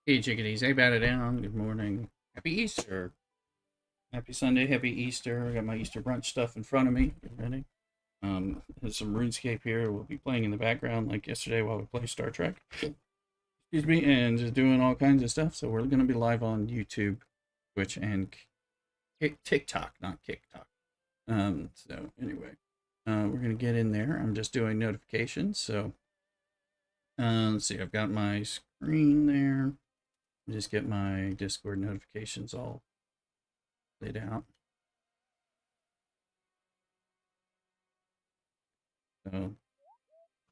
Hey chickadees, hey bat it down. Good morning. Happy Easter. Happy Sunday, happy Easter. I got my Easter brunch stuff in front of me. Get ready. There's some RuneScape here. We'll be playing in the background like yesterday while we play Star Trek. Excuse me, and just doing all kinds of stuff. So we're gonna be live on YouTube, Twitch, and TikTok, not TikTok. So anyway, we're gonna get in there. I'm just doing notifications. So let's see, I've got my screen there. Just get my Discord notifications all laid out. So,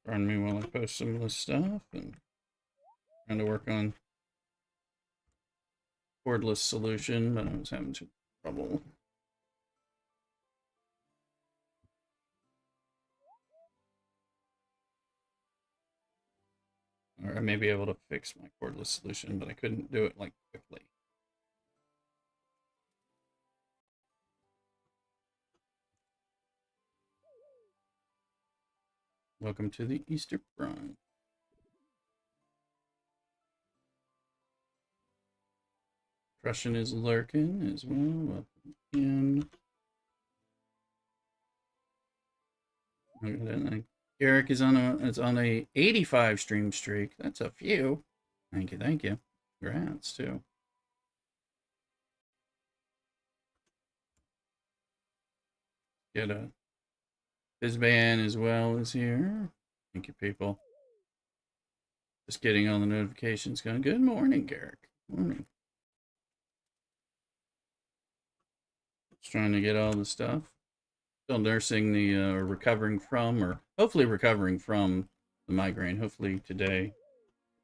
pardon me while I post some of this stuff and trying to work on cordless solution, but I was having some trouble. Or I may be able to fix my cordless solution, but I couldn't do it like quickly. Welcome to the Easter brunch. Prussian is lurking as well. Welcome in. Eric is on a 85 stream streak. That's a few. Thank you, thank you. Congrats too. Get a Fizban as well is here. Thank you, people. Just getting all the notifications going. Good morning, Garrick. Morning. Just trying to get all the stuff. Still nursing the recovering from, or hopefully recovering from the migraine. Hopefully today,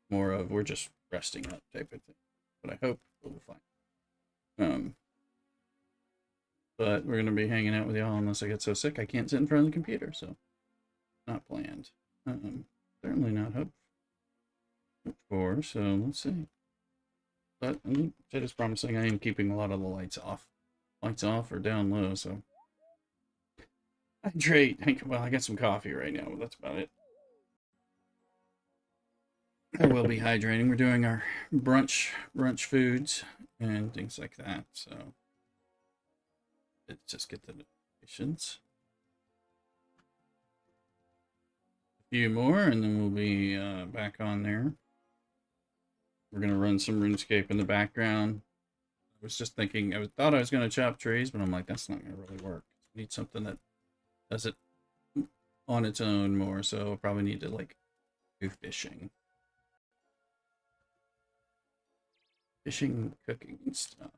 more of we're just resting up type of thing. But I hope we'll be fine. But we're gonna be hanging out with y'all unless I get so sick I can't sit in front of the computer. So not planned. Certainly not hoped for. So let's see. But Jed is promising I am keeping a lot of the lights off. Lights off or down low, so hydrate. Well, I got some coffee right now, but that's about it. I will be hydrating. We're doing our brunch foods and things like that. So let's just get the notifications. A few more, and then we'll be back on there. We're gonna run some RuneScape in the background. I was just thinking. Thought I was gonna chop trees, but I'm like, that's not gonna really work. I need something that does it on its own more. So I'll probably need to like do fishing. Fishing, cooking, and stuff.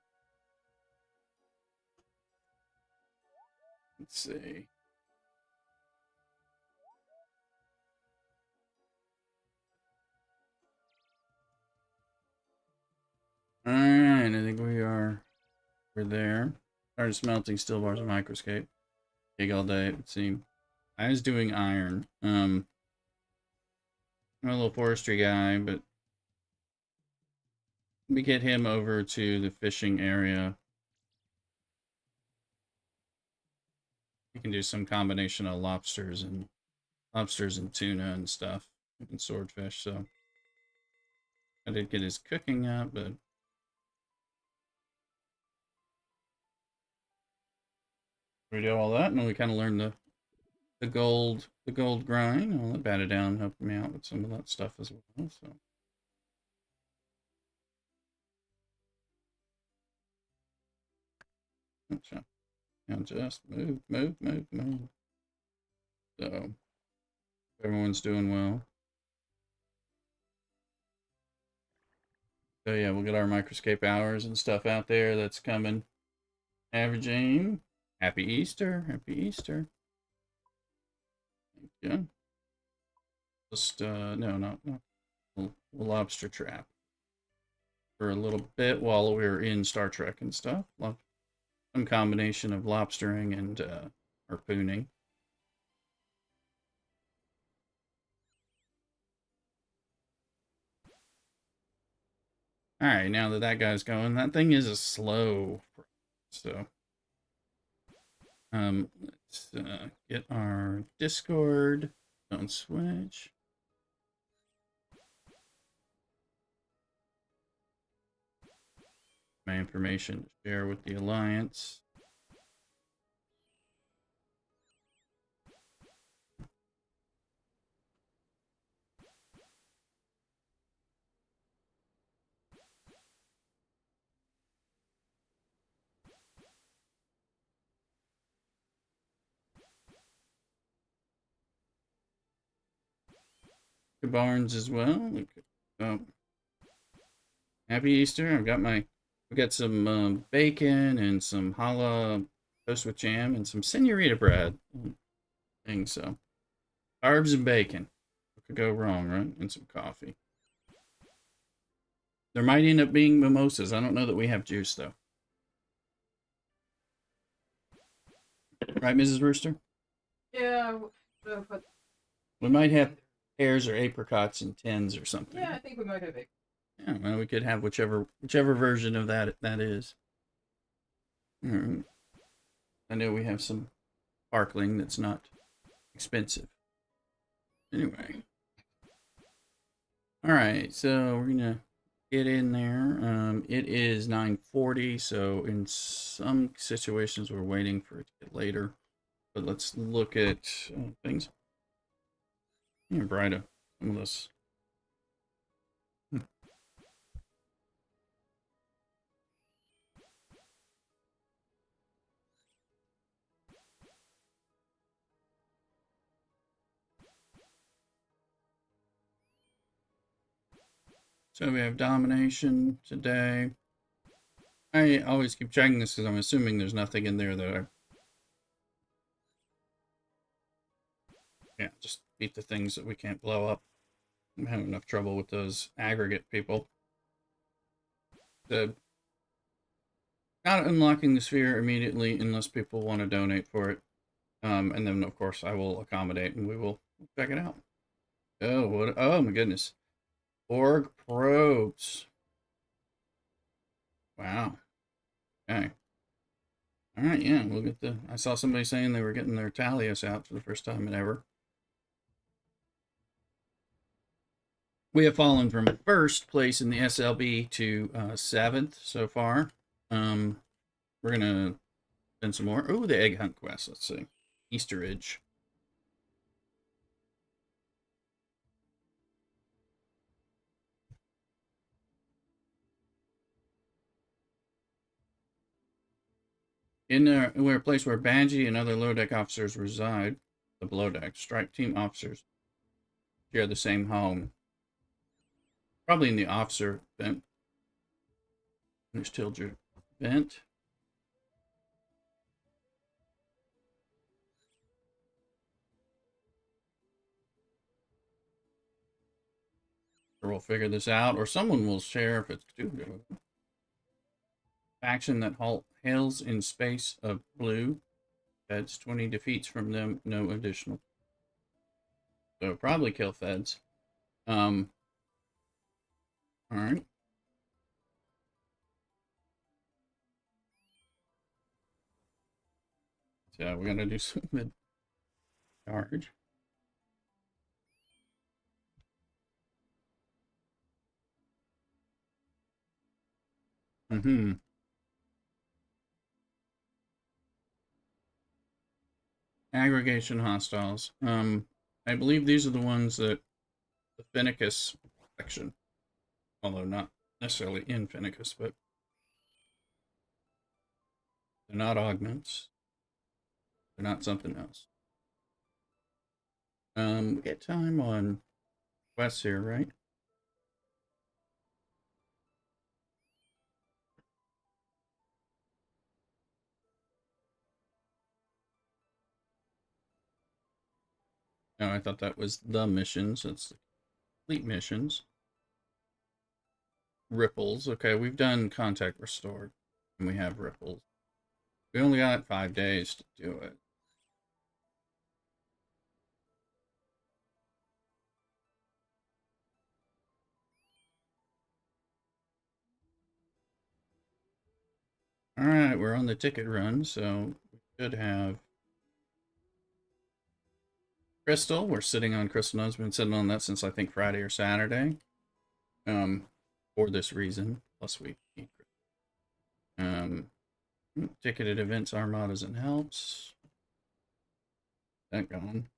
Let's see. Alright, I think we're there. Started smelting steel bars of Microscape. Big all day, it would seem. I was doing iron. I'm a little forestry guy, but we get him over to the fishing area. You can do some combination of lobsters and tuna and stuff and swordfish. So I did get his cooking up, but we do all that, and we kind of learned the gold grind. I'll let Bat It Down help me out with some of that stuff as well. So. Gotcha. Now just move. So everyone's doing well. So yeah, we'll get our Microscape hours and stuff out there. That's coming. Averaging. Happy Easter. Happy Easter. Thank you. Just no, not a lobster trap for a little bit while we were in Star Trek and stuff. Some combination of lobstering and harpooning. All right, now that that guy's going, that thing is a slow. So, let's get our Discord. Don't switch. my information to share with the Alliance. Barnes as well. Oh, happy Easter! We got some bacon and some challah toast with jam and some senorita bread. Thing so, carbs and bacon. What could go wrong, right? And some coffee. There might end up being mimosas. I don't know that we have juice though. Right, Mrs. Rooster? Yeah, we might have pears or apricots in tins or something. Yeah, I think we might have it. Yeah, well, we could have whichever version of that is. Right. I know we have some sparkling that's not expensive. Anyway. All right, so we're gonna get in there. It is 9:40, so in some situations we're waiting for it to get later. But let's look at things. Yeah, brighter. Some of this. So we have domination today. I always keep checking this because I'm assuming there's nothing in there that I... Yeah, just beat the things that we can't blow up. I'm having enough trouble with those aggregate people. Not unlocking the sphere immediately unless people want to donate for it. And then, of course, I will accommodate and we will check it out. Oh, what? Oh, my goodness. Org probes. Wow. Okay. All right, yeah, we'll get the... I saw somebody saying they were getting their Talios out for the first time in ever. We have fallen from first place in the SLB to 7th so far. We're going to spend some more. Oh, the egg hunt quest. Let's see. Easterage. In a place where Banji and other low deck officers reside, the below deck, strike team officers share the same home. Probably in the officer vent. There's Tilger vent. Or we'll figure this out, or someone will share if it's too good. Faction that hails in space of blue. Feds 20 defeats from them, no additional. So probably kill feds. All right. So we're gonna do some mid charge. Aggregation hostiles. I believe these are the ones that the Finicus section, although not necessarily in Finicus, but they're not augments. They're not something else. We get time on quests here, right? No, I thought that was the missions. That's the complete missions. Ripples. Okay, we've done contact restored, and we have ripples. We only got 5 days to do it. All right, we're on the ticket run, so we should have Crystal. We're sitting on Crystal Nodes. We've been sitting on that since I think Friday or Saturday. For this reason, plus we need Crystal. Um, ticketed events, armadas, and helps. That gone.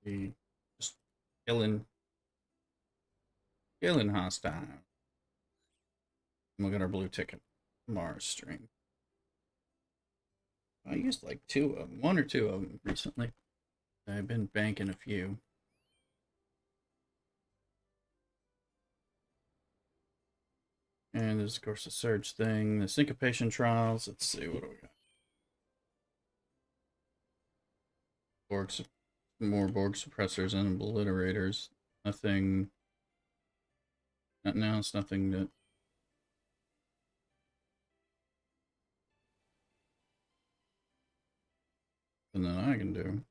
The just killing hostile. Look at our blue ticket. Mars stream. I used like one or two of them recently. I've been banking a few. And there's, of course, the surge thing, the syncopation trials. Let's see, what do we got? More Borg suppressors and obliterators. Nothing. Not now, it's nothing that. And then I can do.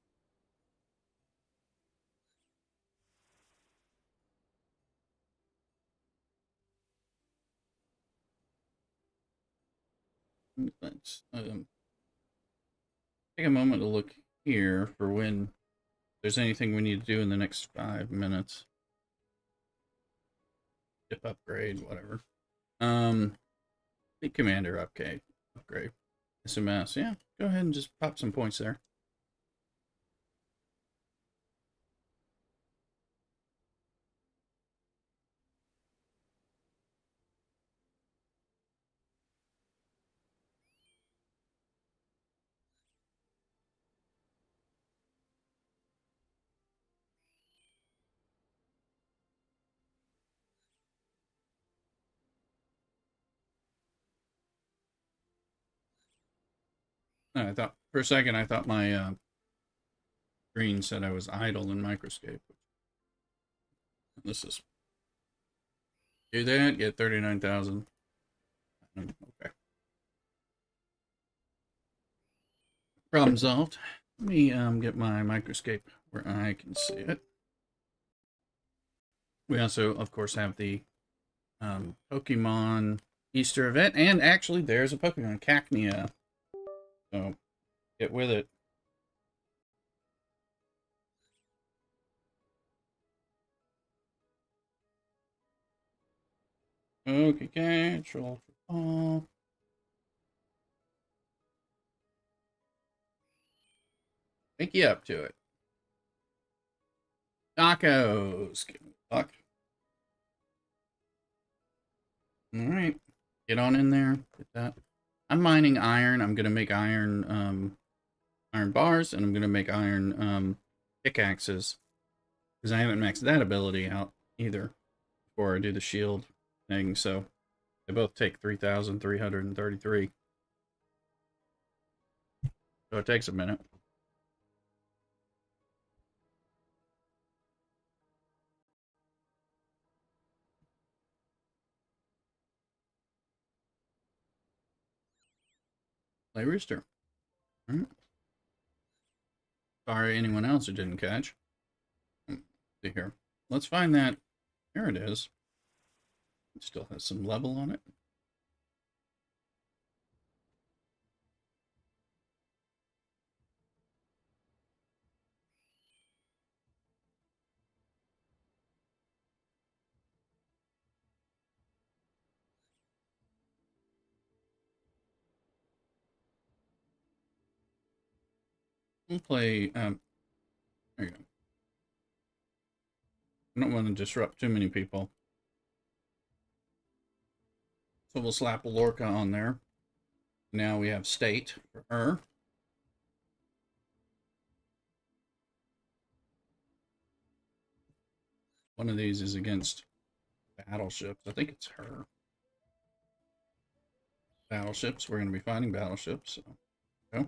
Let's take a moment to look here for when there's anything we need to do in the next 5 minutes. Ship upgrade, whatever. The commander upgrade. SMS, yeah. Go ahead and just pop some points there. I thought for a second I thought my screen said I was idle in Microscape. This is do that, get 39,000. Okay. Problem solved. Let me get my Microscape where I can see it. We also, of course, have the Pokemon Easter event, and actually, there's a Pokemon Cacnea. So get with it. Okay, control for all. Wake you up to it. Tacos. Give me a buck. All right, get on in there. Get that. I'm mining iron. I'm gonna make iron bars, and I'm gonna make iron pickaxes because I haven't maxed that ability out either before I do the shield thing. So they both take 3,333. So it takes a minute. Play Rooster. All right. Sorry, anyone else who didn't catch. See here. Let's find that. There it is. It still has some level on it. We'll play. There you go. I don't want to disrupt too many people. So we'll slap a Lorca on there. Now we have state for her. One of these is against battleships. I think it's her. Battleships. We're going to be fighting battleships. So, go.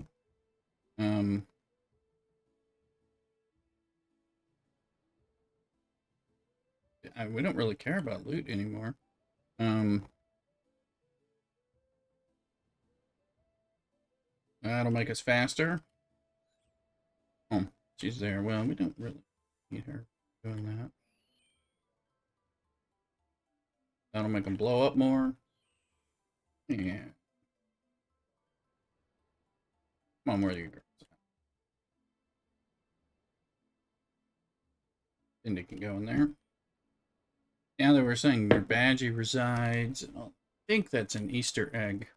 We don't really care about loot anymore. That'll make us faster. Oh, she's there. Well, we don't really need her doing that. That'll make them blow up more. Yeah. Come on, where are you girls? Cindy can go in there. Now that we're saying where Badgie resides, I think that's an Easter egg.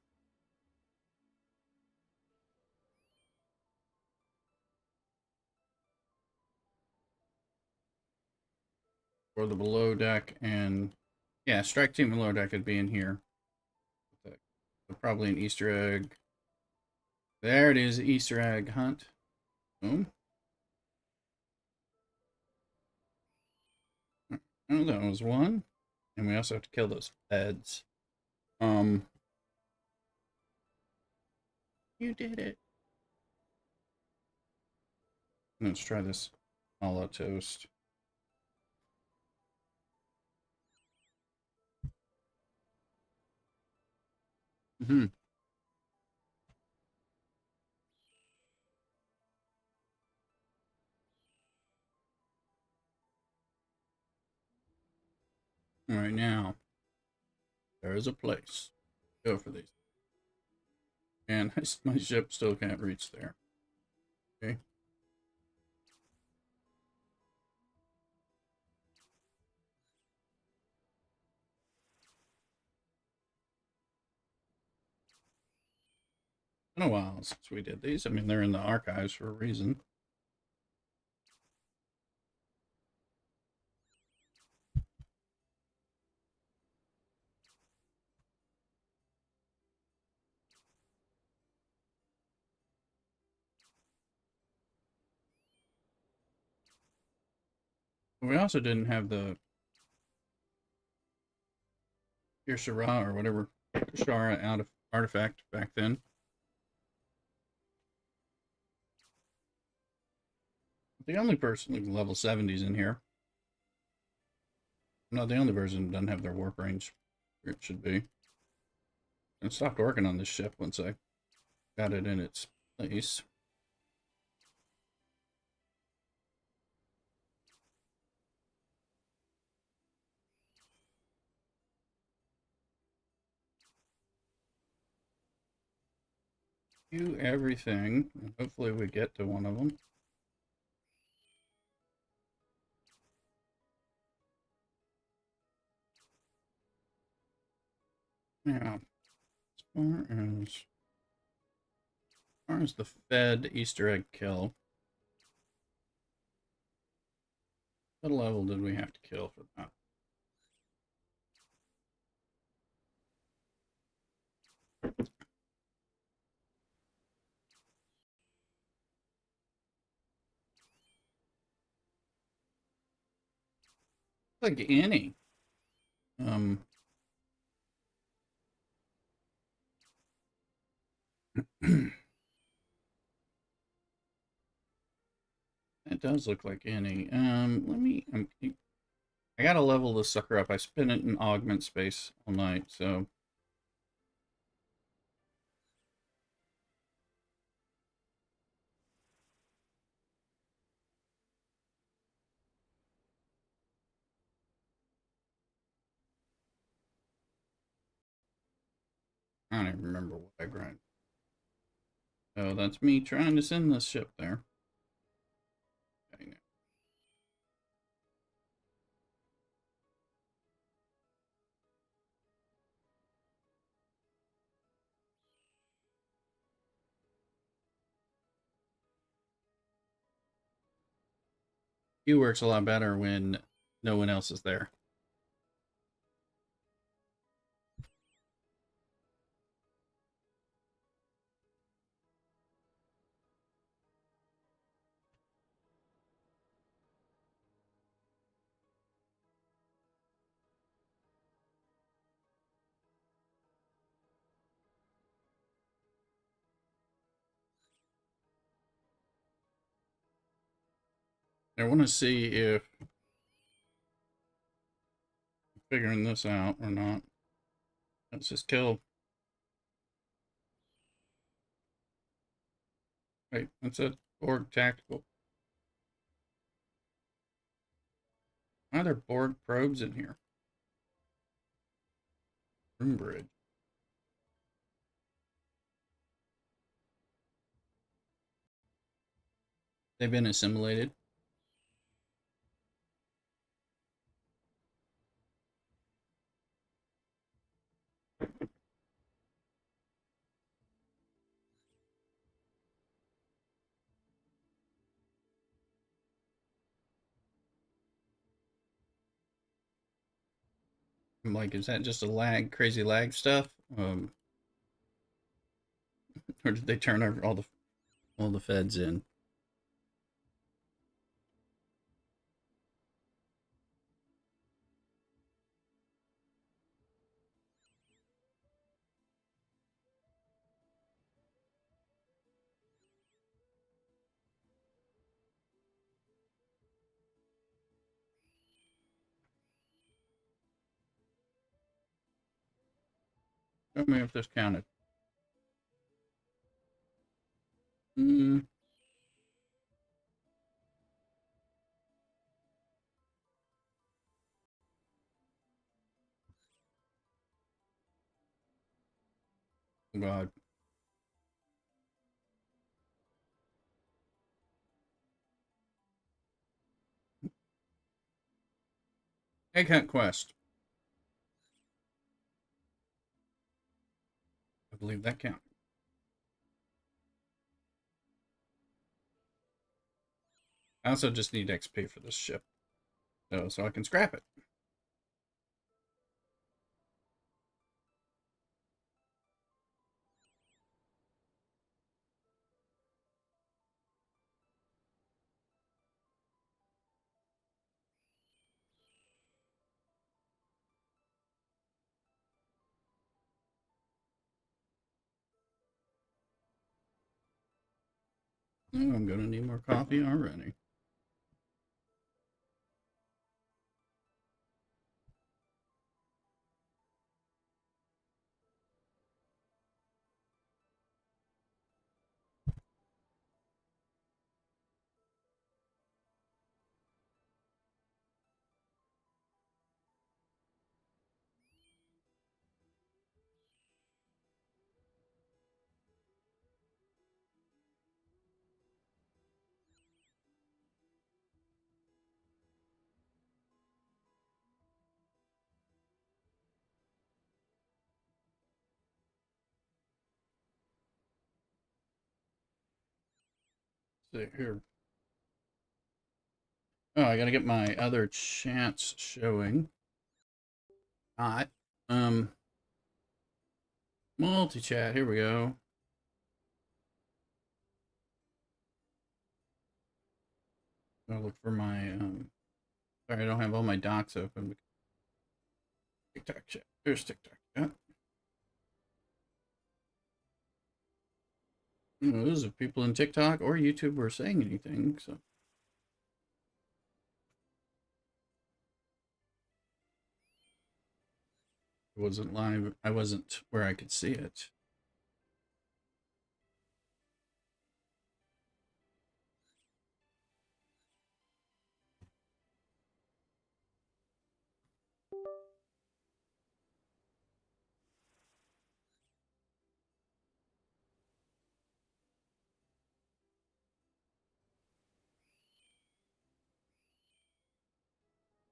For the below deck, and yeah, strike team below deck could be in here. Probably an Easter egg. There it is, Easter egg hunt. Boom. Oh, that was one. And we also have to kill those feds. You did it. Let's try this a la toast. Mm-hmm. All right, now there is a place. Go for these. And my ship still can't reach there. Okay. Been a while since we did these. I mean, they're in the archives for a reason. But we also didn't have the Shara or whatever Shara out of artifact back then. The only person with level 70s in here. I'm not the only person who doesn't have their warp range where it should be. I stopped working on this ship once I got it in its place. Do everything, and hopefully we get to one of them. Now, far as the Fed Easter egg kill, what level did we have to kill for that? Like any. It does look like any. Let me. I gotta level this sucker up. I spin it in augment space all night, so. I don't even remember what I grind. Oh, that's me trying to send this ship there. Okay, Q works a lot better when no one else is there. I want to see if I'm figuring this out or not. Let's just kill. Wait, that's a Borg tactical. Why are there Borg probes in here? Room bridge. They've been assimilated. I'm like, is that just a lag, crazy lag stuff? Or did they turn all the feds in? Tell me if this counted. Mm, God. Egg Hunt Quest. I believe that counted. I also just need XP for this ship, so I can scrap it. Oh, I'm gonna need more coffee already. See here. Oh, I gotta get my other chance showing. Hot. Um, multi-chat. Here we go. I'll look for my Sorry, I don't have all my docs open. TikTok chat. There's TikTok chat. Those are people in TikTok or YouTube were saying anything, so it wasn't live. I wasn't where I could see it.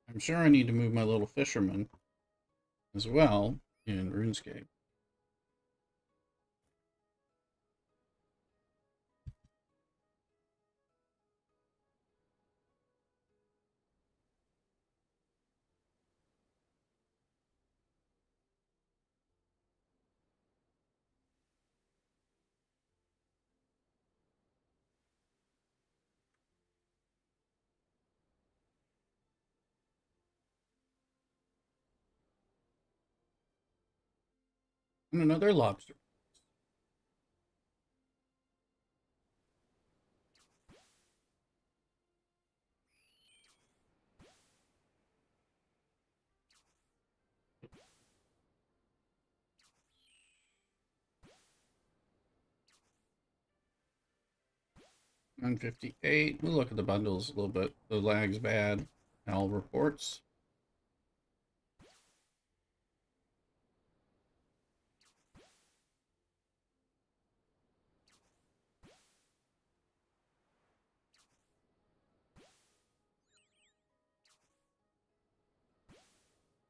I'm sure I need to move my little fisherman as well in RuneScape. And another lobster. 958. We'll look at the bundles a little bit. The lag's bad. All reports.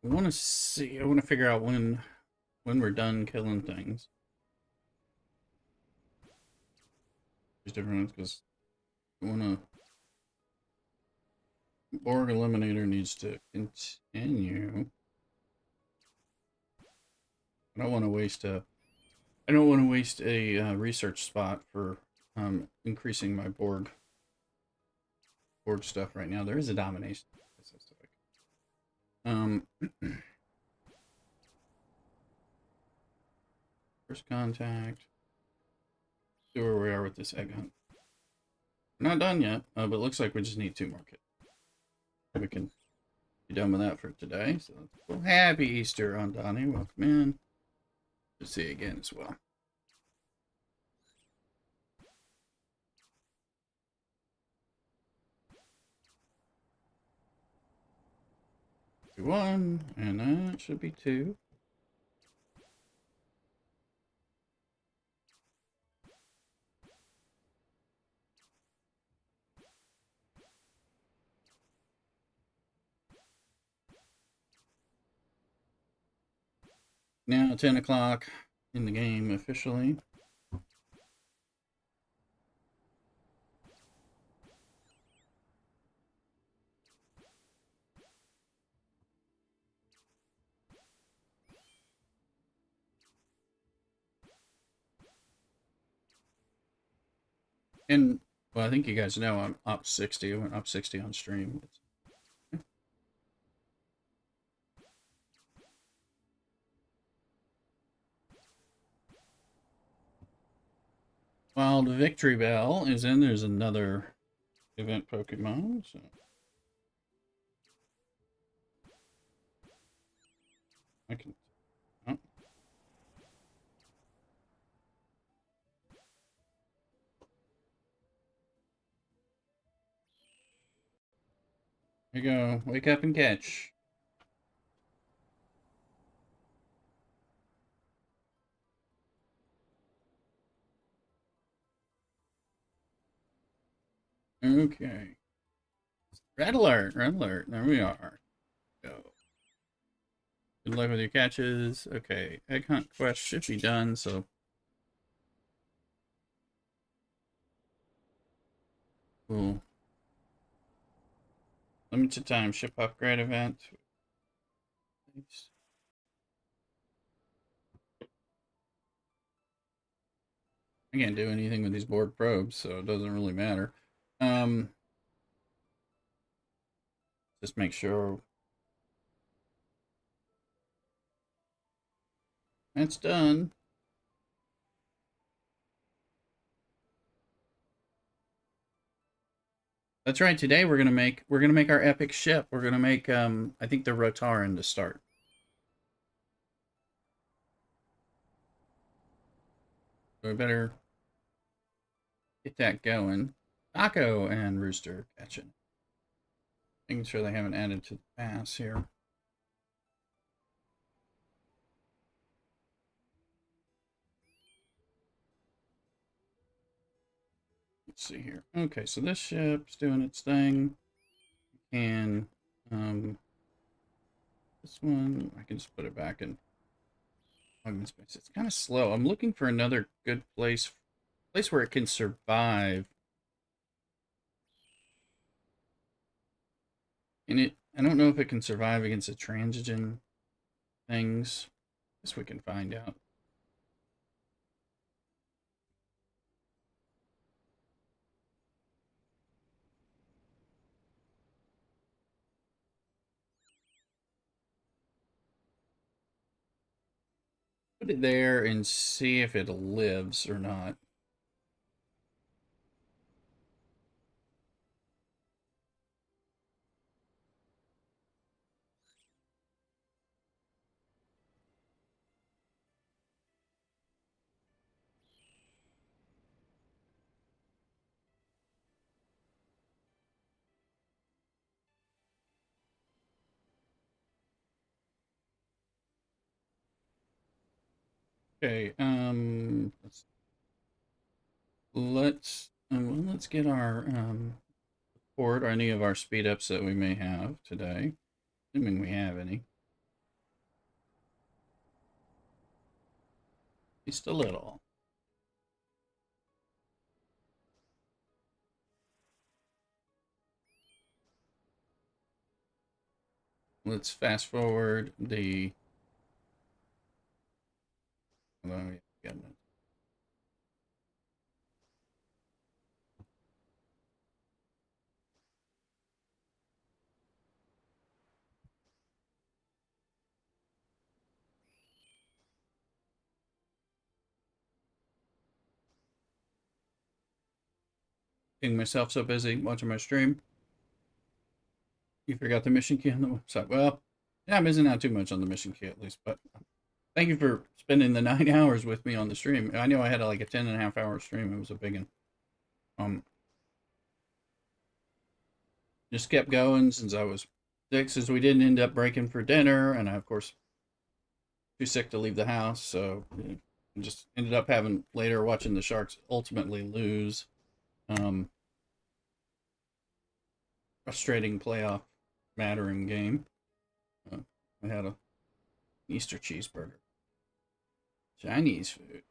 I want to see. I want to figure out when we're done killing things. There's different ones because I want to. Borg Eliminator needs to continue. I don't want to waste a research spot for increasing my board stuff right now. There is a domination. Um, first contact. See where we are with this egg hunt. We're not done yet, but it looks like we just need 2 more kits. We can be done with that for today. So well, happy Easter on Donnie. Welcome in. Good to see you again as well. One, and that should be 2. Now 10 o'clock in the game officially. And, well, I think you guys know I'm up 60. I went up 60 on stream. While the Victory Bell is in, there's another event Pokemon. So I can. Oh. There you go. Wake up and catch. Okay. Red alert. Red alert. There we are. Go. Good luck with your catches. Okay. Egg hunt quest should be done. So. Cool. Limited time ship upgrade event. Thanks. I can't do anything with these board probes, so it doesn't really matter. Just make sure that's done. That's right. Today we're gonna make our epic ship. We're gonna make I think the Rotaran to start. So we better get that going. Taco and Rooster catching. Making sure they haven't added to the pass here. Let's see here. Okay, so this ship's doing its thing. And this one I can just put it back in space. It's kind of slow. I'm looking for another good place where it can survive. And I don't know if it can survive against the transigen things. I guess we can find out. Put it there and see if it lives or not. Okay, let's get our port or any of our speed ups that we may have today, assuming we have any. Just a little. Let's fast forward the Although, yeah, got it. Getting myself so busy watching my stream. You forgot the mission key on the website. Well, yeah, I'm missing out too much on the mission key at least, but thank you for spending the 9 hours with me on the stream. I know I had like a 10.5 hour stream. It was a big one. Just kept going since I was sick, since we didn't end up breaking for dinner, and I, of course, too sick to leave the house, so just ended up having later watching the Sharks ultimately lose. Frustrating playoff mattering game. I had a Easter cheeseburger. Chinese food.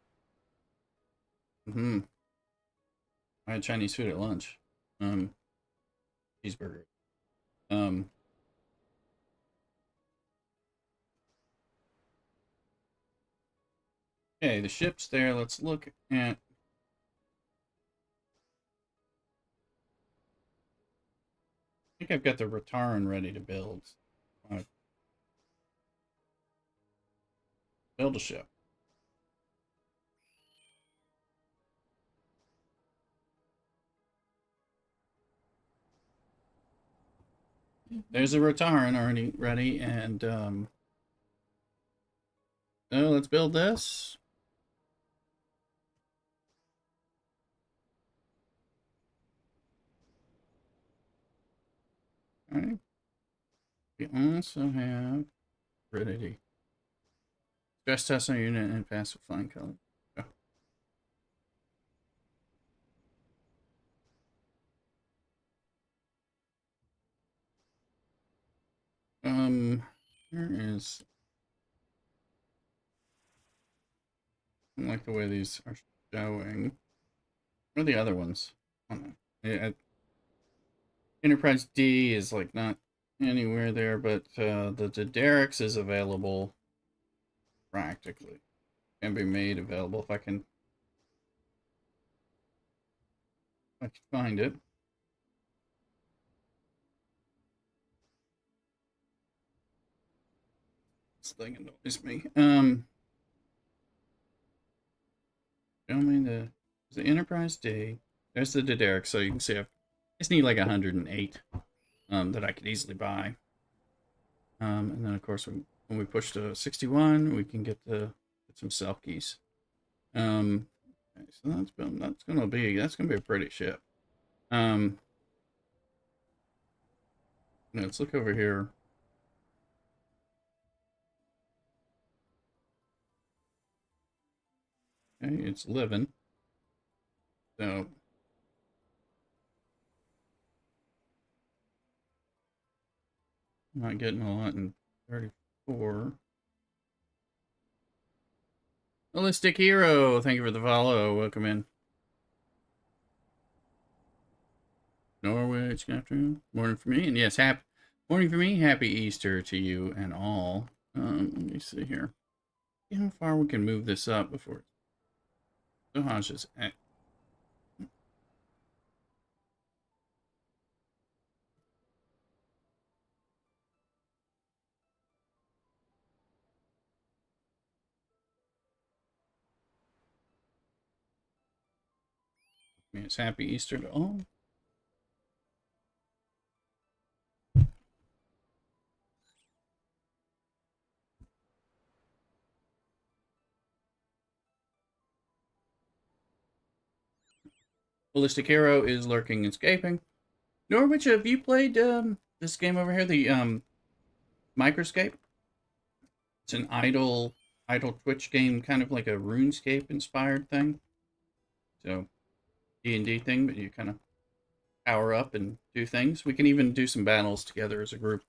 I had Chinese food at lunch. Cheeseburger. Okay, the ship's there. Let's look at. I think I've got the Rataran ready to build. Build a ship. There's a Rataran already ready, and oh, let's build this. All right. We also have Ridity. Stress test on unit and passive flying color. Oh. Here is. I don't like the way these are showing. What are the other ones? I don't know. Enterprise D is like not anywhere there, but the Derek's is available practically. Can be made available if I can find it. This thing annoys me. Show me the Enterprise D. There's the Derek, so you can see I just need like 108 that I could easily buy. And then of course when we push to 61, we can get some Selkies. Okay, so that's gonna be a pretty ship. Let's look over here. Okay, it's living. So I'm not getting a lot in 34. Holistic Hero, thank you for the follow. Welcome in. Norwich, good afternoon. Morning for me. And yes, happy morning for me. Happy Easter to you and all. Let me see here. See how far we can move this up before. So just it's happy Easter to all. Ballistic Hero is lurking and escaping. Norwich, have you played this game over here, the Microscape? It's an idle Twitch game, kind of like a RuneScape inspired thing. So D&D thing, but you kind of power up and do things. We can even do some battles together as a group.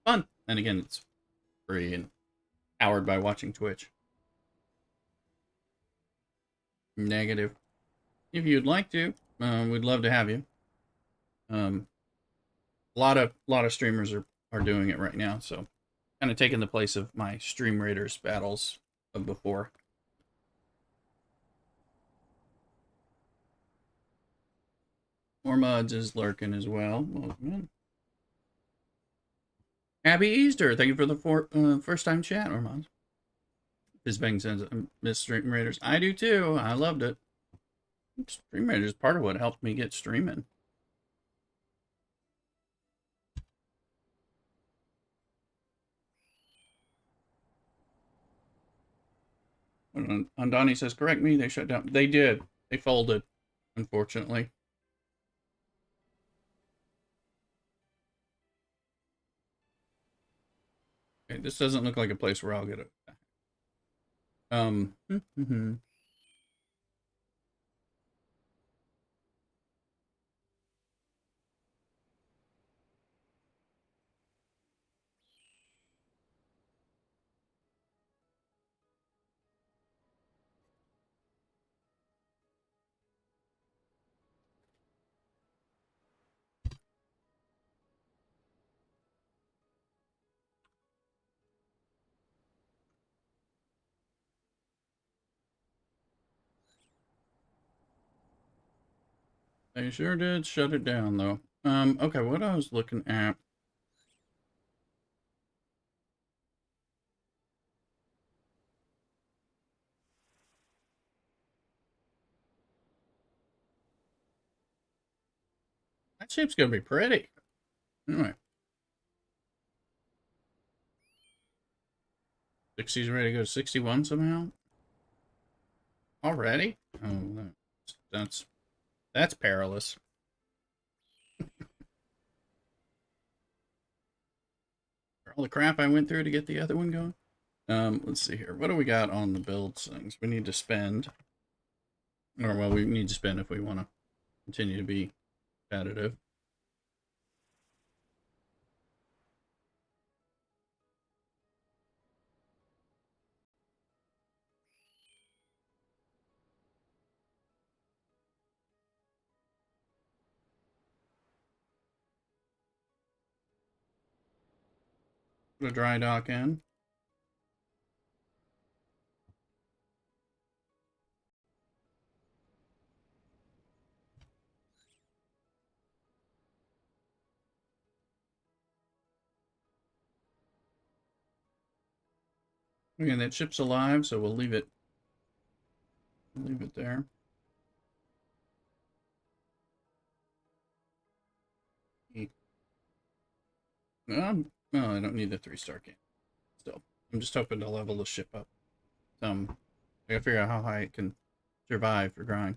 Fun. And again, it's free and powered by watching Twitch. Negative. If you'd like to, we'd love to have you. A lot of streamers are doing it right now, so kind of taking the place of my Stream Raiders battles of before. More Muds is lurking as well. Welcome in. Happy Easter! Thank you for the first time chat, Ormond. Fizbang says, I miss Stream Raiders. I do too. I loved it. Stream Raiders is part of what helped me get streaming. Andani says, correct me, they shut down. They did. They folded, unfortunately. Okay, this doesn't look like a place where I'll get it. They sure did shut it down, though. Okay, what I was looking at. That shape's gonna be pretty. Anyway. 60's ready to go to 61 somehow? Already? Oh, that's perilous. For all the crap I went through to get the other one going. Let's see here. What do we got on the builds things? We need to spend. Or, well, we need to spend if we want to continue to be competitive. Put a dry dock in. Okay, that ship's alive, so we'll leave it. Leave it there. No, I don't need the 3-star game. Still, I'm just hoping to level the ship up. I gotta figure out how high it can survive for grind.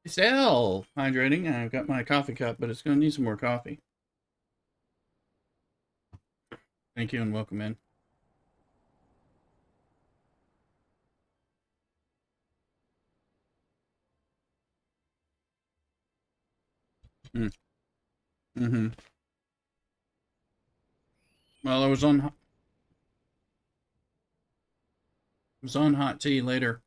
Still hydrating. I've got my coffee cup, but it's gonna need some more coffee. Thank you and welcome in. Mm-hmm. Well, I was on hot tea later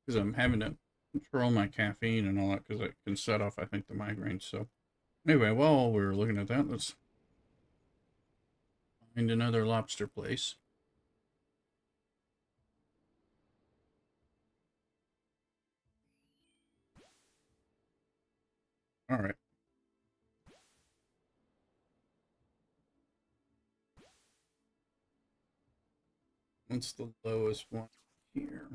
because I'm having to control my caffeine and all that because it can set off, I think, the migraines. So anyway, while we were looking at that, let's find another lobster place. All right. What's the lowest one here?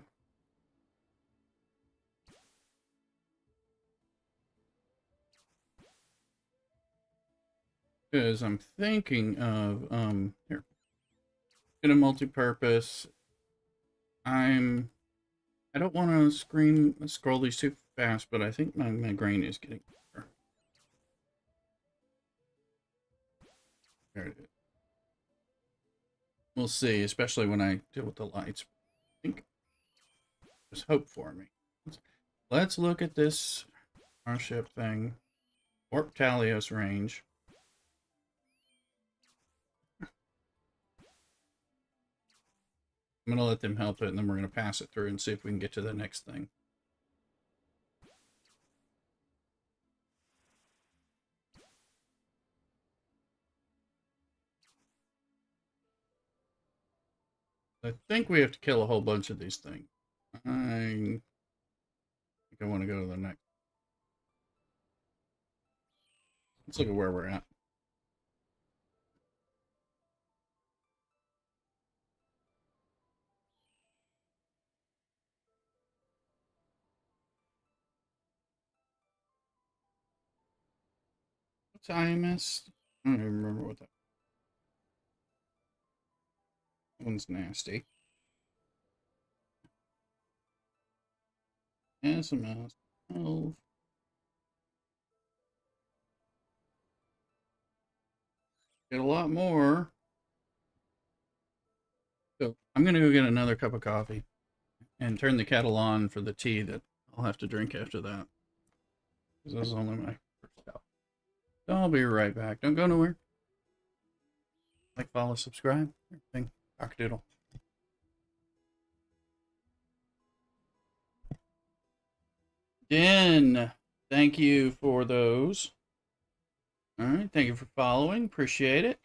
Because I'm thinking of here. Get a multi-purpose. I don't want to scroll these too fast, but I think my grain is getting better. There it is. We'll see, especially when I deal with the lights. I think there's hope for me. Let's look at this starship thing. Warp Talios range. I'm going to let them help it, and then we're going to pass it through and see if we can get to the next thing. I think we have to kill a whole bunch of these things. I think I want to go to the next. Let's look at where we're at. What's IMS? I don't even remember what that one's nasty. SMS 12. Get a lot more. So I'm gonna go get another cup of coffee and turn the kettle on for the tea that I'll have to drink after that. Because this is only my first cup. So I'll be right back. Don't go nowhere. Like, follow, subscribe, everything. Cock-a-doodle. Den, thank you for those. All right, thank you for following. Appreciate it.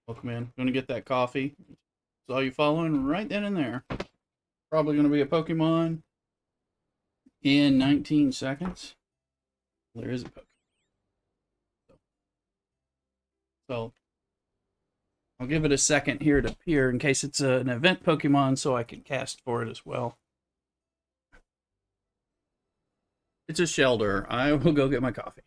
Welcome in. Going to get that coffee. Saw you following right then and there. Probably going to be a Pokemon in 19 seconds. There is a Pokemon. So I'll give it a second here to appear in case it's an event Pokemon so I can cast for it as well. It's a Shelter. I will go get my coffee.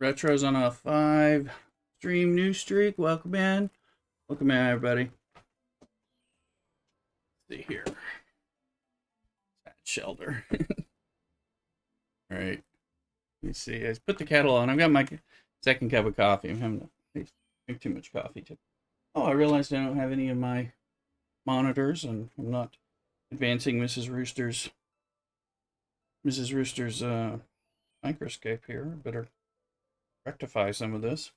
Retro's on a 5 stream news streak. Welcome in. Welcome in, everybody. Let's see here. Shelter. All right. Let me see. I put the kettle on. I've got my second cup of coffee. I'm having to drink too much coffee too. Oh, I realized I don't have any of my monitors, and I'm not advancing Mrs. Rooster's microscape here. Better rectify some of this.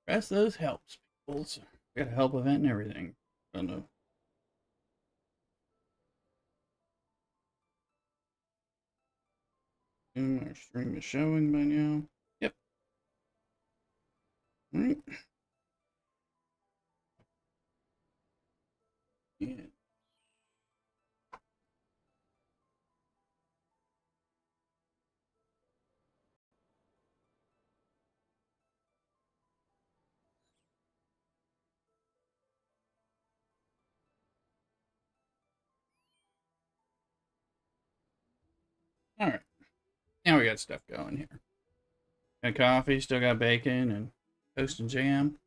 Press those helps, people. So got a help event and everything. Don't know. Our stream is showing by now. Yep. All right. Yeah. All right. Now we got stuff going here. Got coffee, still got bacon and toast and jam.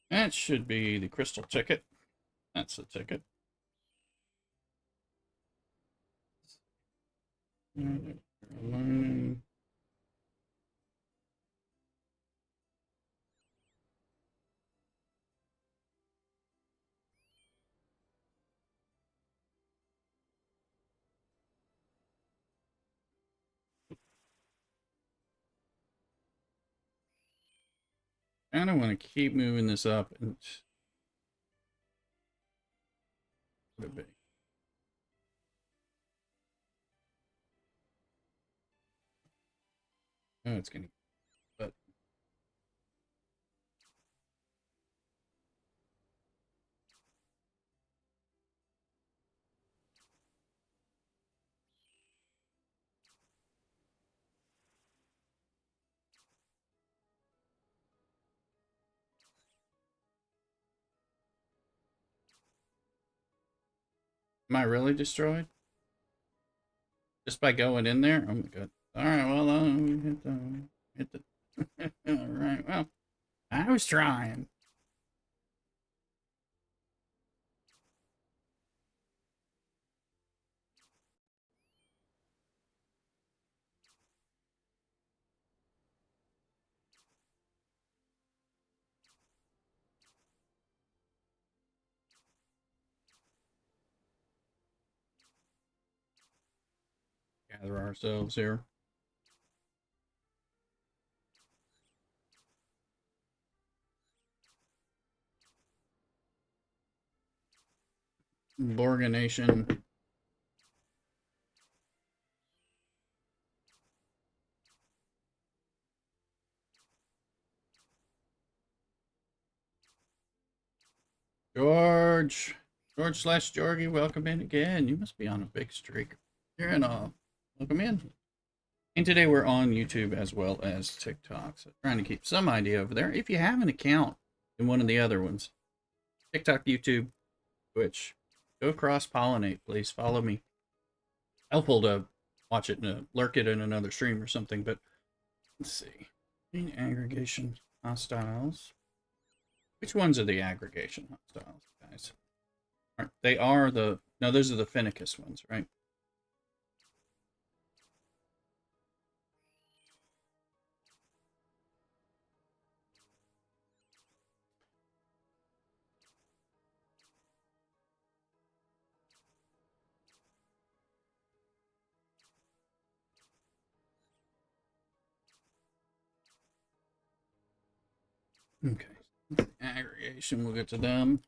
That should be the crystal ticket. That's the ticket. I don't want to keep moving this up and put it back. Oh, it's gonna. But am I really destroyed just by going in there? Oh my god! All right, well, hit the. All right, well, I was trying. Gather ourselves here. Borganation. George. George/Georgie, welcome in again. You must be on a big streak. You're in a welcome in. And today we're on YouTube as well as TikTok. So trying to keep some idea over there. If you have an account in one of the other ones, TikTok, YouTube, Twitch, go cross-pollinate, please. Follow me. Helpful to watch it and lurk it in another stream or something, but let's see. Main aggregation hostiles. Which ones are the aggregation hostiles, guys? They are the... No, those are the Finicus ones, right? Okay. Aggregation, we'll get to them.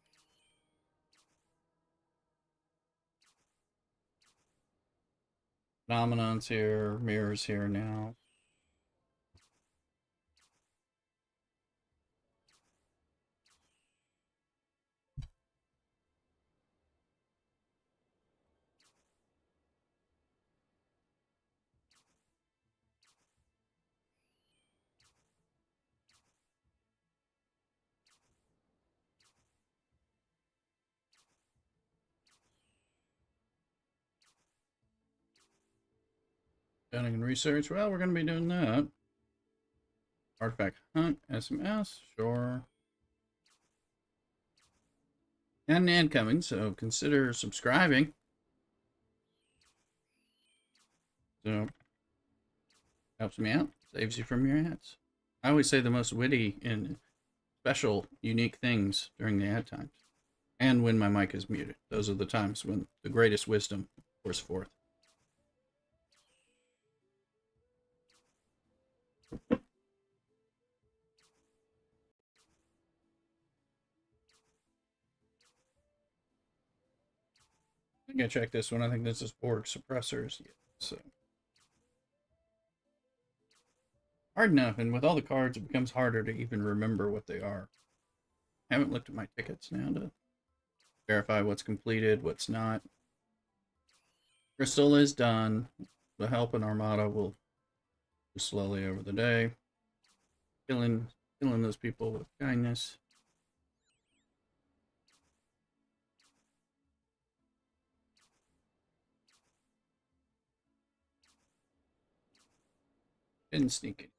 Phenomenon's here, mirrors here now. Scouting and research. Well, we're going to be doing that. Artifact hunt, SMS, sure. And an ad coming, so consider subscribing. So, helps me out, saves you from your ads. I always say the most witty and special, unique things during the ad times. And when my mic is muted. Those are the times when the greatest wisdom pours forth. I think I checked this one. I think this is Borg suppressors. Yeah, so hard enough, and with all the cards, it becomes harder to even remember what they are. I haven't looked at my tickets now to verify what's completed, what's not. Crystal is done. The help and Armada will go slowly over the day. Killing those people with kindness. Didn't sneak it.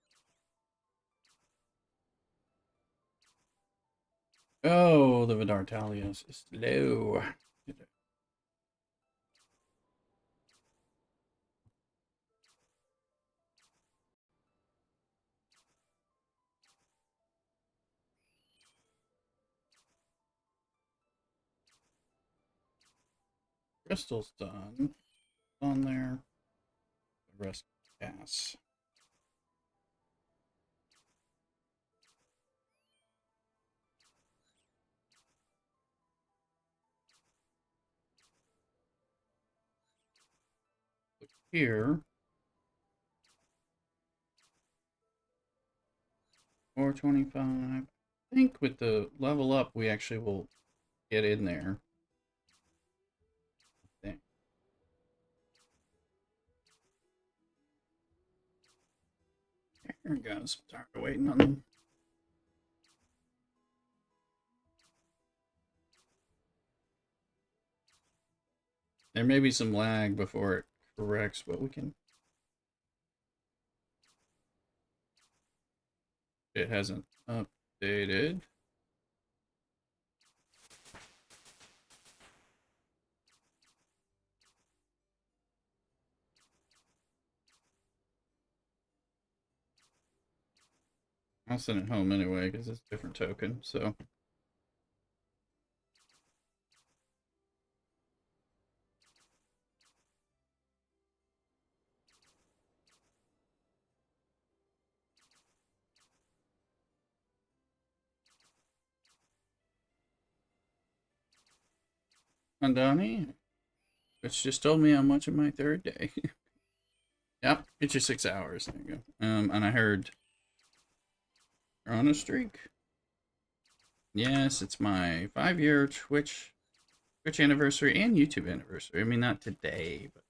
Oh, the Vidar Talios is slow. Crystal's done. On there. The rest gas. Look here. 425. I think with the level up, we actually will get in there. I think. There it goes. Tired of waiting on them. There may be some lag before it corrects, but we can. It hasn't updated. I'll send it home anyway because it's a different token. So Andani, which just told me I'm watching my third day. Yep, it's your 6 hours. There you go. And I heard you're on a streak. Yes, it's my 5-year Twitch anniversary and YouTube anniversary. I mean, not today, but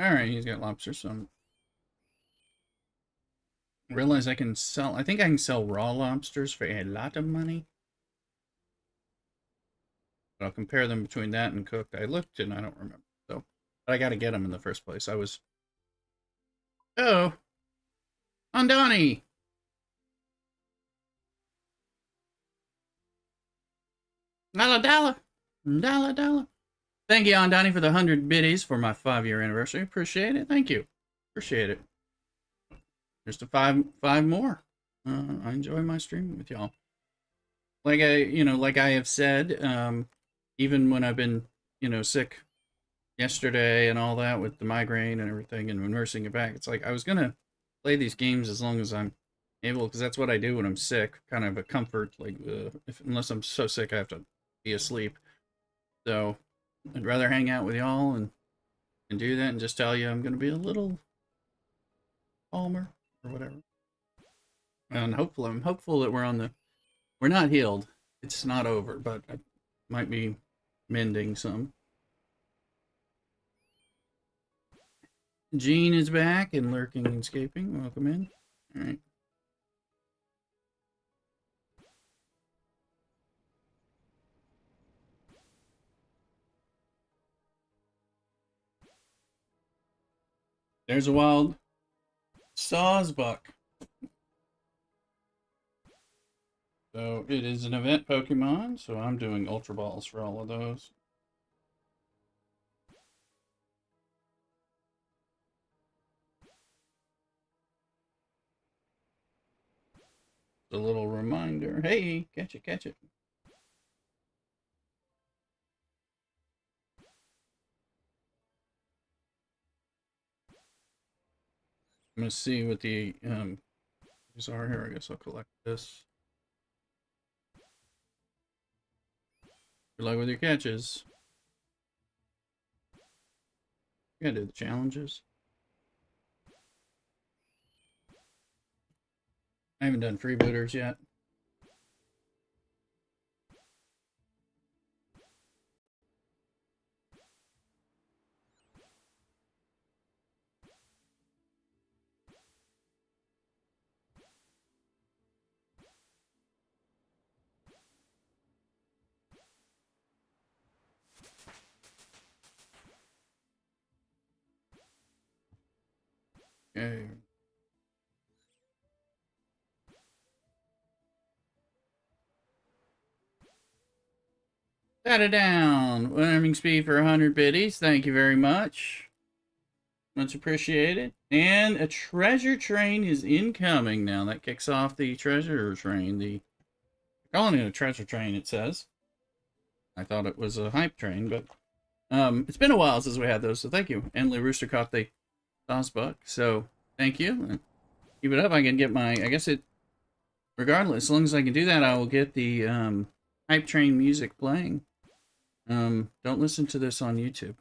all right. He's got lobster, so realize I can sell. I think I can sell raw lobsters for a lot of money. But I'll compare them between that and cooked. I looked and I don't remember. So, but I got to get them in the first place. I was. Oh, Andani. Dollar. Thank you, Andani, for the 100 biddies for my 5-year anniversary. Appreciate it. Thank you. Appreciate it. Just a five more. I enjoy my streaming with y'all. Like I have said, even when I've been, sick yesterday and all that with the migraine and everything and nursing it back, it's like I was gonna play these games as long as I'm able, because that's what I do when I'm sick. Kind of a comfort, like unless I'm so sick I have to be asleep. So I'd rather hang out with y'all and do that and just tell you I'm gonna be a little calmer or whatever. And hopefully, I'm hopeful that we're not healed. It's not over, but I might be mending some. Jean is back and lurking and escaping. Welcome in. All right. There's a wild Sawsbuck. So it is an event Pokemon, so I'm doing Ultra Balls for all of those. A little reminder. Hey, catch it, catch it. I'm gonna see what the these are here. I guess I'll collect this. Good luck with your catches. You gotta do the challenges. I haven't done freebooters yet. Okay. Got it down. Warming speed for 100 biddies. Thank you very much. Much appreciated. And a treasure train is incoming now. That kicks off the treasure train. Calling it a treasure train, it says. I thought it was a hype train, but it's been a while since we had those, so thank you. Endly Rooster caught the Sawsbuck, so thank you. Keep it up. I can get my, I guess it, regardless, as long as I can do that, I will get the hype train music playing. Don't listen to this on YouTube.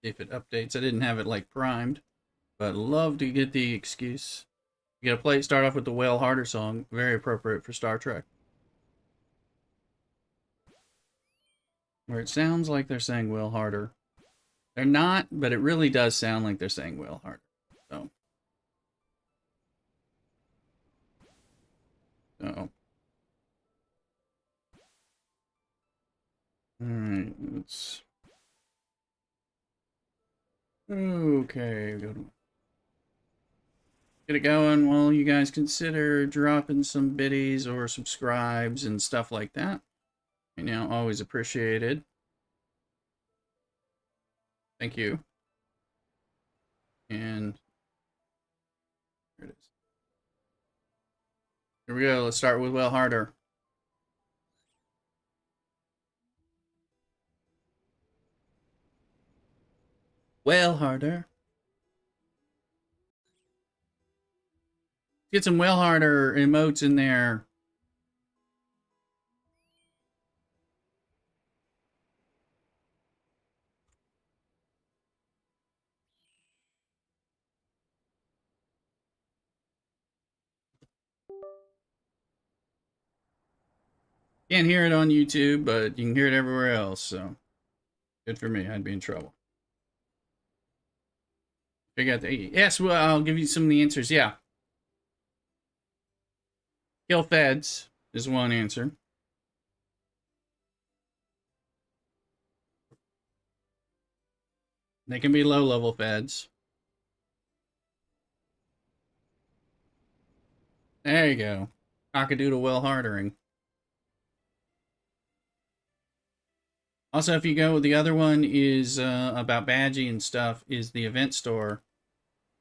If it updates, I didn't have it like primed, but love to get the excuse. You gotta play. Start off with the Whale Harder song, very appropriate for Star Trek, where it sounds like they're saying Whale Harder. They're not, but it really does sound like they're saying Whale Harder. So, all right, let's. Okay, get it going while you guys consider dropping some biddies or subscribes and stuff like that. Right now, always appreciated. Thank you. And here it is. Here we go. Let's start with Well Harder. Well Harder. Get some Well Harder emotes in there. Can't hear it on YouTube, but you can hear it everywhere else, so good for me. I'd be in trouble. Figure out the yes. Well, I'll give you some of the answers. Yeah, kill feds is one answer. They can be low-level feds. There you go. Cockadoodle well hardering. Also, if you go, the other one is about Badgie and stuff, is the event store.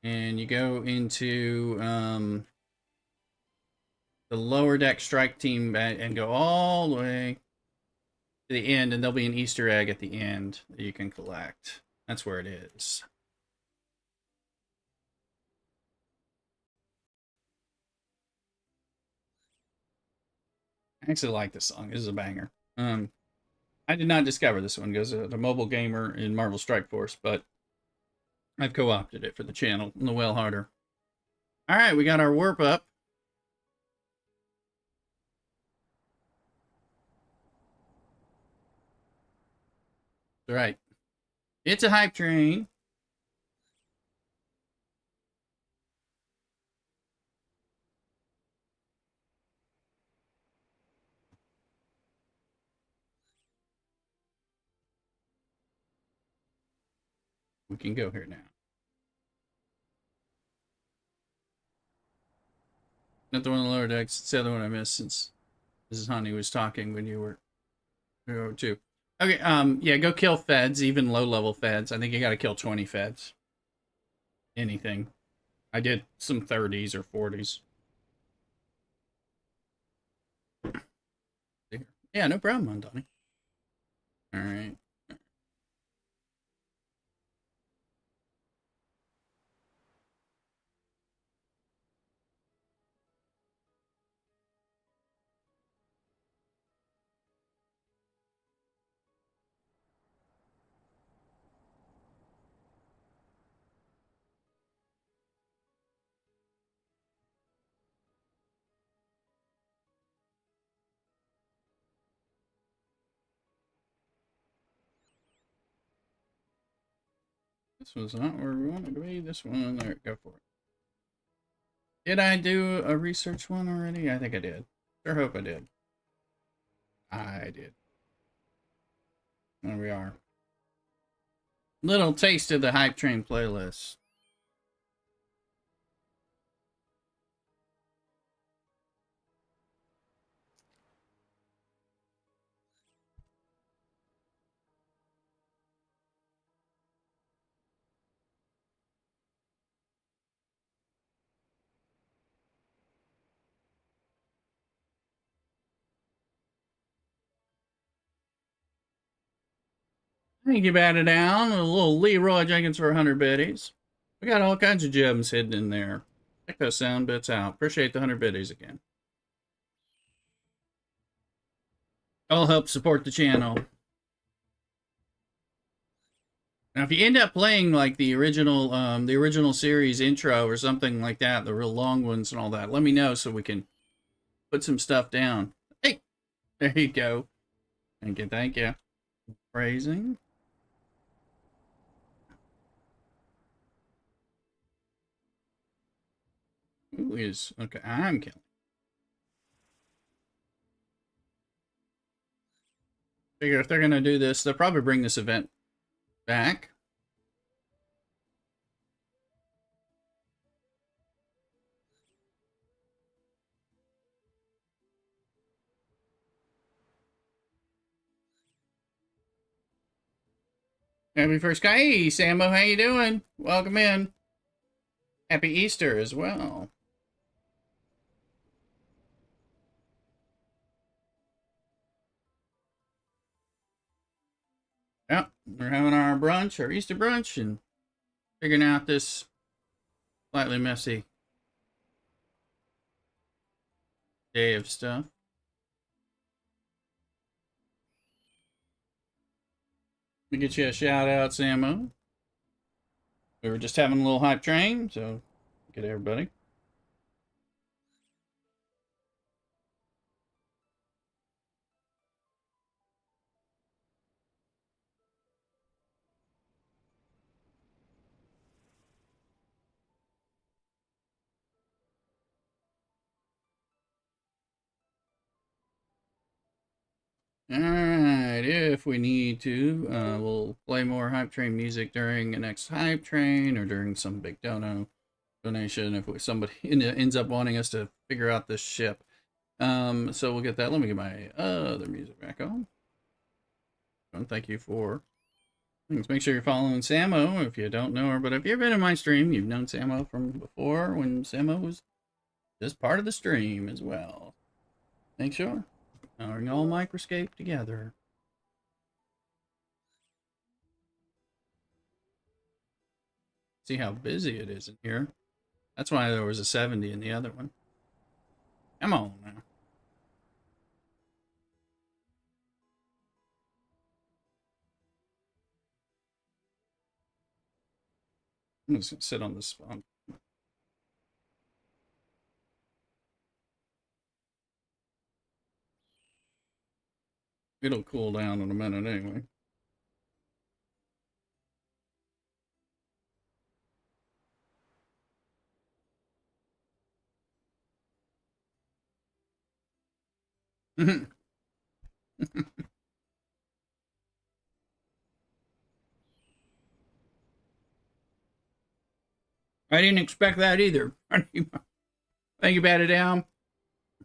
And you go into the lower deck strike team and go all the way to the end, and there'll be an Easter egg at the end that you can collect. That's where it is. I actually like this song. This is a banger. I did not discover this one because the mobile gamer in Marvel Strike Force, but I've co-opted it for the channel and the well harder. All right, we got our warp up. All right, it's a hype train. We can go here now. Not the one on the lower decks. It's the other one I missed since Mrs. Honey was talking when you were too. Okay, yeah, go kill feds, even low-level feds. I think you gotta kill 20 feds. Anything. I did some 30s or 40s. Yeah, no problem, Donnie. Alright. This was not where we wanted to be. This one, there, go for it. Did I do a research one already? I think I did. Sure hope I did. I did. There we are. Little taste of the Hype Train playlist. Thank you, Batter Down. A little Leroy Jenkins for 100 biddies. We got all kinds of gems hidden in there. Check those sound bits out. Appreciate the 100 biddies again. All help support the channel. Now, if you end up playing like the original series intro or something like that, the real long ones and all that, let me know so we can put some stuff down. Hey, there you go. Thank you, thank you. Praising. Who is okay? I'm killing. Figure if they're gonna do this, they'll probably bring this event back. Happy first guy. Hey, Sambo, how you doing? Welcome in. Happy Easter as well. Yep, we're having our brunch, our Easter brunch, and figuring out this slightly messy day of stuff. Let me get you a shout out, Samo. We were just having a little hype train, so get everybody. Alright, if we need to, we'll play more Hype Train music during the next Hype Train or during some big donation if somebody ends up wanting us to figure out this ship. So we'll get that. Let me get my other music back on. And thank you for things. Make sure you're following Samo if you don't know her, but if you've been in my stream, you've known Samo from before when Samo was just part of the stream as well. Make sure. Powering all Microscape together. See how busy it is in here. That's why there was a 70 in the other one. Come on now. I'm just gonna sit on this spot. It'll cool down in a minute anyway. I didn't expect that either. Thank you, Batted Down.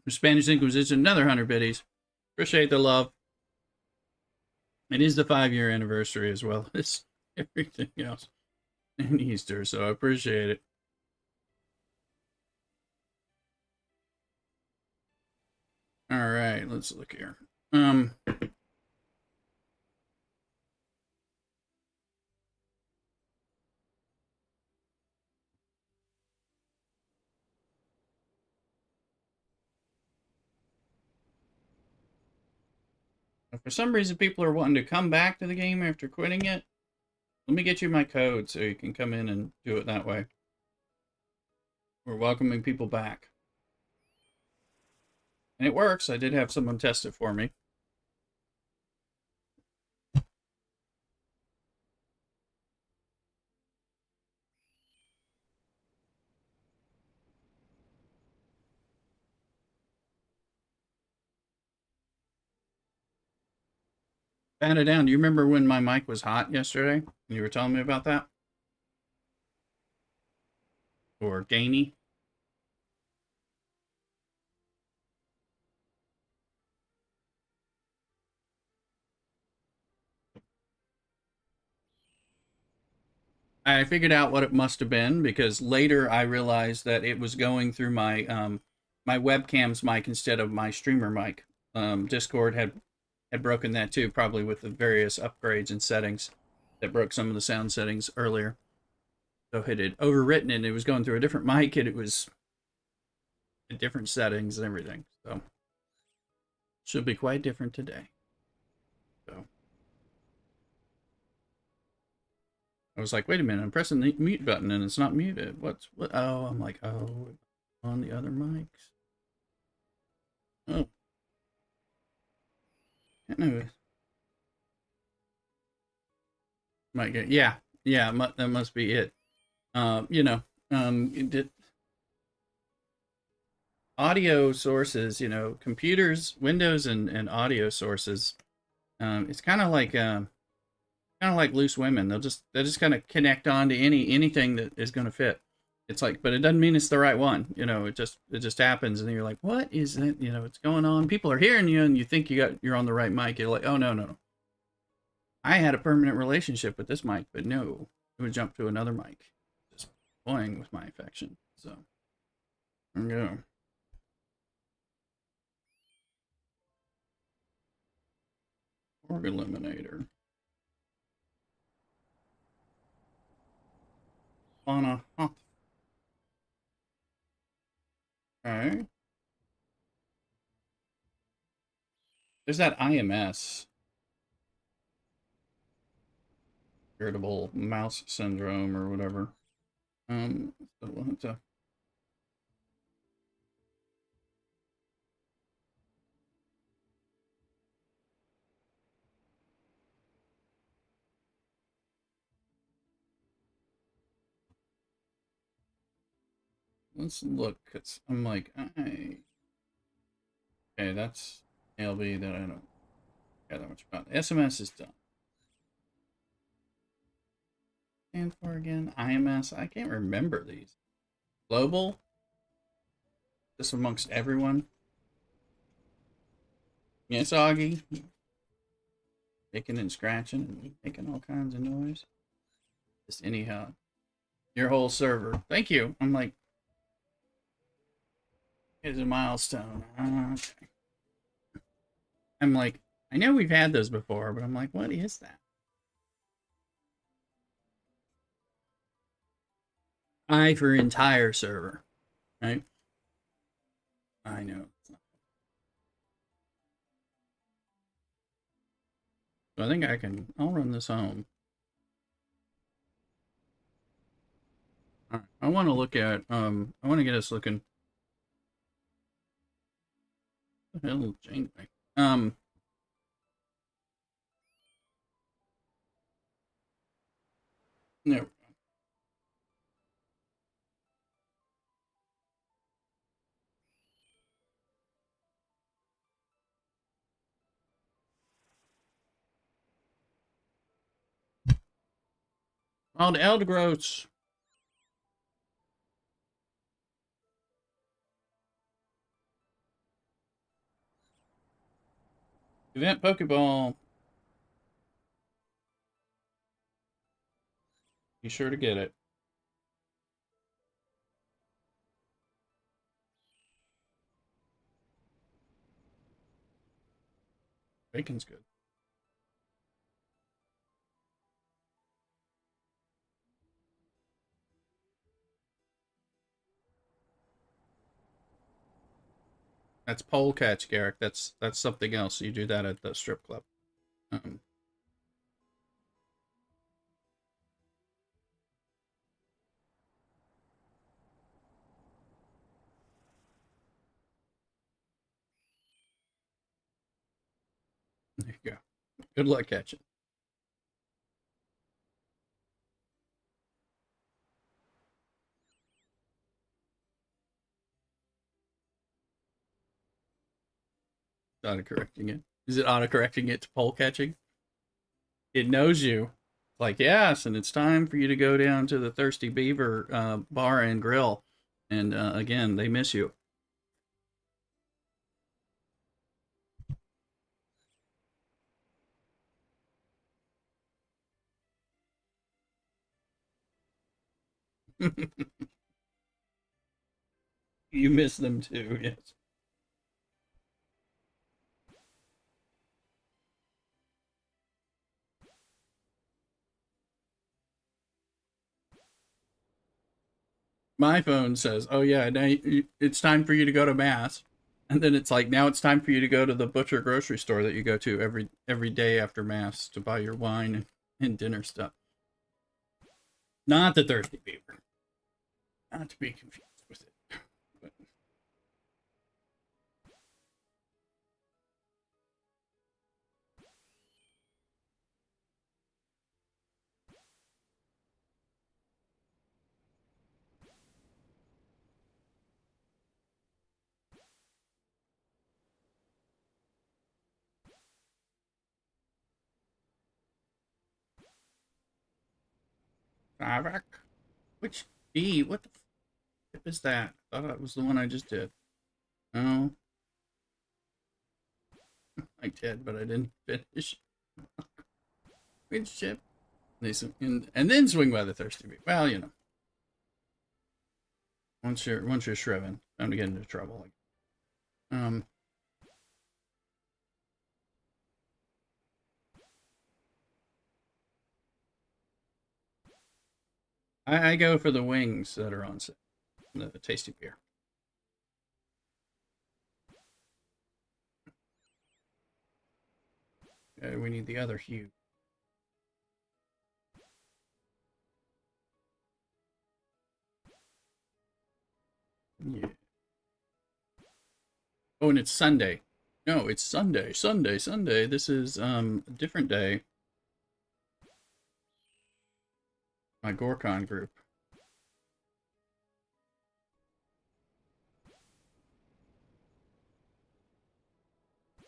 Spanish Inquisition, another 100 biddies. Appreciate the love. It is the 5-year anniversary as well as everything else. And Easter, so I appreciate it. All right, let's look here. If for some reason people are wanting to come back to the game after quitting it, let me get you my code so you can come in and do it that way. We're welcoming people back. And it works. I did have someone test it for me. Pat it down. Do you remember when my mic was hot yesterday? You were telling me about that? Or gainy? I figured out what it must have been because later I realized that it was going through my webcam's mic instead of my streamer mic. Discord had broken that too, probably with the various upgrades and settings that broke some of the sound settings earlier. So it had overwritten it, and it was going through a different mic, and it was different settings and everything. So should be quite different today. So I was like, wait a minute, I'm pressing the mute button and it's not muted. What? Oh, I'm like, oh, on the other mics. Oh, no. Might get, yeah, that must be it. You know, audio sources, computers, Windows and audio sources. It's kind of like loose women. They'll just kind of connect on to anything that is going to fit. It's like, but it doesn't mean it's the right one. It just happens, and then you're like, what is it? What's going on? People are hearing you, and you think you're on the right mic. You're like, oh no. I had a permanent relationship with this mic, but no, it would jump to another mic. Just toying with my affection. So there we go. Org Eliminator. Fauna. Huh. Okay. There's that IMS. Irritable mouse syndrome or whatever. So we'll have to. Let's look. Cause I'm like, okay, that's ALB that I don't care that much about. SMS is done. Stand for again? IMS. I can't remember these. Global. Just amongst everyone. Yes, Augie. Kicking and scratching and making all kinds of noise. Just anyhow. Your whole server. Thank you. I'm like, here's a milestone. Okay. I'm like, I know we've had those before, but I'm like, what is that? I for entire server, right? I know. So I think I'll run this home. All right. I want to look at I want to get us looking. What the hell, Janeway? No. Oh, the Eldegrowths. Event Pokeball. Be sure to get it. Bacon's good. That's pole catch, Garrick. That's something else. You do that at the strip club. Um, there you go. Good luck catching. Auto correcting it. Is it auto correcting it to pole catching? It knows you. Like, yes, and it's time for you to go down to the Thirsty Beaver bar and grill. And again, they miss you. You miss them too, yes. My phone says, "Oh yeah, now it's time for you to go to mass," and then it's like, "Now it's time for you to go to the butcher grocery store that you go to every day after mass to buy your wine and dinner stuff." Not the Thirsty Beaver, not to be confused with it. But Savak, which B? What the flip is that? I thought that was the one I just did. Oh, I did, but I didn't finish. Which chip? And then swing by the Thirsty Beaver. Well, you know, once you're shriven, time to get into trouble. Um, I go for the wings that are on sale, the tasty beer. We need the other hue. Yeah. Oh, and it's Sunday. No, it's Sunday. Sunday. Sunday. This is a different day. My Gorkon group.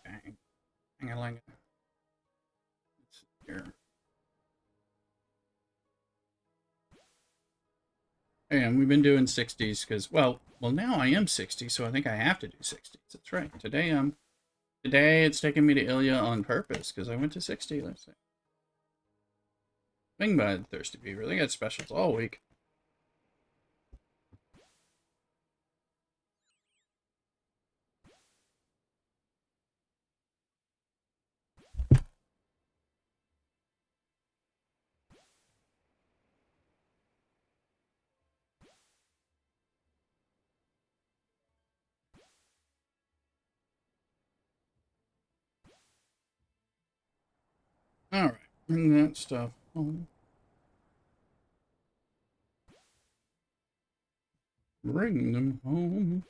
Bang. Hang on. Here. And we've been doing 60s because, well, now I am 60, so I think I have to do 60s. That's right. Today it's taking me to Ilya on purpose because I went to 60. Let's see. Swing by the Thirsty Beaver. They got specials all week. All right, bring that stuff home. Bring them home.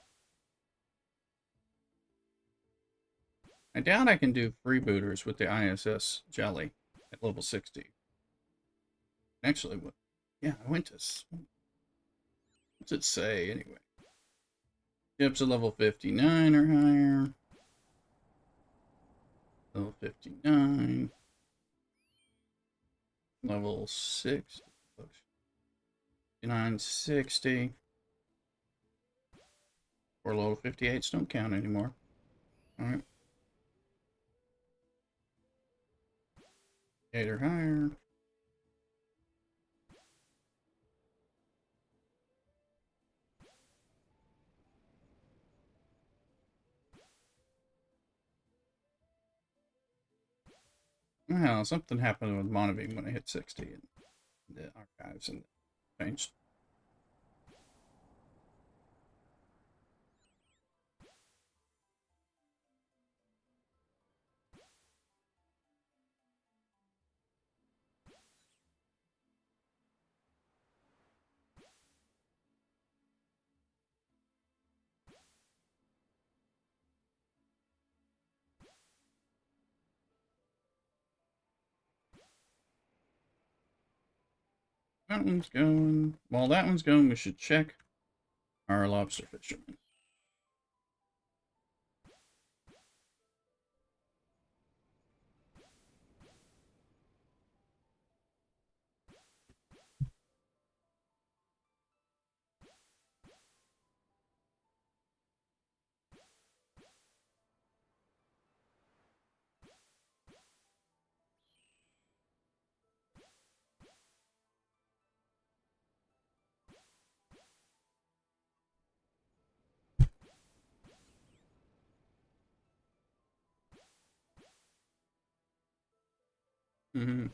I doubt I can do freebooters with the ISS jelly at level 60. Actually, what? Yeah, I went to. What's it say anyway? Ships at level 59 or higher. Level 59. Level 6. 59, 60. Or level 58s don't count anymore. Alright. 8 or higher. Well, something happened with Monobeam when I hit 60 in the archives and changed. That one's going. While that one's going, we should check our lobster fisherman. Mm-hmm.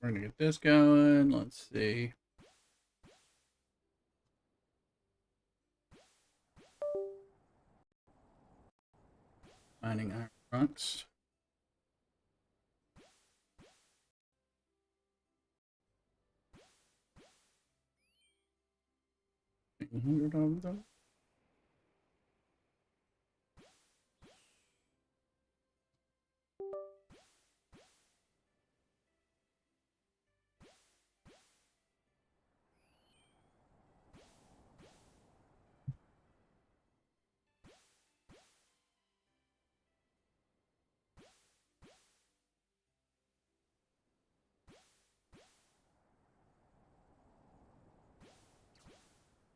We're gonna get this going. Let's see. Mining iron trunks. 800 of them.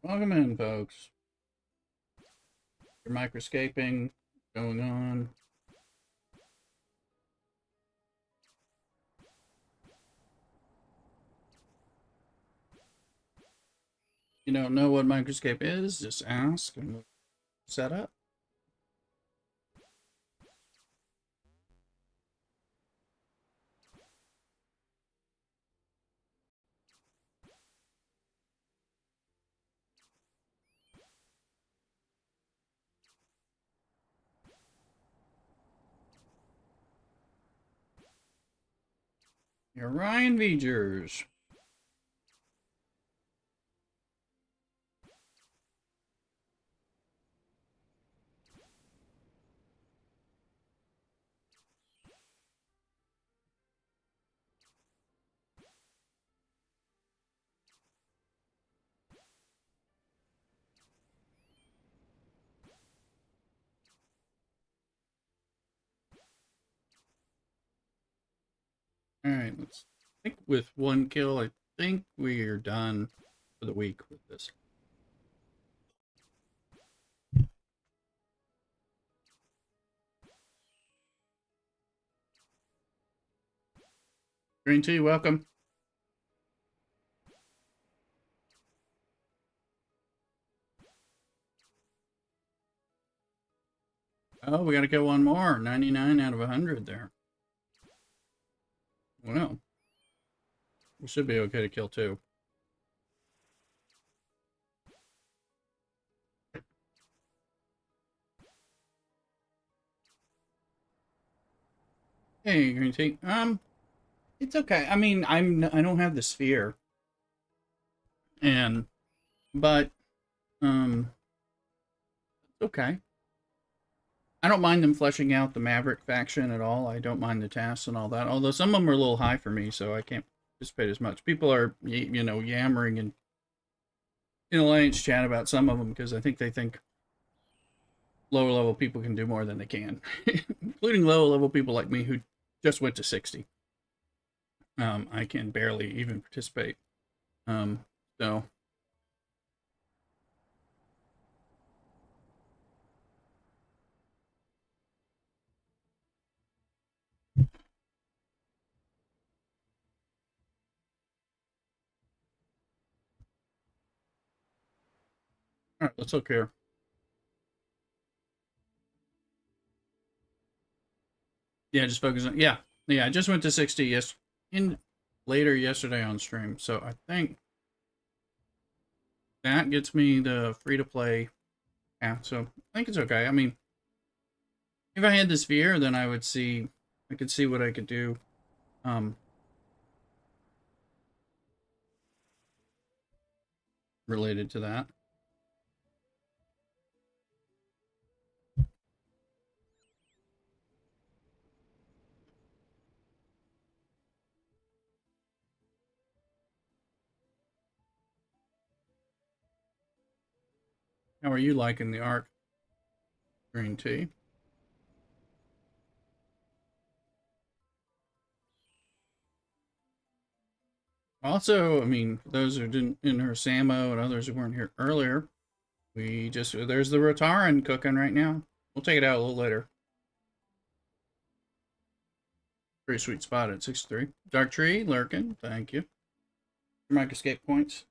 Welcome in, folks. Your microscaping going on. You don't know what Microscape is, just ask and we'll set up. Your Ryan Veegers. Alright, let's I think with one kill, I think we're done for the week with this. Green tea, welcome. Oh, we got to kill one more. 99 out of 100 there. Well, we should be okay to kill two. Hey, green tea. It's okay. I mean, I don't have the sphere, and but um, okay. I don't mind them fleshing out the Maverick faction at all. I don't mind the tasks and all that. Although some of them are a little high for me, so I can't participate as much. People are, yammering in Alliance chat about some of them because I think they think lower level people can do more than they can, including lower level people like me who just went to 60. I can barely even participate. So all right, let's look here. Yeah, just focus on. Yeah. I just went to 60. Yes, in later yesterday on stream. So I think that gets me the free to play. Yeah, so I think it's okay. I mean, if I had this sphere, then I could see what I could do. Um, Related to that. How are you liking the arc? Green tea. Also, I mean, for those who didn't in her Samo and others who weren't here earlier, there's the Rotaran cooking right now. We'll take it out a little later. Pretty sweet spot at 63. Dark Tree, lurking. Thank you. Microscape points.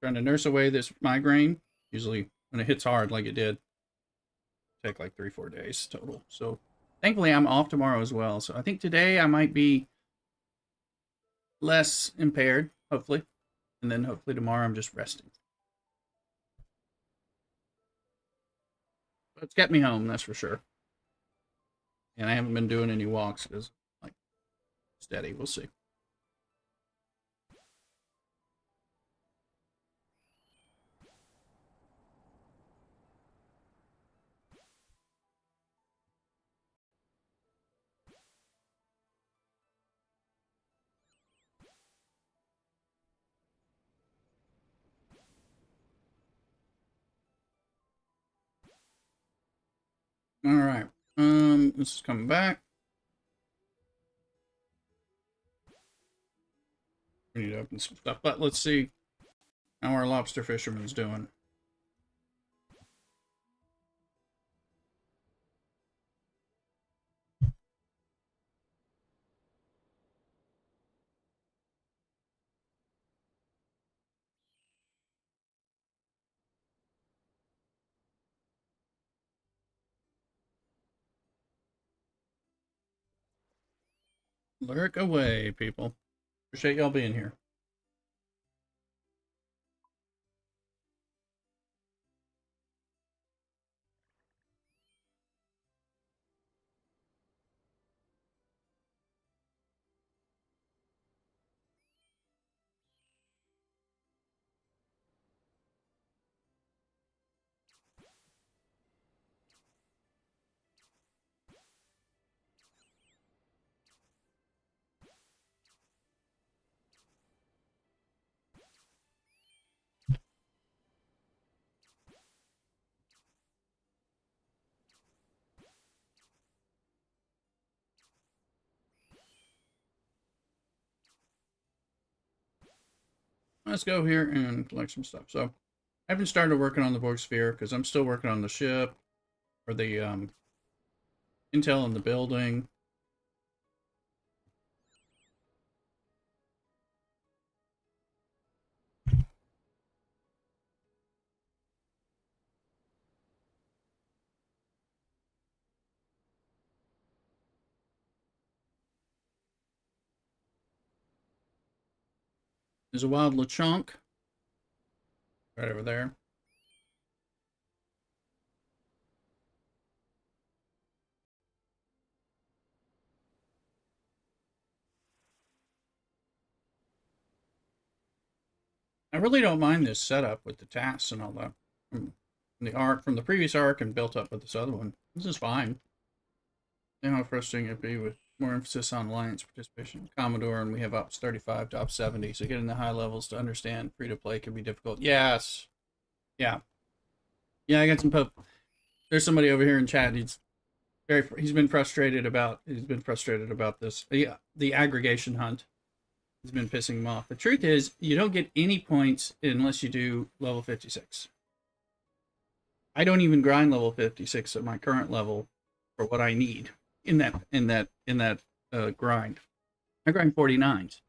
Trying to nurse away this migraine. Usually, when it hits hard like it did, take like 3-4 days total. So, thankfully, I'm off tomorrow as well. So, I think today I might be less impaired, hopefully. And then hopefully tomorrow I'm just resting. But it's kept me home, that's for sure. And I haven't been doing any walks because, like, steady. We'll see. All right. This is coming back. We need to open some stuff, but let's see how our lobster fisherman's doing. Lurk away, people. Appreciate y'all being here. Let's go here and collect some stuff. So I haven't started working on the Borg Sphere because I'm still working on the ship or the intel in the building. There's a wild LeChonk right over there. I really don't mind this setup with the tasks and all that. From the arc, from the previous arc and built up with this other one. This is fine. You know how frustrating it'd be with more emphasis on alliance participation. Commodore, and we have ops 35 to ops 70, so getting the high levels to understand free to play can be difficult. Yes. Yeah. Yeah, I got some there's somebody over here in chat. He's been frustrated about this. The aggregation hunt has been pissing him off. The truth is, you don't get any points unless you do level 56. I don't even grind level 56 at my current level for what I need in that grind. I grind 49s.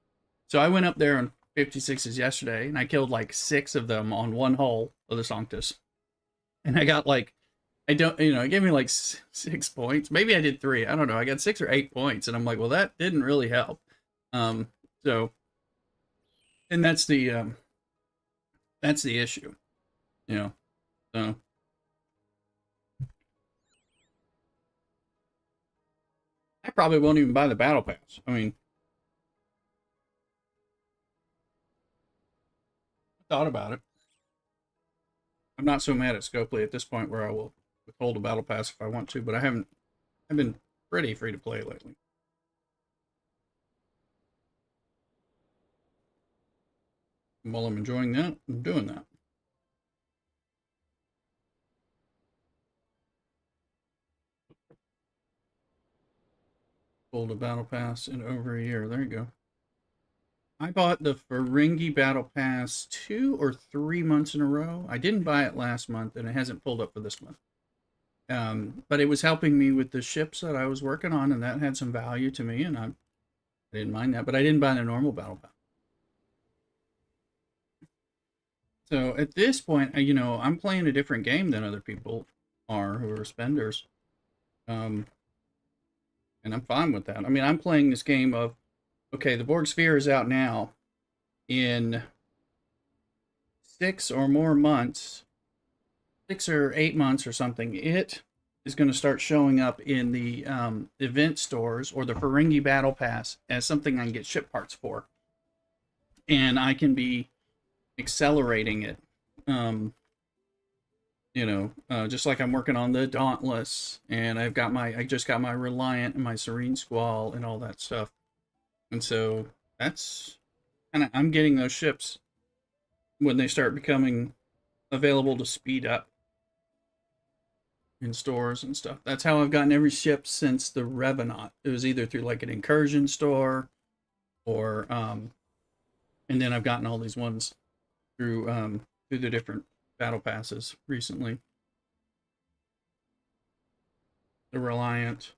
So I went up there on 56s yesterday, and I killed like 6 of them on one hull of the Sanctus. And I got like, it gave me like 6 points. Maybe I did 3. I don't know. I got 6 or 8 points, and I'm like, well, that didn't really help. So, and that's the issue, you know. So, I probably won't even buy the battle pass. I mean, I thought about it. I'm not so mad at Scopely at this point where I will withhold a battle pass if I want to, but I've been pretty free to play lately. And while I'm enjoying that, I'm doing that. Pulled a battle pass in over a year. There you go. I bought the Ferengi Battle Pass 2 or 3 months in a row. I didn't buy it last month, and it hasn't pulled up for this month. But it was helping me with the ships that I was working on, and that had some value to me, and I didn't mind that. But I didn't buy the normal Battle Pass. So at this point, I'm playing a different game than other people are who are spenders. And I'm fine with that. I mean, I'm playing this game of, okay, the Borg Sphere is out now. In 6 or more months, 6 or 8 months or something, it is going to start showing up in the event stores or the Ferengi Battle Pass as something I can get ship parts for. And I can be accelerating it. Just like I'm working on the Dauntless, and I just got my Reliant and my Serene Squall and all that stuff. And so that's kind of, I'm getting those ships when they start becoming available to speed up in stores and stuff. That's how I've gotten every ship since the Revenant. It was either through like an incursion store or and then I've gotten all these ones through the different battle passes recently. The Reliant,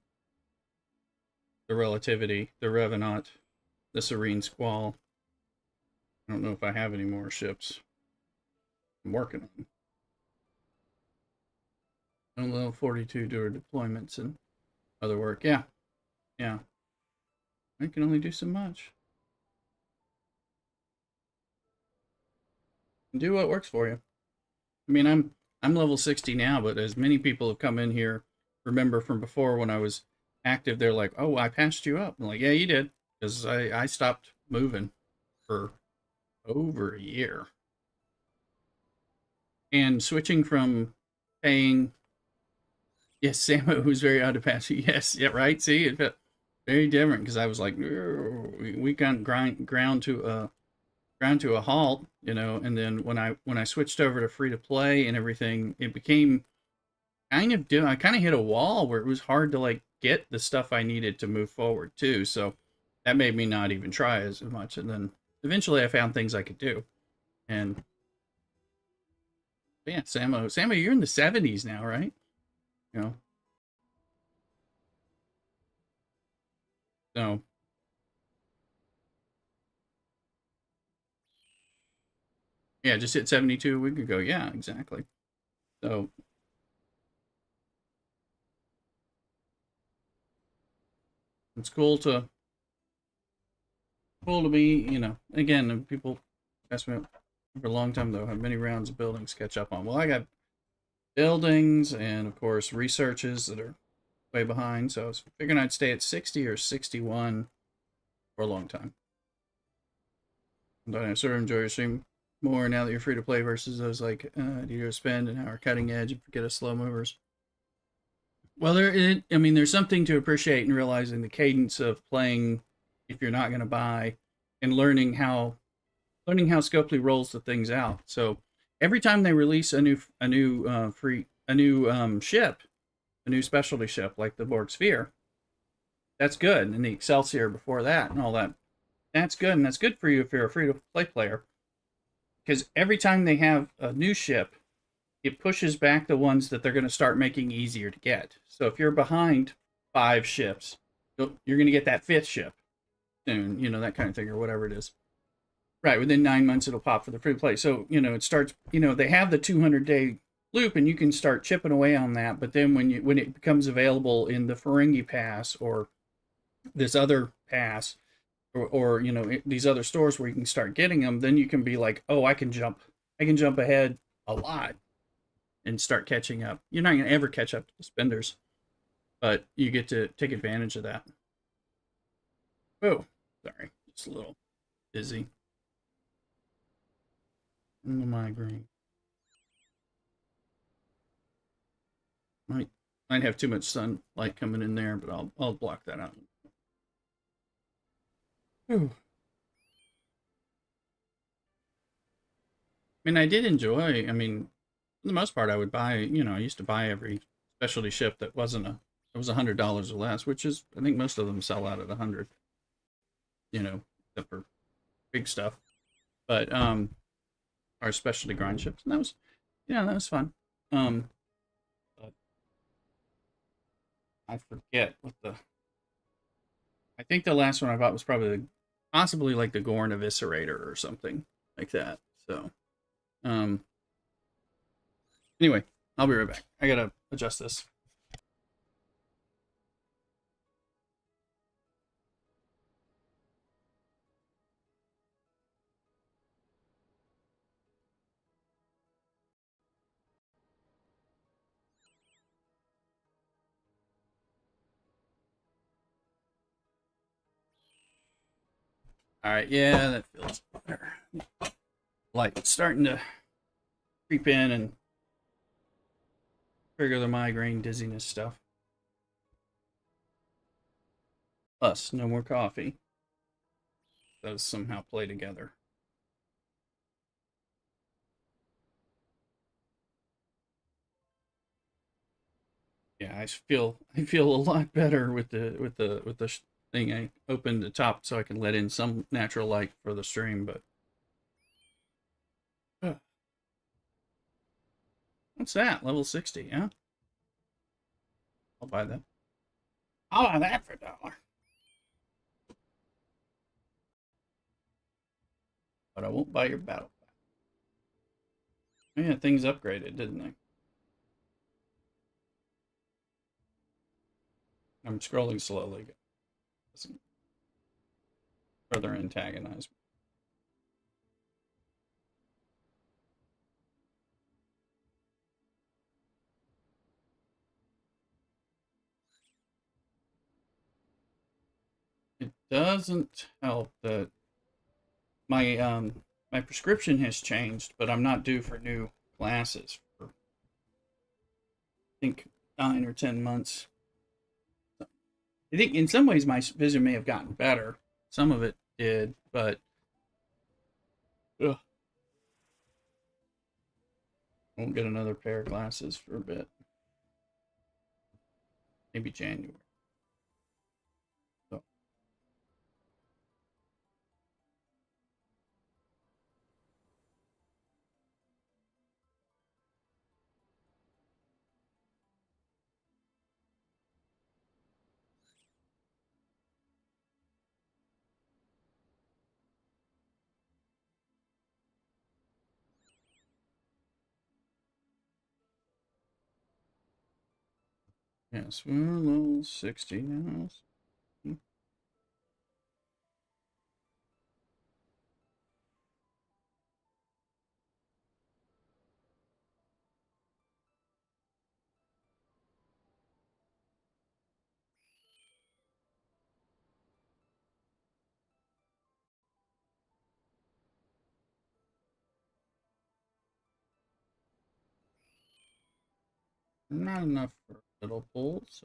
the Relativity, the Revenant, the Serene Squall. I don't know if I have any more ships. I'm working on them. And level 42 do deployments and other work. Yeah. Yeah. I can only do so much. Do what works for you. I mean, I'm level 60 now, but as many people have come in here, remember from before when I was active, they're like, "Oh, I passed you up." I'm like, "Yeah, you did," because I stopped moving for over a year. And switching from paying, yes, Samu was very out of pass. Yes, yeah, right. See, it felt very different because I was like, we got ground to a halt, and then when I switched over to free to play and everything, it became I kind of hit a wall where it was hard to like get the stuff I needed to move forward too. So that made me not even try as much. And then eventually I found things I could do. And But yeah, Samo, you're in the 70s now, right? You know, so yeah, just hit 72 a week ago. Yeah, exactly. So it's cool to be, again, people ask me for a long time though, have many rounds of buildings to catch up on. Well, I got buildings and of course researches that are way behind. So I was figuring I'd stay at 60 or 61 for a long time. But I sort of enjoy your stream more now that you're free to play versus those like Need to Spend and how are cutting edge and forget us slow movers. Well, there's something to appreciate in realizing the cadence of playing if you're not going to buy and learning how Scopely rolls the things out. So every time they release a new ship, a new specialty ship like the Borg Sphere, that's good. And the Excelsior before that and all that, that's good. And that's good for you if you're a free to play player. Because every time they have a new ship, it pushes back the ones that they're going to start making easier to get. So if you're behind 5 ships, you're going to get that 5th ship soon, that kind of thing, or whatever it is. Right, within 9 months it'll pop for the free play. So it starts. They have the 200-day loop, and you can start chipping away on that. But then when it becomes available in the Ferengi Pass or this other pass, or these other stores where you can start getting them, then you can be like, oh, I can jump ahead a lot and start catching up. You're not going to ever catch up to the spenders, but you get to take advantage of that. Oh, sorry, just a little dizzy. And the migraine. Might have too much sunlight coming in there, but I'll block that out. Whew. I did enjoy. For the most part, I would buy. I used to buy every specialty ship that it was $100 or less, which is I think most of them sell out at 100. Except for big stuff. But our specialty grind ships, and that was fun. But I forget what the. I think the last one I bought was possibly like the Gorn Eviscerator or something like that. So, um, anyway, I'll be right back. I gotta adjust this. All right, yeah, that feels better. Like it's starting to creep in and trigger the migraine, dizziness stuff. Plus, no more coffee. Those somehow play together. Yeah, I feel a lot better with the thing. I opened the top so I can let in some natural light for the stream, but what's that? Level 60, huh? I'll buy that. I'll buy that for $1. But I won't buy your battle pack. Yeah, things upgraded, didn't they? I'm scrolling slowly. Doesn't further antagonize me. It doesn't help that my prescription has changed, but I'm not due for new glasses for I think 9 or 10 months. I think in some ways my vision may have gotten better. Some of it did, but ugh, I won't get another pair of glasses for a bit. Maybe January. So, Yes, we're a little 60 now. Not enough for little pools.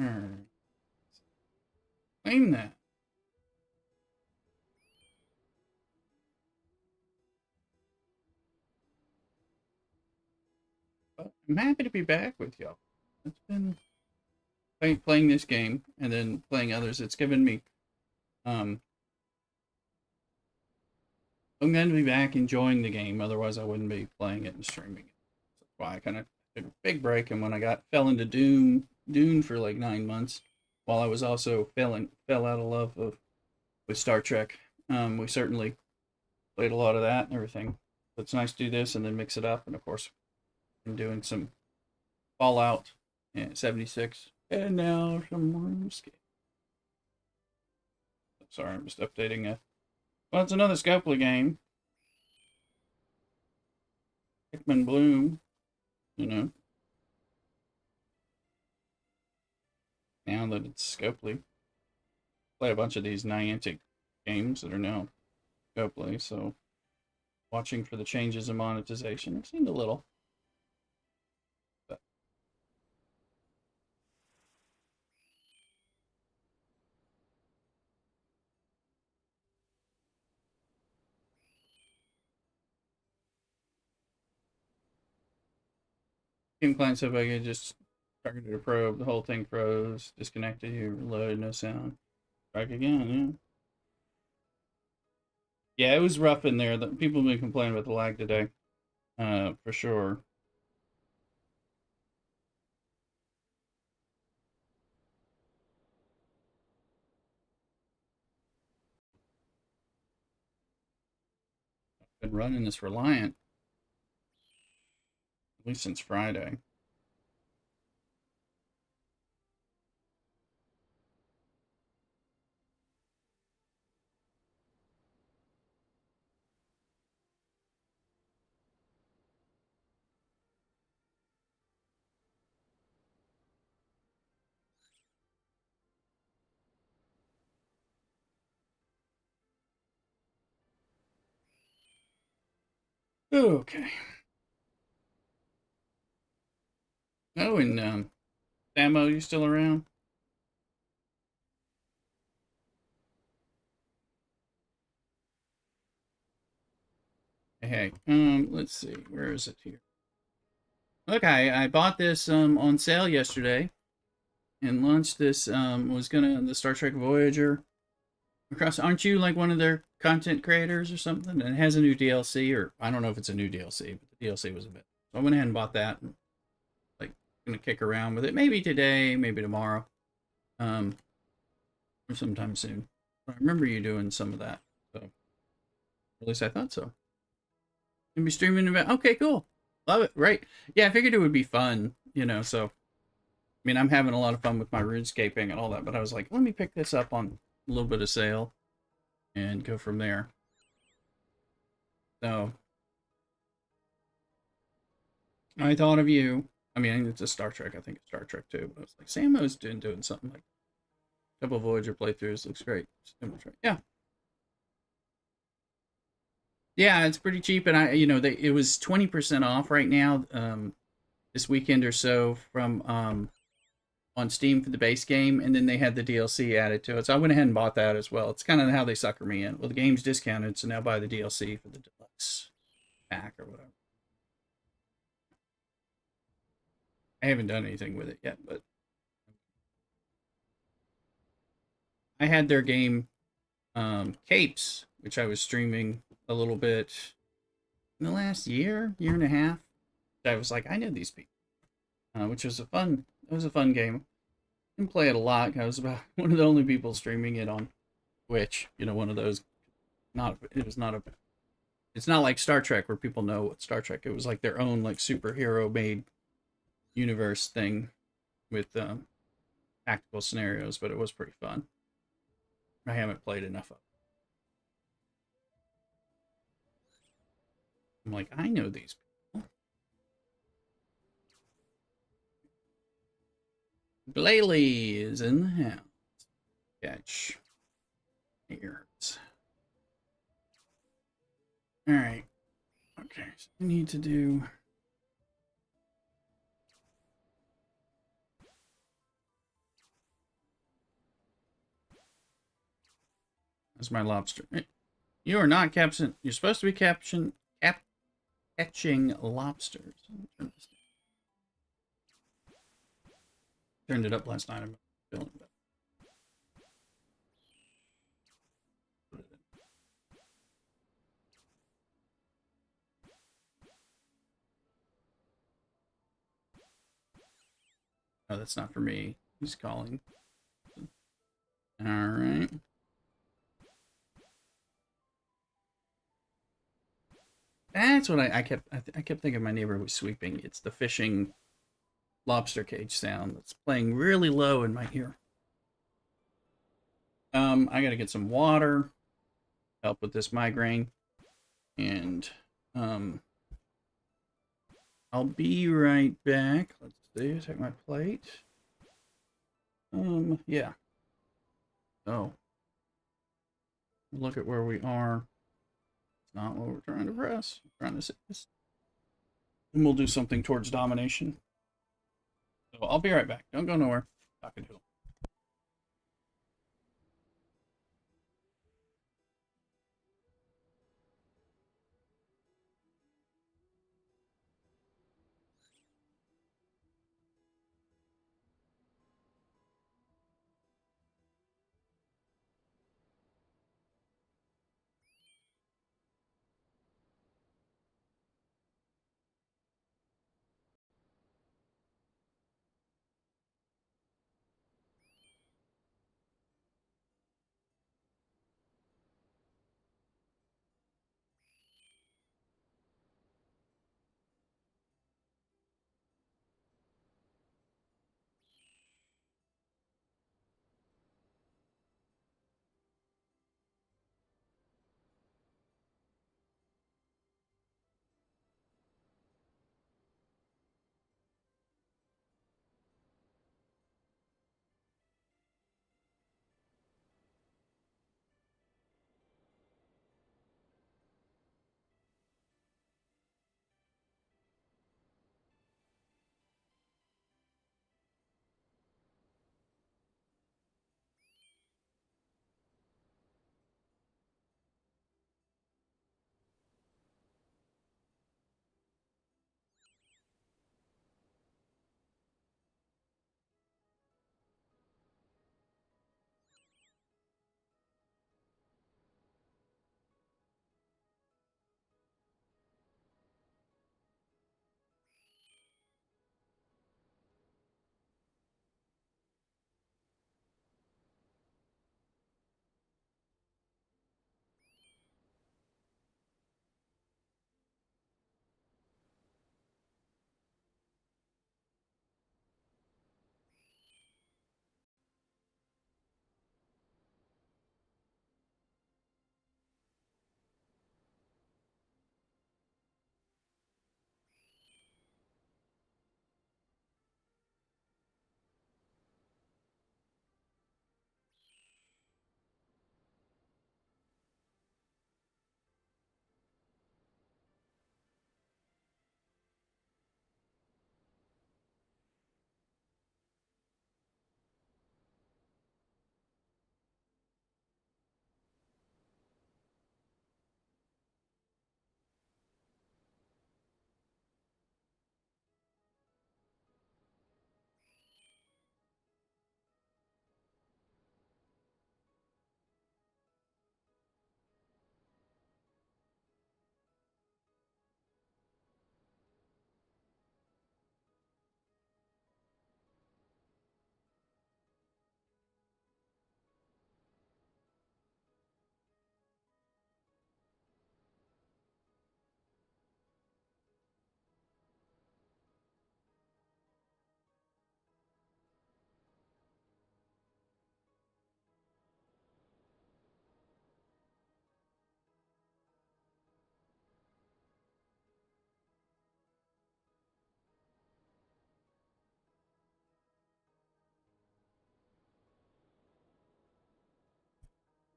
Alright. Claim that. But I'm happy to be back with y'all. It's been playing this game and then playing others. It's given me um I'm going to be back enjoying the game. Otherwise, I wouldn't be playing it and streaming it. That's why I kind of took a big break. And when I fell into Dune for like 9 months, while I was also fell out of love with Star Trek. We certainly played a lot of that and everything. But it's nice to do this and then mix it up. And of course, I'm doing some Fallout 76, and now some Microscape. Sorry, I'm just updating it. Well, it's another Scopely game. Hickman Bloom, you know. Now that it's Scopely, play a bunch of these Niantic games that are now Scopely. So, watching for the changes in monetization. I've seen a little. But game client said I could just targeted a probe, the whole thing froze, disconnected, you reloaded, no sound. Back again, yeah. Yeah, it was rough in there. People have been complaining about the lag today, for sure. Been running this Reliant at least since Friday. Okay. Oh, and Samo, you still around? Hey, let's see, where is it here? Okay, I bought this on sale yesterday and launched this. Was gonna the Star Trek Voyager. Across, aren't you like one of their content creators or something? And it has a new DLC, or I don't know if it's a new DLC, but the DLC was a bit. So I went ahead and bought that. And, like, gonna kick around with it. Maybe today, maybe tomorrow, um, or sometime soon. I remember you doing some of that, so at least I thought so. Gonna be streaming about. Okay, cool. Love it. Right. Yeah, I figured it would be fun, So, I mean, I'm having a lot of fun with my RuneScaping and all that, but I was like, let me pick this up on a little bit of sale and go from there. So, I thought of you. I mean, it's a Star Trek. I think it's Star Trek too. But I was like, Samo's doing something like a couple of Voyager playthroughs. Looks great. Yeah. Yeah, it's pretty cheap, and it was 20% off right now, this weekend or so from on Steam for the base game, and then they had the DLC added to it. So I went ahead and bought that as well. It's kind of how they sucker me in. Well, the game's discounted, so now buy the DLC for the deluxe pack or whatever. I haven't done anything with it yet, but I had their game Capes, which I was streaming a little bit in the last year and a half. I was like, I know these people, which was it was a fun game. Didn't play it a lot. I was about one of the only people streaming it on Twitch. You know, one of those. It's not like Star Trek where people know what Star Trek. It was like their own like superhero made universe thing with tactical scenarios, but it was pretty fun. I haven't played enough of it. I'm like, I know these people. Glalie is in the house. Catch. Here. Alright. Okay, so we need to do. That's my lobster. You are not caption. You're supposed to be catching lobsters. Turned it up last night. I'm feeling better. Oh, that's not for me. He's calling. All right. That's what I kept. I kept thinking my neighbor was sweeping. It's the fishing lobster cage sound that's playing really low in my ear. I gotta get some water. Help with this migraine, and I'll be right back. Let's see. Take my plate. Yeah. Oh, look at where we are. It's not what we're trying to press. We're trying to sit this. And we'll do something towards domination. So I'll be right back. Don't go nowhere. Talking to him.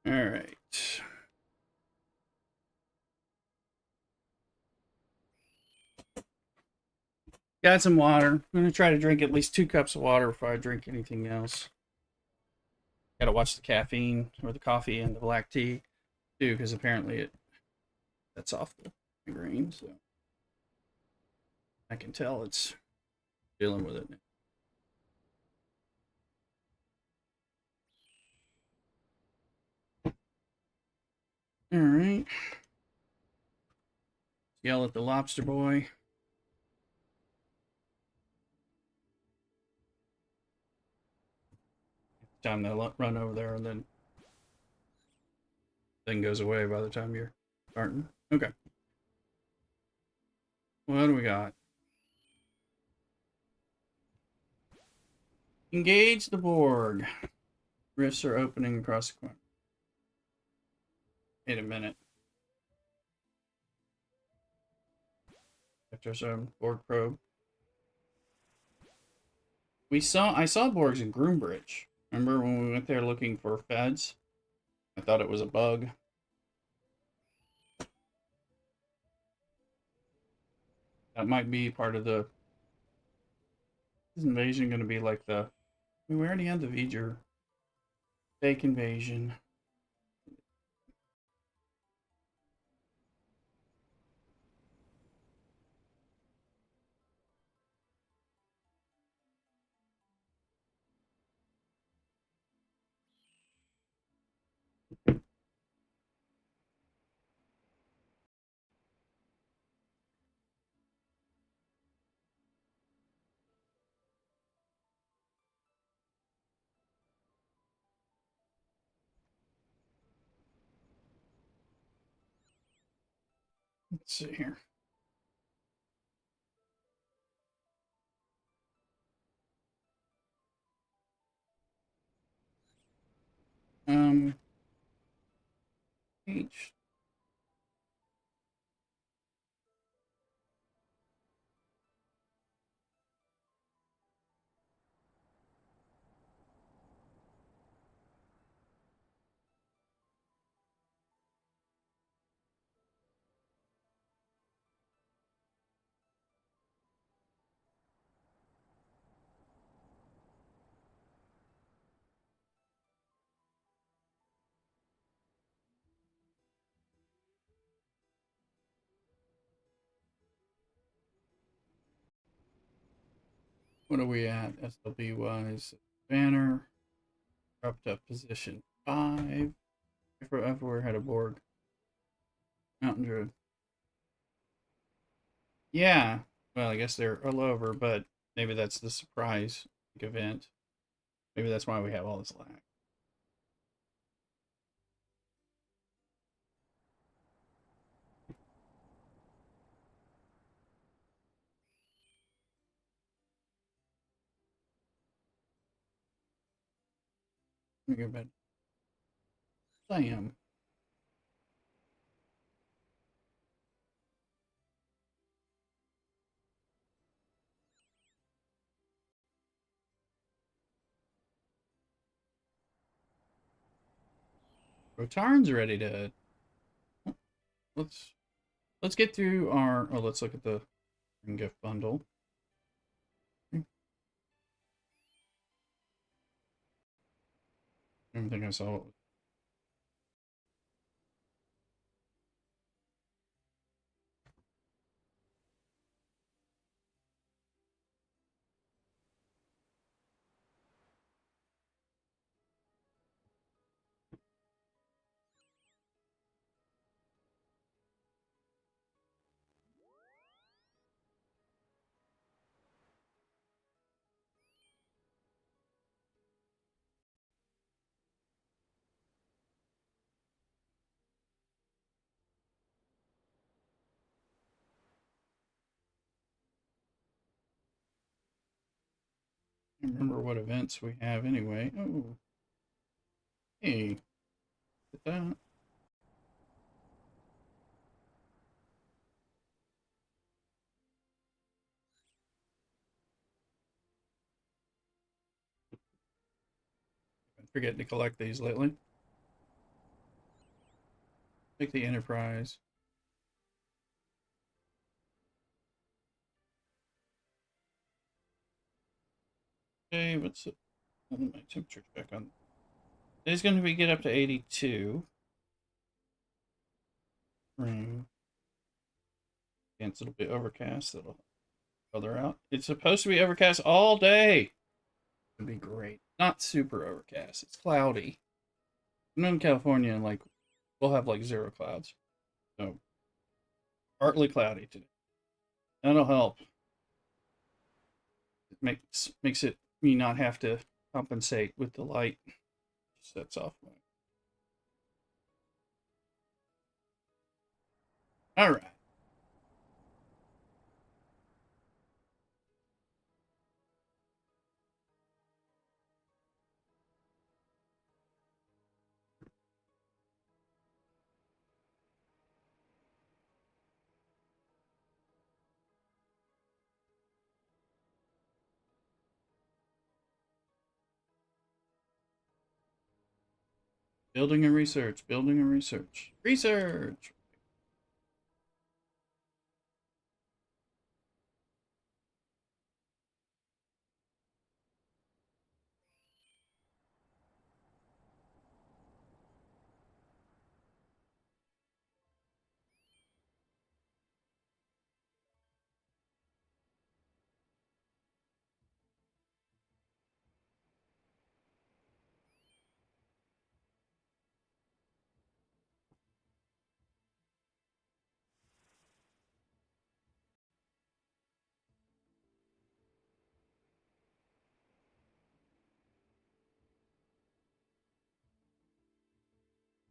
All right. Got some water. I'm gonna try to drink at least 2 cups of water before I drink anything else. Got to watch the caffeine or the coffee and the black tea too, because apparently it sets off the migraine. So I can tell it's dealing with it. All right. Yell at the lobster boy. Time they run over there, and then thing goes away by the time you're starting. Okay. What do we got? Engage the Borg. Rifts are opening across the corner. Wait a minute. If there's a Borg probe. I saw Borgs in Groombridge. Remember when we went there looking for feds? I thought it was a bug. That might be part of the. Is invasion going to be like the? We already had the V'ger fake invasion. Let's see here. Um, H. What are we at? SLB wise. Banner. Dropped up position 5. Everywhere had a Borg. Mountain Druid. Yeah. Well, I guess they're all over, but maybe that's the surprise event. Maybe that's why we have all this lag. Let me go bed. Sam. Rotarn's ready to. Let's let's get through our. Oh, let's look at the gift bundle. I don't think I saw it. I don't remember what events we have anyway. Oh, hey, get that. Been forgetting to collect these lately. Take the Enterprise. Okay, what's it? My temperature check on. It's going to be get up to 82. Rain. Chance it'll be overcast. That'll color out. It's supposed to be overcast all day. It'd be great. Not super overcast. It's cloudy. I'm in California, and like we'll have like 0 clouds. So partly cloudy today. That'll help. It makes it me not have to compensate with the light. Sets off my. All right. Building and research. Building and research. Research.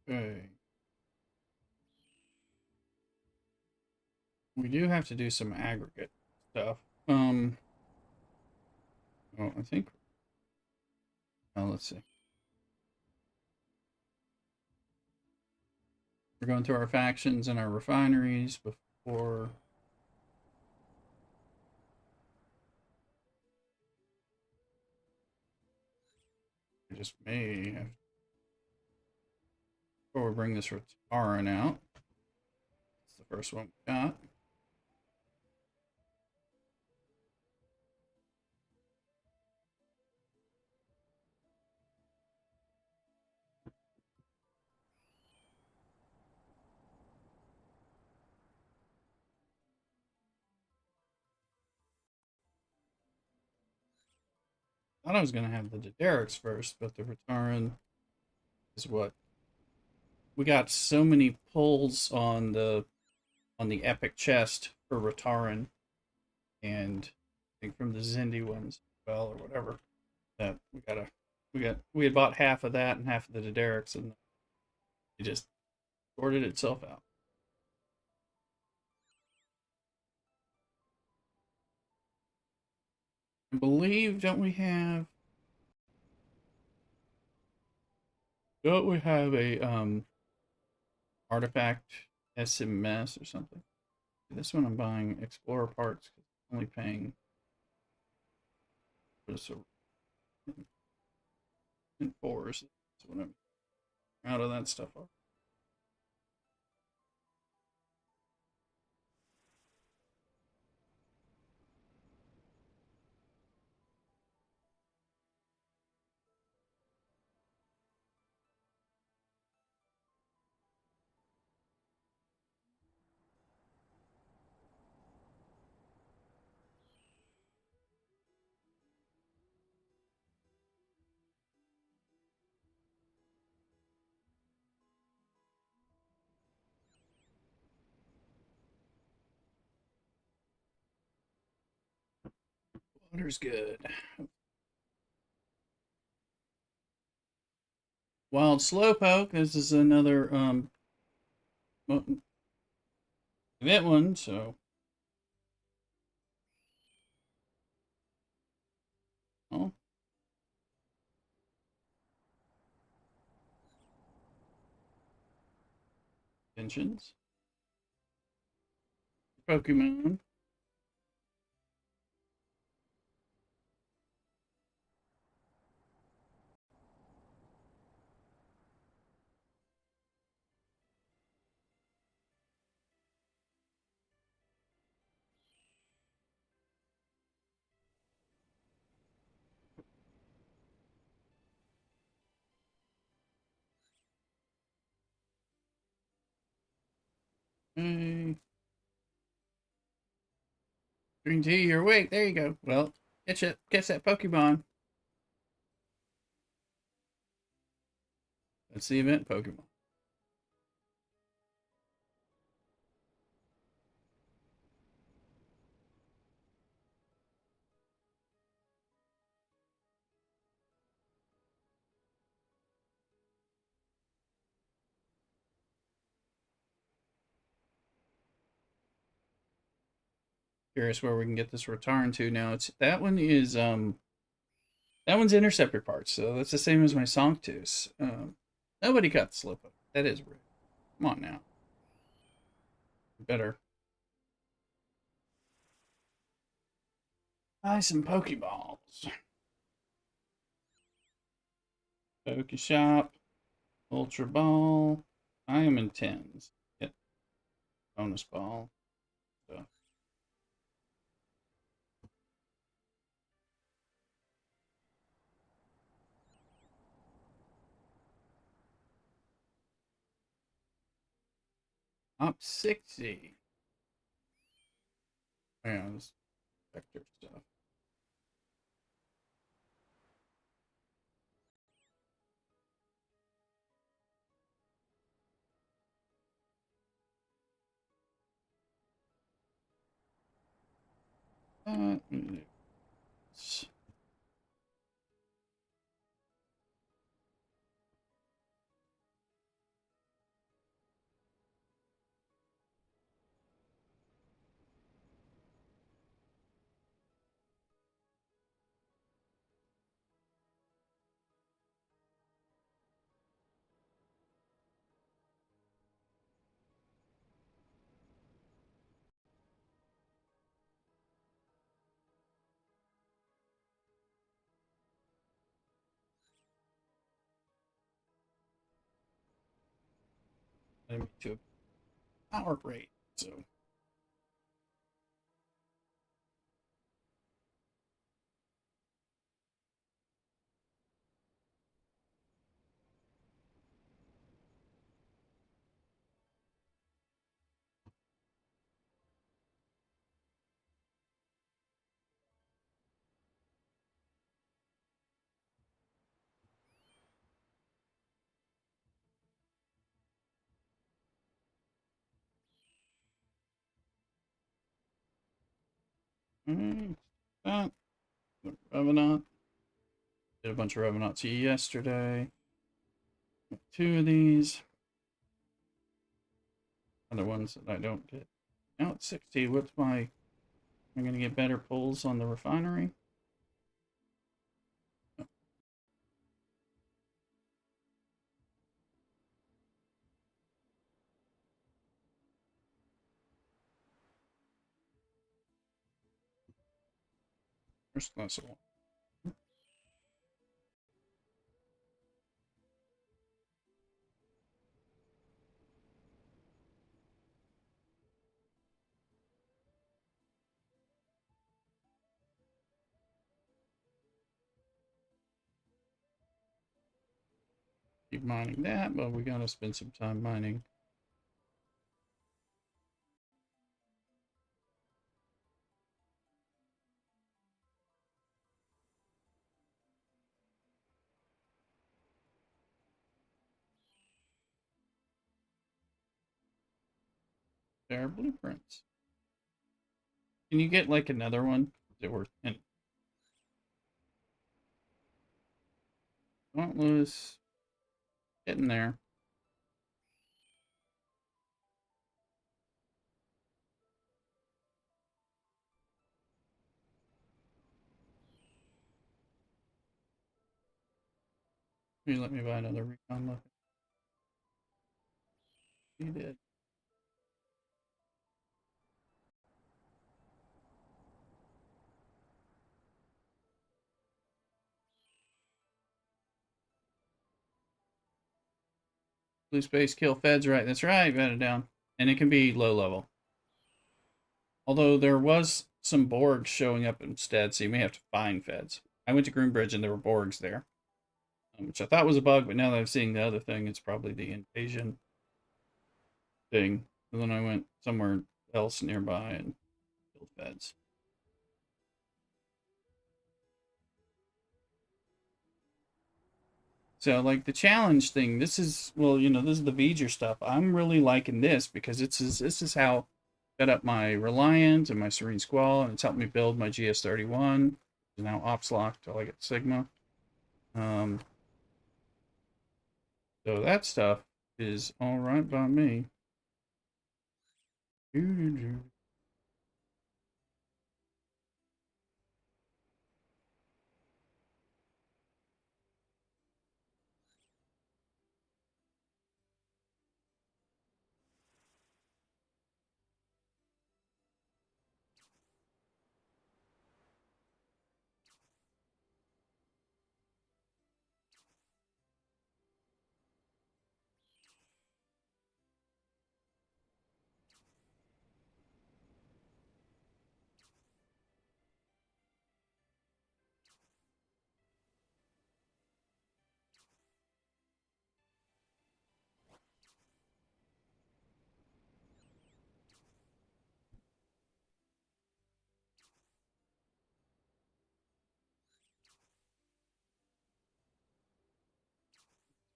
Okay. We do have to do some aggregate stuff. Oh, I think. Oh, let's see. We're going through our factions and our refineries before. I just may have. Before we bring this Rataran out. It's the first one we got. I thought I was going to have the Dederics first, but the Rataran is what we got. So many pulls on the epic chest for Rataran, and I think from the Zindi ones as well, or whatever. That we had bought half of that and half of the Dederics, and it just sorted itself out. I believe don't we have a artifact SMS or something? This one I'm buying Explorer parts because I'm only paying for so in fours. That's what I'm out of that stuff. Water's good. Wild Slowpoke. This is another event one, so oh, pensions. Pokemon. Green tea, you're awake. There you go. Well, catch that Pokemon. That's the event Pokemon. Curious where we can get this return to now. It's that one is that one's interceptor parts, so that's the same as my Sanctus. Nobody got the Slowpoke. That is rude. Come on now. Better buy some Pokeballs. Pokeshop, Ultra Ball. I am in tens. Get bonus ball. So. Up 60. Yeah, this vector stuff. Uh, to a power rate. So that Revenant. Did a bunch of Revenants yesterday. Two of these. Other ones that I don't get. Now it's 60. What's my... I'm going to get better pulls on the refinery. First class one. Keep mining that, but we got to spend some time mining. There are blueprints. Can you get like another one that we're in? Dauntless. Getting there. Please let me buy another recon weapon. He did. Blue space kill feds, right? That's right. Got it down. And it can be low level. Although there was some Borgs showing up instead, so you may have to find feds. I went to Groombridge and there were Borgs there, which I thought was a bug, but now that I'm seeing the other thing, it's probably the invasion thing. And then I went somewhere else nearby and built beds. So like the challenge thing, this is, well, this is the V'ger stuff. I'm really liking this because this is how I set up my Reliant and my Serene Squall, and it's helped me build my GS31. Now ops locked till I get Sigma. Um, so that stuff is all right by me.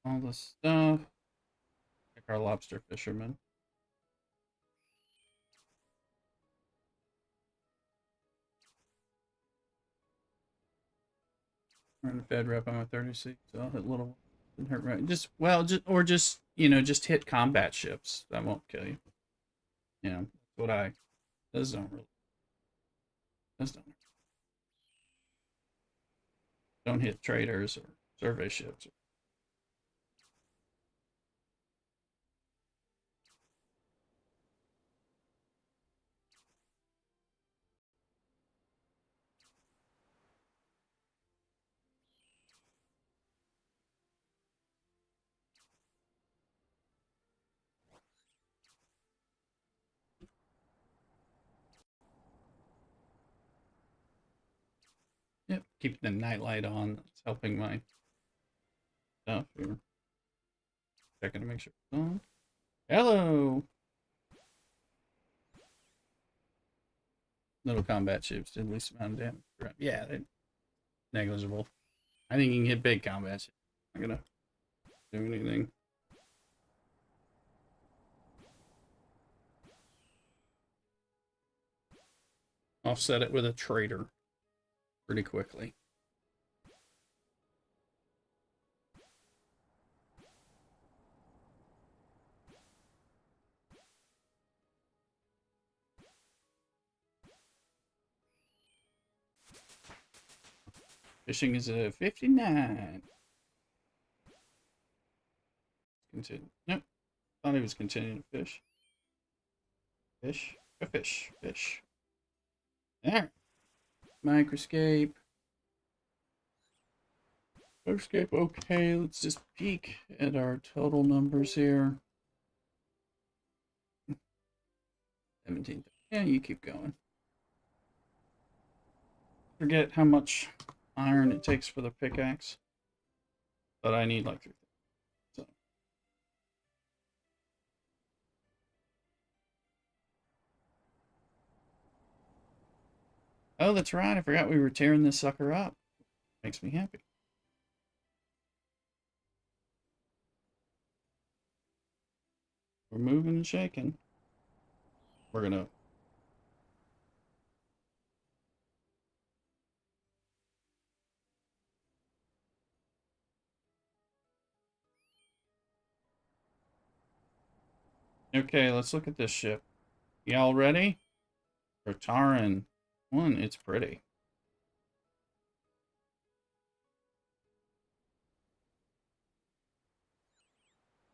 All this stuff. Like our lobster fisherman. We're in a Fed rep. I'm at 36. So I'll hit little. Didn't hurt right. Just hit combat ships. That won't kill you. That's what I. Those don't really. Those don't hit traders or survey ships. Yep. Keeping the nightlight on. It's helping my stuff here. Checking to make sure it's on. Hello. Little combat ships did least amount of damage. Yeah, they're negligible. I think you can hit big combat ships. Not gonna do anything. Offset it with a trader pretty quickly. Fishing is a 59. Continue. Nope. Thought he was continuing to fish. Fish. A fish. Fish. There. Microscape. Microscape. Okay, let's just peek at our total numbers here. 17. Yeah, you keep going. Forget how much iron it takes for the pickaxe. But I need like 3. So. Oh, that's right. I forgot we were tearing this sucker up. Makes me happy. We're moving and shaking. We're gonna. Okay, let's look at this ship. Y'all ready? Rataran 1, it's pretty.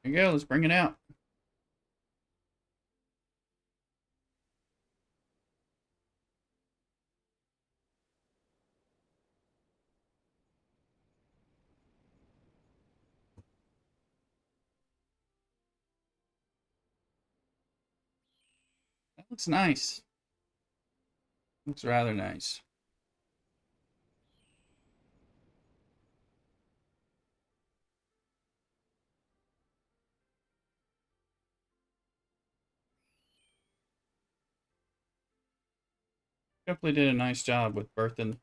There you go, let's bring it out. That looks nice. Looks rather nice. definitely did a nice job with birthing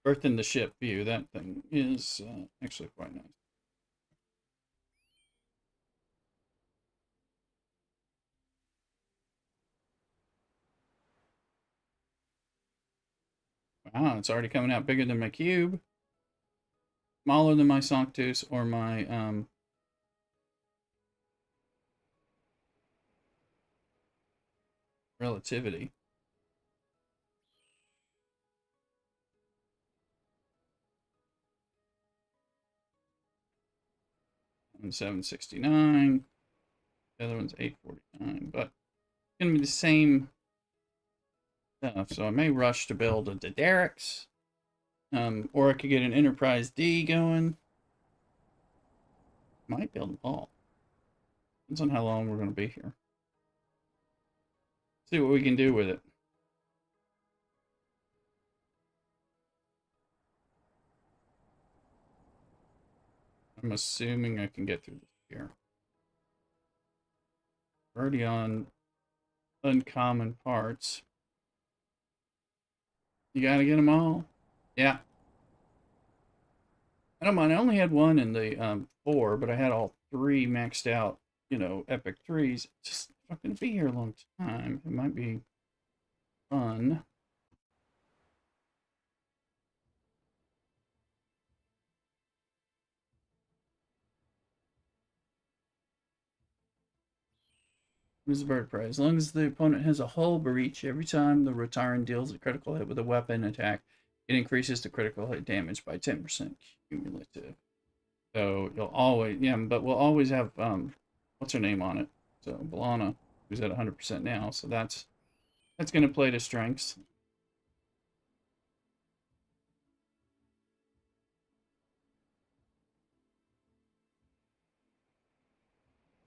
the ship view. That thing is actually quite nice. Wow, it's already coming out bigger than my cube. Smaller than my Sanctus or my relativity. I'm 769. The other one's 849. But it's gonna be the same stuff. So I may rush to build a Derrick's. Or I could get an Enterprise D going. Might build them all. Depends on how long we're going to be here. See what we can do with it. I'm assuming I can get through this here. Already on uncommon parts. You gotta get them all? Yeah. I don't mind. I only had one in the 4, but I had all 3 maxed out, epic 3s. Just not going to be here a long time. It might be fun. What is the bird prize? As long as the opponent has a hull breach, every time the Rotaran deals a critical hit with a weapon attack, it increases the critical hit damage by 10% cumulative. So you'll always, yeah, but we'll always have, what's her name on it? So Balana, who's at 100% now. So that's going to play to strengths.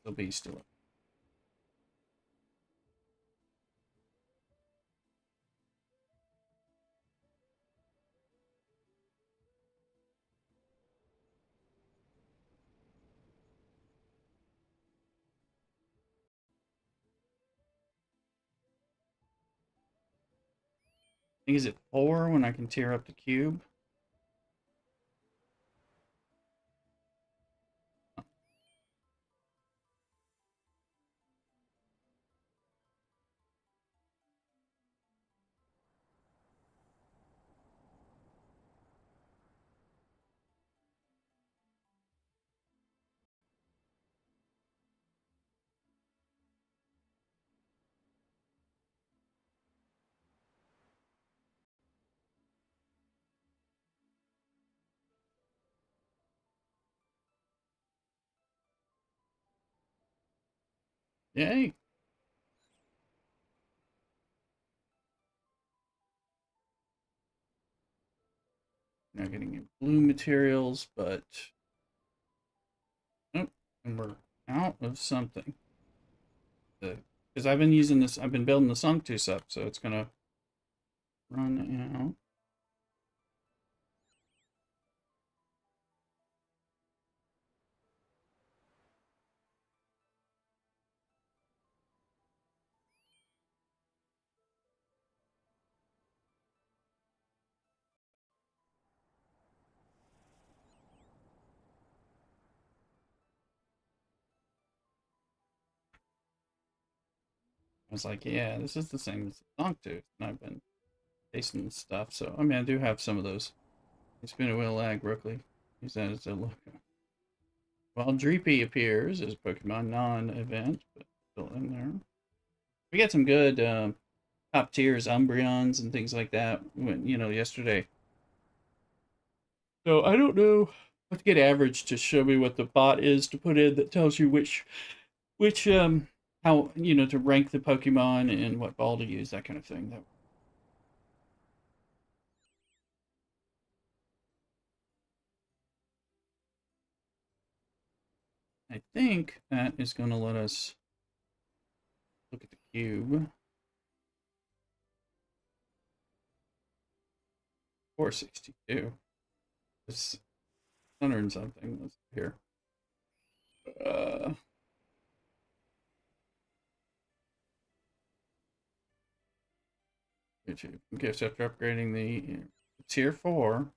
They'll be still. I think is it 4 when I can tear up the cube? Yay! Now getting blue materials, but oh, and we're out of something. Because I've been using this, I've been building the Sanctus up, so it's gonna run out. I was like, yeah, this is the same as the Sanctus, and I've been tasting stuff. So I mean, I do have some of those. It's been a wheel lag, Brooklyn. Use that as a look. While Dreepy appears as Pokemon non-event, but still in there. We got some good top tiers Umbreons and things like that. When yesterday. So I don't know. I have to get average to show me what the bot is to put in that tells you which how to rank the Pokemon and what ball to use, that kind of thing. That I think that is going to let us look at the cube. 462. It's 100 and something. Let's see here. Uh, Get you gifts after upgrading the tier 4.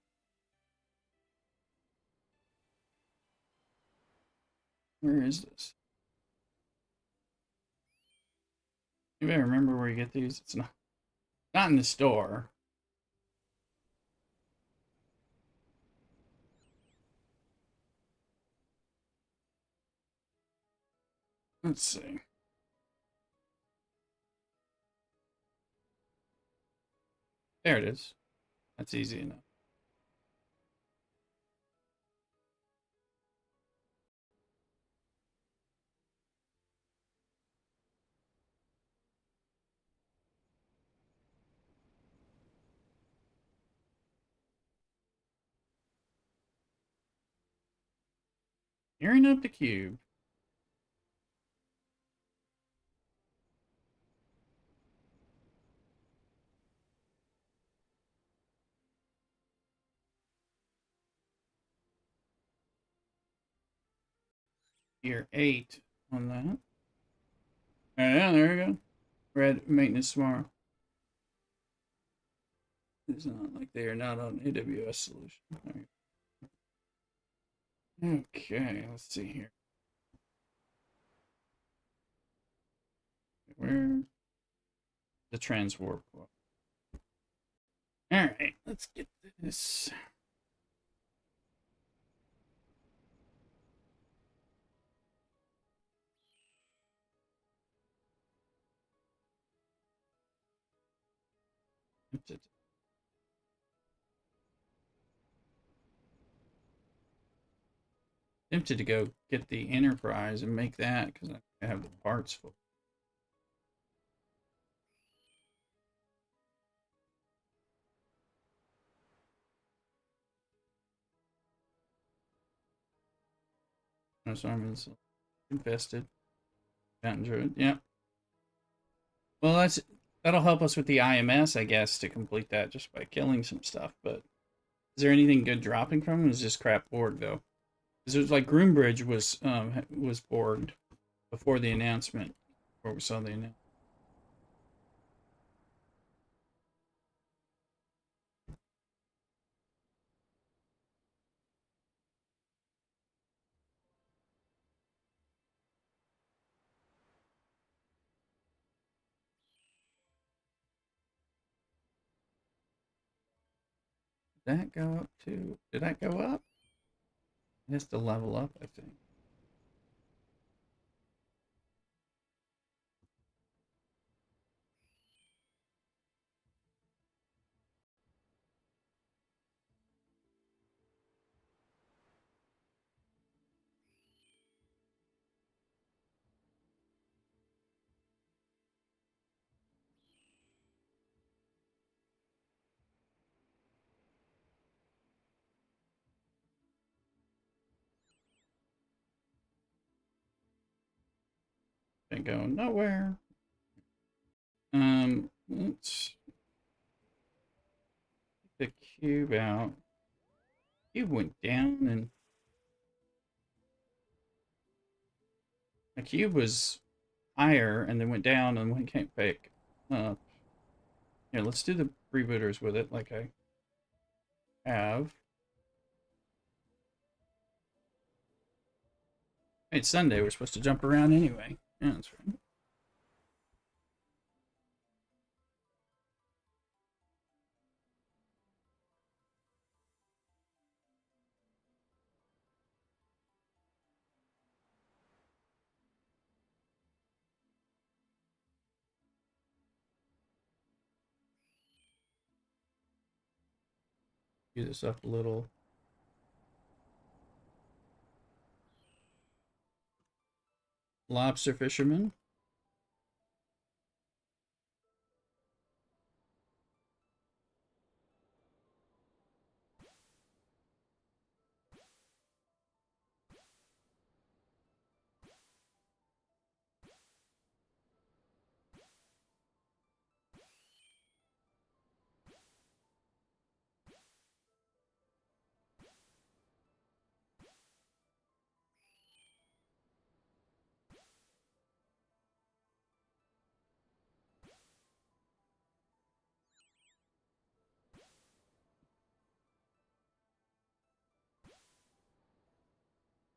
Where is this? You better remember where you get these. It's not in the store. Let's see. There it is. That's easy enough. Gearing up the cube. Tier 8 on that. Yeah, there we go. Red maintenance tomorrow. It's not like they are not on AWS solution. Right. Okay, let's see here. Where the transwarp? All right, let's get this. Tempted to go get the Enterprise and make that because I have the parts full. So I'm invested. Mountain Druid, yeah. Well, that'll help us with the IMS, I guess, to complete that just by killing some stuff. But is there anything good dropping from it? It's just crap Borg though. Because it was like Groombridge was Borged before the announcement, before we saw the announcement. Did that go up too? Did that go up? It has to level up, I think. Ain't going nowhere. Let's get the cube out. Cube went down, and the cube was higher, and then went down, and we can't pick up. Here, let's do the freebooters with it, like I have. Hey, it's Sunday. We're supposed to jump around anyway. Yeah, that's right. Do this up a little. Lobster fisherman.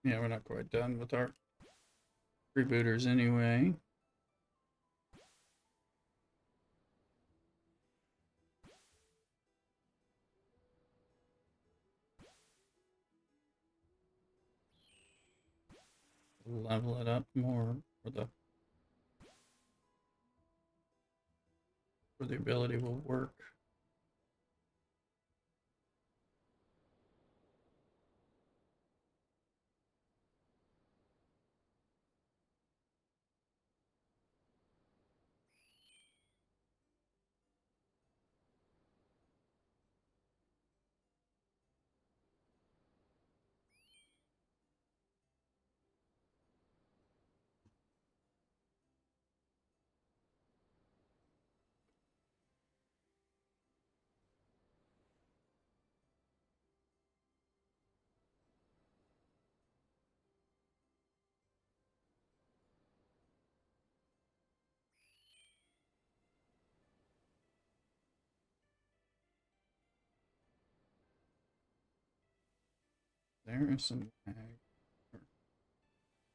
Yeah, we're not quite done with our rebooters anyway. Level it up more for the ability will work. There is some lag.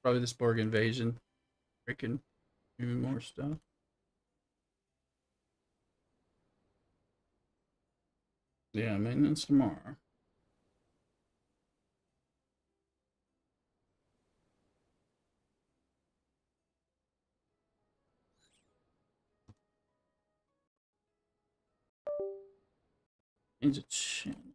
Probably this Borg invasion. Freaking do more stuff. Yeah, maintenance tomorrow. Needs a chin.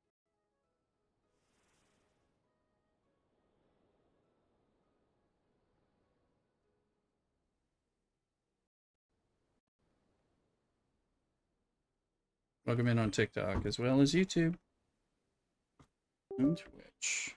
Welcome in on TikTok as well as YouTube and Twitch.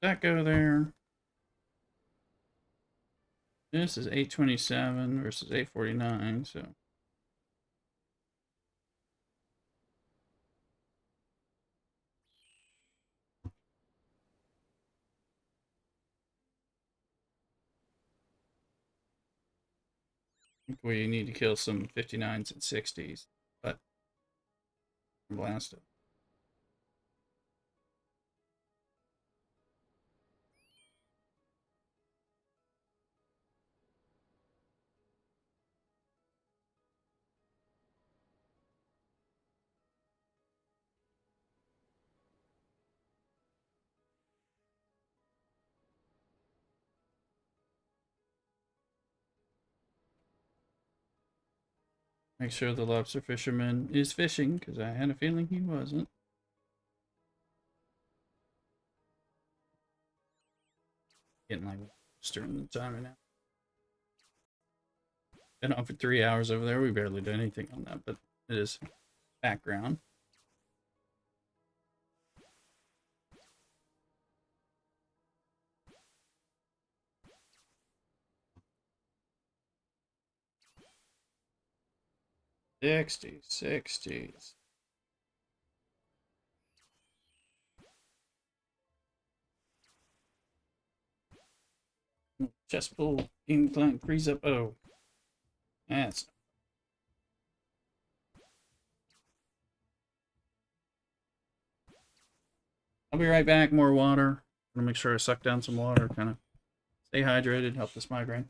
That go there. This is 827 versus 849, so I think we need to kill some 59s and 60s, but blast it. Make sure the lobster fisherman is fishing, because I had a feeling he wasn't. Getting like during the time right now. Been on for 3 hours over there. We barely did anything on that, but it is background. Sixties. Chest pull, incline, freeze up. Oh, that's. I'll be right back. More water. I'm gonna make sure I suck down some water. Kind of stay hydrated. Help this migraine.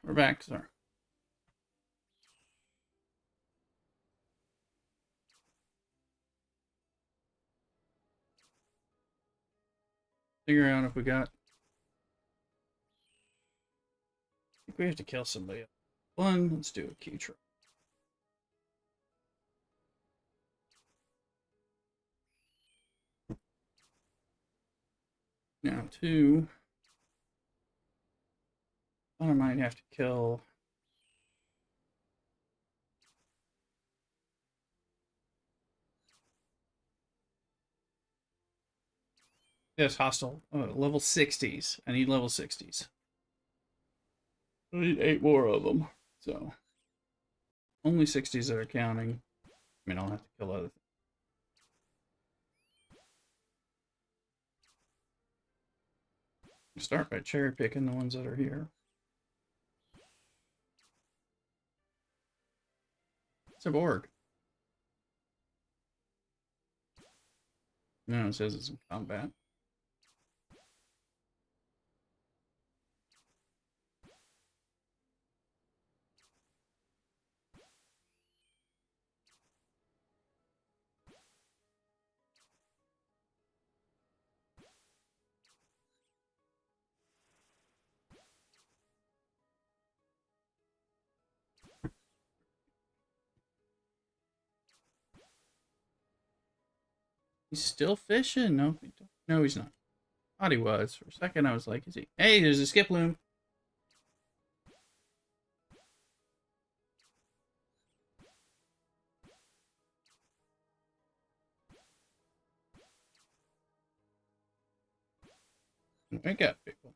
We're back, sir. Figure out if we got. I think we have to kill somebody. One, let's do a key try. Now, two. I might have to kill. Yes, hostile. Level 60s. I need level 60s. I need 8 more of them. So, only 60s that are counting. I mean, I'll have to kill other things. Start by cherry picking the ones that are here. It's a Borg. No, it says it's in combat. He's still fishing. No, he's not. Thought he was. For a second, I was like, is he? Hey, there's a skip loom. I got big one.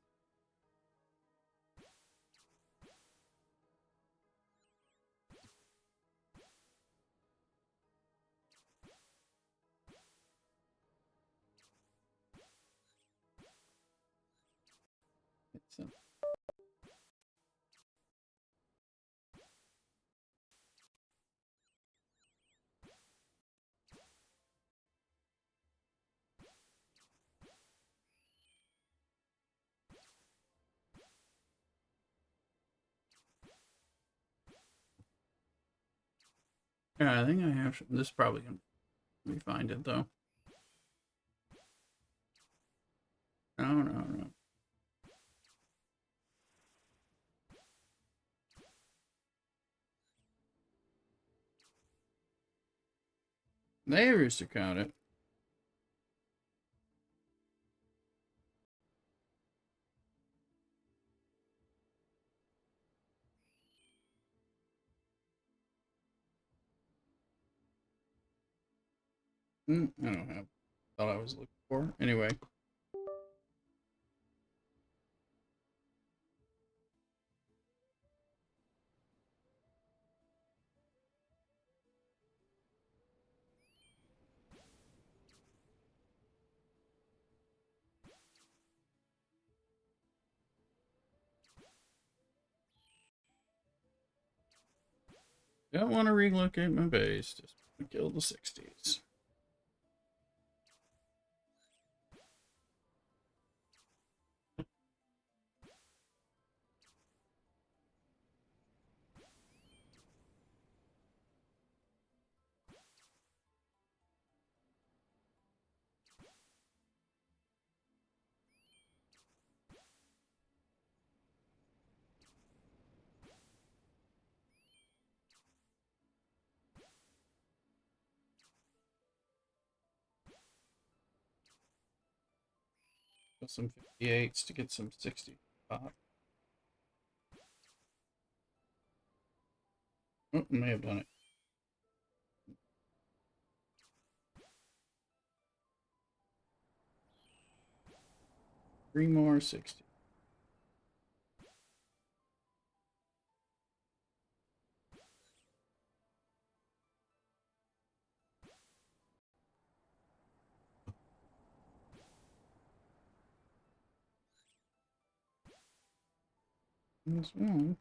Yeah, I think I have. This is probably gonna let me find it though. No. They rooster count it. I don't have. Thought I was looking for. Anyway. Don't want to relocate my base. Just want to kill the 60s. Got some 58s to get some 65. Oh, may have done it. Three more 60. This one.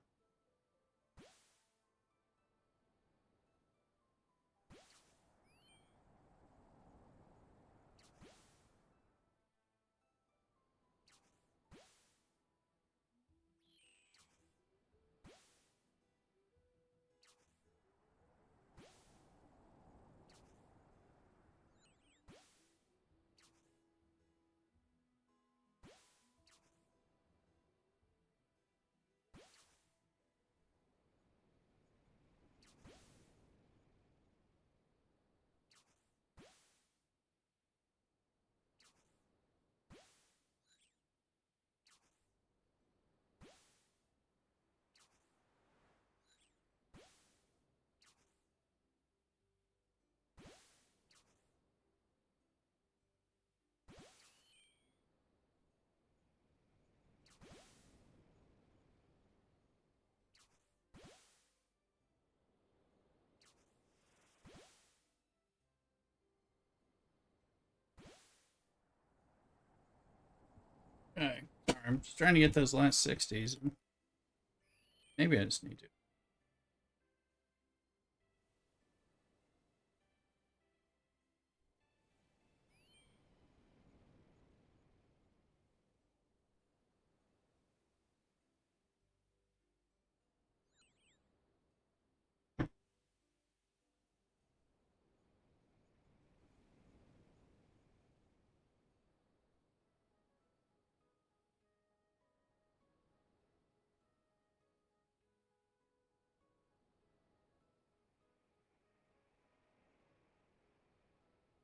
Okay. Sorry, I'm just trying to get those last 60s. Maybe I just need to.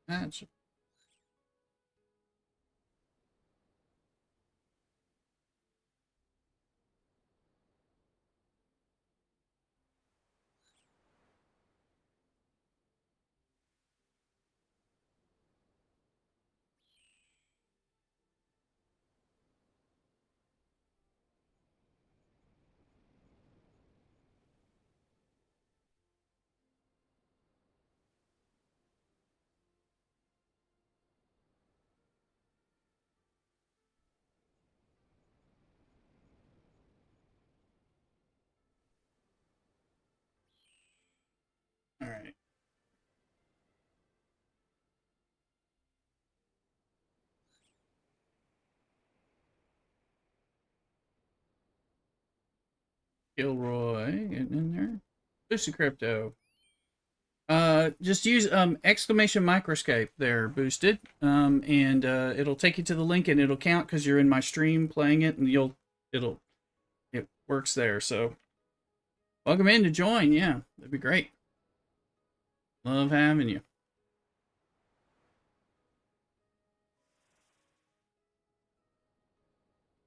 That's all right. Gilroy getting in there. Lucy Crypto. Just use exclamation microscape there, boosted. And it'll take you to the link and it'll count because you're in my stream playing it, and it works there. So welcome in to join. Yeah, that'd be great. Love having you.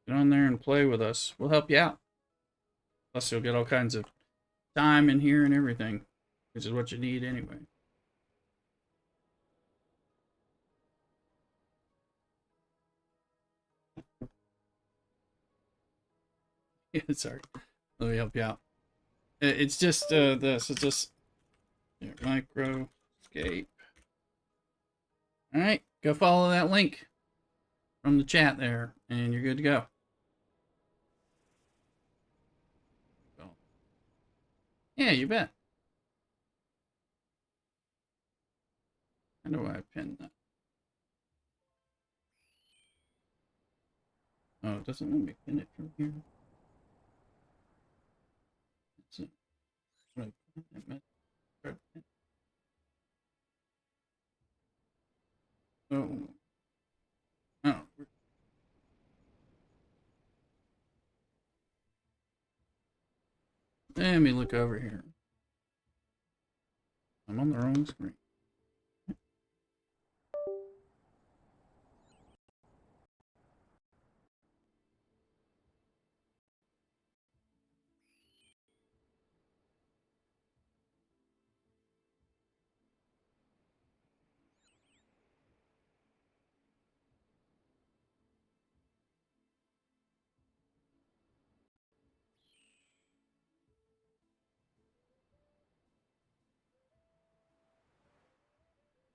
Get on there and play with us. We'll help you out. Plus, you'll get all kinds of time in here and everything, which is what you need anyway. Yeah, sorry. Let me help you out. It's just this. It's just here, Microscape. All right, go follow that link from the chat there, and you're good to go. So, yeah, you bet. How do I pin that? Oh, it doesn't let me pin it from here. So, oh, oh, let me look over here. I'm on the wrong screen.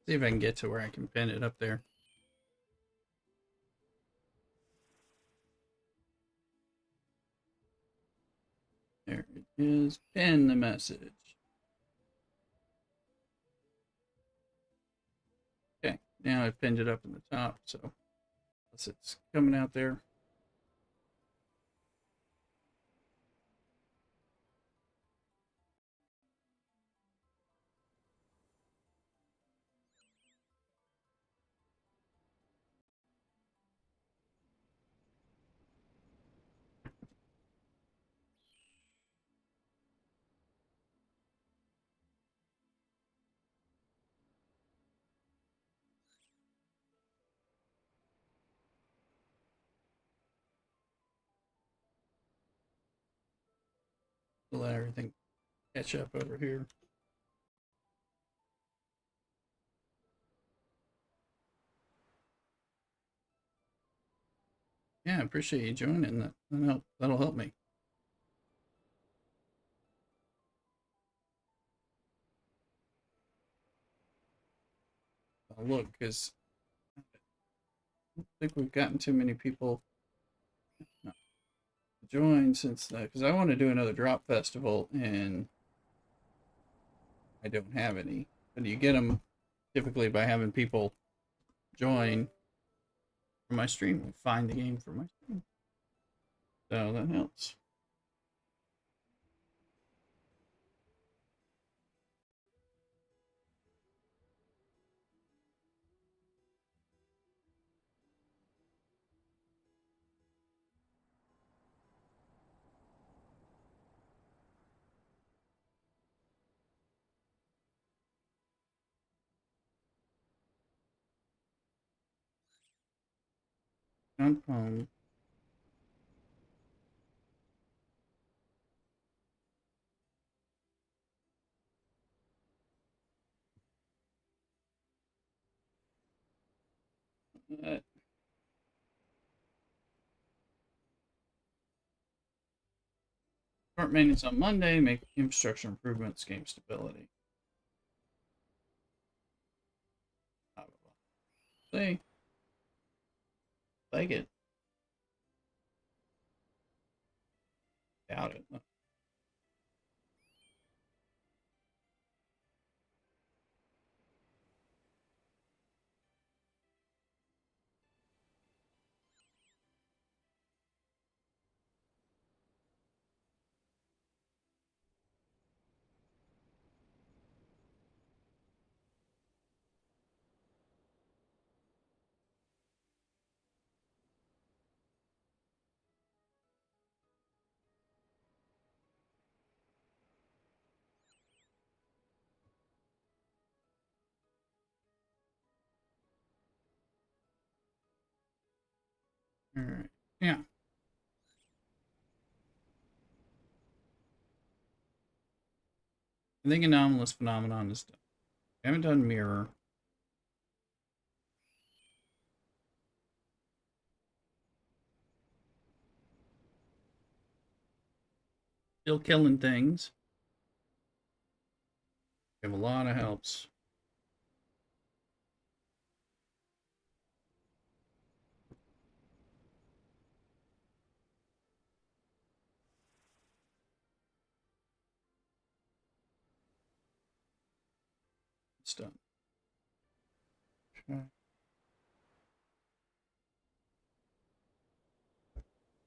See if I can get to where I can pin it up there. There it is. Pin the message. Okay, now I've pinned it up in the top, so it's coming out there. To let everything catch up over here. Yeah, I appreciate you joining. That'll help me. I'll look, because I don't think we've gotten too many people join since because I want to do another drop festival and I don't have any. But you get them typically by having people join for my stream, find the game for my stream. So that helps. Not home. Start maintenance on Monday, make infrastructure improvements, game stability. See? Like it. Doubt it. Alright. Yeah. I think anomalous phenomenon is done. I haven't done mirror. Still killing things. We have a lot of helps. It's done. Okay.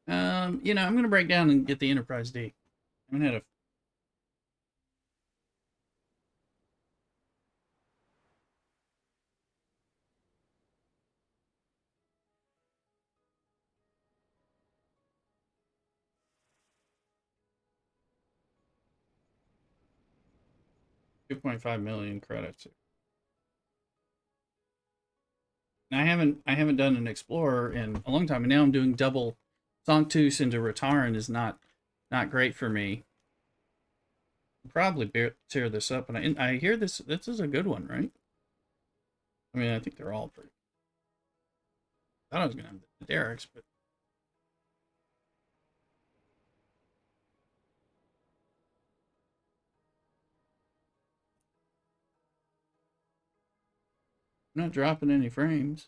I'm gonna break down and get the Enterprise D. I haven't had a $2.5 million credits. And I haven't done an Explorer in a long time, and now I'm doing double Sanctus into Rataran is not great for me. I'll probably tear this up, and I hear this is a good one, right? I mean, I think they're all pretty. I thought I was gonna have the Derek's, but I'm not dropping any frames.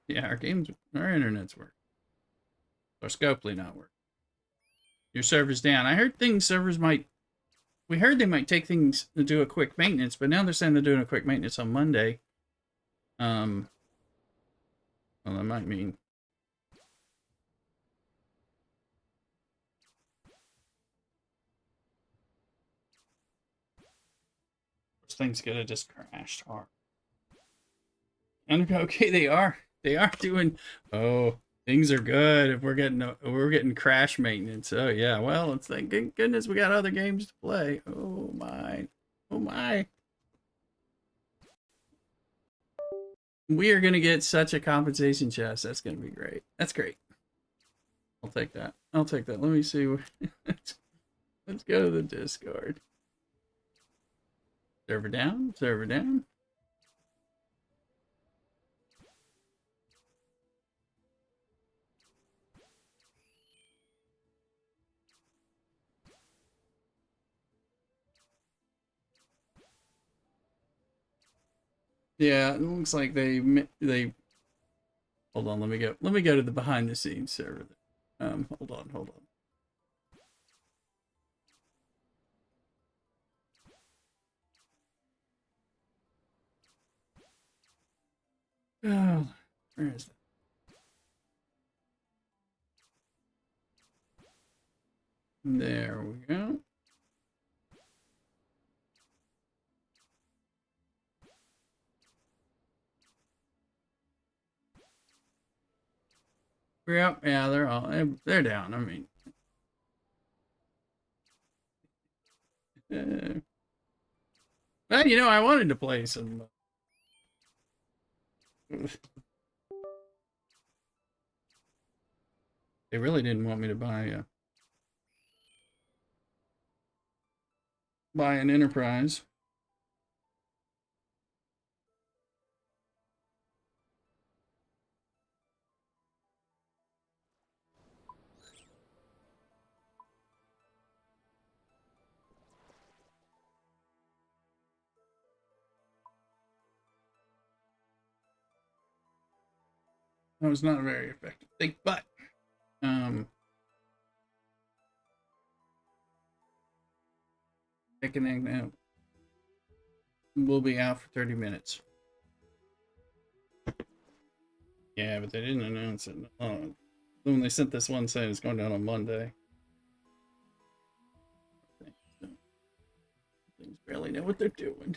Yeah, our internet's working. Our Scopely not working. Your server's down. I heard servers might. We heard they might take things to do a quick maintenance, but now they're saying they're doing a quick maintenance on Monday. Well, that might mean this thing's gonna just crash hard. And okay, they are doing. Oh, things are good. If we're getting crash maintenance. Oh yeah. Well, it's thank goodness we got other games to play. Oh my. Oh my. We are gonna get such a compensation chest. That's gonna be great. That's great. I'll take that. I'll take that. Let me see. Let's go to the Discord. Server down. Server down. Yeah, it looks like they. Hold on, let me go. Let me go to the behind the scenes server. Hold on. Oh, where is that? There we go. Yep, yeah, they're down. I mean, well, I wanted to play some. They really didn't want me to buy an enterprise. That was not a very effective thing, but um, picking out will be out for 30 minutes. Yeah, but they didn't announce it. When they sent this one saying it's going down on Monday. Things barely know what they're doing.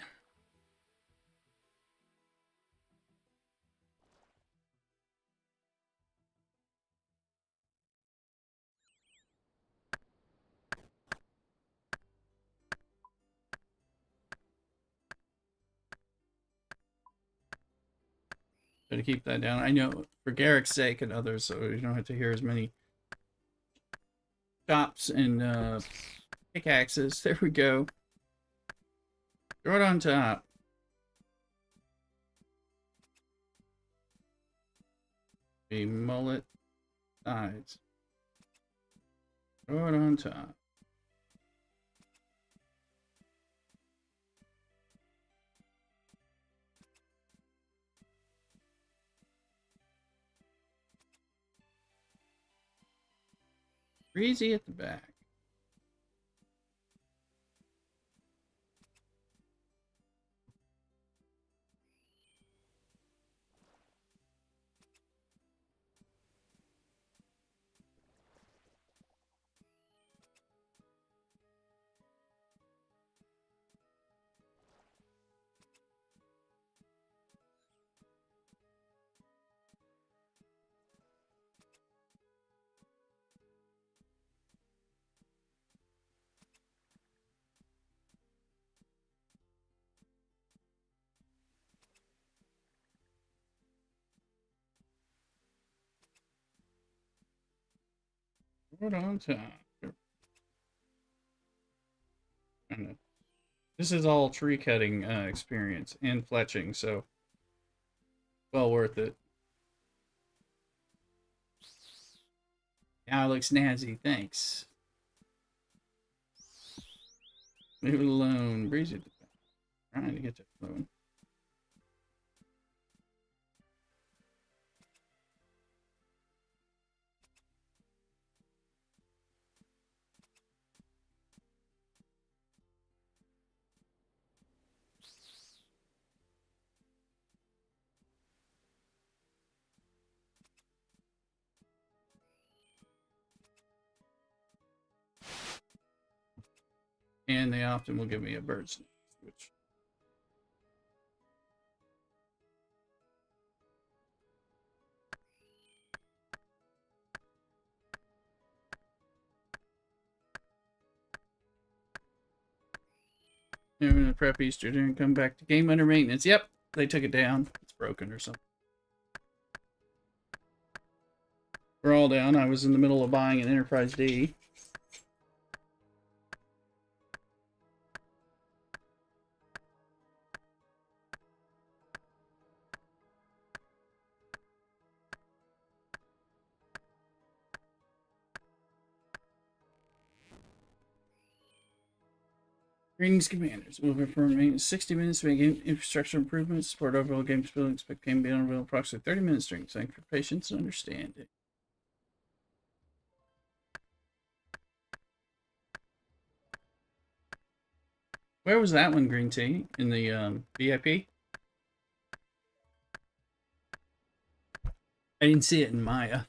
Try to keep that down. I know for Garrick's sake and others, so you don't have to hear as many chops and pickaxes. There we go. Throw it on top. A mullet sides. Throw it on top. Breezy at the back. Throw it on top. This is all tree cutting experience and fletching, so well worth it. Now it looks snazzy, thanks. Leave it alone. Breezy at the back. Trying to get to the phone. And they often will give me a bird's nest, which I'm gonna prep Easter dinner and come back to game under maintenance. Yep, they took it down. It's broken or something. We're all down. I was in the middle of buying an Enterprise D. Greetings, commanders. We'll perform 60 minutes to make infrastructure improvements, support overall game stability, expect game to be on approximately 30 minutes during. Thank you for patience and understanding. Where was that one, Green Tea? In the VIP? I didn't see it in Maya.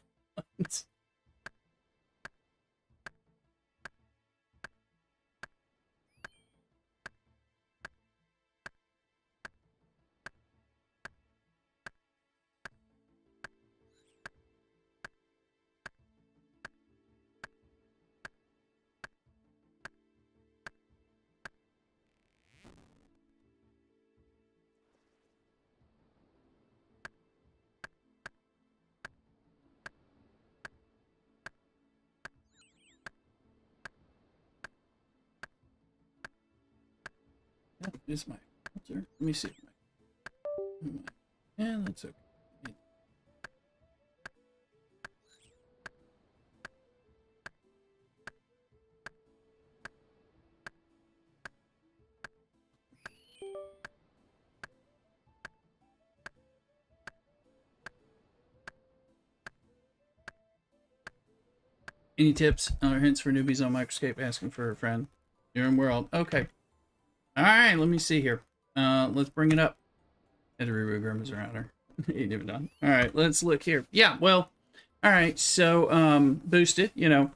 That is my filter. Let me see. Yeah, that's okay. Any tips or hints for newbies on Microscape? Asking for a friend. You're in world. Okay. All right. Let me see here. Let's bring it up. Editor Grimm's around her. Ain't even done. All right. Let's look here. Yeah. Well. All right. So boost it. You know,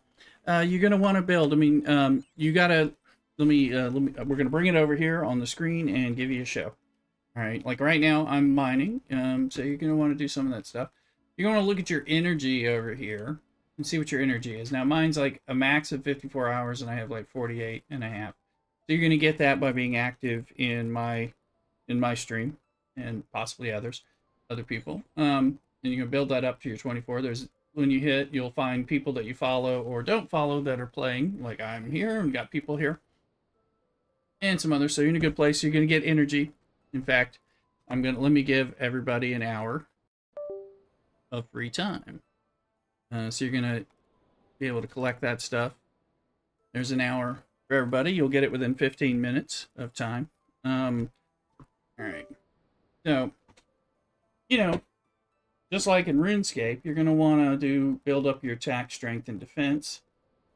you're gonna want to build. I mean, you gotta. Let me. We're gonna bring it over here on the screen and give you a show. All right. Like right now, I'm mining. So you're gonna want to do some of that stuff. You're gonna look at your energy over here and see what your energy is. Now mine's like a max of 54 hours and I have like 48 and a half. So you're going to get that by being active in my stream and possibly other people. And you can build that up to your 24. There's when you hit, you'll find people that you follow or don't follow that are playing. Like I'm here and got people here and some others. So you're in a good place. You're going to get energy. In fact, let me give everybody an hour of free time. So you're going to be able to collect that stuff. There's an hour for everybody. You'll get it within 15 minutes of time. All right. So, you know, just like in RuneScape, you're going to want to build up your attack, strength, and defense.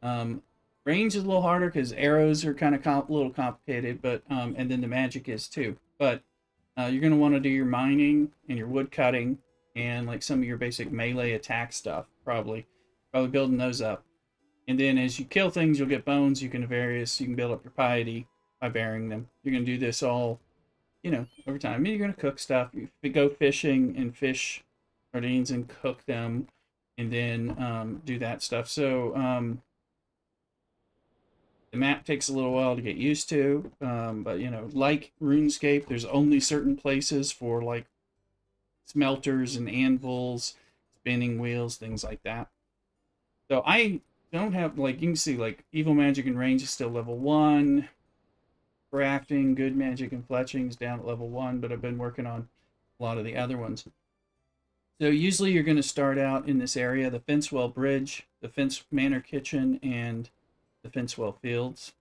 Range is a little harder because arrows are kind of a little complicated, but and then the magic is too. But you're going to want to do your mining and your wood cutting and like some of your basic melee attack stuff. Probably building those up. And then as you kill things, you'll get bones. You can build up your piety by burying them. You're going to do this all, you know, over time. I mean, you're going to cook stuff. You go fishing and fish sardines and cook them and then do that stuff. So the map takes a little while to get used to. But, you know, like RuneScape, there's only certain places for like smelters and anvils, spinning wheels, things like that. So I don't have, like, you can see, like, evil magic and range is still level 1. Crafting, good magic and fletching is down at level 1, but I've been working on a lot of the other ones. So usually you're going to start out in this area, the Fencewell Bridge, the Fence Manor Kitchen, and the Fencewell Fields.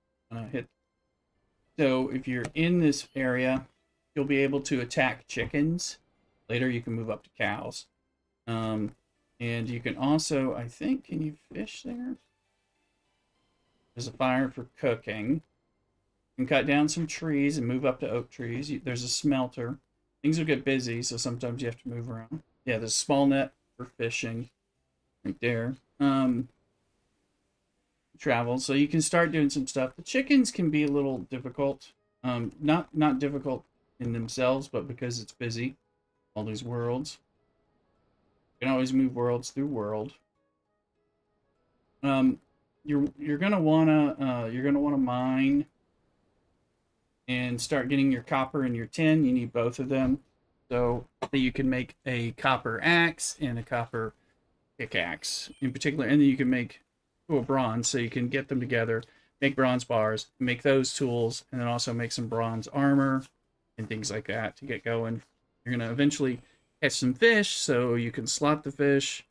So if you're in this area, you'll be able to attack chickens. Later you can move up to cows. And you can also, I think, can you fish there? There's a fire for cooking. You can cut down some trees and move up to oak trees. There's a smelter. Things will get busy, so sometimes you have to move around. Yeah, there's a small net for fishing right there. Travel, so you can start doing some stuff. The chickens can be a little difficult. Not difficult in themselves, but because it's busy. All these worlds. You can always move worlds through world. You're gonna wanna mine and start getting your copper and your tin. You need both of them so that you can make a copper axe and a copper pickaxe in particular, and then you can make a bronze, so you can get them together, make bronze bars, make those tools, and then also make some bronze armor and things like that to get going. You're gonna eventually catch some fish, so you can slot the fish,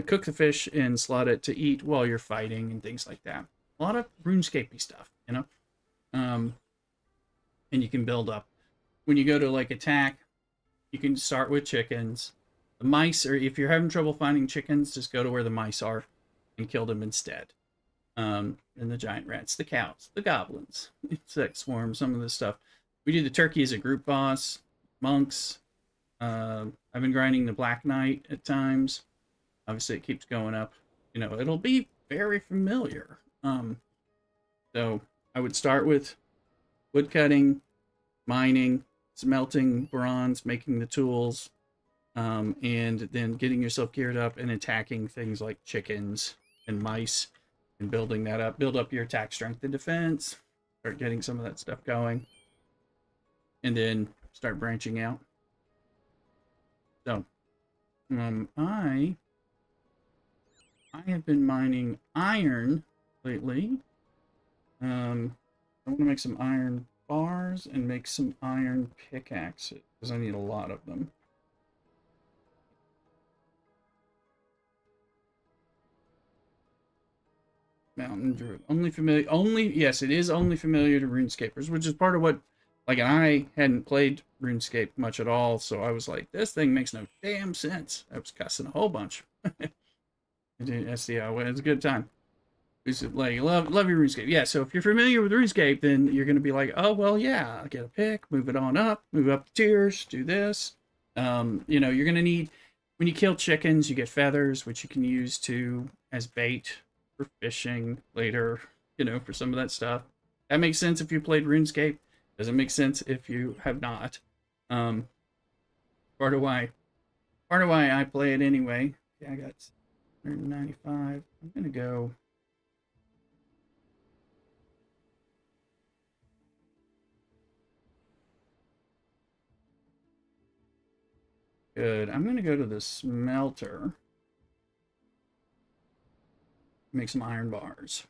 cook the fish, and slot it to eat while you're fighting and things like that. A lot of RuneScapey stuff, you know. and you can build up. When you go to like attack, you can start with chickens. The mice, or if you're having trouble finding chickens, just go to where the mice are and kill them instead. And the giant rats, the cows, the goblins, insect swarms, some of this stuff. We do the turkey as a group boss, monks. I've been grinding the Black Knight at times. Obviously, it keeps going up. You know, it'll be very familiar. So I would start with wood cutting, mining, smelting bronze, making the tools, and then getting yourself geared up and attacking things like chickens and mice and building that up. Build up your attack, strength, and defense. Start getting some of that stuff going. And then start branching out. So, I have been mining iron lately. I want to make some iron bars and make some iron pickaxes because I need a lot of them. Mountain Druid. Yes, it is only familiar to RuneScapers, which is part of what, like, I hadn't played RuneScape much at all, so I was like, this thing makes no damn sense. I was cussing a whole bunch. SDI, it's a good time. It's like, love your RuneScape. Yeah, so if you're familiar with RuneScape, then you're going to be like, oh, well, yeah, get a pick, move it on up, move up the tiers, do this. You know, you're going to need, when you kill chickens, you get feathers, which you can use as bait for fishing later, you know, for some of that stuff. That makes sense if you played RuneScape. Doesn't make sense if you have not. Part of why I play it anyway. Yeah, I got 195. I'm gonna go. Good. I'm gonna go to the smelter. Make some iron bars.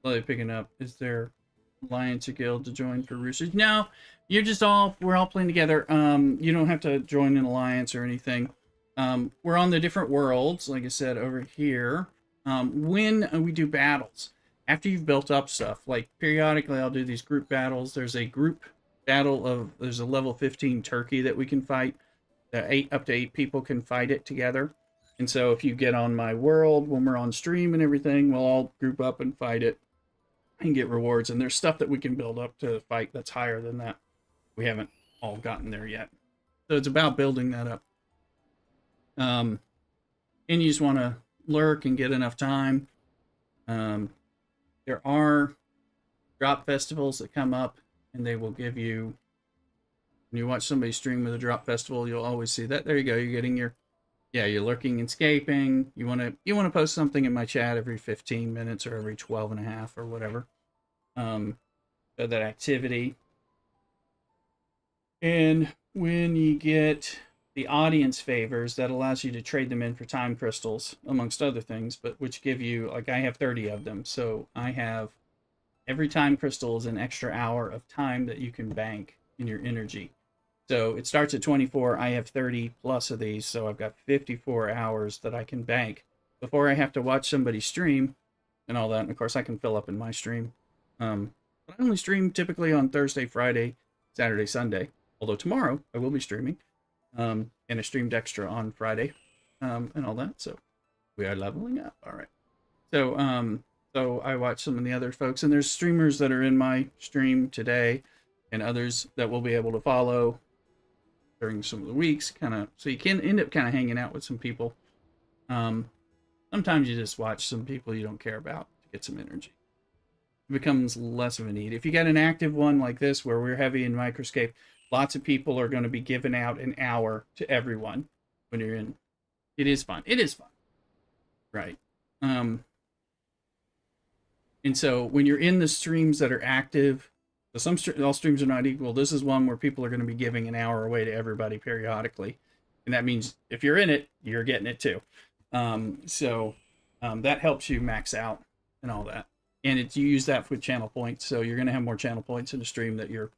Slowly picking up. Is there Alliance or Guild to join for Roosters? No, we're all playing together. You don't have to join an alliance or anything. We're on the different worlds, like I said, over here. When we do battles, after you've built up stuff, like periodically I'll do these group battles. There's a group battle there's a level 15 turkey that we can fight. Up to 8 people can fight it together. And so if you get on my world when we're on stream and everything, we'll all group up and fight it and get rewards. And there's stuff that we can build up to fight that's higher than that. We haven't all gotten there yet. So it's about building that up. And you just want to lurk and get enough time. There are drop festivals that come up, and they will give you, when you watch somebody stream with a drop festival, you'll always see that. There you go. You're getting you're lurking and escaping. You want to post something in my chat every 15 minutes or every 12 and a half or whatever. That activity. And when you get the audience favors, that allows you to trade them in for time crystals, amongst other things, but which give you, like, I have 30 of them. So I have, every time crystal is an extra hour of time that you can bank in your energy. So it starts at 24. I have 30 plus of these, so I've got 54 hours that I can bank before I have to watch somebody stream and all that. And of course, I can fill up in my stream. But I only stream typically on Thursday, Friday, Saturday, Sunday. Although tomorrow I will be streaming. And I streamed extra on Friday, and all that. So we are leveling up. All right. So I watch some of the other folks, and there's streamers that are in my stream today, and others that will be able to follow during some of the weeks, so you can end up kind of hanging out with some people. Sometimes you just watch some people you don't care about to get some energy. It becomes less of a need. If you got an active one like this, where we're heavy in Microscape, lots of people are going to be giving out an hour to everyone when you're in. It is fun. Right. And so when you're in the streams that are active, so all streams are not equal. This is one where people are going to be giving an hour away to everybody periodically. And that means if you're in it, you're getting it too. That helps you max out and all that. And you use that with channel points. So you're going to have more channel points in a stream that you're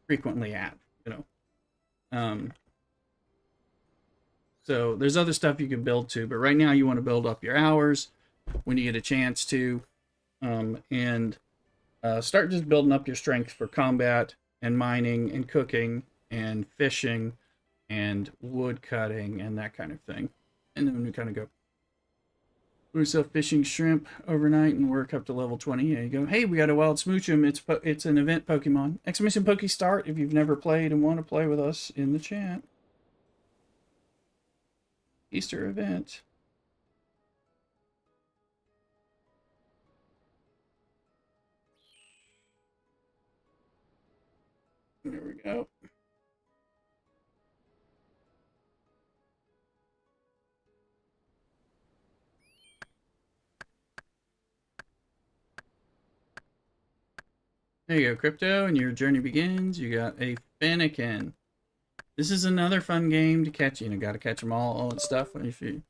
frequently at, you know. So there's other stuff you can build too, but right now you want to build up your hours when you get a chance to, and start just building up your strength for combat and mining and cooking and fishing and wood cutting and that kind of thing. And then we kind of go put yourself fishing shrimp overnight and work up to level 20. There you go. Hey, we got a wild smoochum. It's an event Pokemon. Exclamation Poke Start if you've never played and want to play with us in the chat. Easter event. There we go. There you go, Crypto, and your journey begins. You got a Fennekin. This is another fun game to catch. You know, got to catch them all and stuff. If you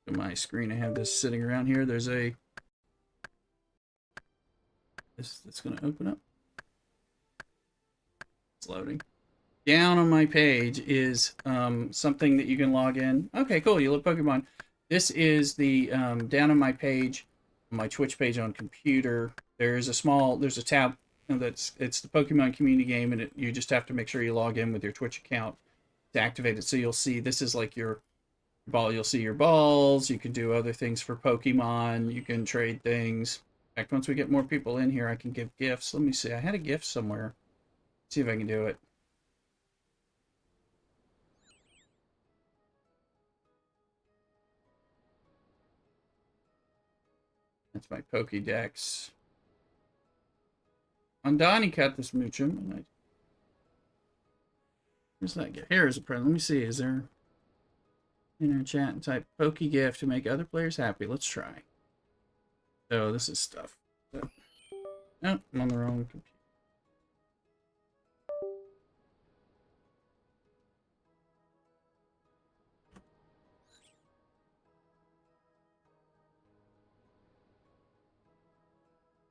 go to my screen, I have this sitting around here. There's a that's going to open up. It's loading. Down on my page is something that you can log in. Okay, cool. You love Pokemon. This is the down on my page, my Twitch page on computer. There's a tab it's the Pokemon community game, and you just have to make sure you log in with your Twitch account to activate it. So you'll see this is like your ball. You'll see your balls. You can do other things for Pokemon. You can trade things. In fact, once we get more people in here, I can give gifts. Let me see. I had a gift somewhere. Let's see if I can do it. That's my Pokédex. On Donnie cut this Moochum. And where's that gift? Here is a present. Let me see. Is there in our chat and type Poke gift to make other players happy? Let's try. So this is stuff. Nope, I'm on the wrong computer.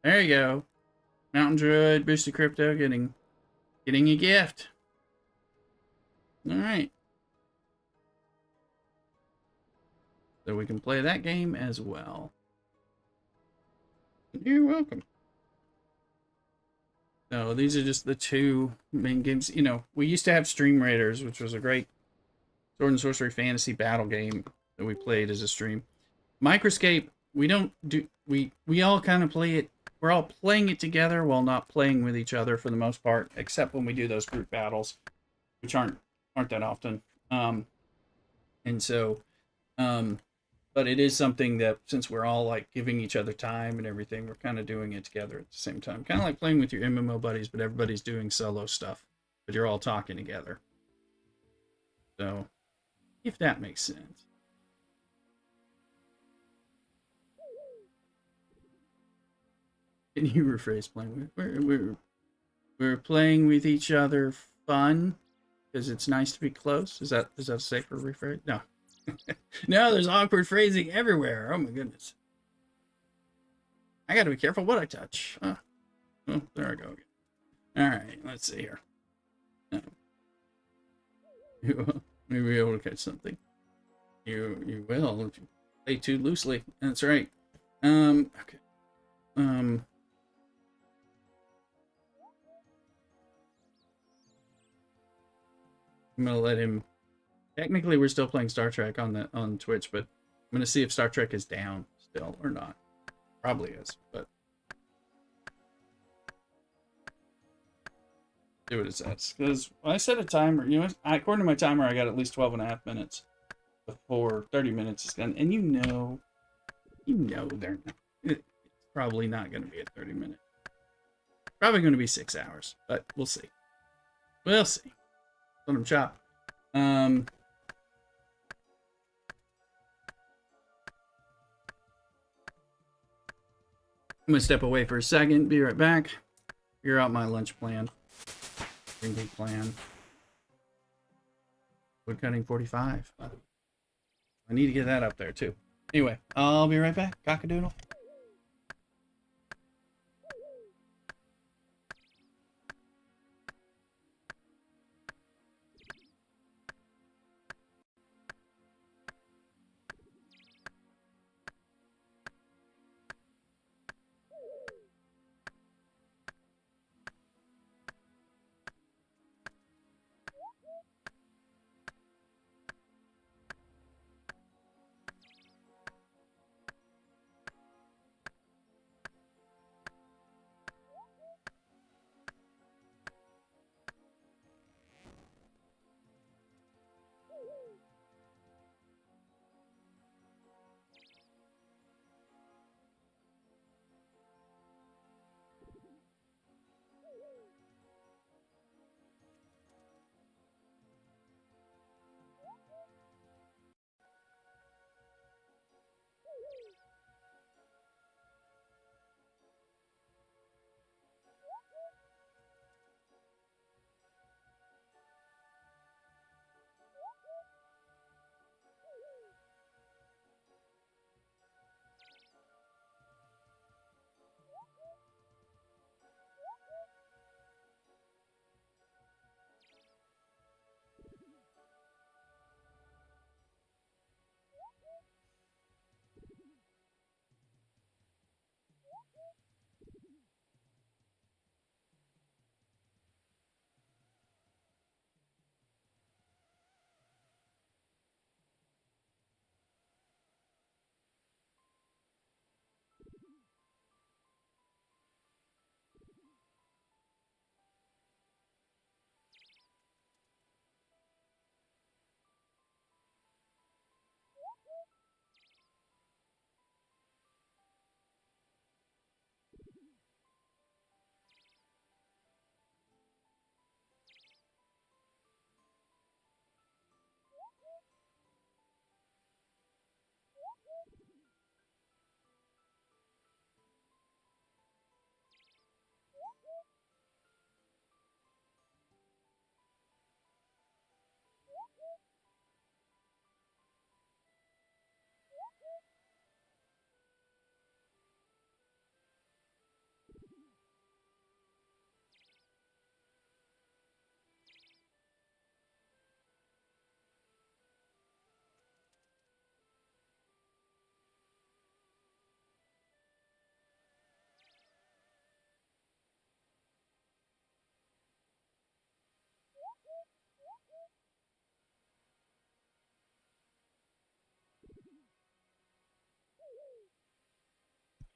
There you go. Mountain Druid, Boosted Crypto, getting a gift. Alright. So we can play that game as well. You're welcome. So these are just the two main games. You know, we used to have Stream Raiders, which was a great Sword and Sorcery fantasy battle game that we played as a stream. Microscape, we all kind of play it. We're all playing it together while not playing with each other for the most part, except when we do those group battles, which aren't that often. And so, but it is something that since we're all like giving each other time and everything, we're kind of doing it together at the same time. Kind of like playing with your MMO buddies, but everybody's doing solo stuff, but you're all talking together. So, if that makes sense. Can you rephrase playing with? We're playing with each other fun because it's nice to be close. Is that a safer rephrase? No. No, there's awkward phrasing everywhere. Oh my goodness. I gotta be careful what I touch. Oh, there I go again. Alright, let's see here. You may be able to catch something. You will if you play too loosely. That's right. Okay. I'm gonna let him. Technically, we're still playing Star Trek on Twitch, but I'm gonna see if Star Trek is down still or not. Probably is, but see what it says. Because when I set a timer, you know, according to my timer, I got at least 12.5 minutes before 30 minutes is done, and you know they're not. It's probably not gonna be a 30-minute. Probably gonna be 6 hours, but we'll see. We'll see. Let him chop. I'm gonna step away for a second. Be right back. Figure out my lunch plan. Drinking plan. Wood cutting 45. I need to get that up there too. Anyway, I'll be right back. Cockadoodle.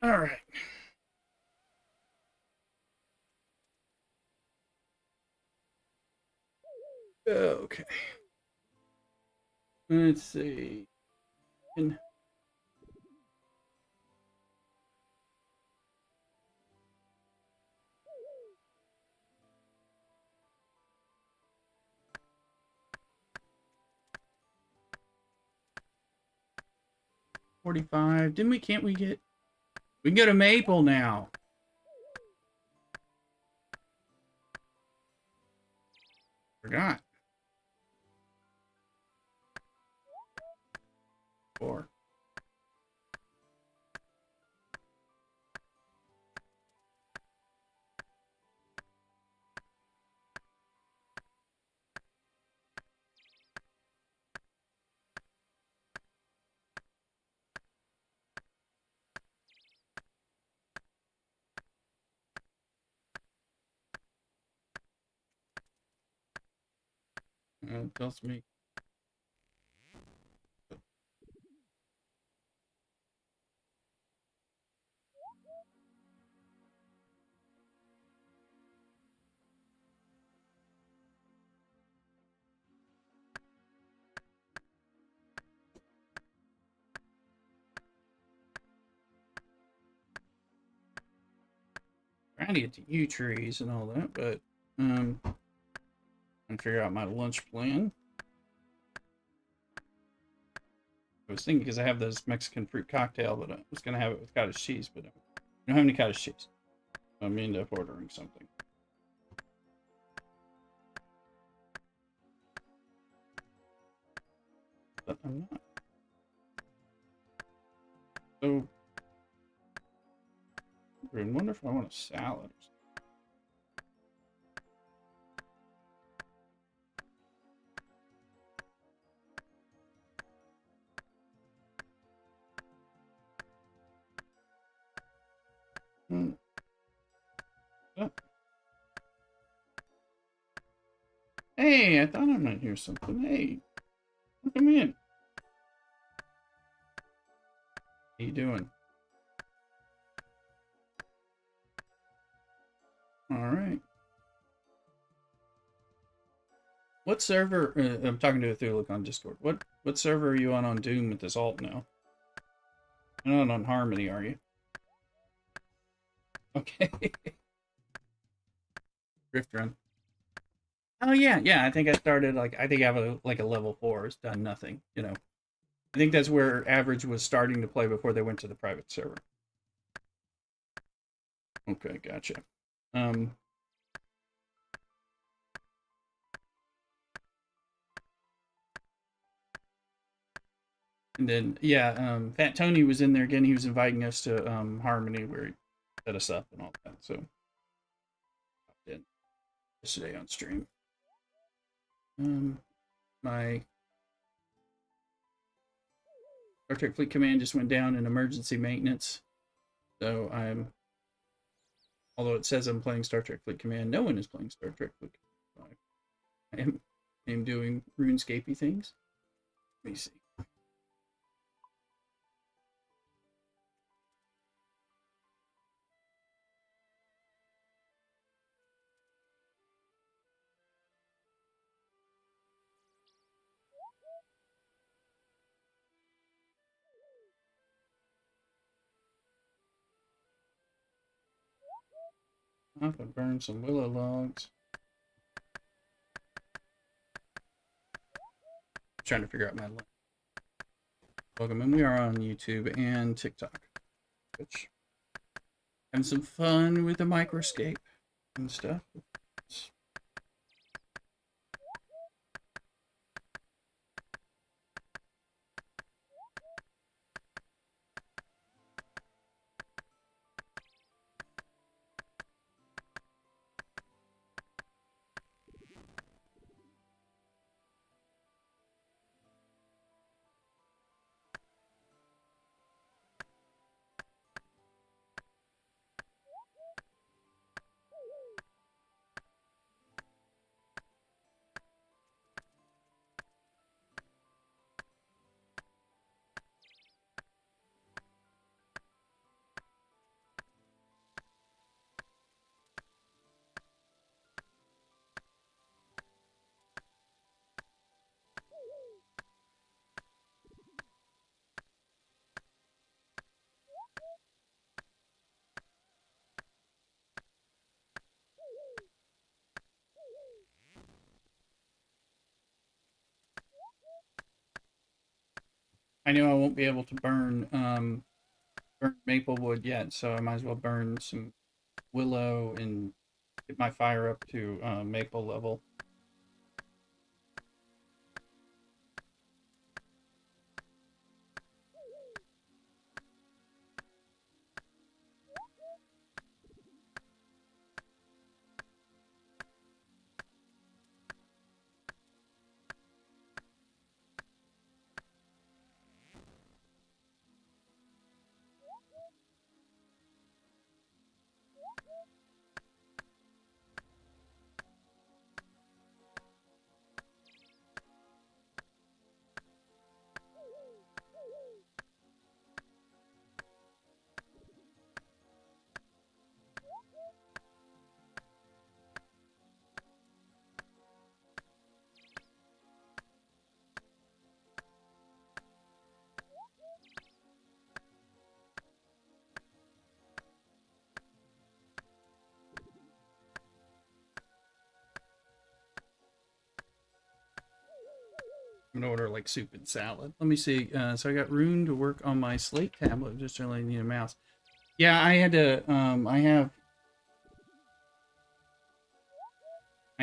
All right. Okay. Let's see. 45. Didn't we? Can't we get? We can go to Maple now. Forgot. 4. It tells me. Trying to get to U trees and all that, but and figure out my lunch plan. I was thinking because I have this Mexican fruit cocktail, but I was gonna have it with cottage cheese, but I don't have any cottage cheese. So I may end up ordering something. But I'm not. So I wonder if I want a salad. Hmm. Oh. Hey, I thought I might hear something. Hey, come in. How you doing? All right. What server? I'm talking to a Thuluc on Discord. What server are you on Doom with this alt now? You're not on Harmony, are you? Okay. Drift run. Oh yeah, yeah. I think I started I think I have a level 4. It's done nothing. You know. I think that's where average was starting to play before they went to the private server. Okay, gotcha. Um. And then yeah, Fat Tony was in there again. He was inviting us to Harmony where he set us up and all that. So popped in yesterday on stream. My Star Trek Fleet Command just went down in emergency maintenance. So although it says I'm playing Star Trek Fleet Command, no one is playing Star Trek Fleet Command. I am doing RuneScapey things. Let me see. I have to burn some willow logs. I'm trying to figure out my link. Welcome, and we are on YouTube and TikTok. Which having some fun with the Microscape and stuff. I know I won't be able to burn maple wood yet, so I might as well burn some willow and get my fire up to maple level. I'm gonna order like soup and salad. Let me see. So I got room to work on my slate tablet. Just really need a mouse. Yeah, I had to. I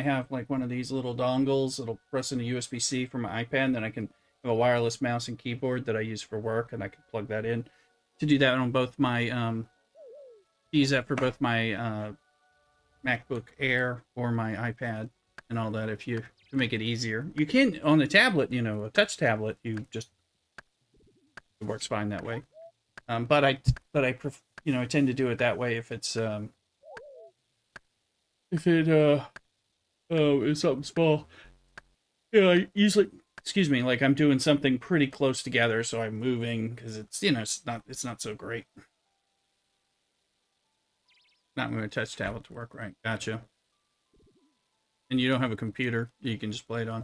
have like one of these little dongles. It'll press into USB-C for my iPad. Then I can have a wireless mouse and keyboard that I use for work, and I can plug that in to do that on both my use that for both my MacBook Air or my iPad and all that. If you to make it easier, you can on the tablet. You know, a touch tablet. You just it works fine that way. But I tend to do it that way if it is something small. Yeah, I usually excuse me, like I'm doing something pretty close together, so I'm moving because it's not so great. Not going to touch tablet to work right. Gotcha. And you don't have a computer you can just play it on.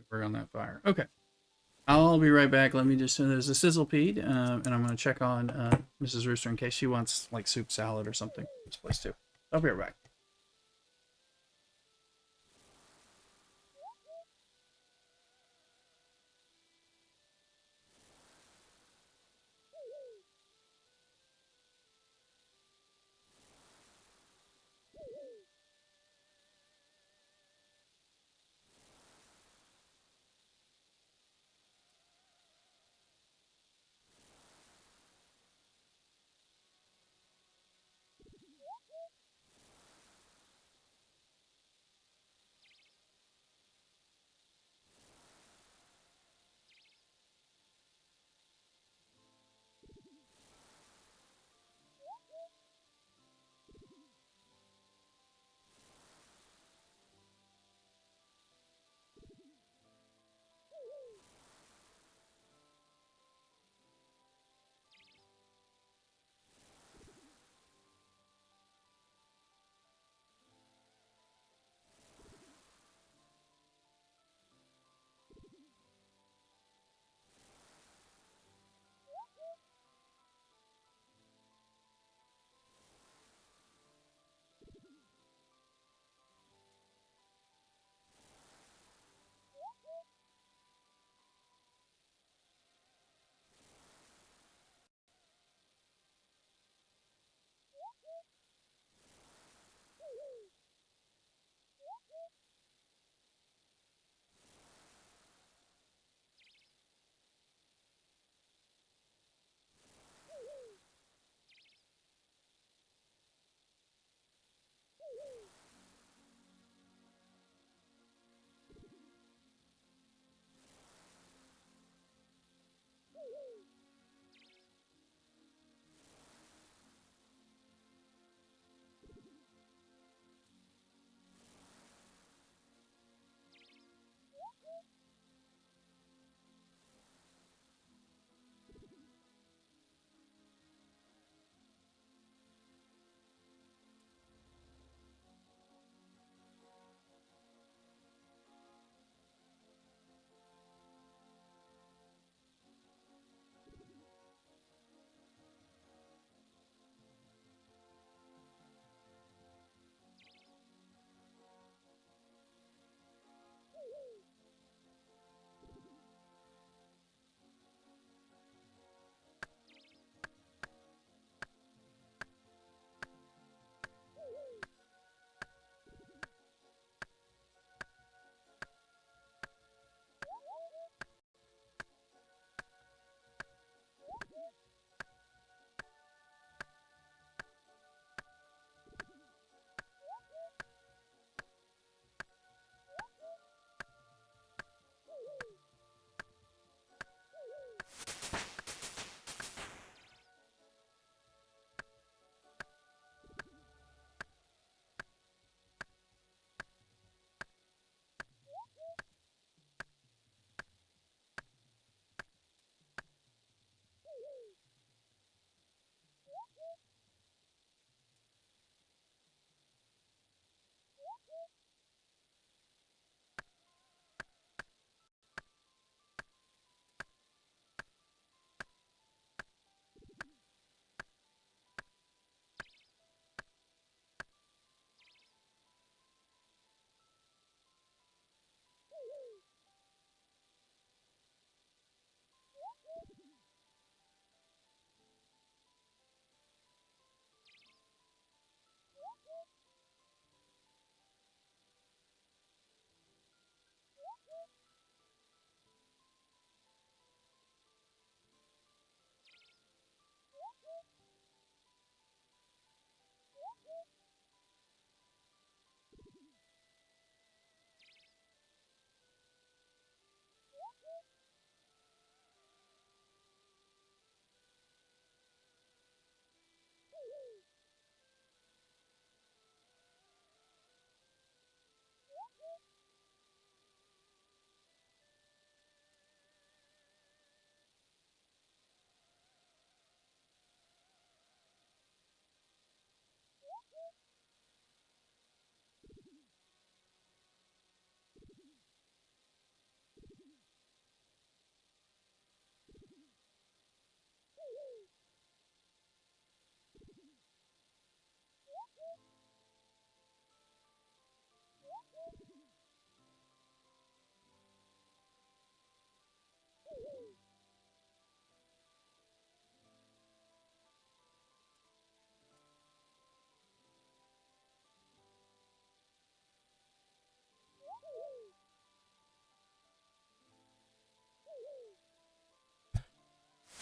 We're on that fire. Okay. I'll be right back. Let me just there's a sizzlepede, and I'm going to check on Mrs. Rooster in case she wants like soup salad or something. This place too. I'll be right back.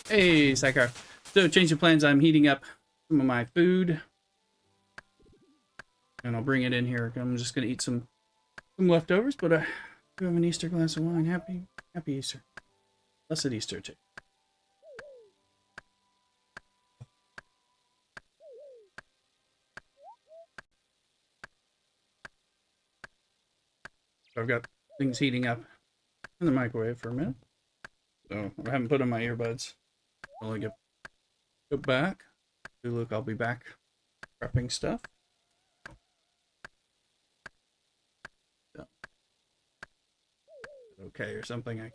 Hey, Psychar. So, change of plans. I'm heating up some of my food. And I'll bring it in here. I'm just going to eat some leftovers, but I do have an Easter glass of wine. Happy Easter. Blessed Easter, too. So I've got things heating up in the microwave for a minute. So I haven't put on my earbuds. I'll only go back. Look, I'll be back prepping stuff. So, okay, or something. I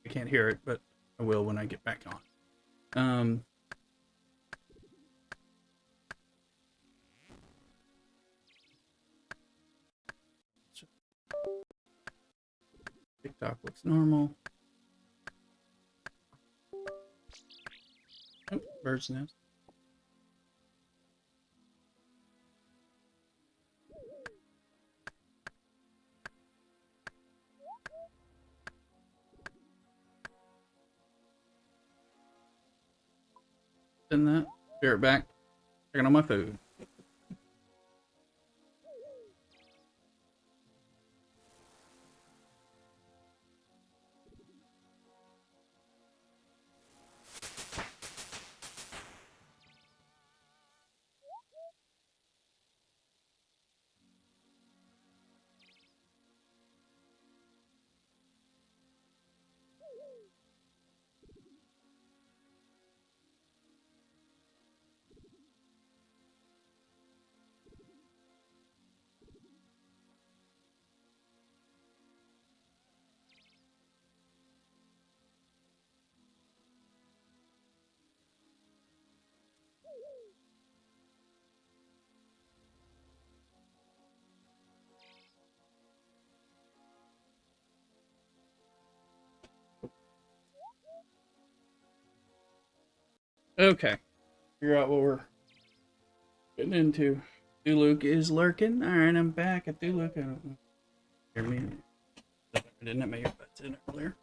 can't hear it, but I will when I get back on. TikTok looks normal. Oh, bird's nest. Send that. Bear it back. Checking on my food. Okay. Figure out what we're getting into. Thuluk is lurking. Alright, I'm back at Thuluk. I don't know. Hear me? I didn't have my earbuds in earlier.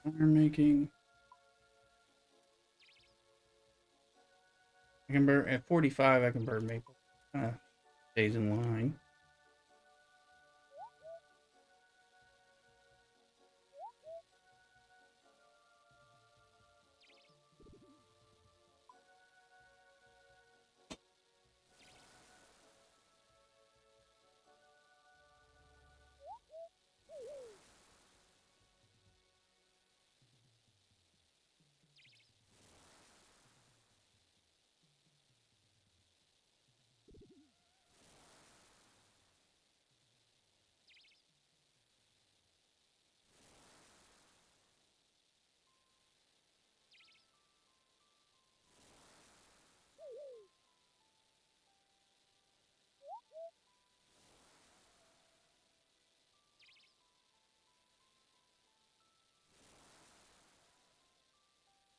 We're making. I can burn at 45. I can burn maple. Stays in line.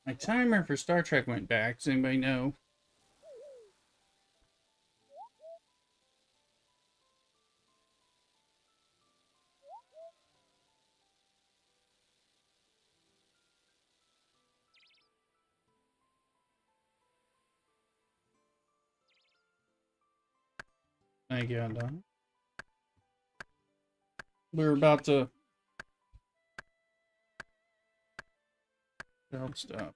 My timer for Star Trek went back. Does anybody know? Thank you, Don. We're about to build stuff.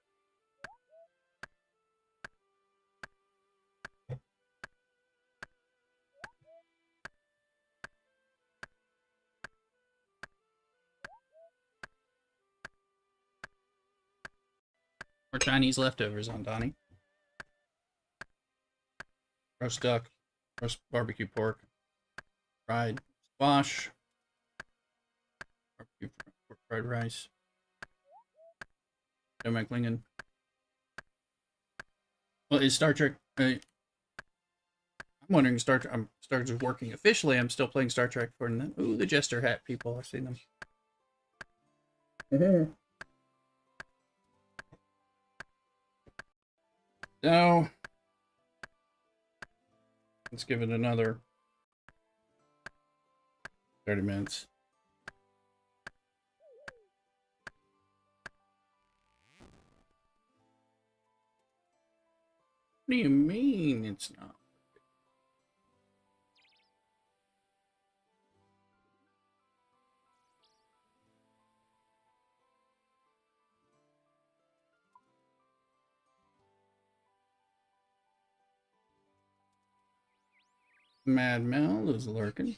More Chinese leftovers on Donnie. Roast duck, roast barbecue pork, fried squash, barbecue pork fried rice. Joe McLingan. Well, is Star Trek? I'm wondering, Star Trek is working officially. I'm still playing Star Trek for ooh, the Jester hat people. I've seen them. So Let's give it another 30 minutes. What do you mean it's not? Mad Mel is lurking.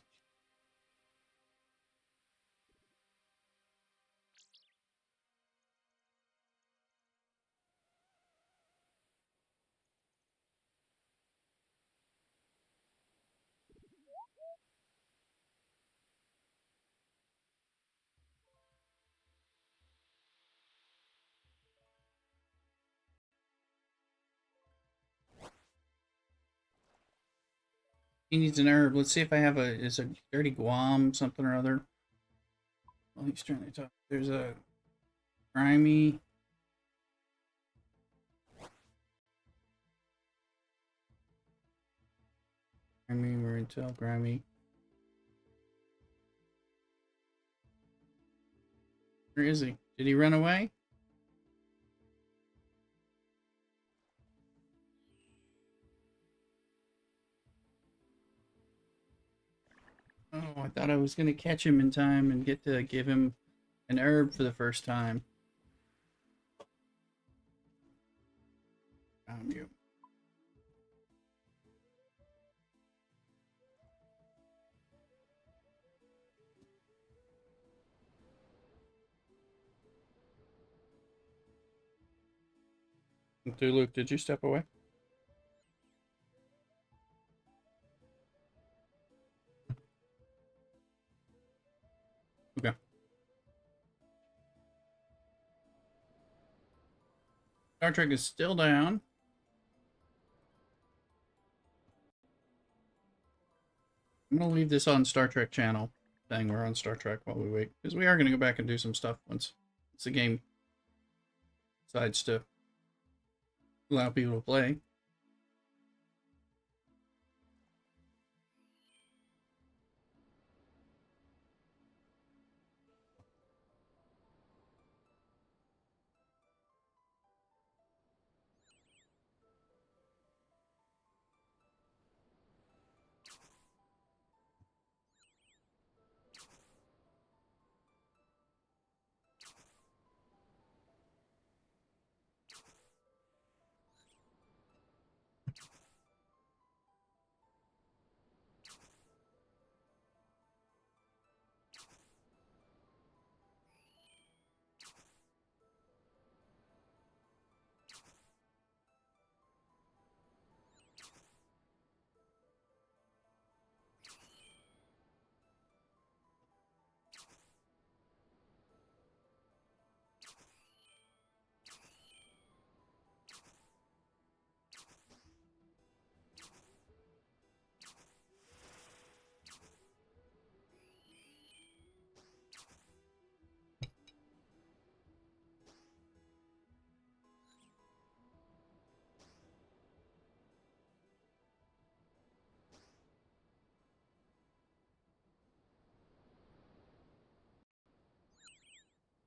He needs an herb. Let's see if I have is a dirty Guam something or other. Well, he's trying to talk. There's a grimy. Grimy, Marintel, grimy. Where is he? Did he run away? Oh, I thought I was gonna catch him in time and get to give him an herb for the first time. Found you. Luke, did you step away? Okay. Star Trek is still down. I'm gonna leave this on Star Trek channel, saying we're on Star Trek while we wait, because we are gonna go back and do some stuff once the game decides to allow people to play.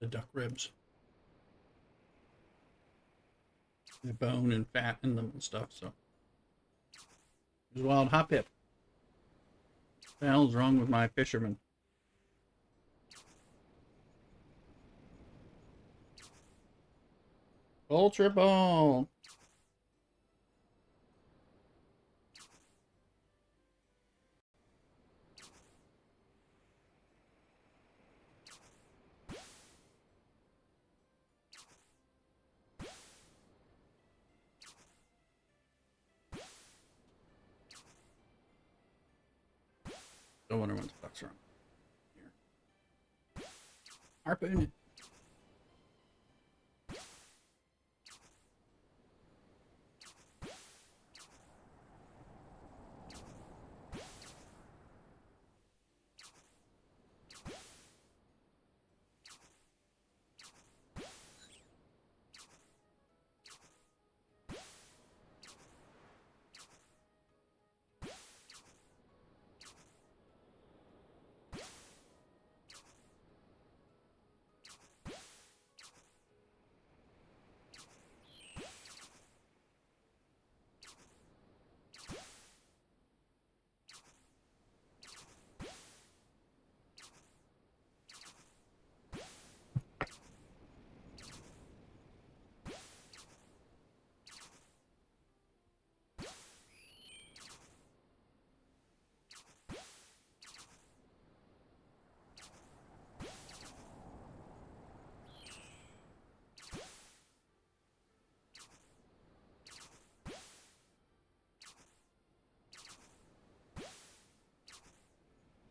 The duck ribs. The bone and fat in them and stuff, so. There's wild hop hip. What the hell's wrong with my fisherman? Ultra ball. Don't wonder what the fuck's wrong. Here. Harpoon it.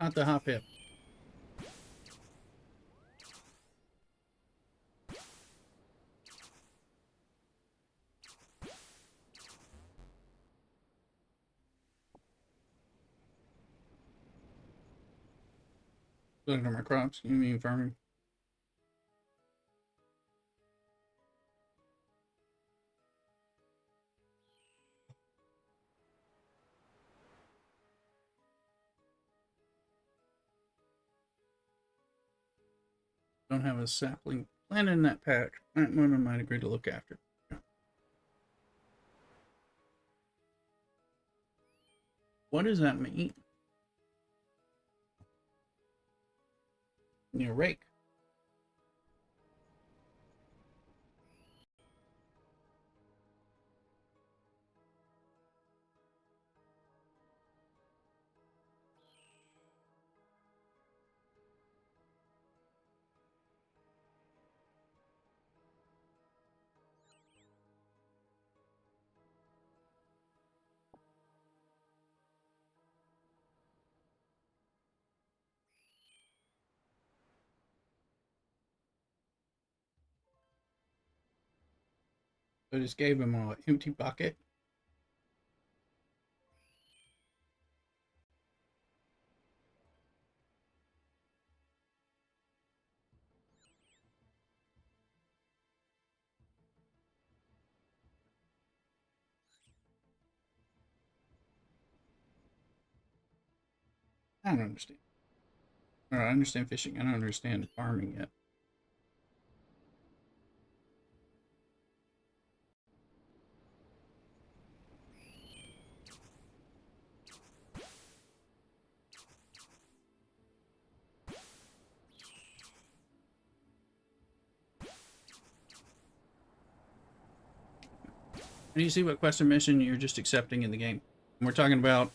Not the hop hip. Looking at my crops. You mean farming? Don't have a sapling planted in that patch. Plant women might agree to look after. What does that mean? You rake. So I just gave him an empty bucket. I don't understand. Or I understand fishing. I don't understand farming yet. And you see what quest or mission you're just accepting in the game. And we're talking about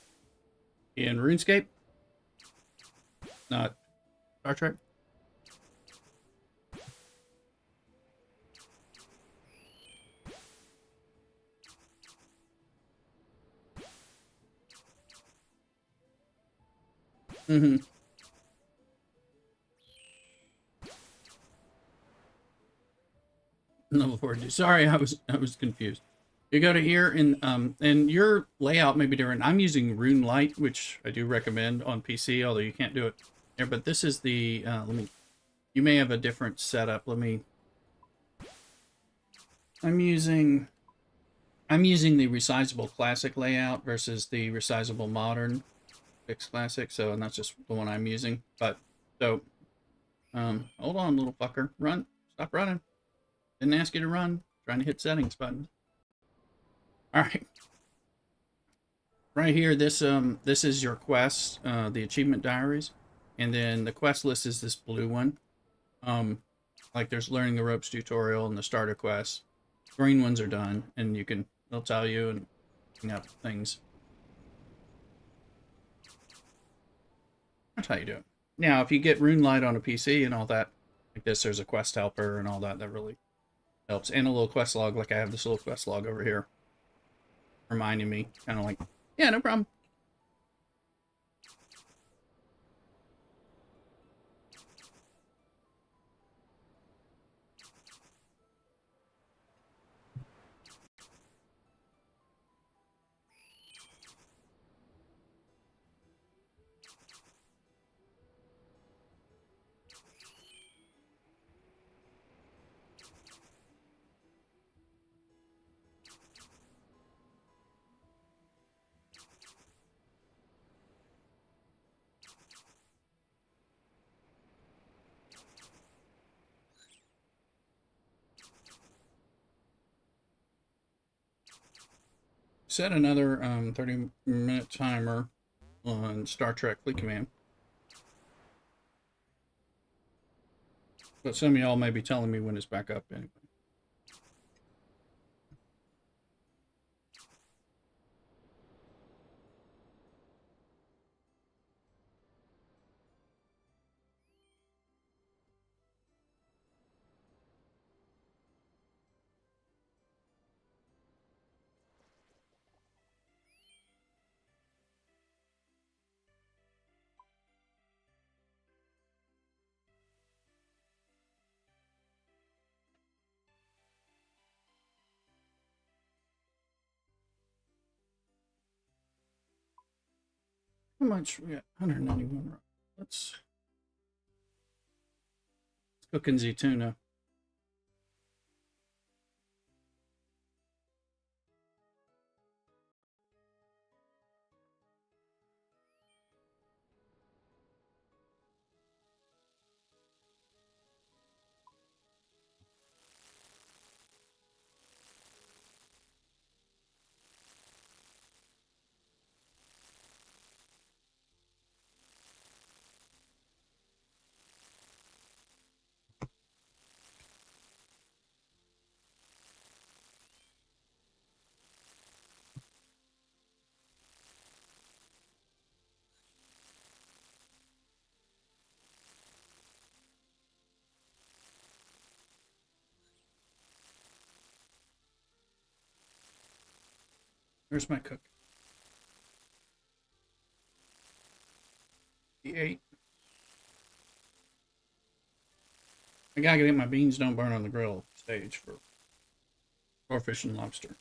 in RuneScape, not Star Trek. Mm-hmm. Level 42. Sorry, I was confused. You go to here and your layout may be different. I'm using Rune Light, which I do recommend on PC, although you can't do it there. But this is the let me. You may have a different setup. Let me. I'm using the resizable classic layout versus the resizable modern fixed classic. So and that's just the one I'm using. But so hold on, little fucker, run, stop running. Didn't ask you to run. Trying to hit settings button. All right. Right here, this is your quest, the achievement diaries, and then the quest list is this blue one. Like there's learning the ropes tutorial and the starter quest. Green ones are done, and they'll tell you and bring up things. That's how you do it. Now, if you get RuneLight on a PC and all that, like this, there's a quest helper and all that. That really helps, and a little quest log. Like I have this little quest log over here, reminding me, kind of like, yeah, no problem. Set another 30-minute timer on Star Trek Fleet Command. But some of y'all may be telling me when it's back up anyway. How much? We got 191. Let's cook in the tuna. Where's my cook? The 8. I gotta get my beans don't burn on the grill stage for fish and lobster.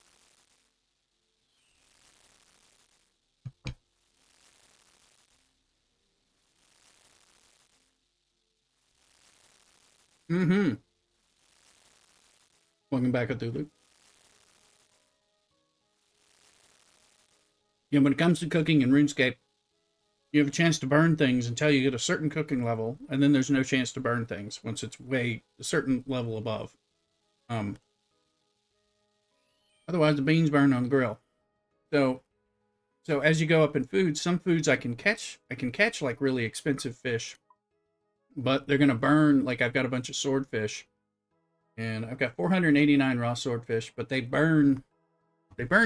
Mm-hmm. Welcome back, Cthulhu. Yeah, when it comes to cooking in RuneScape, you have a chance to burn things until you get a certain cooking level, and then there's no chance to burn things once it's way a certain level above. Otherwise the beans burn on the grill. So as you go up in food, some foods I can catch like really expensive fish, but they're gonna burn. Like I've got a bunch of swordfish, and I've got 489 raw swordfish, but they burn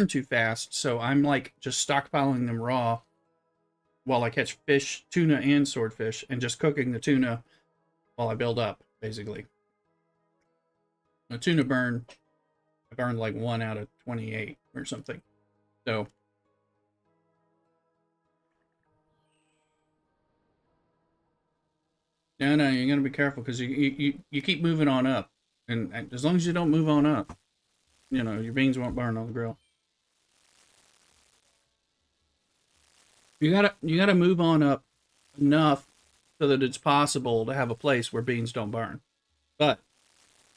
too fast. So I'm like just stockpiling them raw while I catch fish, tuna, and swordfish, and just cooking the tuna while I build up, basically. The tuna I burned like 1 out of 28 or something. So no, you gotta be careful because you keep moving on up, and as long as you don't move on up, your beans won't burn on the grill. You gotta move on up enough so that it's possible to have a place where beans don't burn. But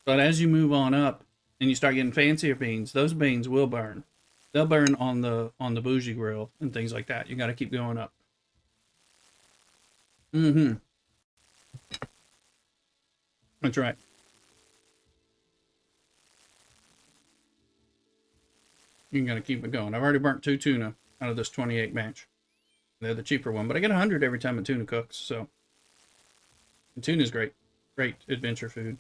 as you move on up and you start getting fancier beans, those beans will burn. They'll burn on the bougie grill and things like that. You got to keep going up. Mm-hmm. That's right. You got to keep it going. I've already burnt 2 tuna out of this 28 batch. They're the cheaper one, but I get 100 every time a tuna cooks. So, and tuna's great adventure food.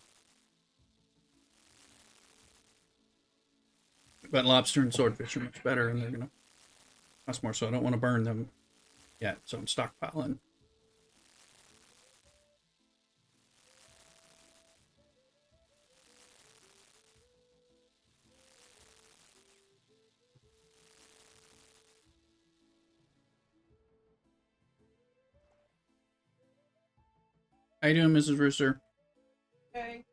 But lobster and swordfish are much better, and they're gonna cost more. So I don't want to burn them yet. So I'm stockpiling. How you doing, Mrs. Rooster? Okay.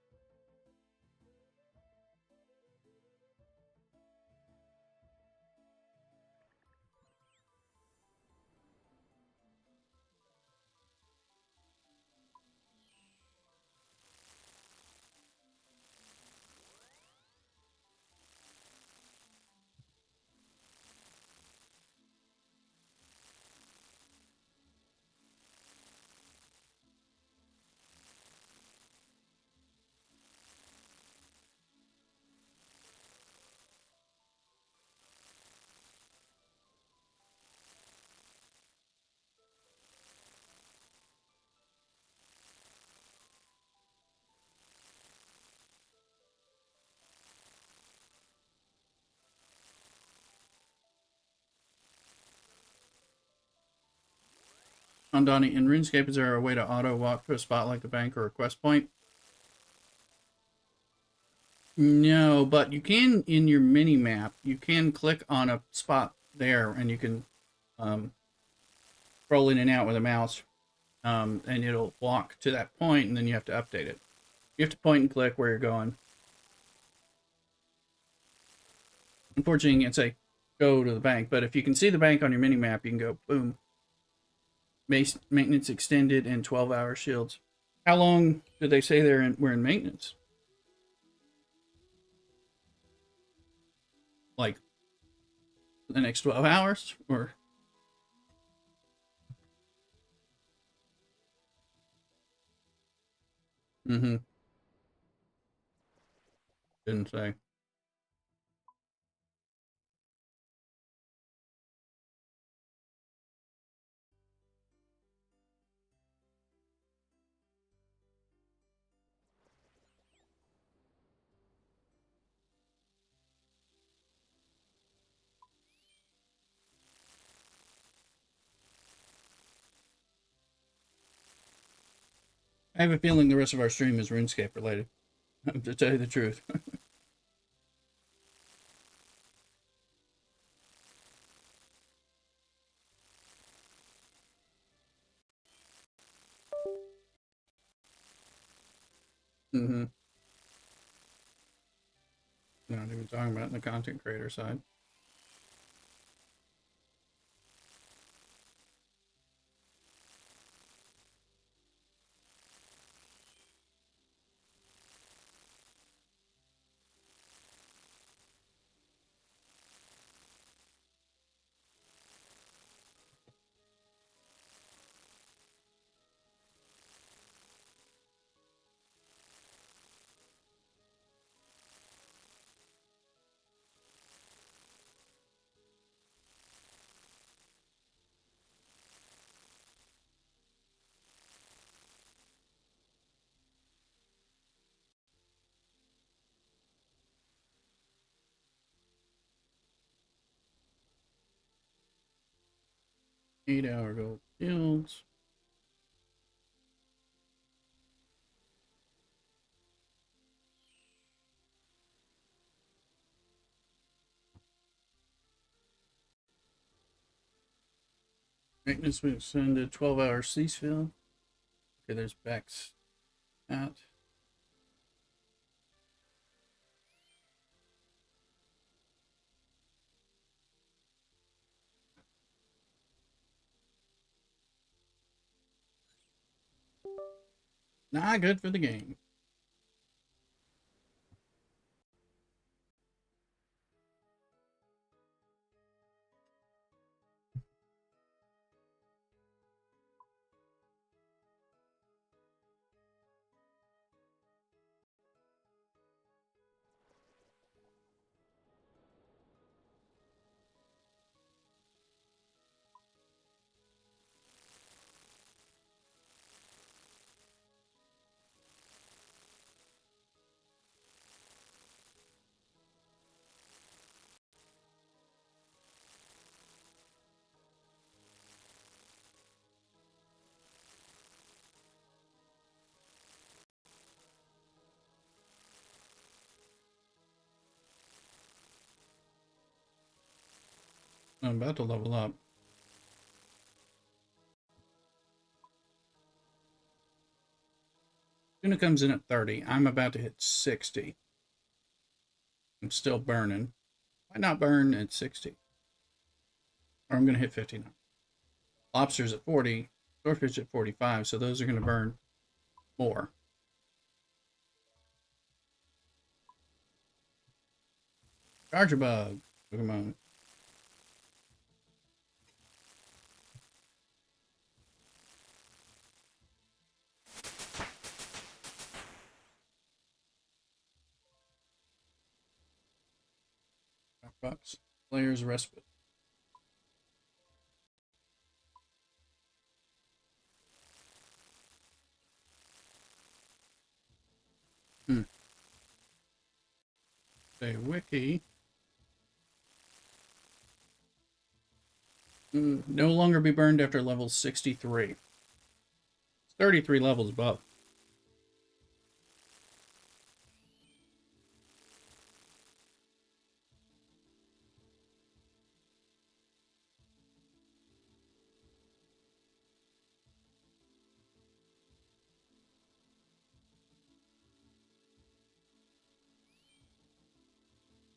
On Donnie, in RuneScape, is there a way to auto walk to a spot like the bank or a quest point? No, but you can in your mini map. You can click on a spot there, and you can scroll in and out with a mouse, and it'll walk to that point, and then you have to update it. You have to point and click where you're going. Unfortunately, you can't say go to the bank, but if you can see the bank on your mini map, you can go boom. Base maintenance extended and 12-hour shields. How long did they say we're in maintenance? Like the next 12 hours? Or. Mm-hmm. Didn't say. I have a feeling the rest of our stream is RuneScape related, to tell you the truth. Mm-hmm. Not even talking about the content creator side. Eight-hour gold shields. Maintenance we extended 12-hour ceasefield. Okay, there's Bex out. Not good for the game. I'm about to level up. Tuna comes in at 30. I'm about to hit 60. I'm still burning. Why not burn at 60? Or I'm going to hit 59. Lobster's at 40. Swordfish at 45. So those are going to burn more. Charger bug. Pokemon. $5. Player's respite. Say wiki. No longer be burned after level 63. It's 33 levels above.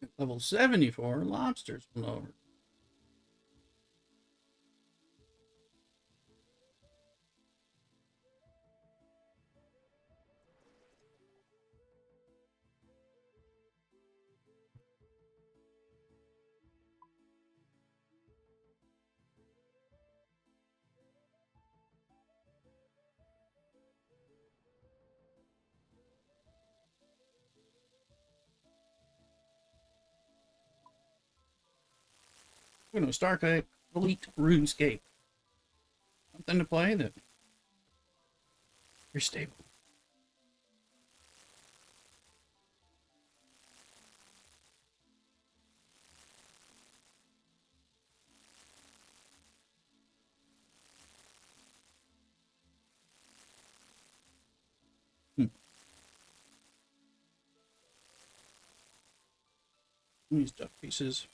At level 74, lobsters lower. Welcome to Starcade Elite RuneScape. Something to play that you're stable. These duck pieces.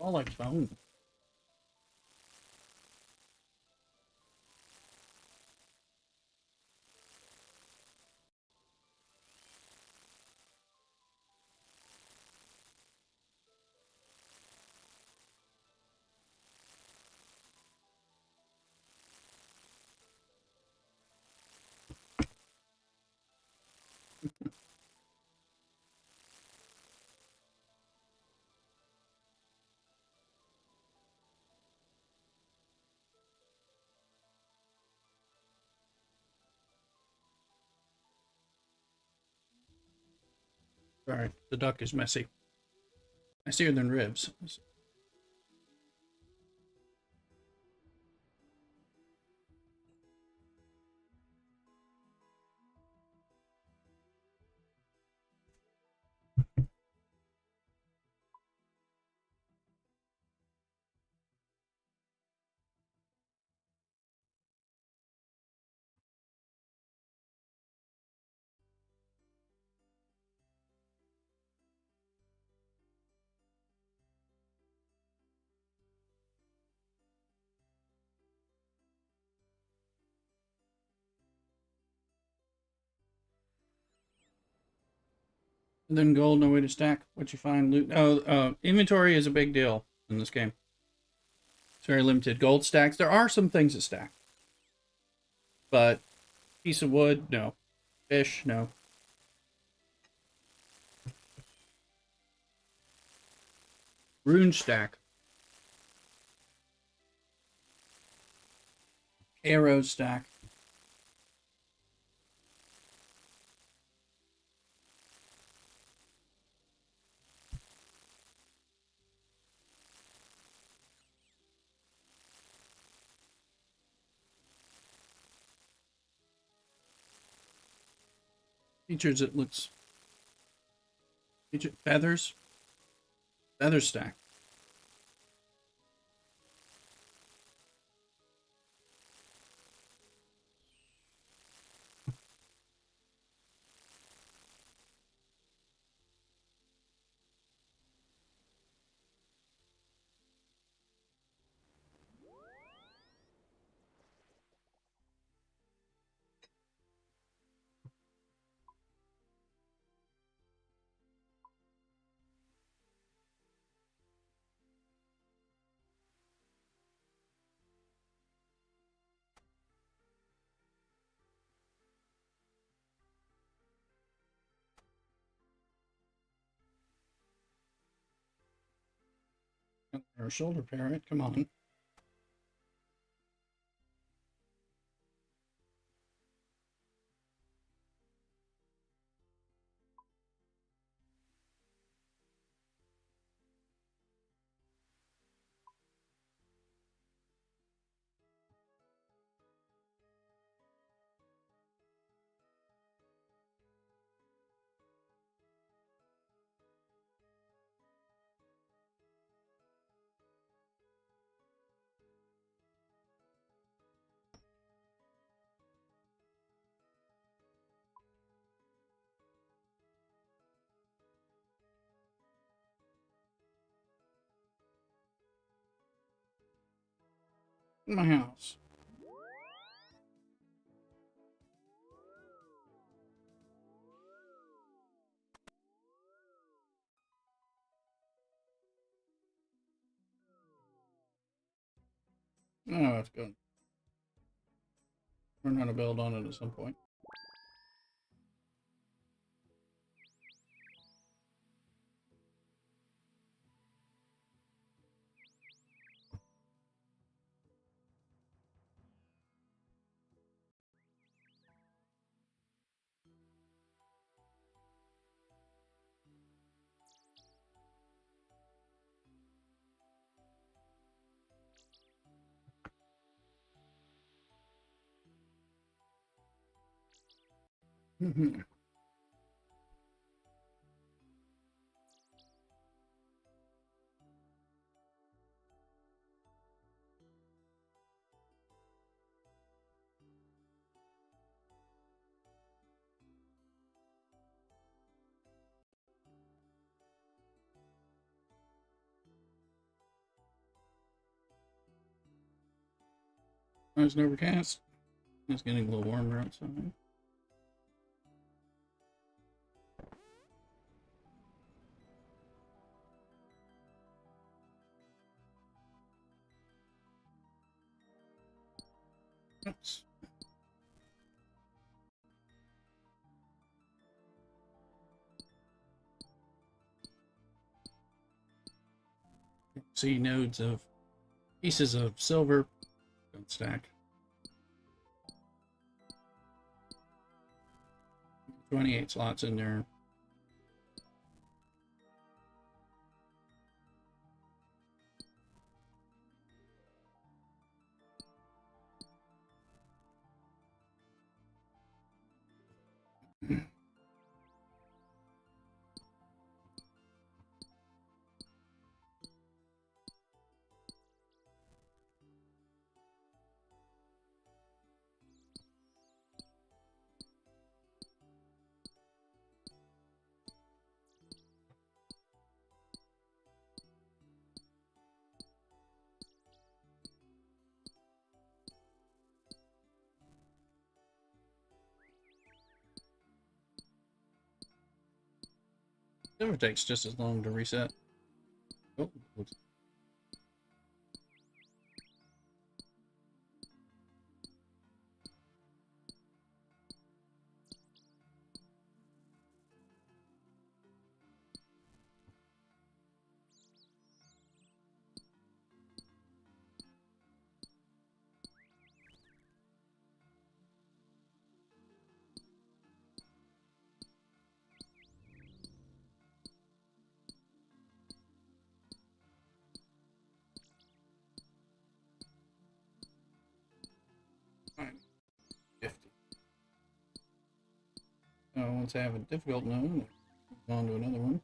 All like bone. Sorry, the duck is messy. Messier than ribs. And then gold, no way to stack what you find. Loot. Inventory is a big deal in this game. It's very limited. Gold stacks. There are some things that stack, but piece of wood, no. Fish, no. Rune stack. Arrow stack. Features it looks. Feathers. Feather stack. Or shoulder parrot. Come on. In my house. Oh, I have to go learn how to build on it at some point. Mhm. It's an overcast. It's getting a little warmer outside. Oops. See nodes of pieces of silver. Don't stack. 28 slots in there. Never takes just as long to reset. Oh, looks fine. 50. Once I have a difficult node, move on to another one.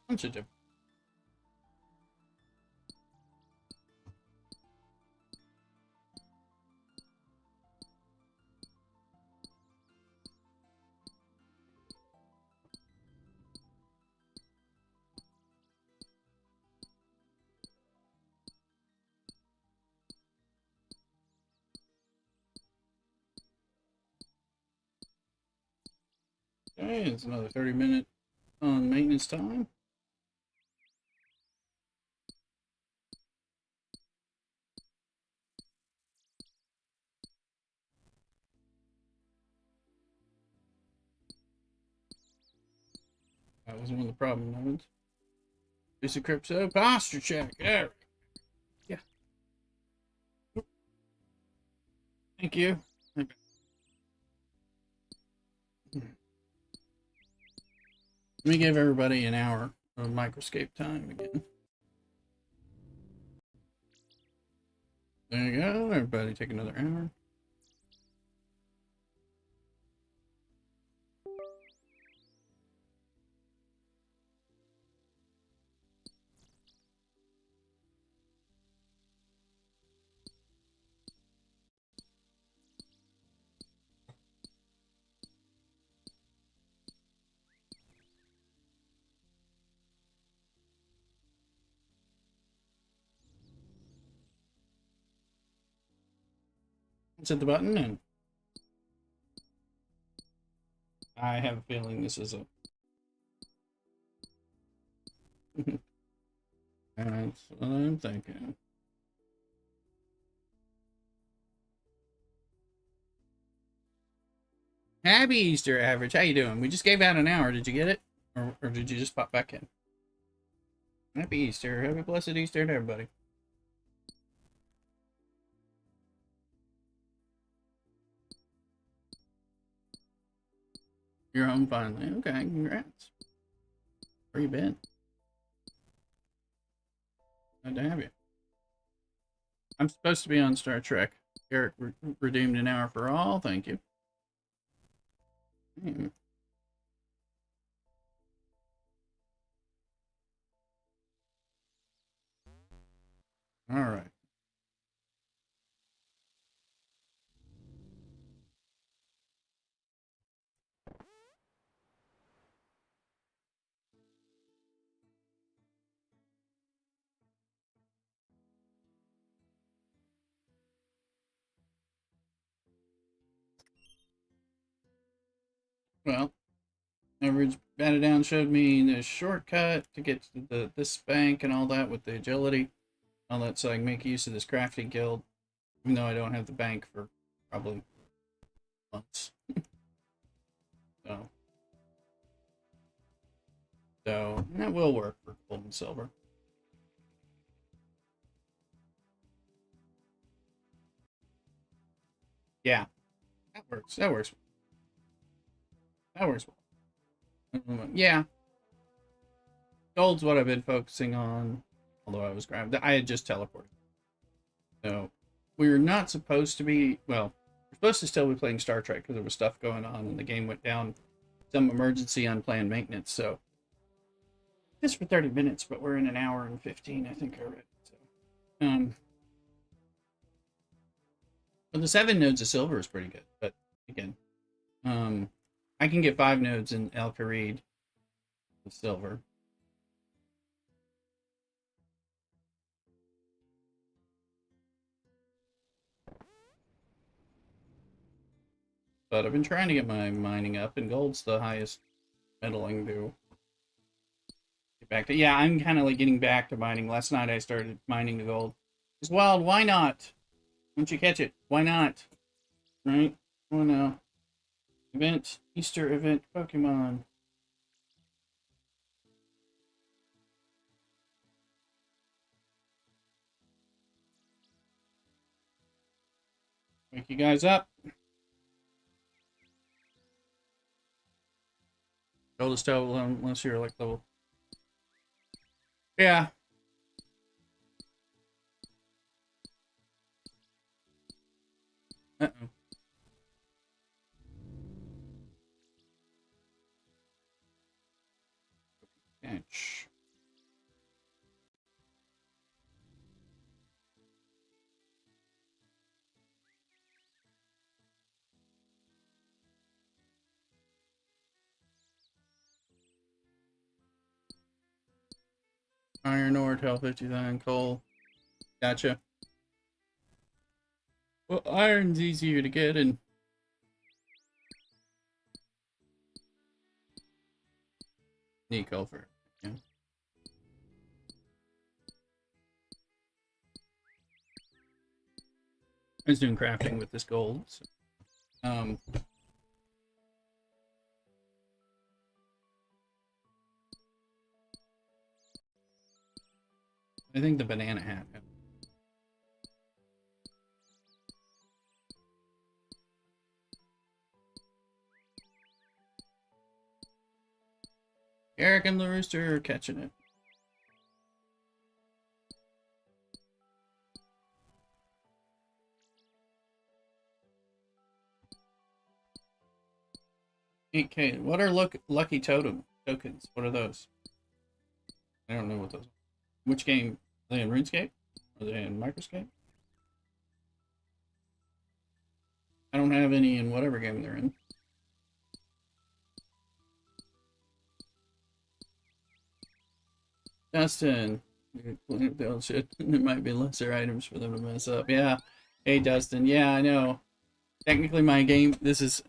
Bunch of different. Okay, it's another 30-minute on maintenance time. That was one of the problem nodes. Basic crypto posture check. There. Yeah. Thank you. Okay. Let me give everybody an hour of Microscape time again. There you go. Everybody take another hour. Let's hit the button, and I have a feeling this is a. That's what I'm thinking. Happy Easter, Average. How you doing? We just gave out an hour. Did you get it? Or did you just pop back in? Happy Easter. Happy blessed Easter to everybody. You're home finally. Okay, congrats. Where you been? Glad to have you. I'm supposed to be on Star Trek. Eric redeemed an hour for all. Thank you. All right. Well, Average Batted Down showed me the shortcut to get to this bank and all that with the agility. All that so I can make use of this crafting guild. Even though I don't have the bank for probably months. So that will work for gold and silver. Yeah, that works. That works. That works well. Yeah, gold's what I've been focusing on. Although I had just teleported. So we were not supposed to be. Well, we're supposed to still be playing Star Trek because there was stuff going on and the game went down some emergency unplanned maintenance. So just for 30 minutes, but we're in an hour and 15, I think already. So, but the 7 nodes of silver is pretty good. But again, I can get 5 nodes in El Kharid of silver. But I've been trying to get my mining up, and gold's the highest metal I can do. Get back to I'm kind of like getting back to mining. Last night I started mining the gold. It's wild. Why not? Once you catch it, why not? Right? Oh no. Event, Easter event, Pokemon. Wake you guys up. Oldest level unless you're like level. Yeah. Uh-oh. Bench. Iron ore, tel 59, coal. Gotcha. Well, iron's easier to get and need coal for it. Yeah. I was doing crafting with this gold. So, I think the banana hat. Eric and the Rooster are catching it. $8K. What are lucky totem tokens? What are those? I don't know what those are. Which game? Are they in RuneScape? Are they in Microscape? I don't have any in whatever game they're in. Dustin. Shit. There might be lesser items for them to mess up. Yeah. Hey Dustin. Yeah, I know. Technically my game this is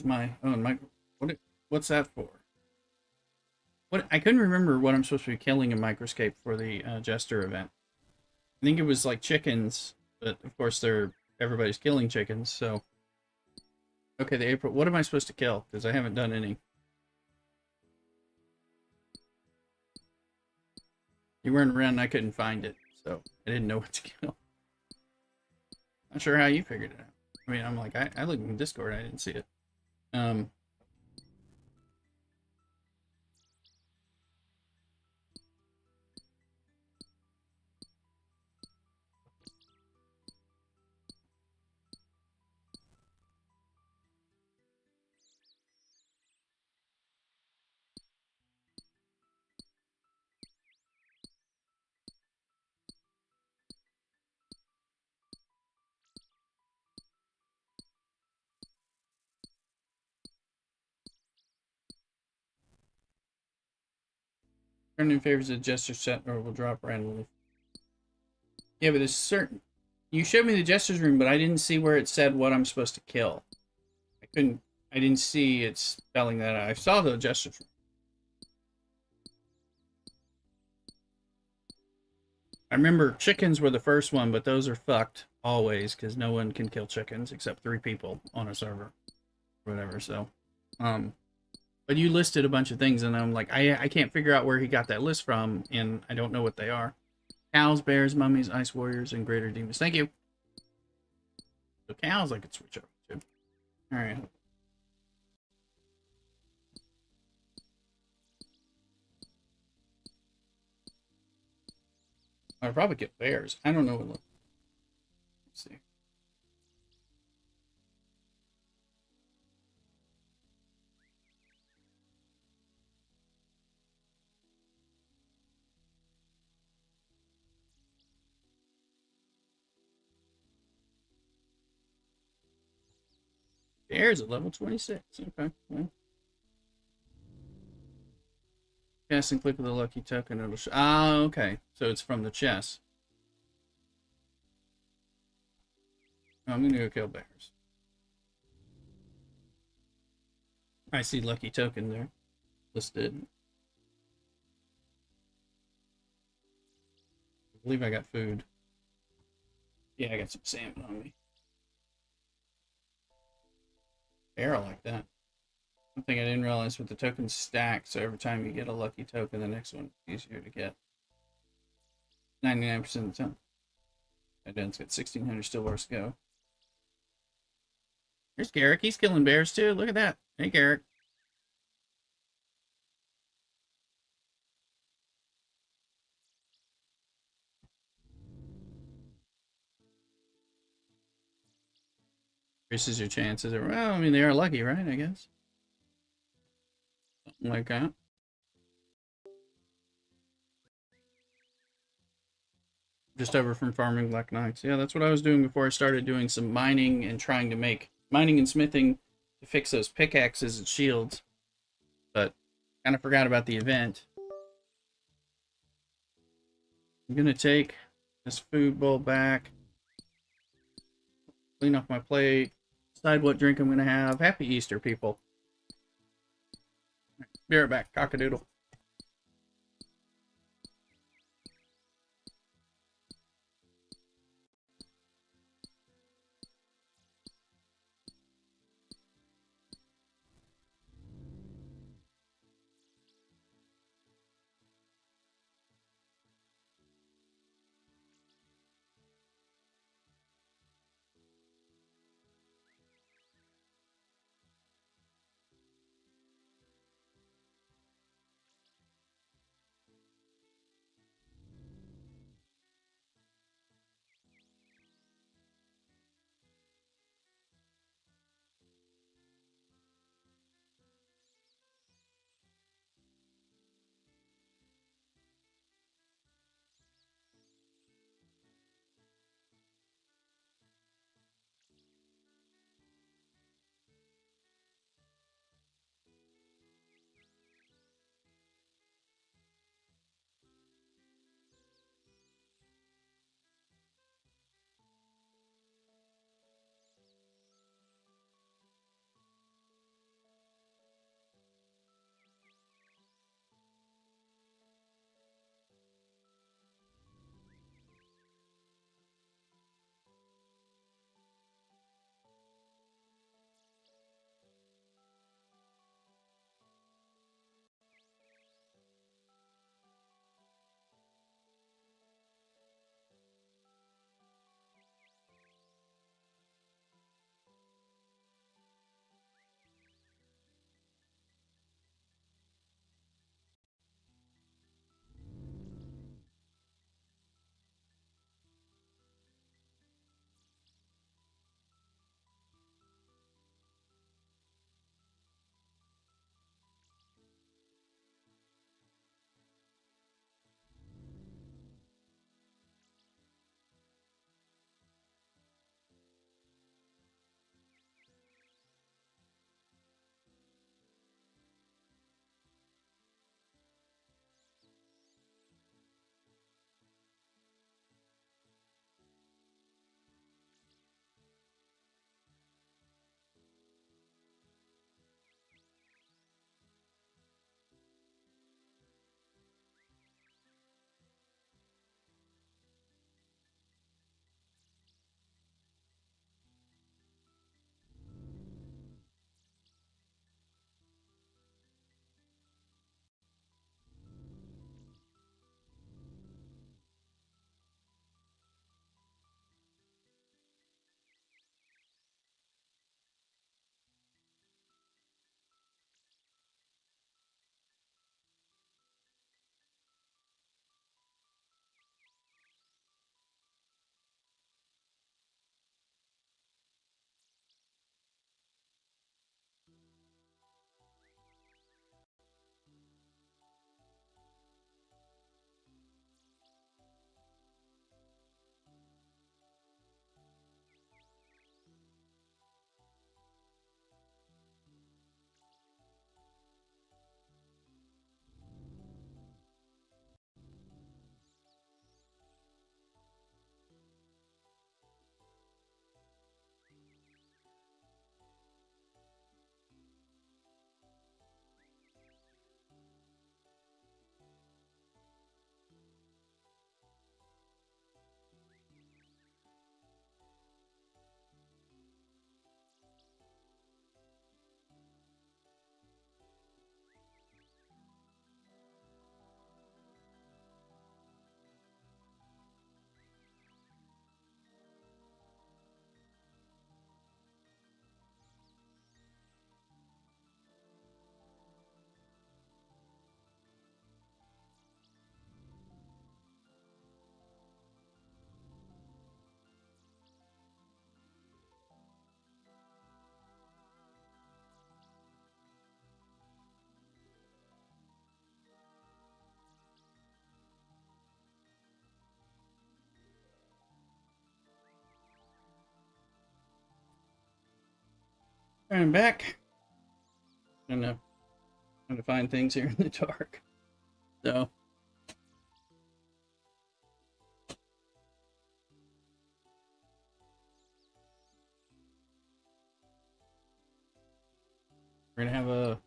my own what's that for? What I couldn't remember what I'm supposed to be killing in Microscape for the Jester event. I think it was like chickens, but of course everybody's killing chickens, so okay, the April. What am I supposed to kill? Because I haven't done any. You weren't around and I couldn't find it, so I didn't know what to kill. Not sure how you figured it out. I mean, I'm like, I looked in Discord, I didn't see it. Turn in favors of gesture set or will drop randomly. Yeah, but there's certain. You showed me the gestures room, but I didn't see where it said what I'm supposed to kill. I couldn't. I didn't see it spelling that out. I saw the gestures room. I remember chickens were the first one, but those are fucked always because no one can kill chickens except 3 people on a server, or whatever. So, but you listed a bunch of things, and I'm like, I can't figure out where he got that list from, and I don't know what they are. Cows, bears, mummies, ice warriors, and greater demons. Thank you. So cows I could switch over to. All right. I'd probably get bears. I don't know what. Let's see. Bears at level 26. Okay. Well. Cast and click with the lucky token. It'll show. Ah, okay. So it's from the chest. I'm gonna go kill bears. I see lucky token there listed. I believe I got food. Yeah, I got some salmon on me. Bear, I like that. One thing I didn't realize with the tokens stack, so every time you get a lucky token, the next one is easier to get. 99% of the time. That done's got 1,600 still bars to go. Here's Garrick. He's killing bears too. Look at that. Hey, Garrick. Increases your chances. Well, I mean, they are lucky, right? I guess. Something like that. Just over from farming Black Knights. Yeah, that's what I was doing before I started doing some mining and trying to make mining and smithing to fix those pickaxes and shields. But kind of forgot about the event. I'm gonna take this food bowl back, clean off my plate, decide what drink I'm gonna have. Happy Easter, people. Be right back. Cockadoodle. I'm back. Trying to find things here in the dark. So. We're gonna have a.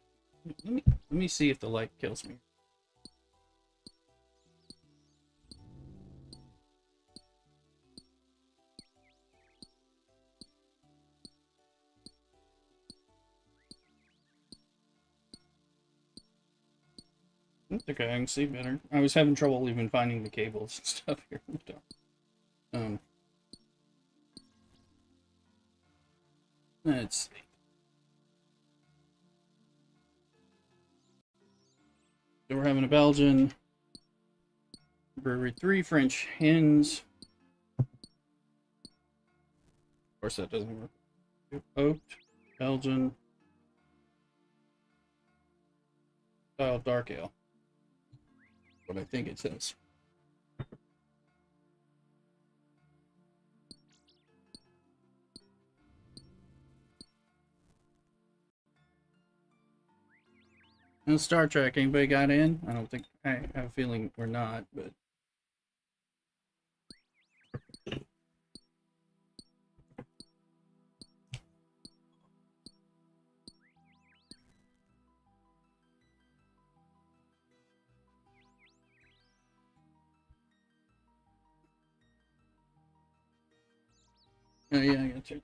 Let me see if the light kills me. Okay, I can see better. I was having trouble even finding the cables and stuff here in the dark. Let's see. So we're having a Belgian brewery, 3 French hens. Of course, that doesn't work. Oaked, Belgian, style dark ale. What I think it says. And Star Trek, anybody got in? I don't think, I have a feeling we're not, but. Oh yeah, I got you.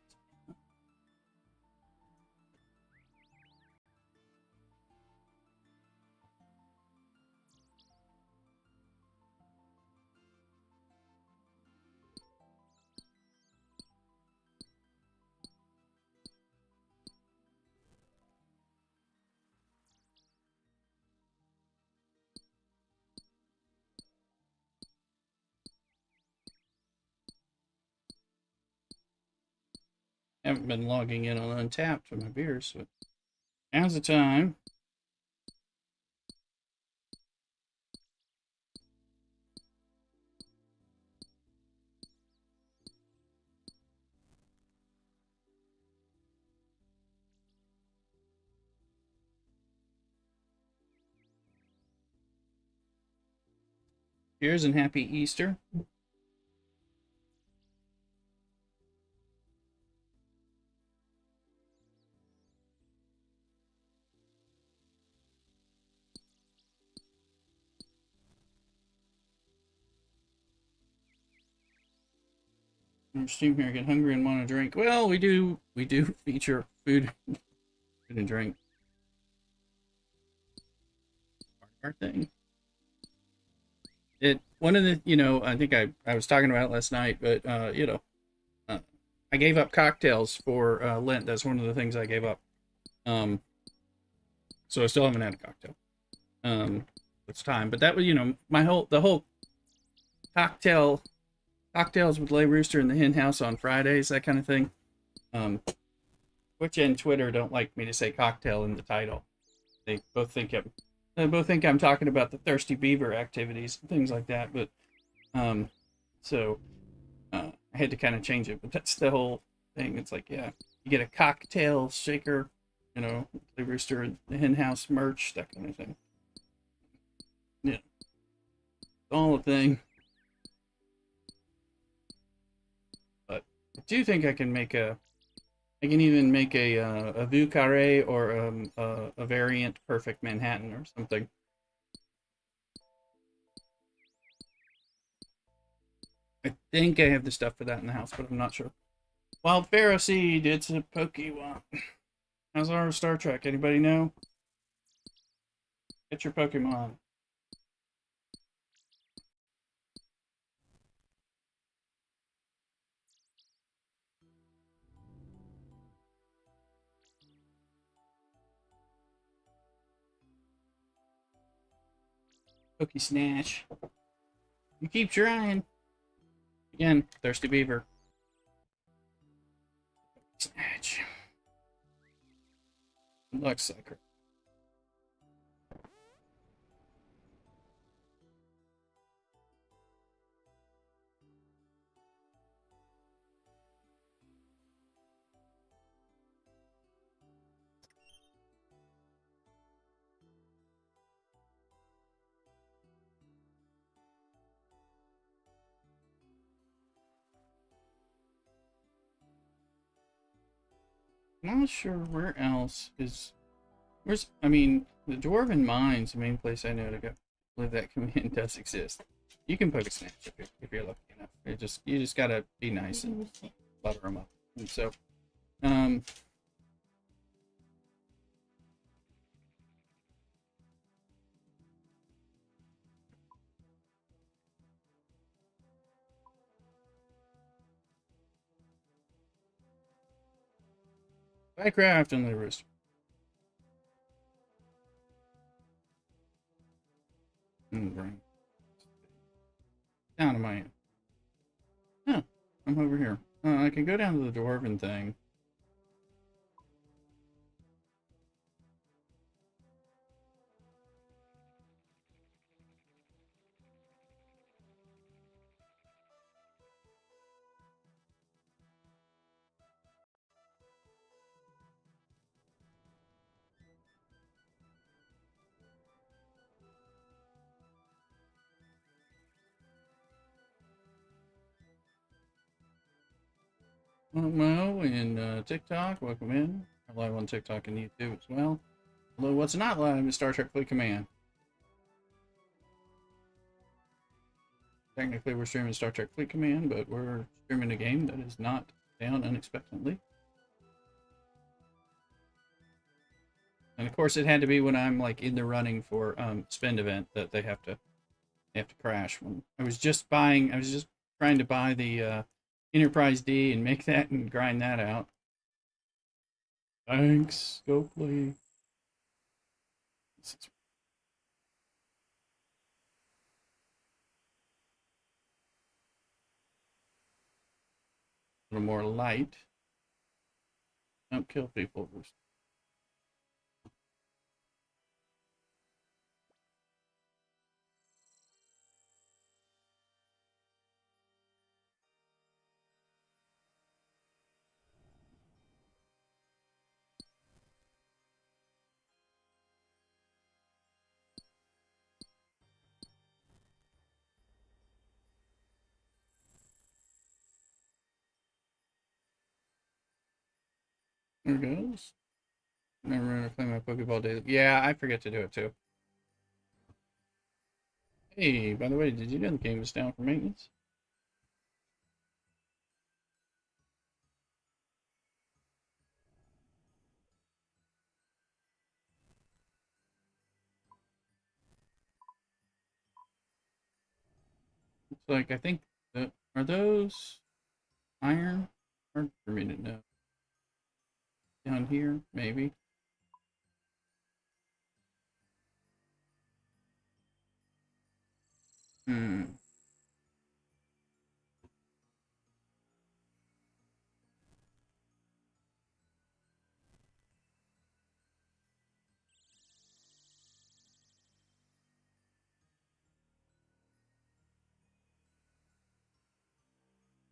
Haven't been logging in on Untapped for my beers, but now's the time. Cheers and happy Easter. Our stream here, get hungry and want to drink. Well, we do feature food and drink. Part of our thing. One of the, I think I was talking about it last night, but I gave up cocktails for Lent. That's one of the things I gave up. So I still haven't had a cocktail. It's time, but that was, the whole cocktails with Lay Rooster in the Hen House on Fridays, that kind of thing. Twitch and Twitter don't like me to say cocktail in the title. They both think I'm talking about the Thirsty Beaver activities and things like that. But I had to kind of change it. But that's the whole thing. It's like, yeah, you get a cocktail shaker, Lay Rooster in the Hen House merch, that kind of thing. Yeah, it's all a thing. But I do think I can even make a Vieux Carré or a variant Perfect Manhattan or something. I think I have the stuff for that in the house, but I'm not sure. Wild Pharaoh Seed, it's a Pokemon. How's our Star Trek? Anybody know? Get your Pokemon. Poke Snatch. You keep trying. Again, Thirsty Beaver. Snatch. Looks like her. I'm not sure where else is. Where's I mean, the Dwarven Mine's the main place I know to go. I believe that command does exist. You can poke a snatch if you're lucky enough. You just gotta be nice and butter them up. And so, um, Minecraft and the roost. Bring down to my. Huh, I'm over here. I can go down to the Dwarven thing. Mo and TikTok, welcome in. I'm live on TikTok and YouTube as well. Although what's not live is Star Trek Fleet Command. Technically, we're streaming Star Trek Fleet Command, but we're streaming a game that is not down unexpectedly. And of course, it had to be when I'm like in the running for spend event that they have to crash. When I was just trying to buy the Enterprise D and make that and grind that out. Thanks, go play. This is a little more light. Don't kill people. There it goes. Never remember to play my Pokeball daily. Yeah, I forget to do it too. Hey, by the way, did you know the game is down for maintenance? It's like I think are those iron? Hard for me to know. Down here, maybe. Hmm.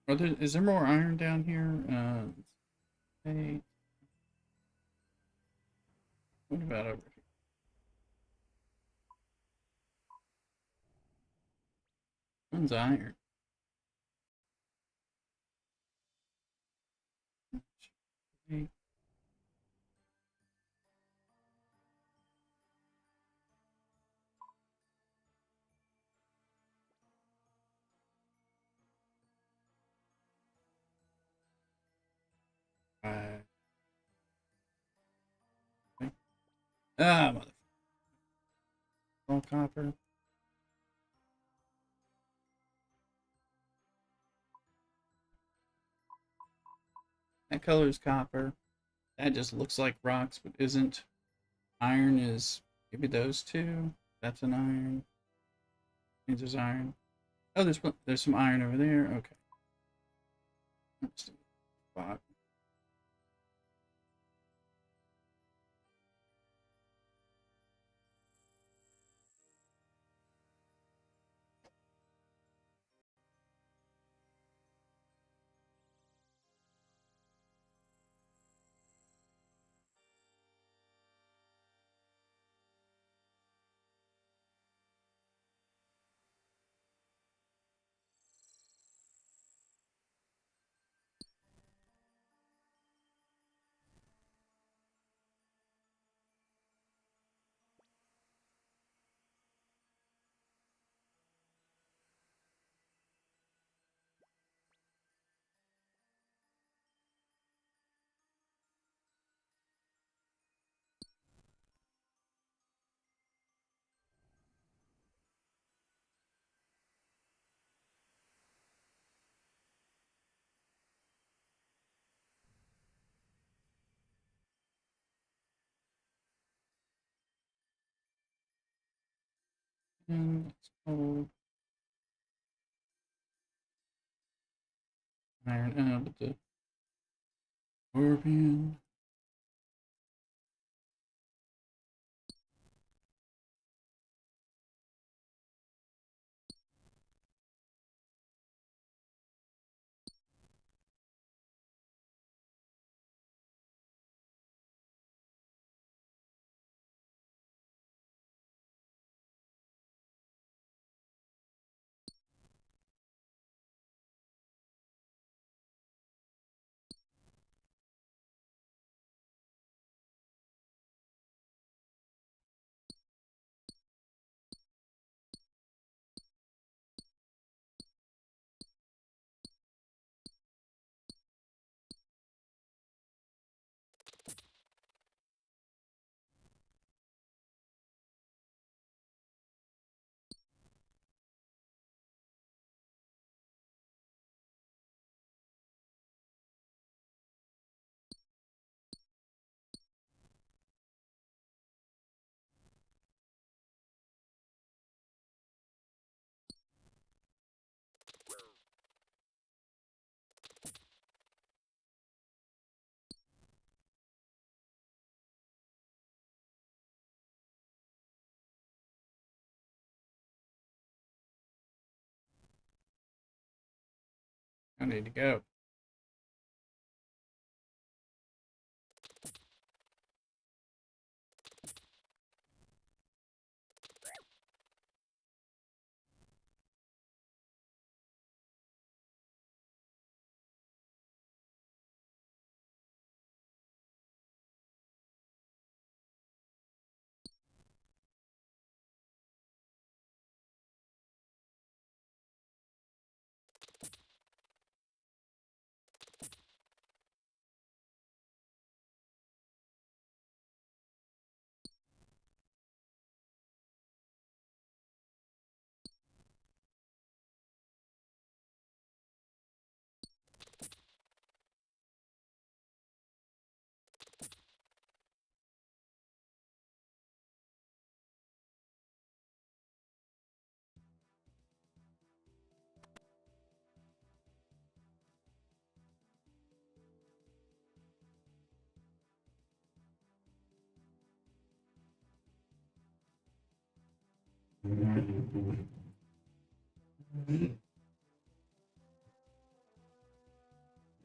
Is there more iron down here? Hey, what about over here? One's iron. Hey, okay. Ah, mother. All copper. That color is copper. That just looks like rocks, but isn't. Iron is maybe those two. That's an iron. Means there's iron. Oh, there's some iron over there. Okay. Let's do spot. And let's hold iron out with the scorpion. I need to go.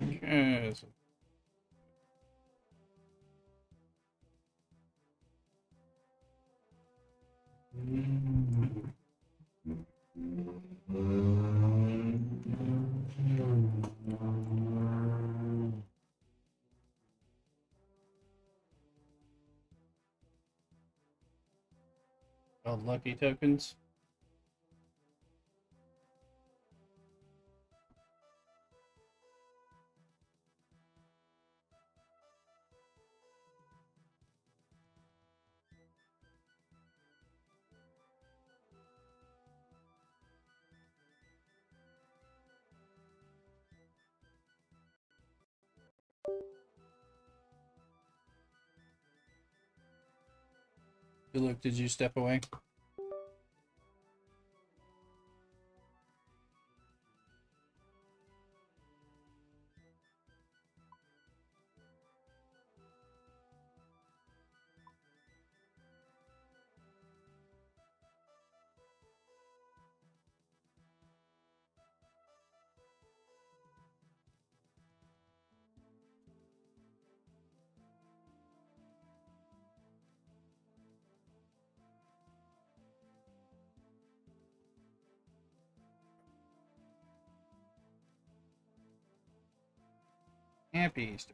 Okay, so called lucky tokens. Good look, did you step away? Happy Easter.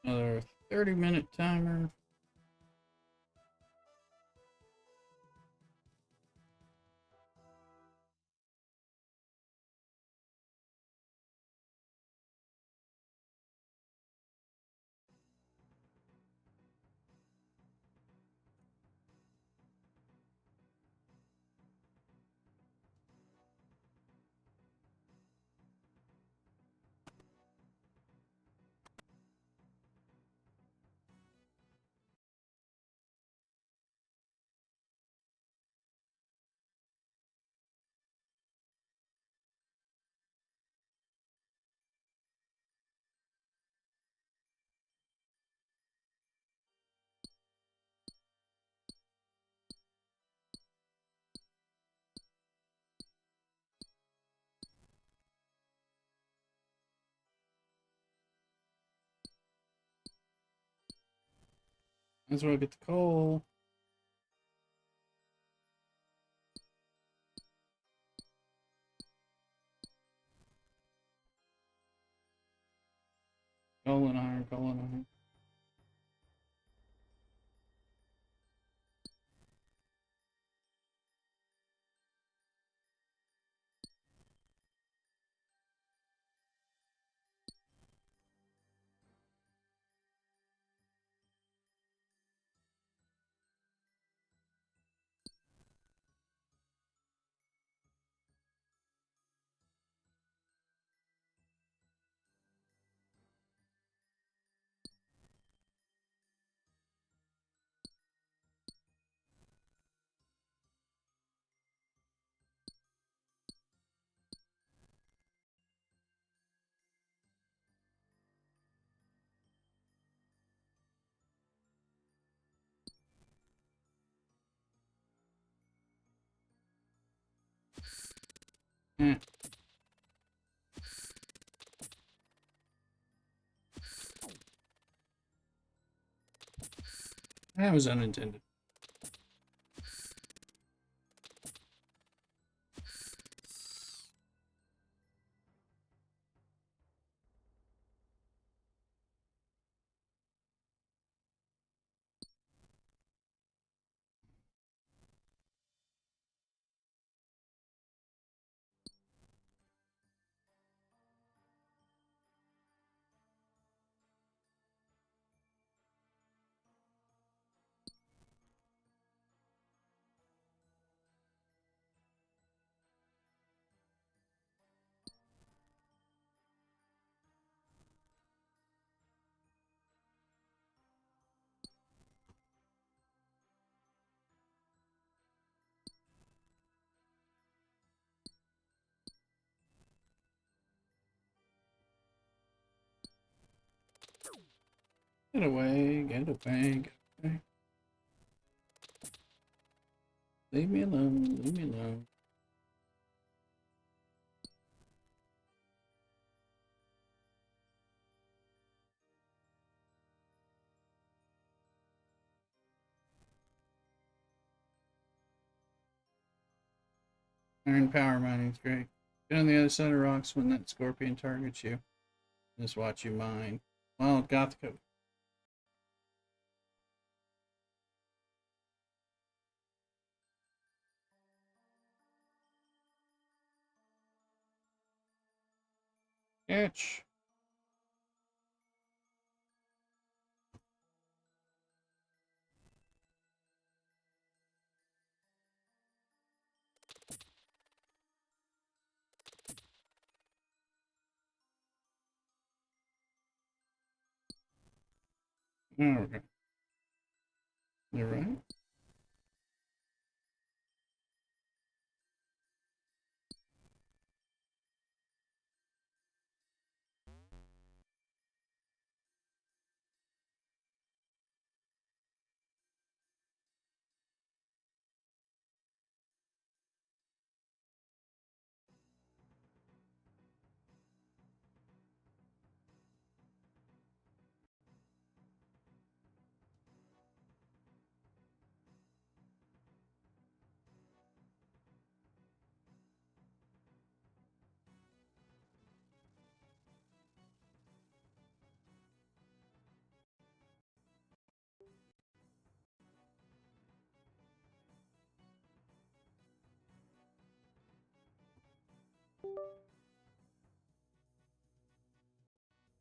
Another 30-minute timer. That's where I get the coal. Coal and iron, coal and iron. Eh, that was unintended. Get away, get away, get away. Leave me alone, leave me alone. Iron power mining's great. Get on the other side of rocks when that scorpion targets you. Just watch you mine. Well, Gothic. Catch. There we go. You're right.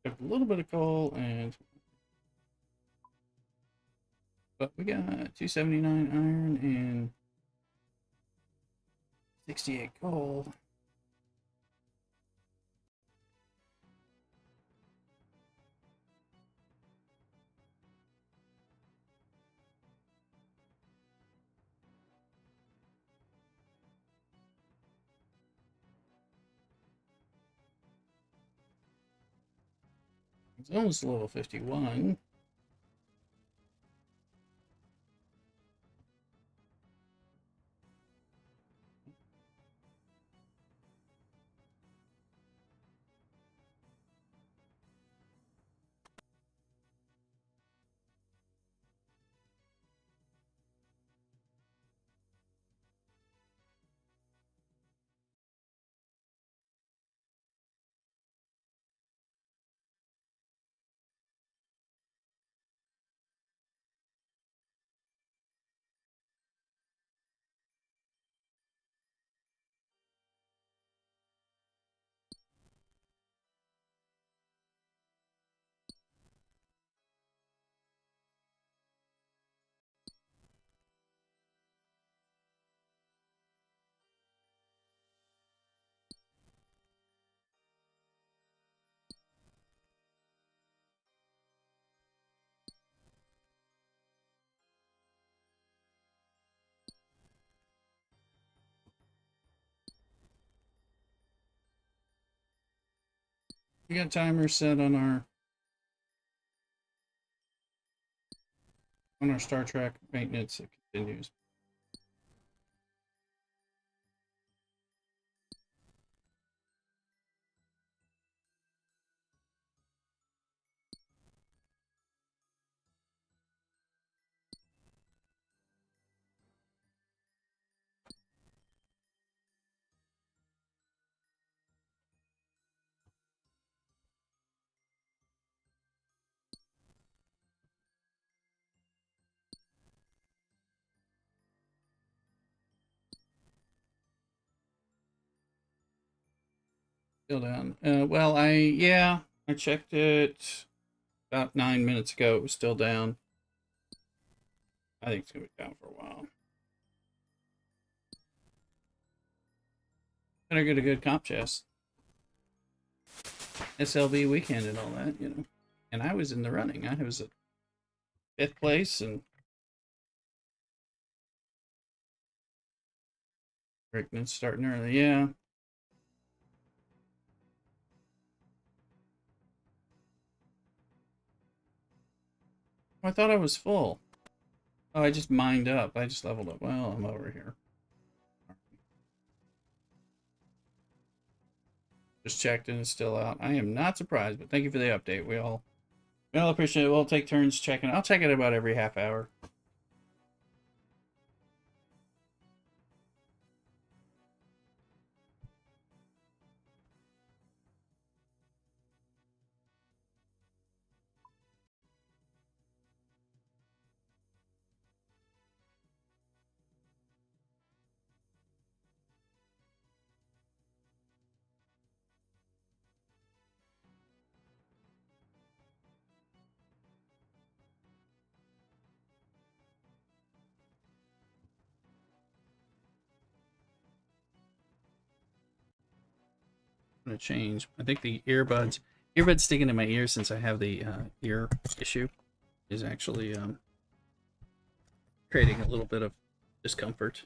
Got a little bit of coal and but we got 279 iron and 68 coal. It's almost level 51. We got timer set on our Star Trek maintenance. It continues. Still down. Well, I checked it about 9 minutes ago. It was still down. I think it's gonna be down for a while. Better get a good comp chest. SLB weekend and all that, you know. And I was in the running. I was at 5th place, and Rickman's starting early. Yeah. I thought I was full. Oh, I just mined up. I just leveled up. Well, I'm over here. Just checked and it's still out. I am not surprised, but thank you for the update. We all appreciate it. We'll take turns checking. I'll check it about every half hour. I'm gonna change. I think the earbuds sticking in my ear since I have the ear issue is actually creating a little bit of discomfort.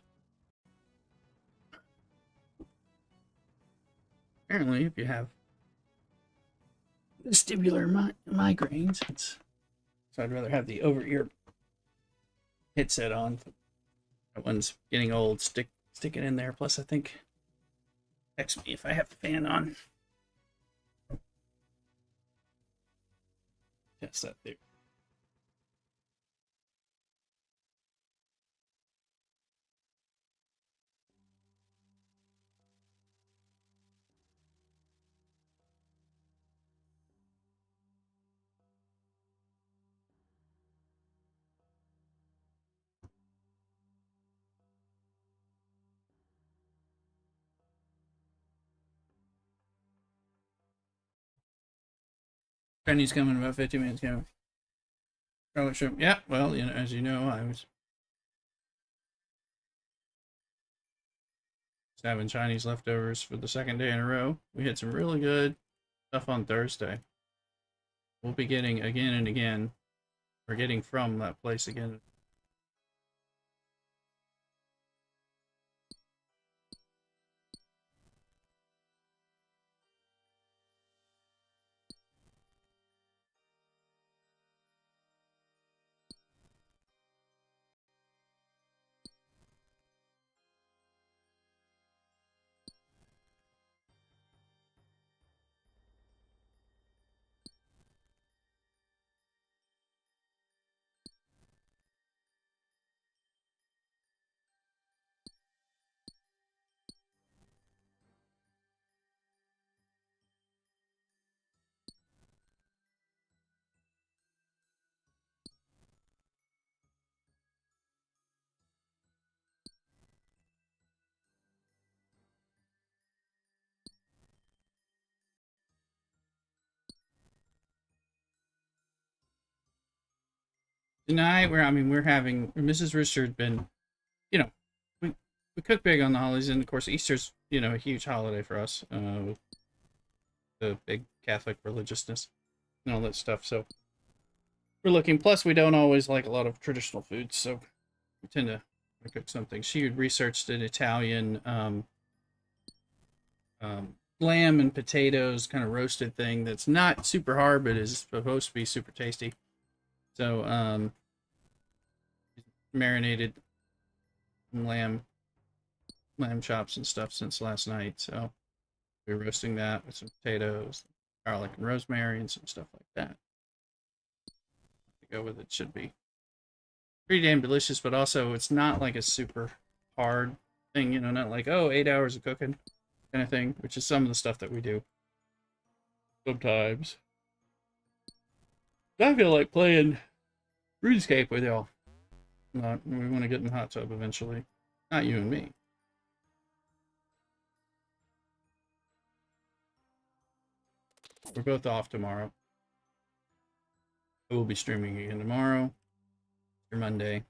Apparently, if you have vestibular migraines, so I'd rather have the over ear headset on. That one's getting old. Stick it in there. Plus, I think text me if I have the fan on. Test that there. Penny's coming about 50 minutes coming. Oh, sure. Yeah, well, you know, as you know, I was having Chinese leftovers for the second day in a row. We had some really good stuff on Thursday. We'll be getting again and again. We're getting from that place again. Tonight, we're having Mrs. Richard's been, you know, we cook big on the holidays, and of course Easter's, you know, a huge holiday for us, with the big Catholic religiousness and all that stuff. So we're looking. Plus, we don't always like a lot of traditional foods, so we tend to cook something. She had researched an Italian lamb and potatoes kind of roasted thing that's not super hard, but is supposed to be super tasty. So, marinated lamb chops and stuff since last night. So we're roasting that with some potatoes, garlic and rosemary, and some stuff like that. To go with it should be pretty damn delicious, but also it's not like a super hard thing, you know, not like, oh, 8 hours of cooking kind of thing, which is some of the stuff that we do sometimes. I feel like playing RuneScape with y'all. Not, we want to get in the hot tub eventually. Not you and me. We're both off tomorrow. I will be streaming again tomorrow or Monday.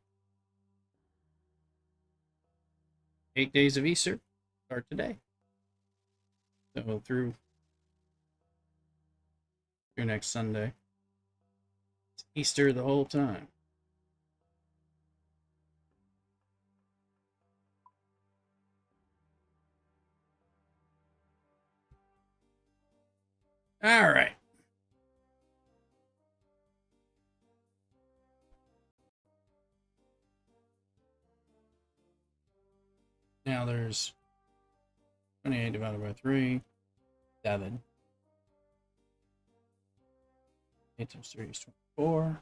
8 days of Easter start today. So through next Sunday. It's Easter the whole time. All right. Now there's 28 divided by 3, 7. 8 times 3 is 24.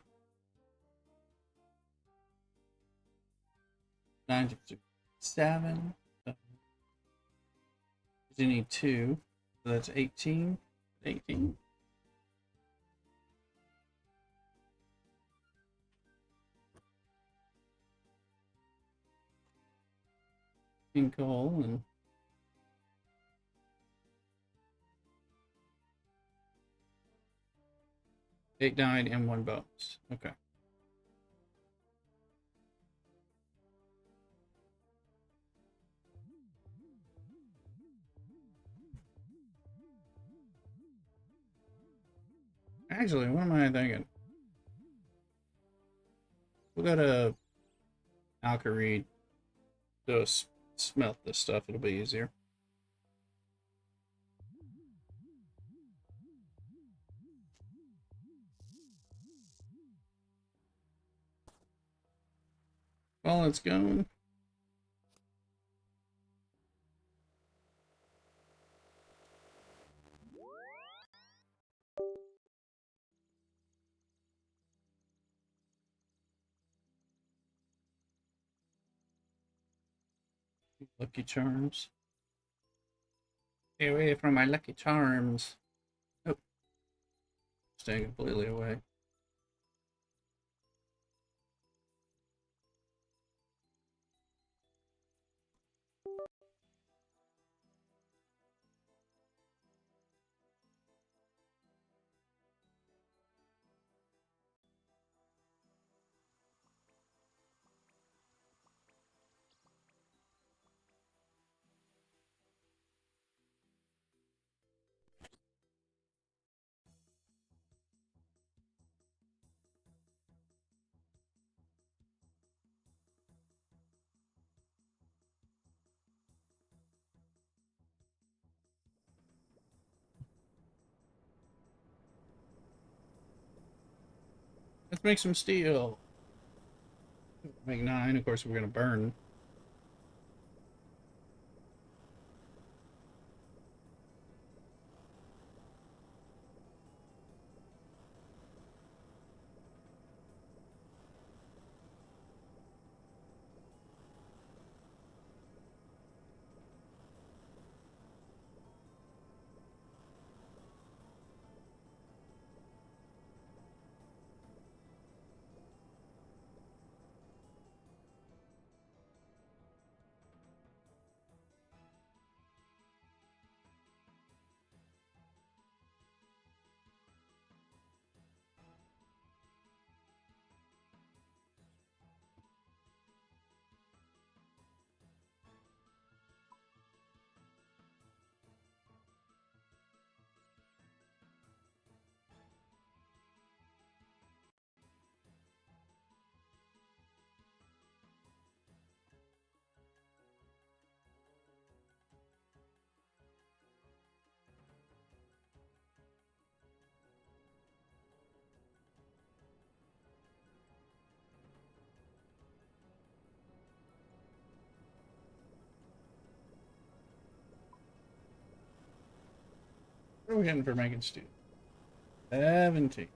9 times 2 is 7. So you need 2. So that's 18. 18. King coal and 8 died and 1 bonus. Okay. Actually, what am I thinking? We'll go to Alcarid to smelt this stuff. It'll be easier. While it's going, Lucky Charms. Stay away from my Lucky Charms. Oh, staying completely away. Let's make some steel. Make 9. Of course, we're going to burn. are we getting for making stew? 17.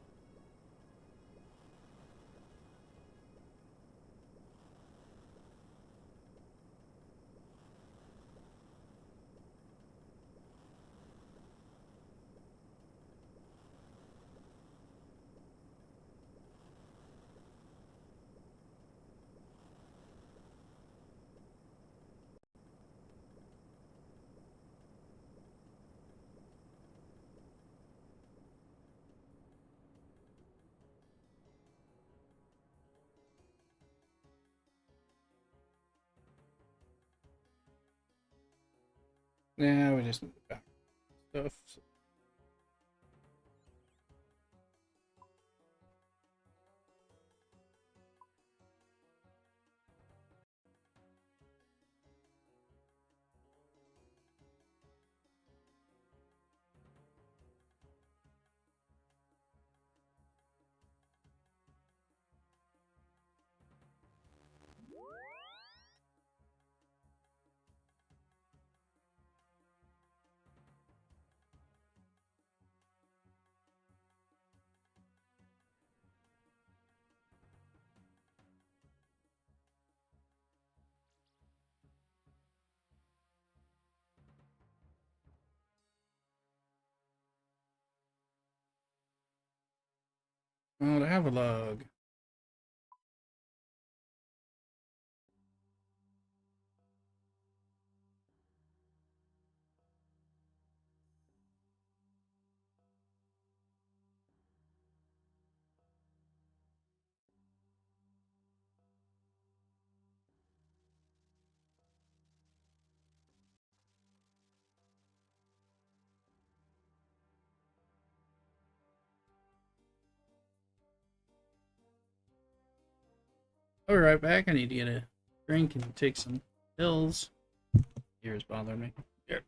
Yeah, we just need the back stuff. Oh, to have a log. I'll be right back. I need to get a drink and take some pills. Ears bother me. Yep.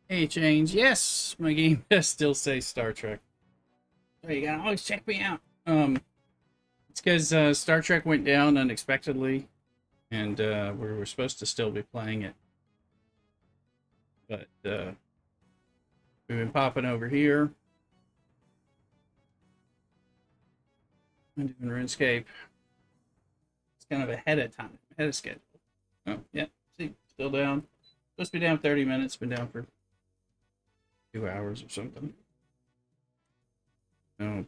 Hey, change. Yes, my game does still say Star Trek. So you gotta always check me out. It's because Star Trek went down unexpectedly, and we were supposed to still be playing it, but we've been popping over here. I'm doing RuneScape. It's kind of ahead of time, ahead of schedule. Oh, yeah. See, still down. Supposed to be down 30 minutes. Been down for 2 hours or something. Oh,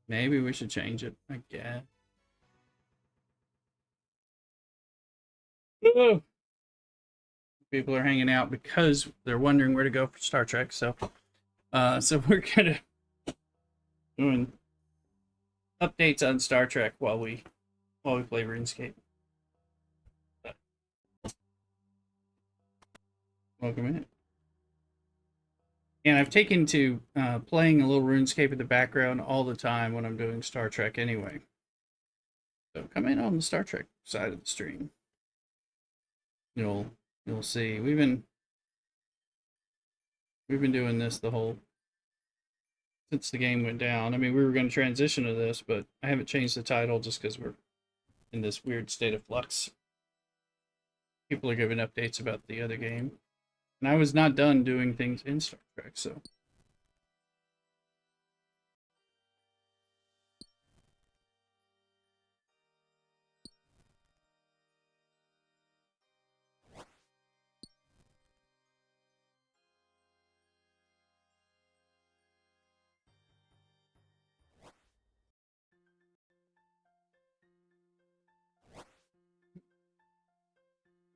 maybe we should change it. I guess. Woo! People are hanging out because they're wondering where to go for Star Trek. So we're kind of doing updates on Star Trek while we play RuneScape. But welcome in. And I've taken to playing a little RuneScape in the background all the time when I'm doing Star Trek anyway. So come in on the Star Trek side of the stream. You'll see. We've been doing this the whole since the game went down. I mean, we were going to transition to this, but I haven't changed the title just because we're in this weird state of flux. People are giving updates about the other game. And I was not done doing things in Star Trek, so.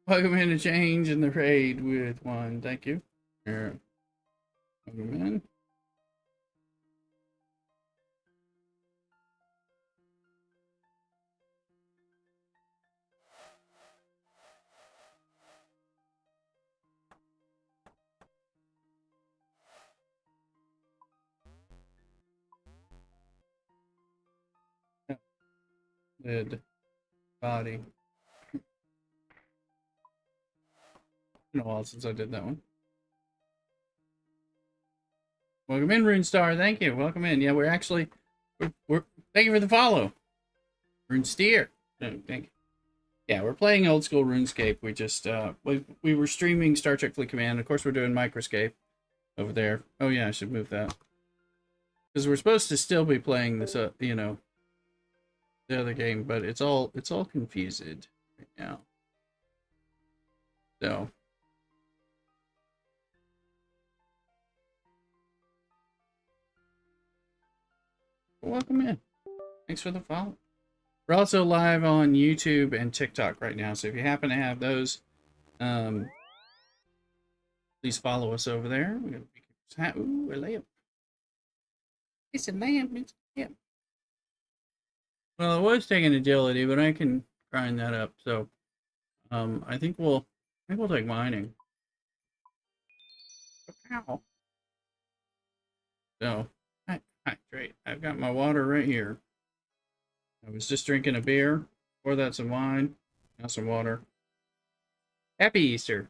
Welcome in to change in the raid with one. Thank you. Here. Welcome in. Lid. Body. Been a while since I did that one. Welcome in, Runestar. Thank you. Welcome in. Yeah, we're thank you for the follow. Runesteer. No, thank you. Yeah, we're playing old school RuneScape. We just we were streaming Star Trek Fleet Command. Of course, we're doing Microscape over there. Oh yeah, I should move that because we're supposed to still be playing this. You know, the other game, but it's all confused right now. So. Welcome in. Thanks for the follow. We're also live on YouTube and TikTok right now, so if you happen to have those, please follow us over there. We're gonna be ooh, a lamp. It's a lamp. It's a lamp. Well, I was taking agility, but I can grind that up. So, I think we'll take mining. Ow. So, hydrate. I've got my water right here. I was just drinking a beer. Pour that some wine. Now some water. Happy Easter.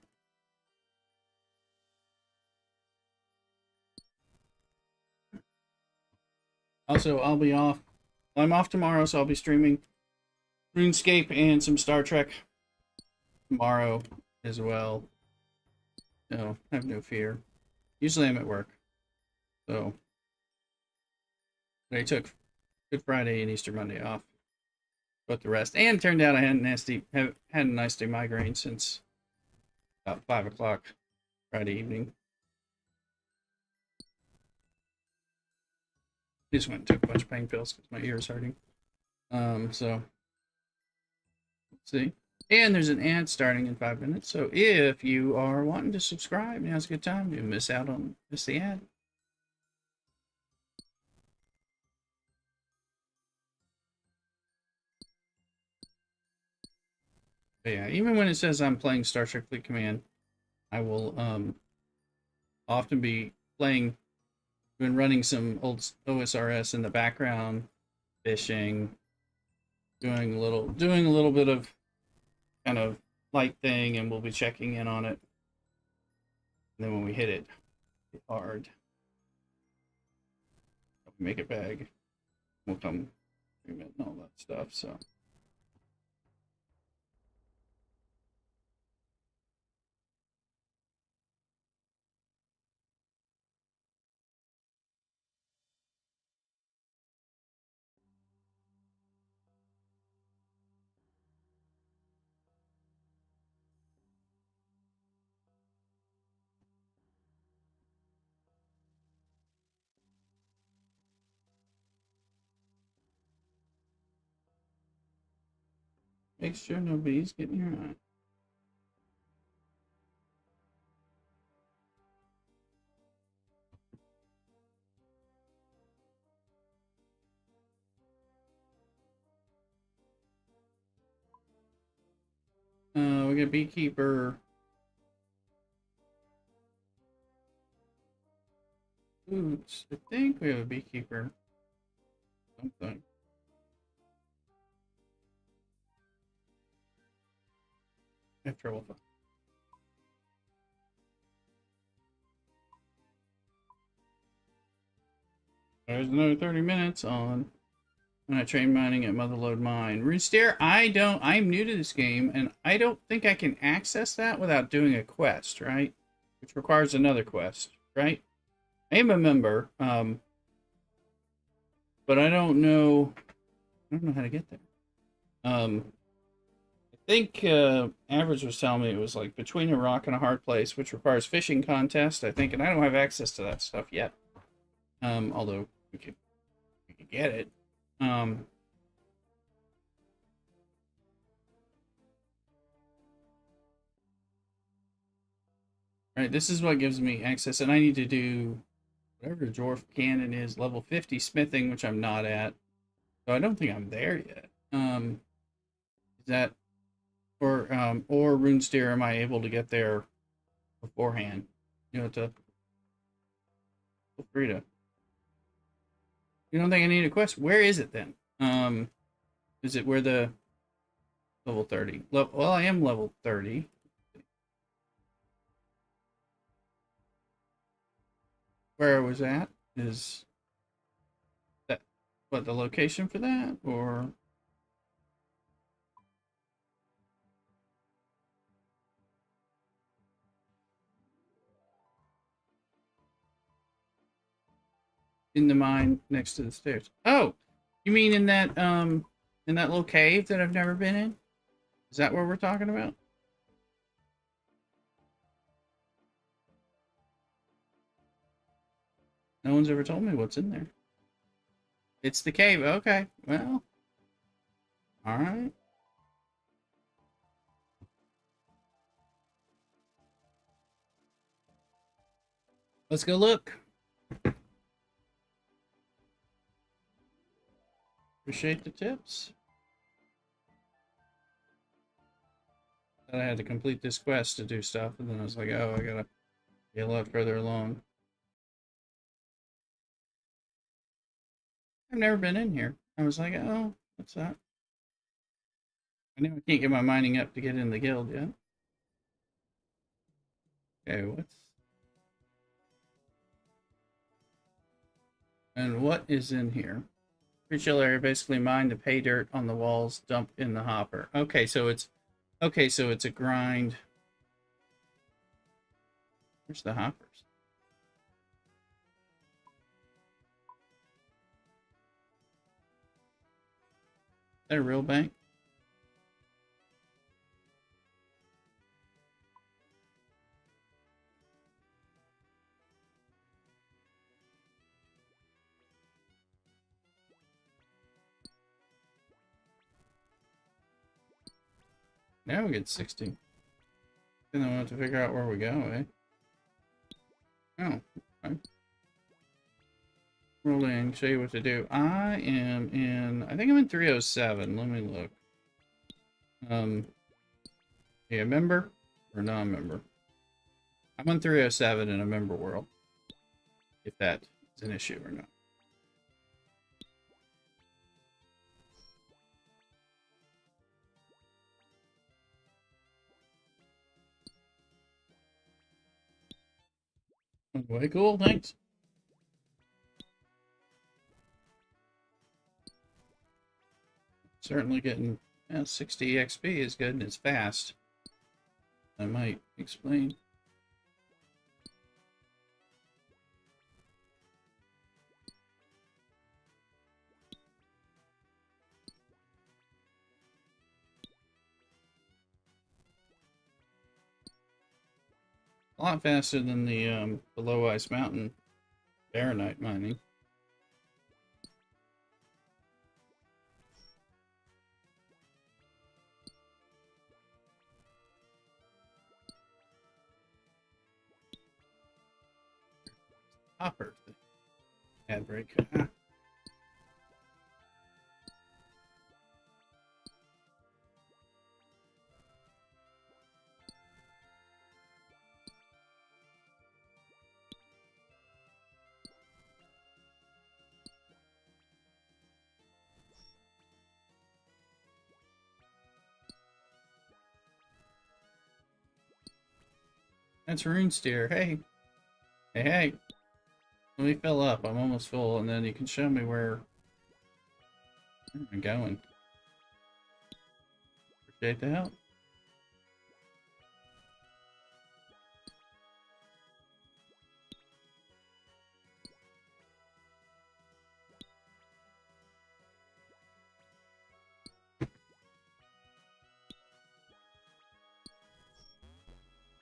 Also, I'll be off. Well, I'm off tomorrow, so I'll be streaming RuneScape and some Star Trek tomorrow as well. No, have no fear. Usually I'm at work. So, I took Good Friday and Easter Monday off. But the rest. And it turned out I had a nasty migraine since about 5 o'clock Friday evening. Just went and took a bunch of pain pills because my ear is hurting. So let's see. And there's an ad starting in 5 minutes. So if you are wanting to subscribe, now's a good time. You miss the ad. But yeah, even when it says I'm playing Star Trek Fleet Command, I will often be playing. Been running some old OSRS in the background, fishing, doing a little bit of kind of light thing, and we'll be checking in on it. And then when we hit it hard, make it bag, we'll come treatment and all that stuff. So. Make sure nobody's getting your eye. We got beekeeper. Foods. I think we have a beekeeper. Something. I have trouble. There's another 30 minutes on when I train mining at Motherlode Mine. Rootsteer, I'm new to this game, and I don't think I can access that without doing a quest, right? Which requires another quest, right? I am a member, but I don't know how to get there. I think Average was telling me it was like between a rock and a hard place, which requires fishing contest, I think, and I don't have access to that stuff yet. Although we could get it. Right, this is what gives me access, and I need to do whatever dwarf cannon is, level 50 smithing, which I'm not at. So I don't think I'm there yet. Is that or Runesteer, am I able to get there beforehand? You know, to feel free to. You don't think I need a quest? Where is it then? Is it where the level 30? Well, I am level 30. Where I was at is that what the location for that, or in the mine next to the stairs? Oh, you mean in that little cave that I've never been in? Is that what we're talking about? No one's ever told me what's in there. It's the cave. Okay, well, all right. Let's go look. Appreciate the tips. Thought I had to complete this quest to do stuff, and then I was like, oh, I gotta be a lot further along. I've never been in here. I was like, oh, what's that? I know I can't get my mining up to get in the guild yet. Okay, what is in here? Pre-chill area, basically mine the pay dirt on the walls, dump in the hopper. Okay, so it's a grind. Where's the hoppers? Is that a real bank? Now we get 60. Then we'll have to figure out where we go, eh? Oh, okay. Roll in, show you what to do. I think I'm in 307. Let me look. Yeah, member or non-member? I'm on 307 in a member world. If that is an issue or not. Way cool, thanks. Certainly getting 60 XP is good and it's fast. I might explain. A lot faster than the below ice mountain baronite mining. Hopper. Ad break. That's Rune Steer. Hey. Hey, hey. Let me fill up. I'm almost full, and then you can show me where I'm going. Appreciate the help.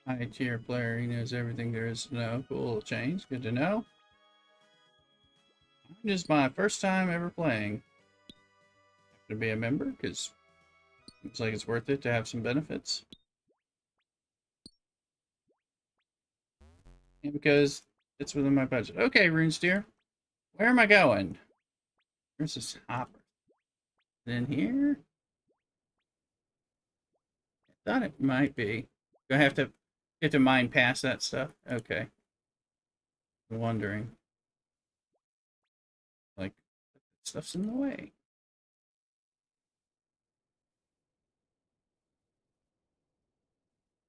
High tier player, he knows everything there is to know. Cool change, good to know. This is my first time ever playing. Have to be a member because looks like it's worth it to have some benefits. And because it's within my budget. Okay, Runesteer. Where am I going? Where's this hopper? In here? I thought it might be. Do I have to mine past that stuff? Okay. I'm wondering. Like, stuff's in the way.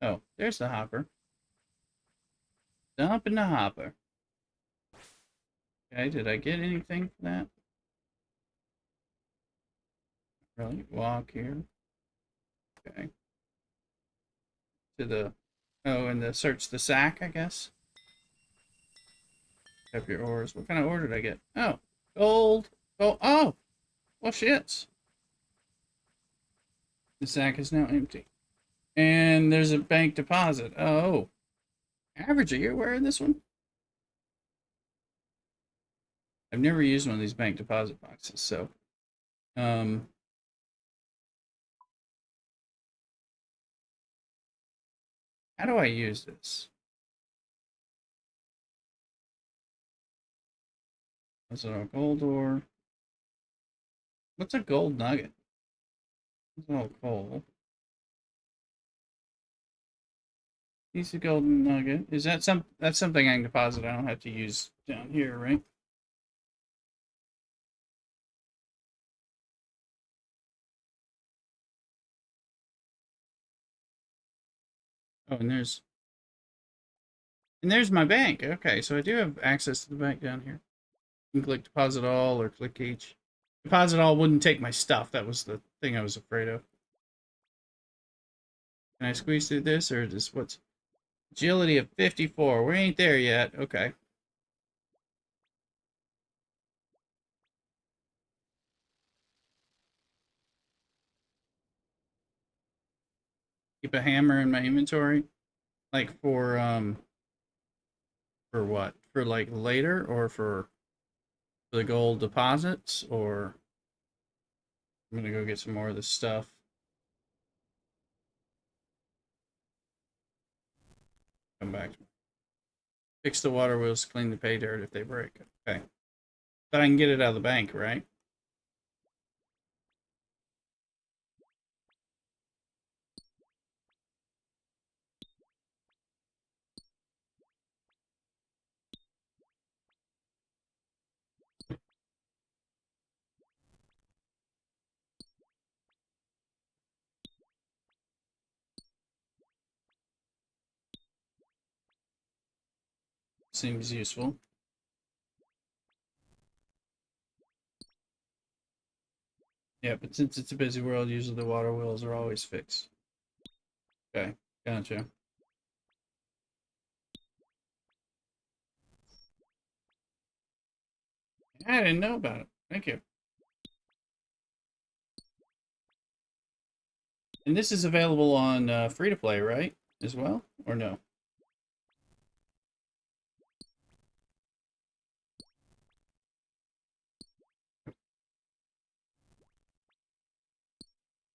Oh, there's the hopper. Dump in the hopper. Okay, did I get anything for that? Really? Walk here. Okay. To the... Oh, and the search the sack, I guess. Up your ores. What kind of ore did I get? Oh, gold. Oh, oh! Well, shits. The sack is now empty. And there's a bank deposit. Oh. Average a year wearing this one? I've never used one of these bank deposit boxes, so... How do I use this? Is it a gold ore? What's a gold nugget? It's all coal. Piece of golden nugget. Is that that's something I can deposit? I don't have to use down here, right? Oh, and there's my bank. Okay, so I do have access to the bank down here. You can click deposit all or click each. Deposit all wouldn't take my stuff. That was the thing I was afraid of. Can I squeeze through this or just what's agility of 54? We ain't there yet. Okay. Keep a hammer in my inventory. Like for what? For like later or for the gold deposits or I'm gonna go get some more of this stuff. Come back. Fix the water wheels, clean the pay dirt if they break. Okay. But I can get it out of the bank, right? Seems useful. Yeah, but since it's a busy world, usually the water wheels are always fixed. Okay, gotcha. I didn't know about it. Thank you. And this is available on free to play, right? As well, or no?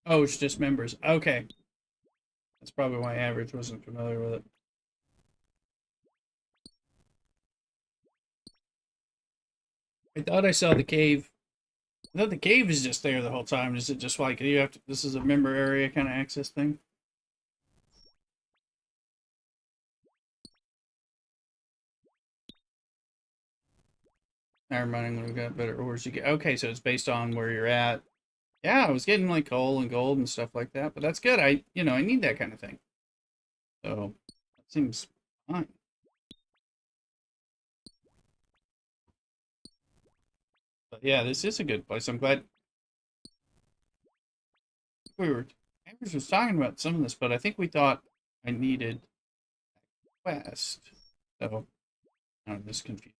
Oh, it's just members. Okay, that's probably why average wasn't familiar with it. I thought I saw the cave. I thought the cave is just there the whole time. Is it just like you have to? This is a member area kind of access thing. Never mind, when we got better ores, you get. Okay, so it's based on where you're at. Yeah, I was getting like coal and gold and stuff like that, but that's good. I need that kind of thing. So that seems fine. But yeah, this is a good place. I'm glad we were. Andrews was talking about some of this, but I think we thought I needed quest. So I'm just confused.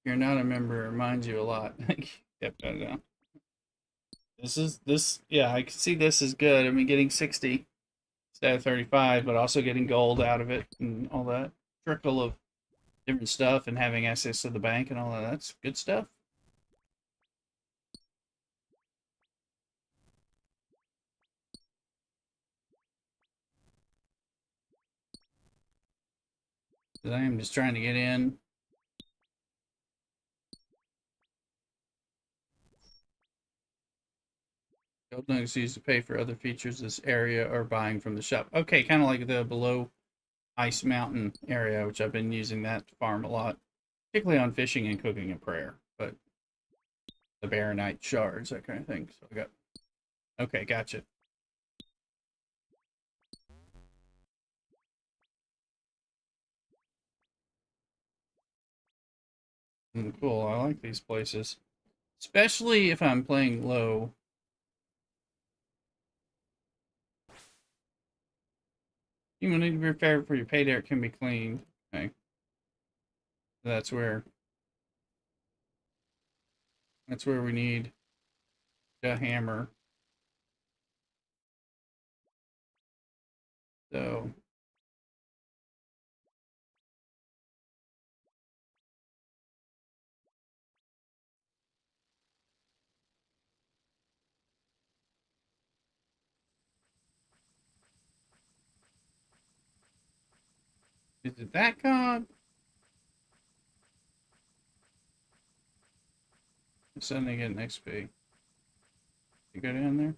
You're not a member reminds you a lot. Yep, got it down. This. Yeah, I can see this is good. I mean, getting 60 instead of 35, but also getting gold out of it and all that trickle of different stuff and having access to the bank and all that. That's good stuff. I am just trying to get in. Gold nuggets used to pay for other features this area or buying from the shop. Okay, kind of like the below Ice Mountain area, which I've been using that to farm a lot, particularly on fishing and cooking and prayer. But the Baronite shards, that kind of thing. So I got. Okay, gotcha. Cool. I like these places, especially if I'm playing low. You will need to be prepared for your pay dirt can be cleaned. Okay, that's where we need a hammer. So is it that god? Suddenly get an XP. You go down there.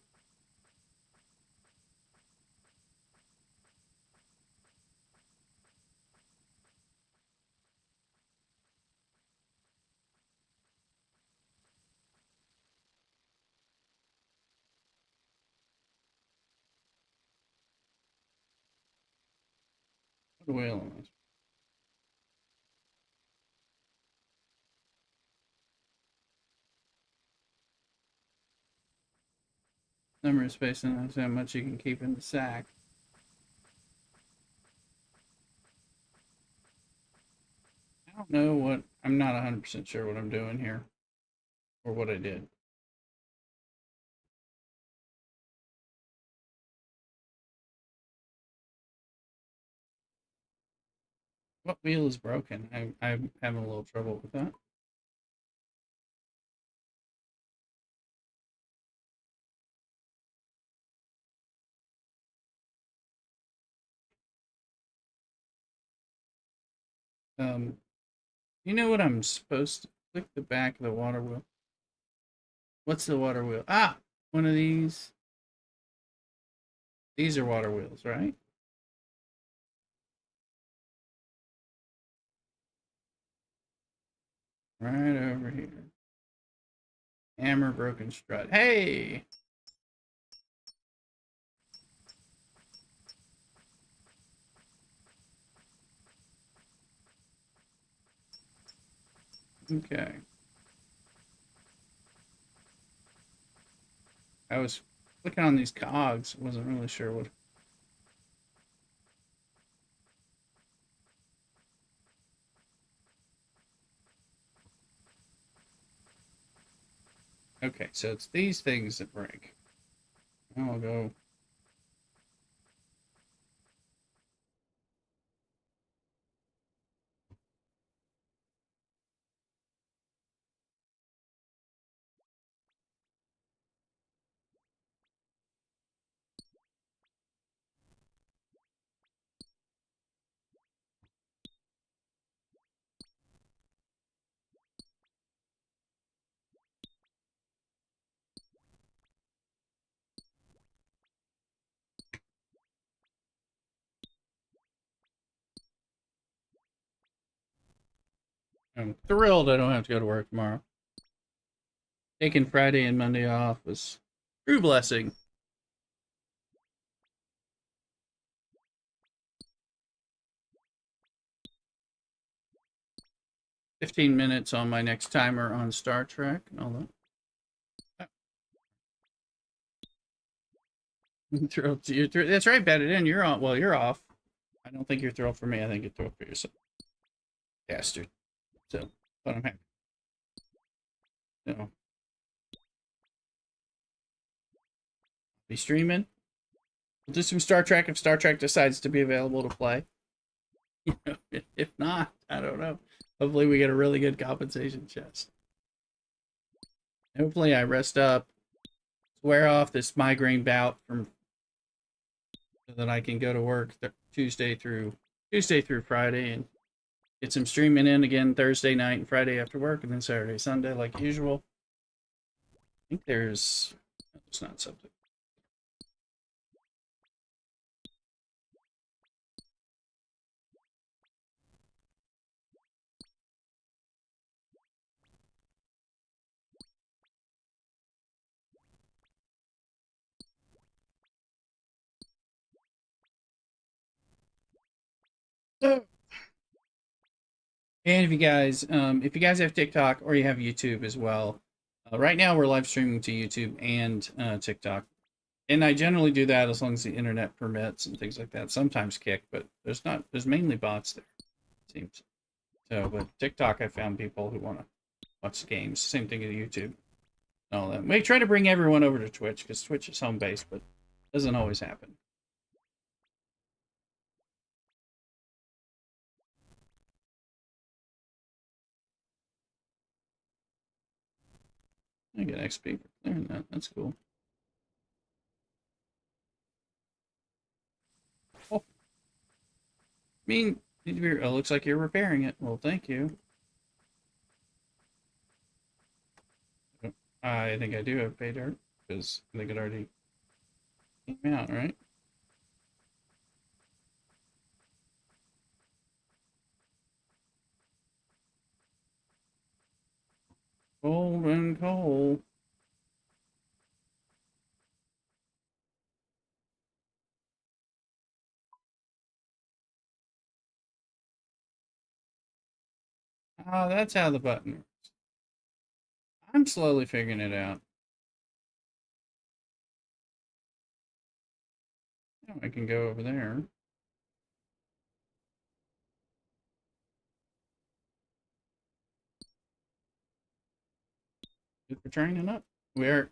Put a wheel on this. Number of space and that's how much you can keep in the sack. I don't know what. I'm not 100% sure what I'm doing here or what I did. What wheel is broken? I'm having a little trouble with that. Um, you know what I'm supposed to click the back of the water wheel? What's the water wheel? Ah, one of these. These are water wheels, right? Right over here. Hammer broken strut. Hey! Okay. I was clicking on these cogs. Wasn't really sure what. Okay, so it's these things that break. I'll go. I'm thrilled I don't have to go to work tomorrow. Taking Friday and Monday off was a true blessing. 15 minutes on my next timer on Star Trek and all that. Thrilled. That's right, bet it in. You're on. Well, you're off. I don't think you're thrilled for me. I think you're thrilled for yourself. Bastard. So, but I'm happy. So, be streaming. We'll do some Star Trek if Star Trek decides to be available to play. If not, I don't know. Hopefully, we get a really good compensation chest. Hopefully, I rest up, swear off this migraine bout from so that I can go to work Tuesday through Friday and get some streaming in again Thursday night and Friday after work, and then Saturday, Sunday like usual. I think there's not something. So, and if you guys have TikTok or you have YouTube as well, right now we're live streaming to YouTube and TikTok, and I generally do that as long as the internet permits and things like that. Sometimes Kick, but there's mainly bots there. It seems so. But TikTok, I found people who want to watch games. Same thing with YouTube. All that. We try to bring everyone over to Twitch because Twitch is home base, but it doesn't always happen. I get XP for clearing that. That's cool. Oh, I mean, it looks like you're repairing it. Well, thank you. I think I do have pay dirt because I think it already came out, right? Gold and coal. Oh, that's how the button works. I'm slowly figuring it out. Oh, I can go over there. Good for training up. Where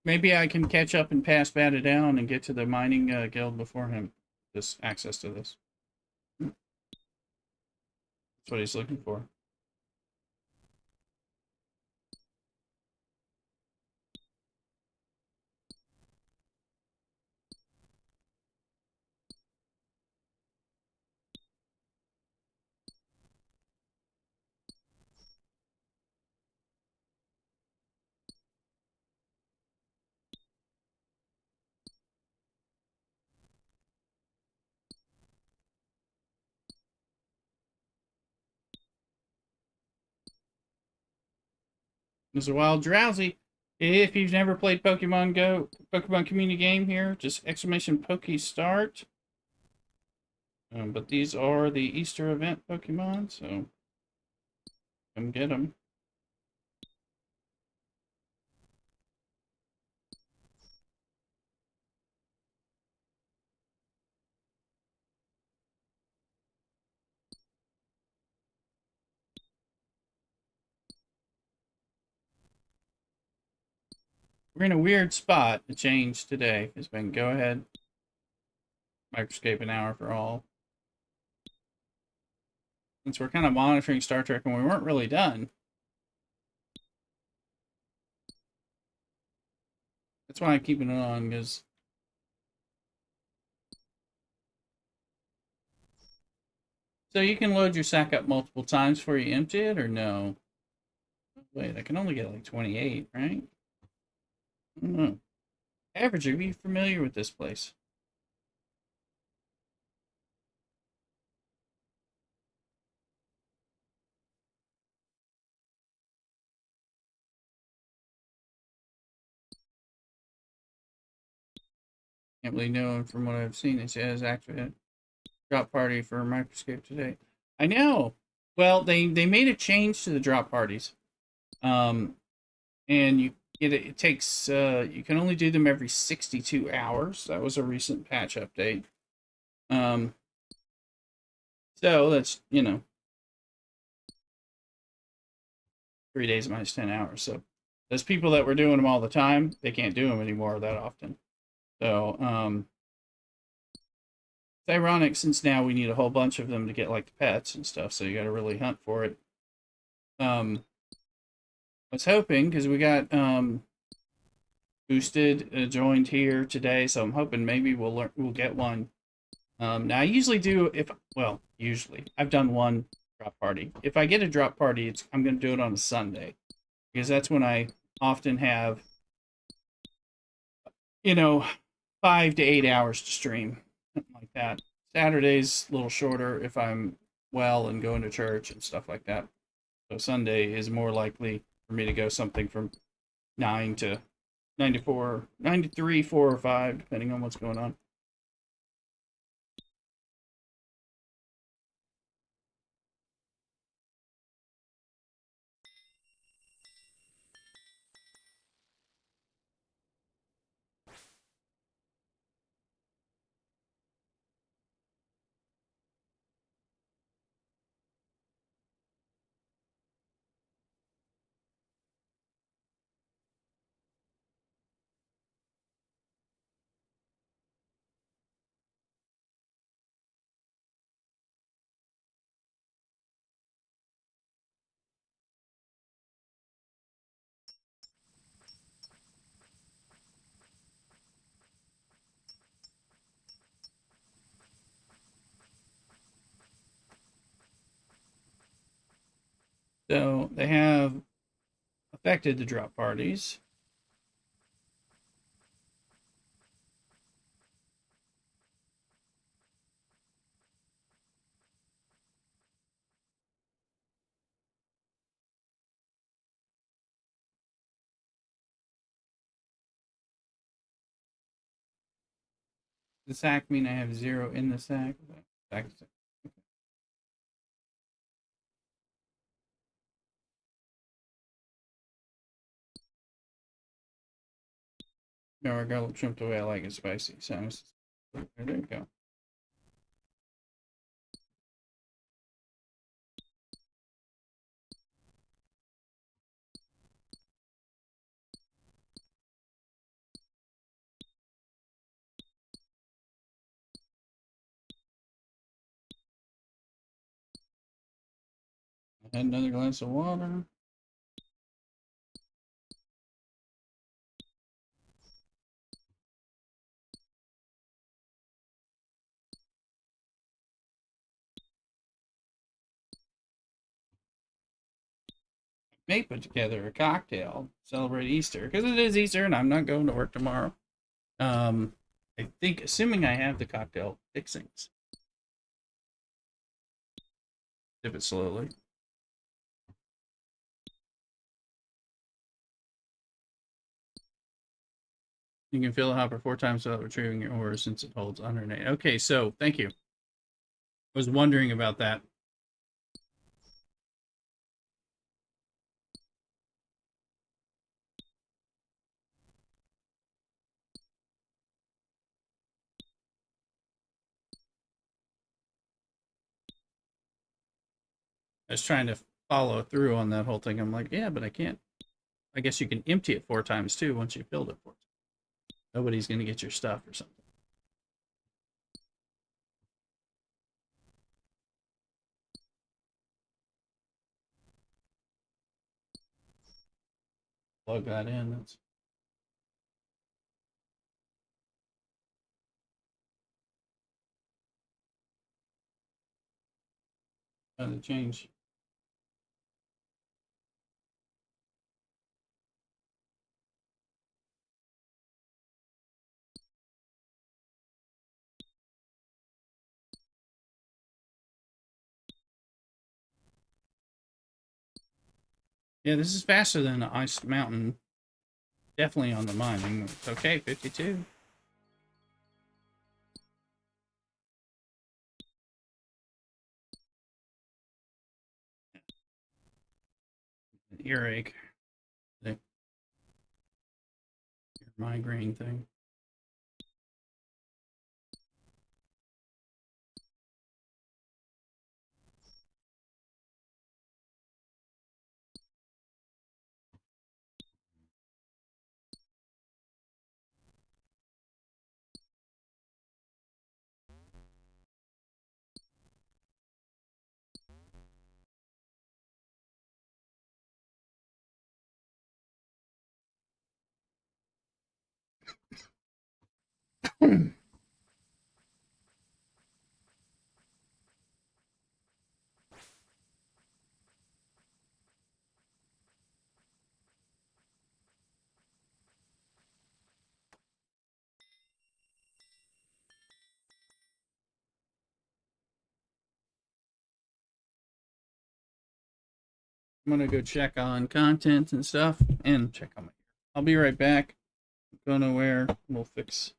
maybe I can catch up and pass Bata down and get to the mining guild before him. This access to this. That's what he's looking for. Mr. Wild Drowsy. If you've never played Pokemon Go, Pokemon community game here, just exclamation Poke Start. But these are the Easter event Pokemon, so Come get them. We're in a weird spot to change today. Because we can go ahead, Microscape an hour for all. Since we're kind of monitoring Star Trek and we weren't really done. That's why I'm keeping it on, because so you can load your sack up multiple times before you empty it, or no? Wait, I can only get like 28, right? I don't know. Average, are you familiar with this place? Can't really know from what I've seen. It says active drop party for Microscape today. I know. Well, they made a change to the drop parties. And it takes you can only do them every 62 hours. That was a recent patch update. Um, so that's 3 days minus 10 hours. So those people that were doing them all the time, they can't do them anymore that often. So it's ironic since now we need a whole bunch of them to get like the pets and stuff. So you got to really hunt for it. I was hoping because we got boosted joined here today, so I'm hoping maybe we'll get one. Now I usually do usually I've done one drop party. If I get a drop party, I'm going to do it on a Sunday because that's when I often have 5 to 8 hours to stream, something like that. Saturday's a little shorter if I'm well and going to church and stuff like that. So Sunday is more likely for me to go something from 9 to 94, 93, 4 or 5, depending on what's going on. So they have affected the drop parties. The sack mean I have 0 in the sack? No, I got trimmed away. I like it spicy. So there you go. I had another glass of water. May put together a cocktail celebrate Easter because it is Easter and I'm not going to work tomorrow. I think, assuming I have the cocktail fixings, dip it slowly. You can fill the hopper 4 times without retrieving your ore since it holds 108. Okay, so thank you. I was wondering about that. I was trying to follow through on that whole thing. I'm like, yeah, but I can't. I guess you can empty it 4 times too once you filled it 4 times. Nobody's gonna get your stuff or something. Plug that in. That's kind of change. Yeah, this is faster than the Ice Mountain. Definitely on the mining. It's okay, 52. An earache. The migraine thing. I'm gonna go check on content and stuff and check on my. I'll be right back. Go nowhere. We'll fix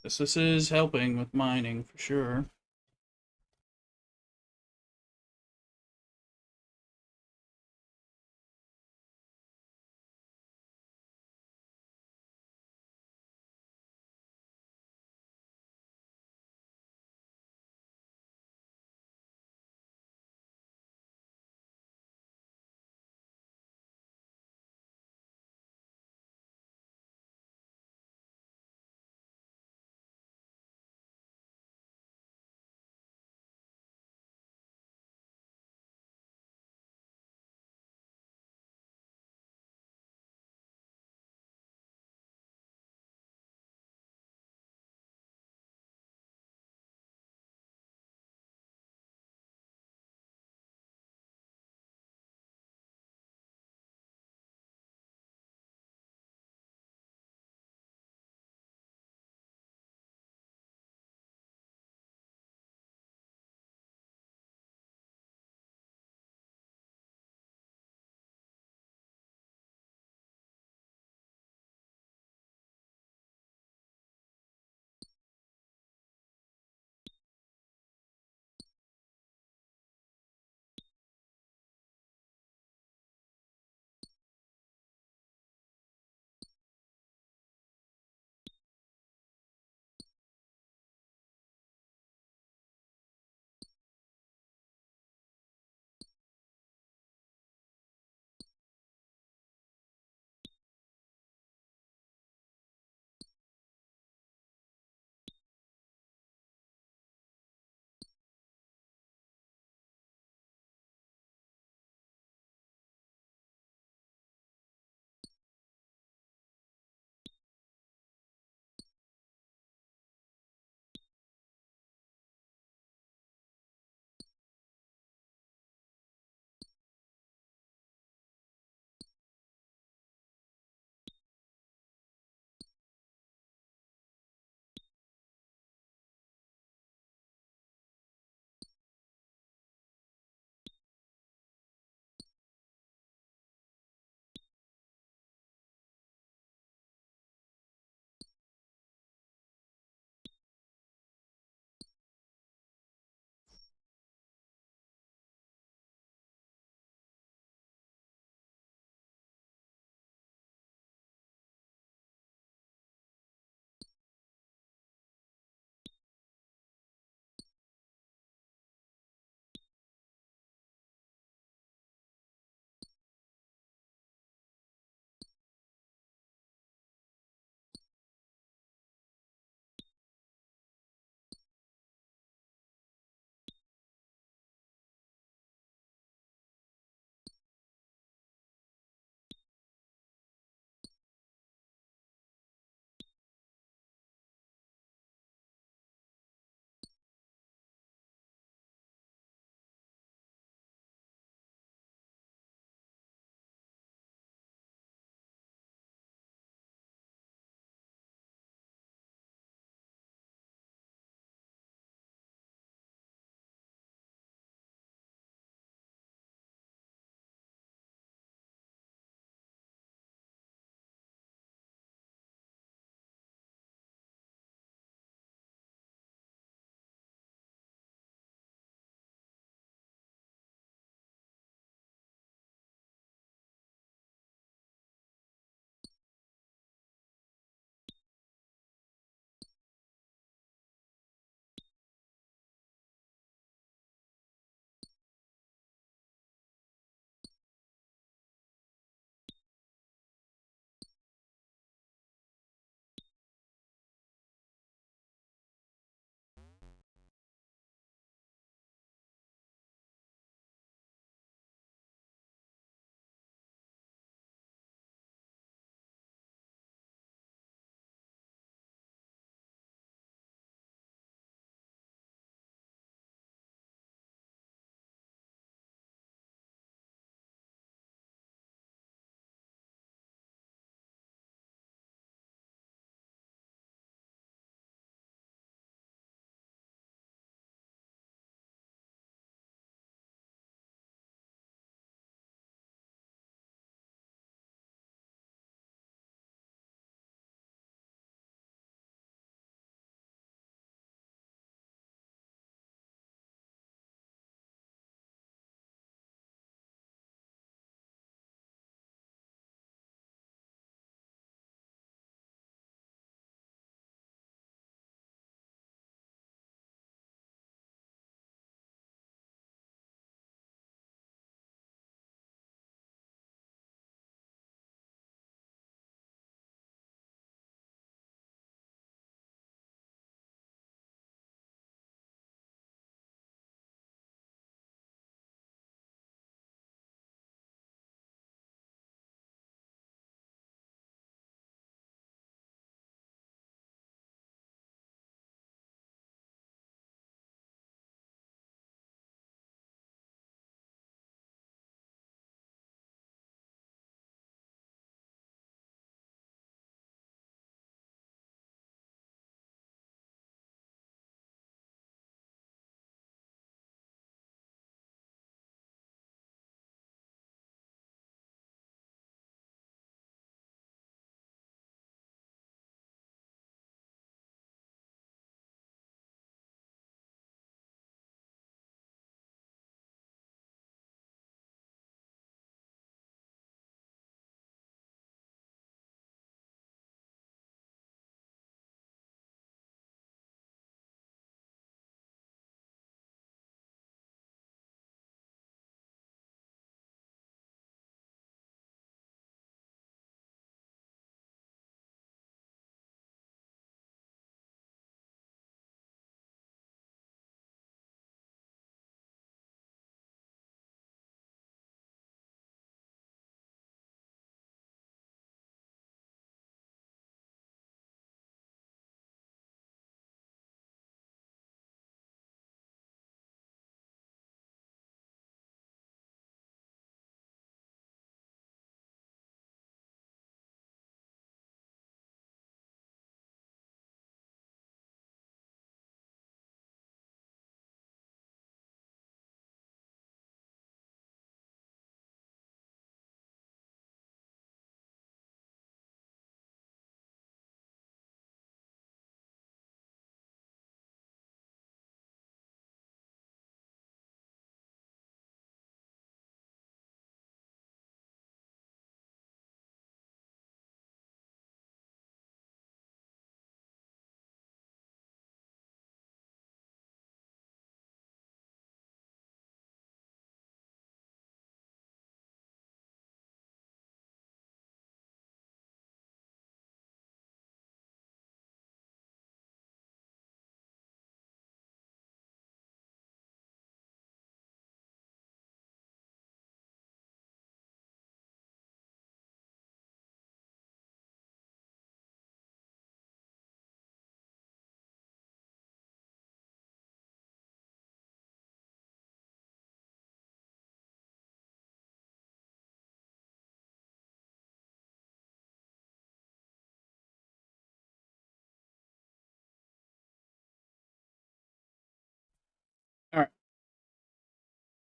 this. This is helping with mining for sure.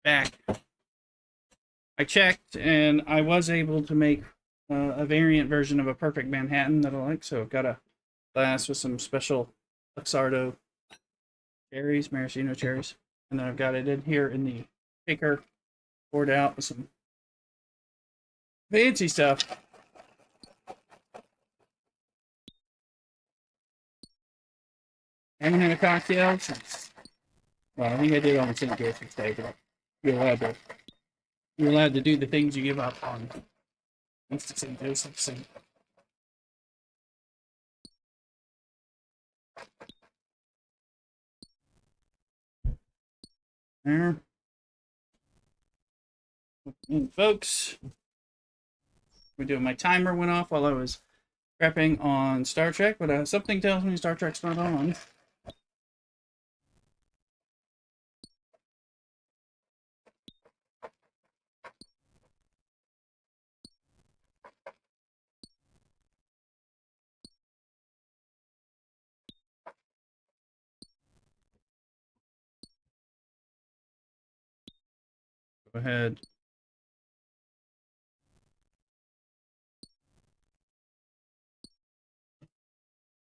back. I checked, and I was able to make a variant version of a perfect Manhattan that I like. So I've got a glass with some special Luxardo cherries, maraschino cherries, and then I've got it in here in the shaker, poured out with some fancy stuff. I haven't had a cocktail since. Well, I think I did on the St. Joseph's Day, but you're allowed to do the things you give up on. Once the St. Joseph's and there. And folks, we do. My timer went off while I was prepping on Star Trek, but something tells me Star Trek's not on. Go ahead.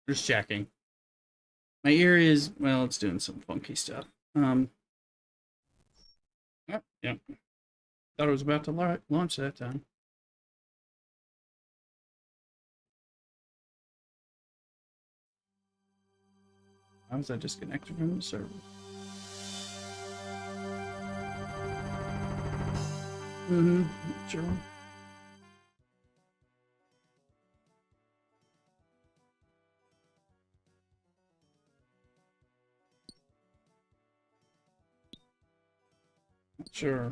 Just checking. My ear is, well, it's doing some funky stuff. Oh, yeah. Thought it was about to launch that time. How was I disconnected from the server? Sure. Sure.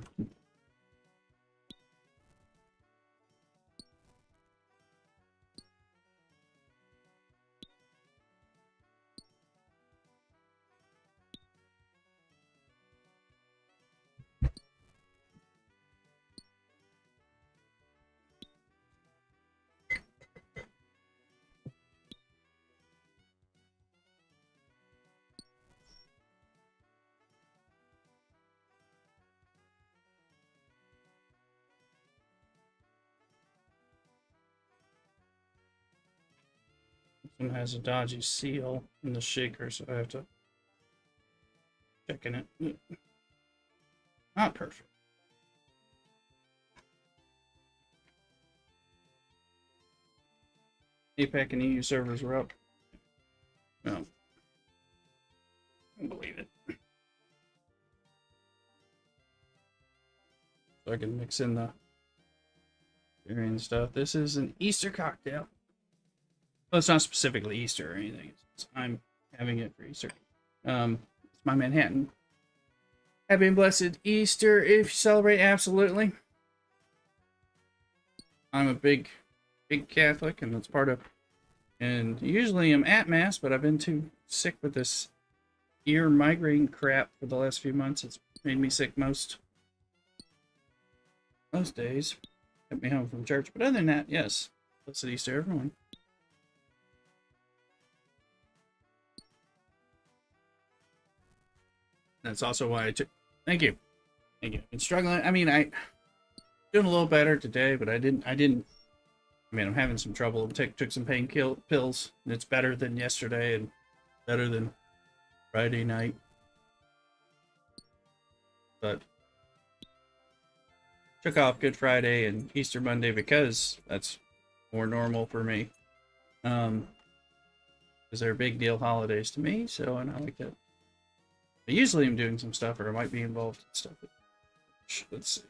This one has a dodgy seal in the shaker, so I have to check in it. Not perfect. APAC and EU servers were up. No. I don't believe it. So I can mix in the berry and stuff. This is an Easter cocktail. Well, it's not specifically Easter or anything. I'm having it for Easter. It's my Manhattan. Happy and blessed Easter if you celebrate, absolutely. I'm a big Catholic, and that's part of. And usually I'm at Mass, but I've been too sick with this ear migraine crap for the last few months. It's made me sick most days. Kept me home from church. But other than that, yes. Blessed Easter, everyone. That's also why I took. Thank you. Been struggling. I mean, doing a little better today, but I didn't. I mean, I'm having some trouble. Took some pain pills, and it's better than yesterday and better than Friday night. But took off Good Friday and Easter Monday because that's more normal for me. Because they're big deal holidays to me, so and I like that. But usually I'm doing some stuff, or I might be involved in stuff. Let's see.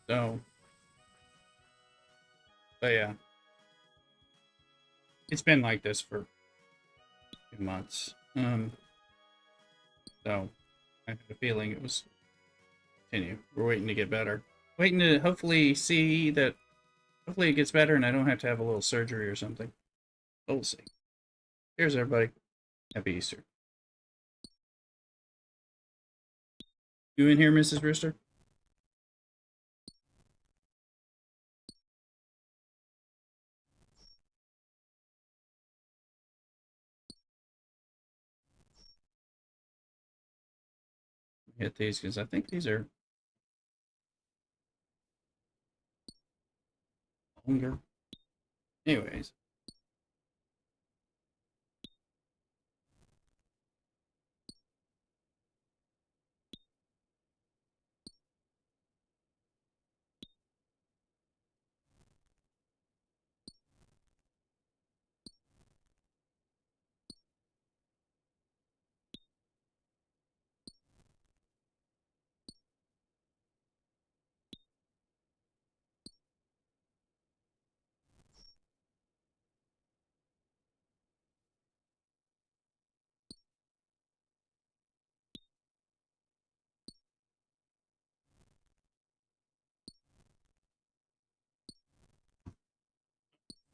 So, but yeah, it's been like this for a few months. So I had a feeling it was continue. We're waiting to get better. Waiting to hopefully see that Hopefully it gets better and I don't have to have a little surgery or something. We'll see. Cheers, everybody. Happy Easter. You in here, Mrs. Brewster? Hit these because I think these are longer. Anyways.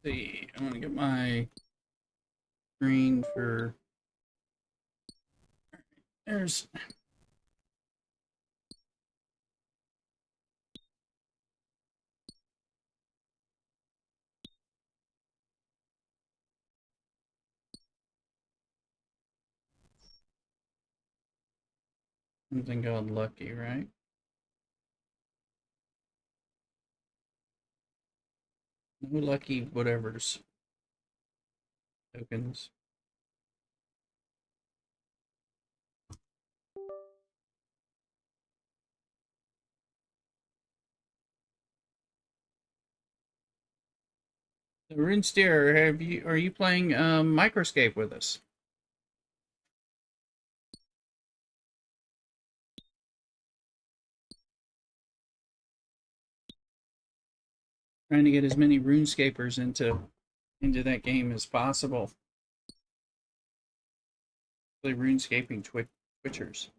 See, I want to get my screen for. There's. Something called Lucky, right? No Lucky whatever's tokens. So, Runesteer, are you playing Microscape with us? Trying to get as many RuneScapers into that game as possible. Play RuneScaping Twitchers.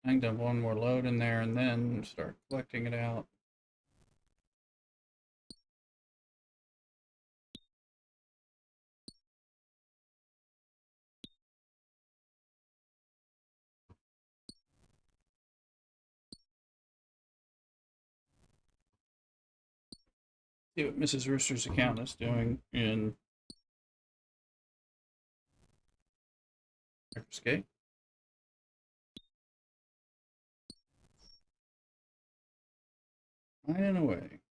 I can dump one more load in there and then start collecting it out. See what Mrs. Rooster's account is doing in Microscape. Flying away.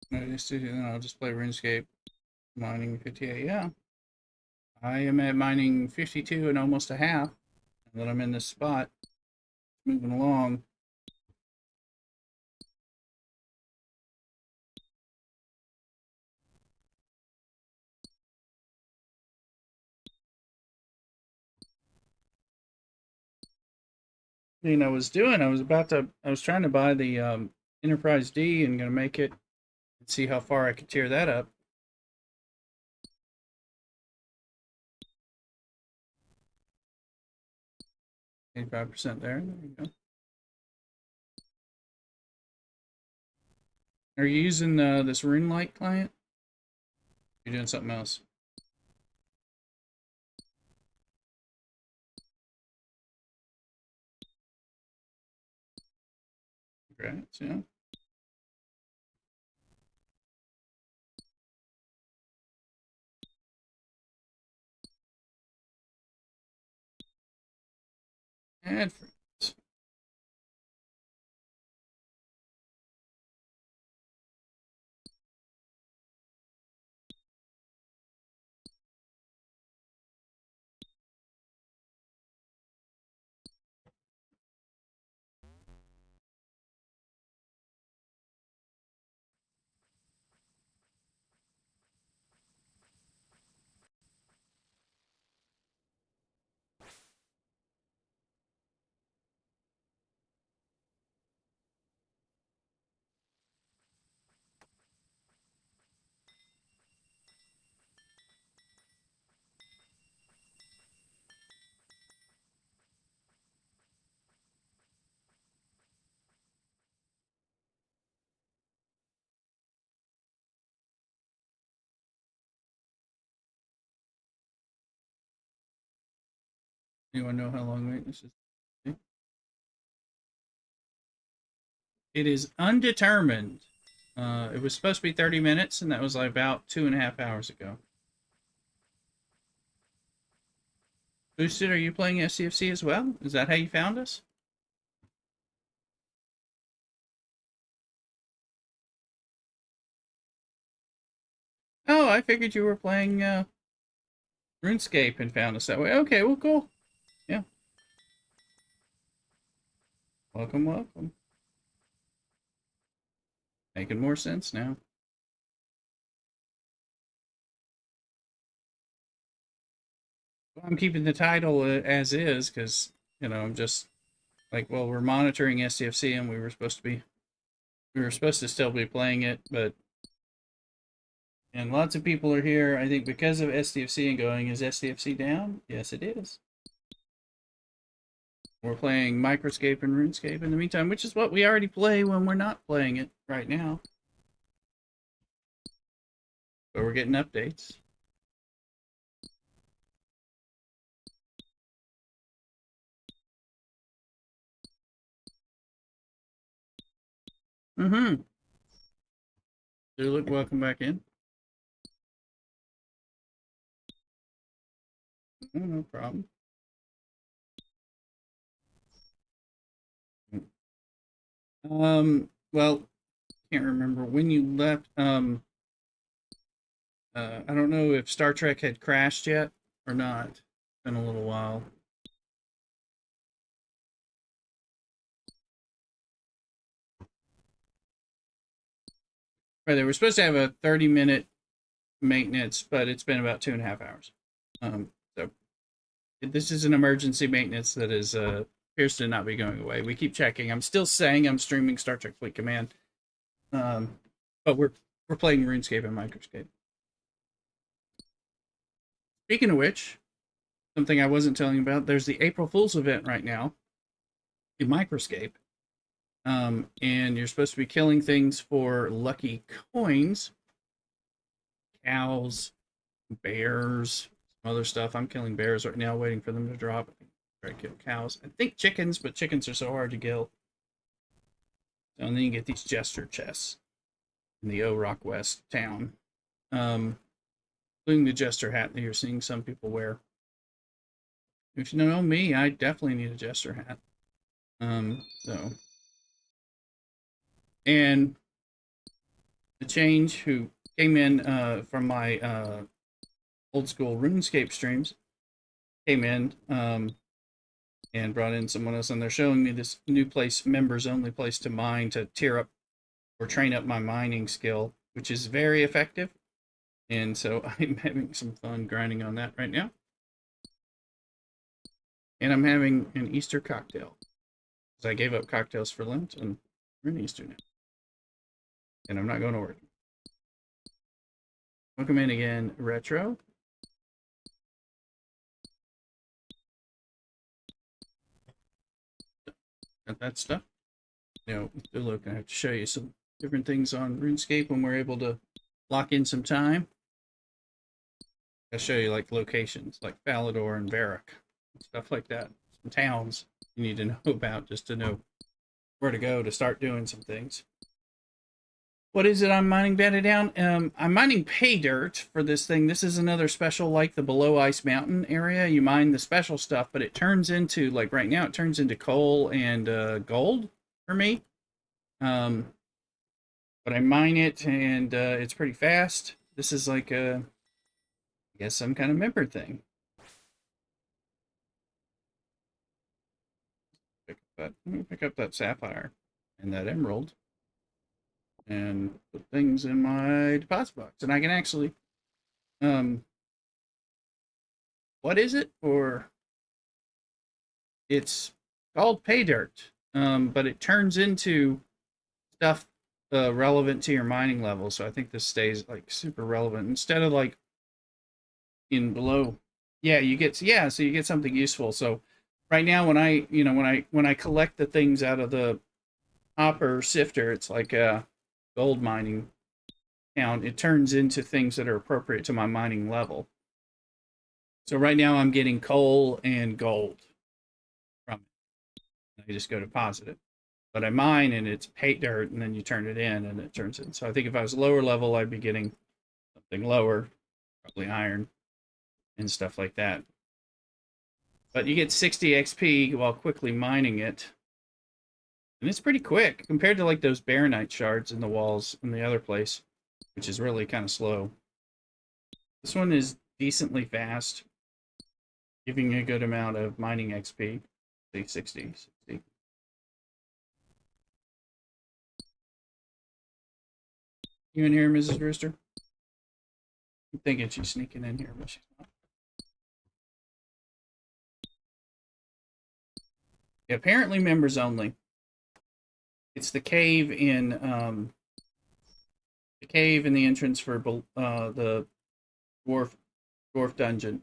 Then I'll just play RuneScape. Mining 58. Yeah. I am at mining 52 and almost a half. And then I'm in this spot. Moving along. thing I was doing, I was trying to buy the Enterprise D and gonna make it and see how far I could tear that up. 85% there. There you go. Are you using this RuneLite client? You're doing something else. Right, yeah. Add friends. Anyone know how long maintenance is? It is undetermined. It was supposed to be 30 minutes, and that was like about 2.5 hours ago. Boosted, are you playing STFC as well? Is that how you found us? Oh, I figured you were playing RuneScape and found us that way. Okay, well, cool. Yeah. Welcome, welcome. Making more sense now. Well, I'm keeping the title as is because, I'm just like, well, we're monitoring STFC and we were supposed to still be playing it, but and lots of people are here, I think, because of STFC and going, is STFC down? Yes, it is. We're playing Microscape and RuneScape in the meantime, which is what we already play when we're not playing it right now. But we're getting updates. Mm-hmm. Look, welcome back in. Oh, no problem. Well, can't remember when you left. I don't know if Star Trek had crashed yet or not. It's been a little while. Right, they were supposed to have a 30-minute maintenance, but it's been about 2.5 hours. So this is an emergency maintenance that is appears to not be going away. We keep checking. I'm still saying I'm streaming Star Trek Fleet Command, but we're playing RuneScape and Microscape. Speaking of which, something I wasn't telling you about, there's the April Fool's event right now in Microscape. And you're supposed to be killing things for lucky coins, cows, bears, some other stuff. I'm killing bears right now, waiting for them to drop. Try to kill cows. I think chickens, but chickens are so hard to kill. And then you get these jester chests in the O Rock West town, including the jester hat that you're seeing some people wear. If you know me, I definitely need a jester hat. So, and the change who came in from my old school RuneScape streams came in and brought in someone else, and they're showing me this new place, members only place to mine to tier up or train up my mining skill, which is very effective. And so I'm having some fun grinding on that right now. And I'm having an Easter cocktail. because I gave up cocktails for Lent, and we're used to now. And I'm not going to work. Welcome in again, Retro. Got that stuff. Look, I have to show you some different things on RuneScape when we're able to lock in some time. I'll show you like locations like Falador and Varrock, stuff like that. Some towns you need to know about just to know where to go to start doing some things. What is it I'm mining Bedded Down? I'm mining pay dirt for this thing. This is another special like the Below Ice Mountain area. You mine the special stuff, but it turns into, like right now, it turns into coal and gold for me. But I mine it and it's pretty fast. This is like I guess some kind of member thing. Let me pick up that sapphire and that emerald and put things in my deposit box. And I can actually, what is it? Or it's called pay dirt, but it turns into stuff relevant to your mining level. So I think this stays like super relevant instead of like in below. Yeah, so you get something useful. So right now when I collect the things out of the hopper sifter, it's like a gold mining count. It turns into things that are appropriate to my mining level. So right now I'm getting coal and gold from it. I just go deposit it. But I mine and it's pay dirt, and then you turn it in and it turns in. So I think if I was lower level, I'd be getting something lower, probably iron and stuff like that. But you get 60 XP while quickly mining it. And it's pretty quick compared to like those Baronite shards in the walls in the other place, which is really kind of slow. This one is decently fast, giving a good amount of mining XP. 60. You in here, Mrs. Rooster? I'm thinking she's sneaking in here, but she's not. Yeah, apparently members only. It's the cave in the entrance for the dwarf dungeon.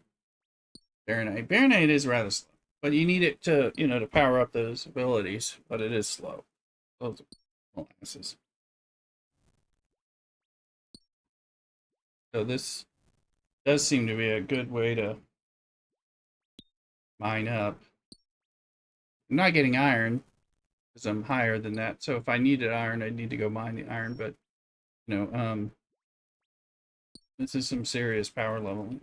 Baronite. Baronite is rather slow, but you need it to to power up those abilities. But it is slow. Those molasses. So this does seem to be a good way to mine up. I'm not getting iron because I'm higher than that. So if I needed iron, I'd need to go mine the iron. But this is some serious power leveling.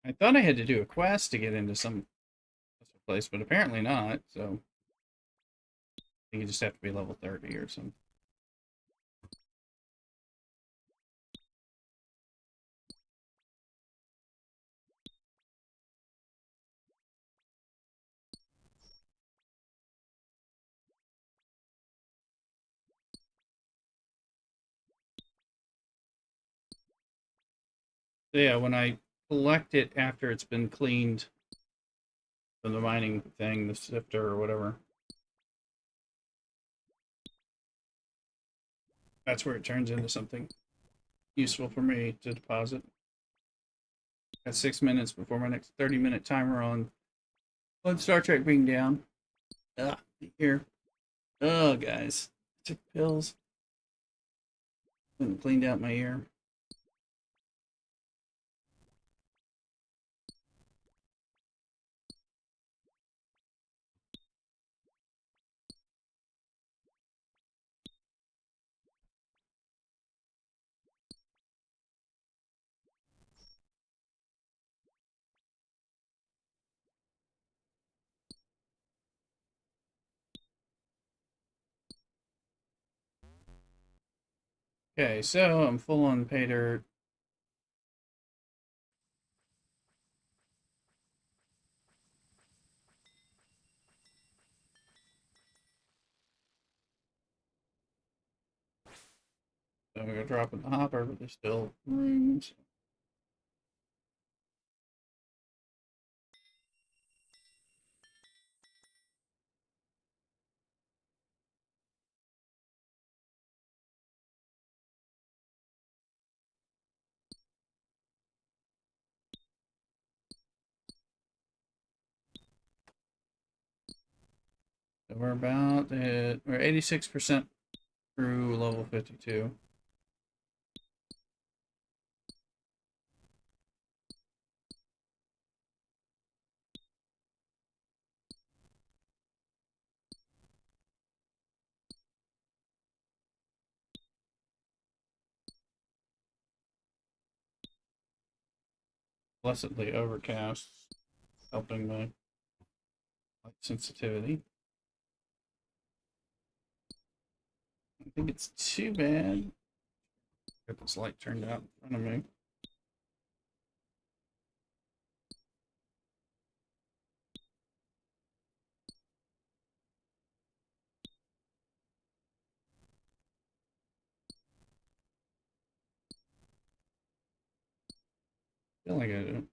I thought I had to do a quest to get into some place, but apparently not. So I think you just have to be level 30 or something. So yeah, when I collect it after it's been cleaned from the mining thing, the sifter or whatever, that's where it turns into something useful for me to deposit. Got 6 minutes before my next 30-minute timer on Star Trek being down. Here. Oh, guys. I took pills. And cleaned out my ear. Okay, so I'm full on pay dirt. So I'm gonna drop in the hopper, but there's still rooms. So we're about at, we're 86% through level 52. Blessedly overcast, helping my light sensitivity. I think it's too bad. Get this light turned out in front of me. Feel like I do.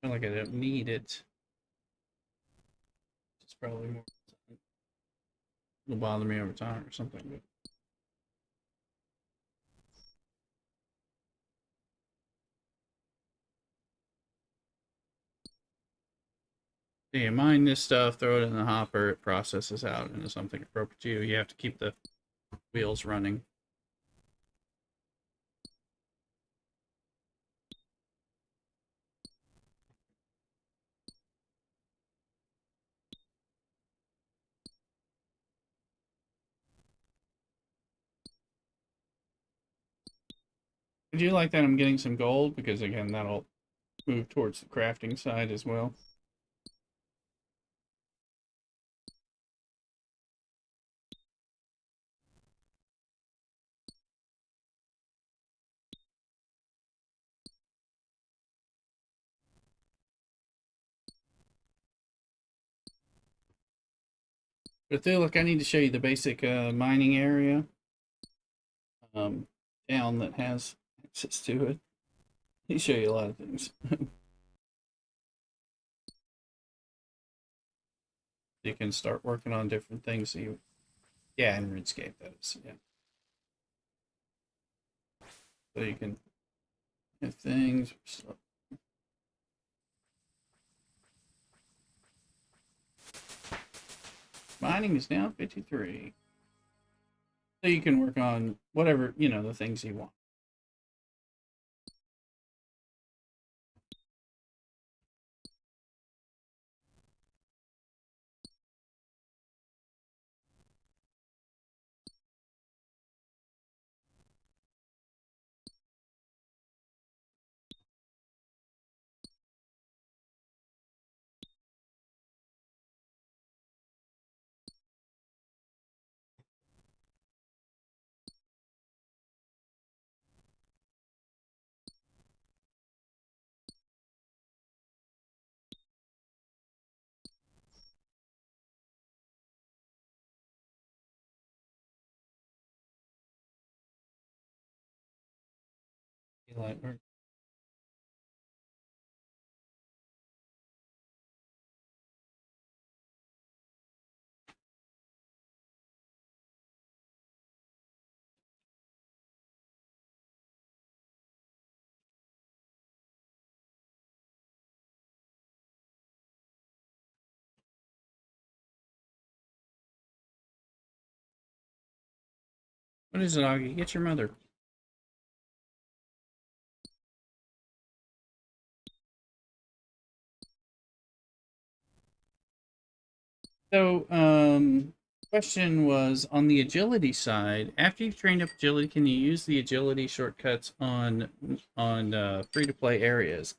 Feel like I don't need it. It's probably more. It'll bother me over time or something. But yeah, you mine this stuff, throw it in the hopper, it processes out into something appropriate to you. You have to keep the wheels running. I do like that I'm getting some gold because again that'll move towards the crafting side as well. But there, look, I need to show you the basic mining area um, down that has access to it. Let me show you a lot of things. You can start working on different things. So you, yeah, in RuneScape that is, yeah. So you can have things. So mining is now 53. So you can work on whatever, you know, the things you want. Like, what is it, Augie? Get your mother. So, question was on the agility side. After you've trained up agility, can you use the agility shortcuts on free to play areas?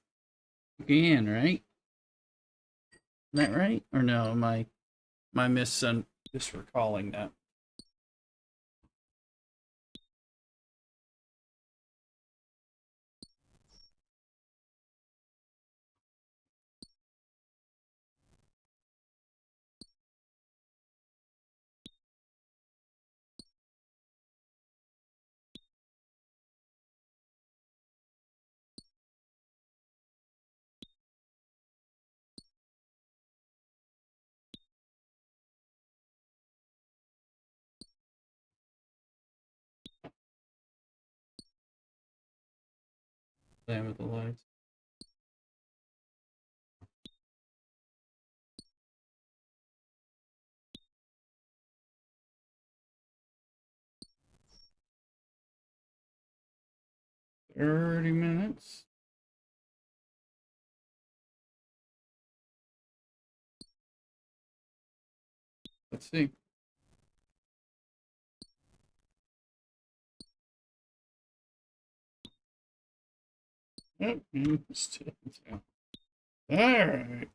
You can, right? Is that right? Or no? Am I misrecalling that? Playing with the lights. $30. Let's see. Oh, still down. All right.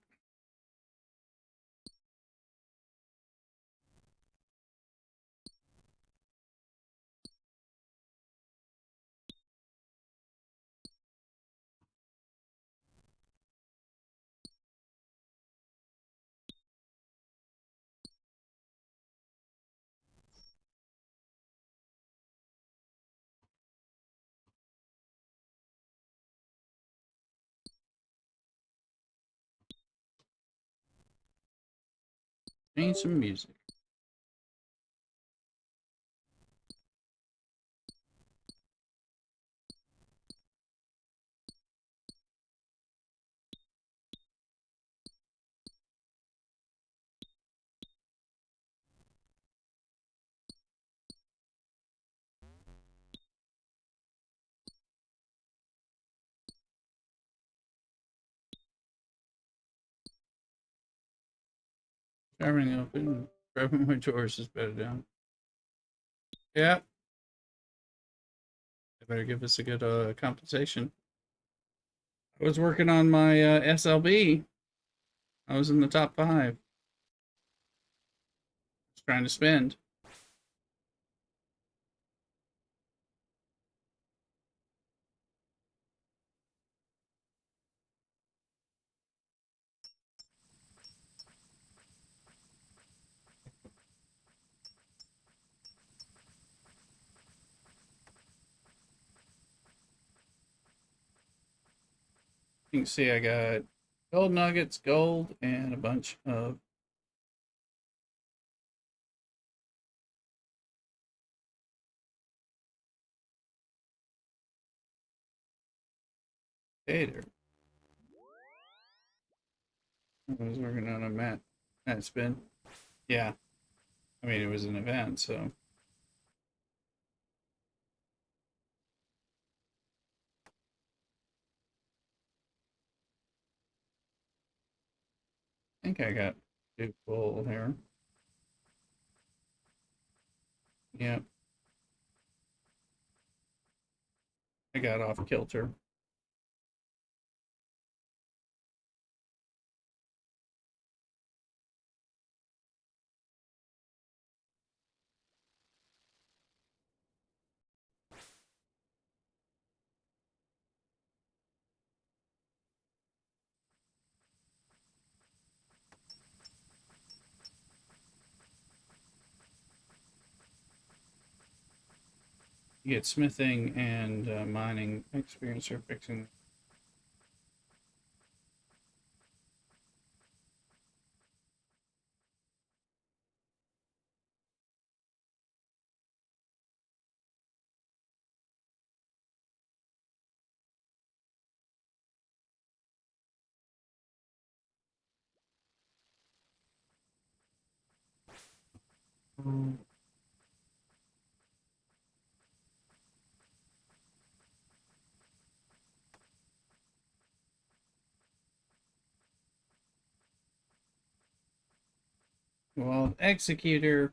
Need some music. Everything open. Grabbing my drawers is better down. Yeah. They better give us a good compensation. I was working on my SLB. I was in the top 5. Just trying to spend. You can see I got gold nuggets, gold, and a bunch of tater. I was working on a mat spin. Yeah, I mean it was an event, so I think I got 2 full here. Yep, I got off kilter. You get smithing and mining experience for fixing. Well, executor.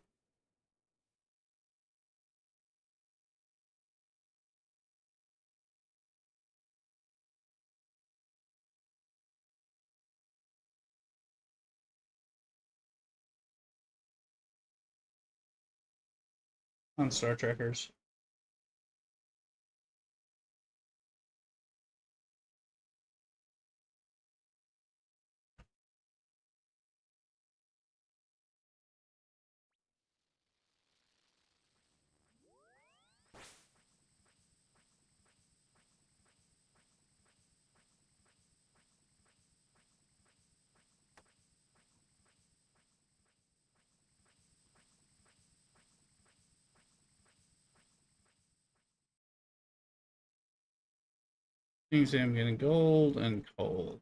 On Star Trekkers. Seems I'm getting gold and coal.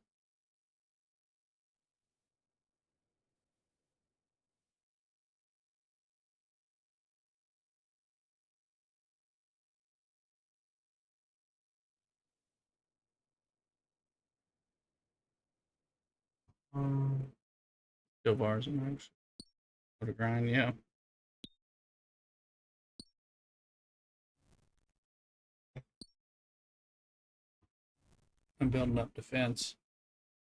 Steel bars and mags. What a grind, yeah. I'm building up defense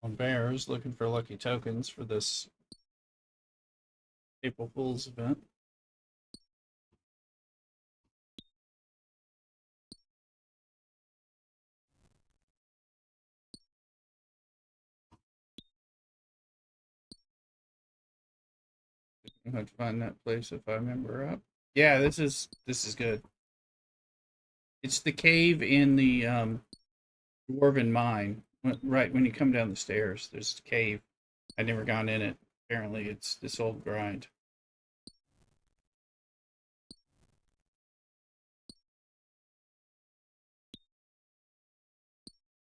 on bears, looking for lucky tokens for this April Fool's event. I'll have to find that place if I remember up. Yeah, this is good. It's the cave in the dwarven mine. Right when you come down the stairs, there's a cave. I'd never gone in it. Apparently, it's this old grind.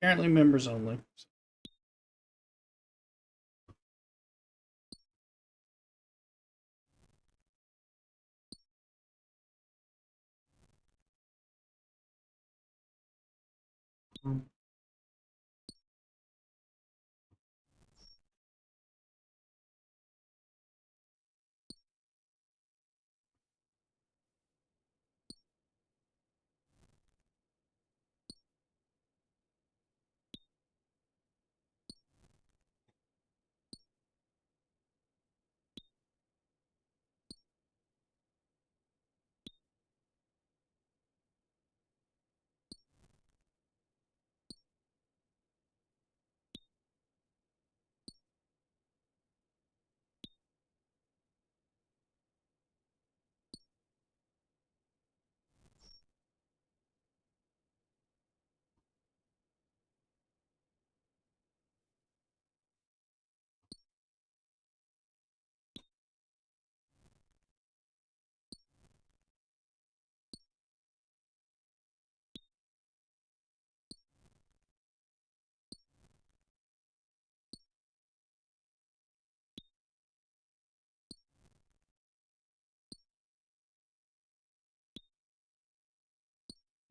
Apparently, members only.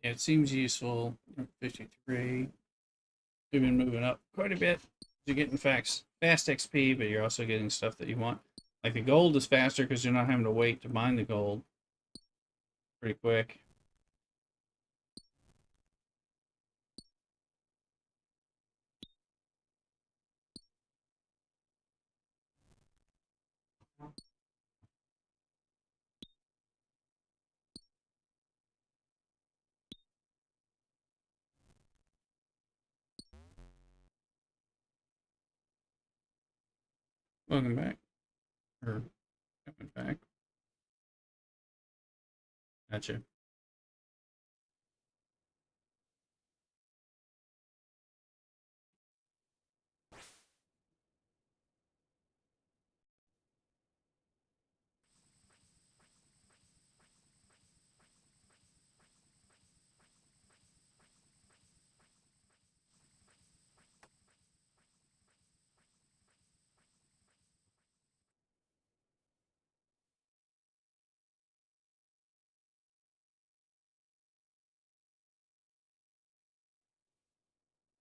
Yeah, it seems useful. 53. We've been moving up quite a bit. You're getting fast XP, but you're also getting stuff that you want. Like the gold is faster because you're not having to wait to mine the gold pretty quick. Welcome back. Or coming back. Gotcha.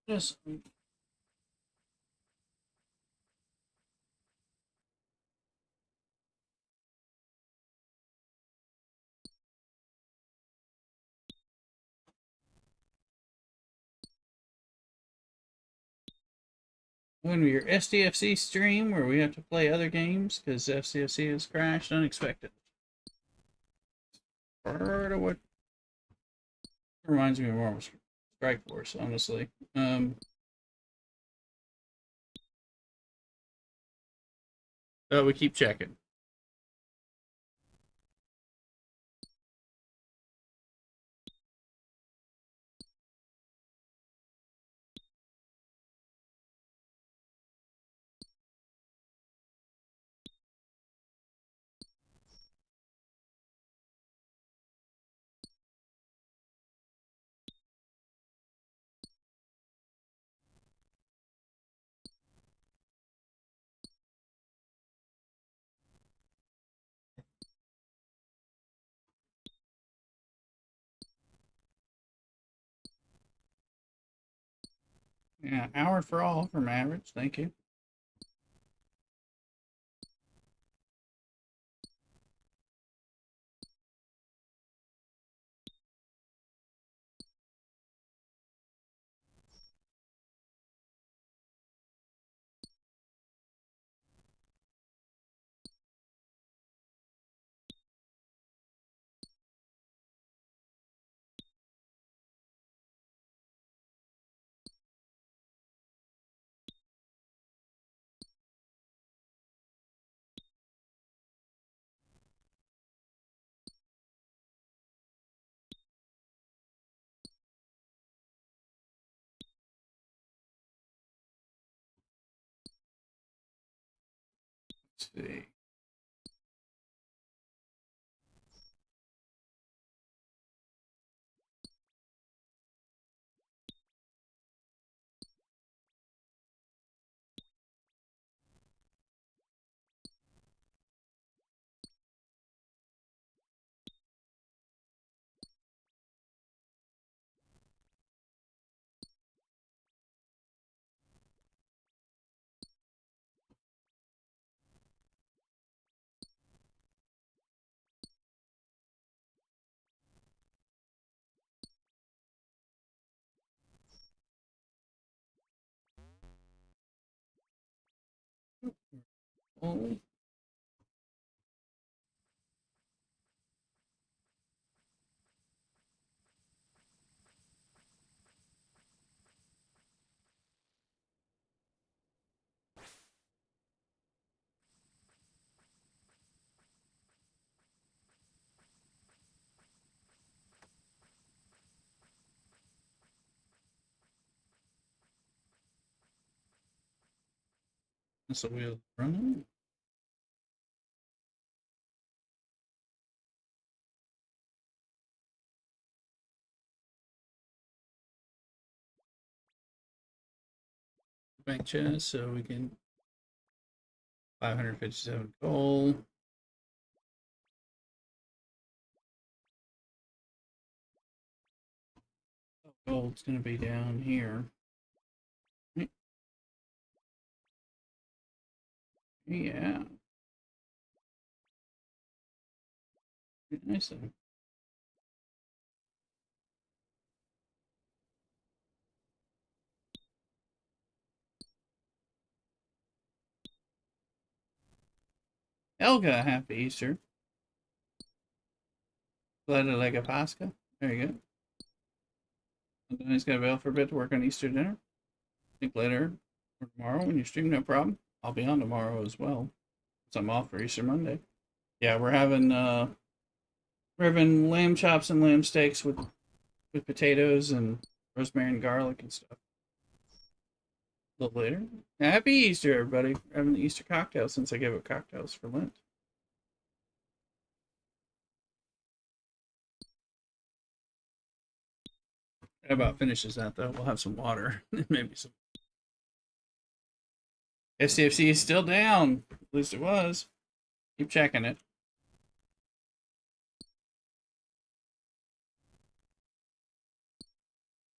Just when your STFC stream where we have to play other games because STFC has crashed unexpected. Part of what reminds me more of Strike Force, honestly. But we keep checking. Yeah, hour for all from average. Thank you. Let's see. Oh, that's a wheel running. Bank chest, so we can 557 gold. Gold's gonna be down here. Yeah. Nice. Elga, happy Easter. Glad I like a Pascha. There you go. And then he's got to bail for a bit to work on Easter dinner. Think later or tomorrow when you stream, no problem. I'll be on tomorrow as well. So I'm off for Easter Monday. Yeah, we're having lamb chops and lamb steaks with potatoes and rosemary and garlic and stuff. A little later. Happy Easter, everybody. We're having the Easter cocktail since I gave up cocktails for Lent. That about finishes that though. We'll have some water and maybe some. STFC is still down. At least it was. Keep checking it.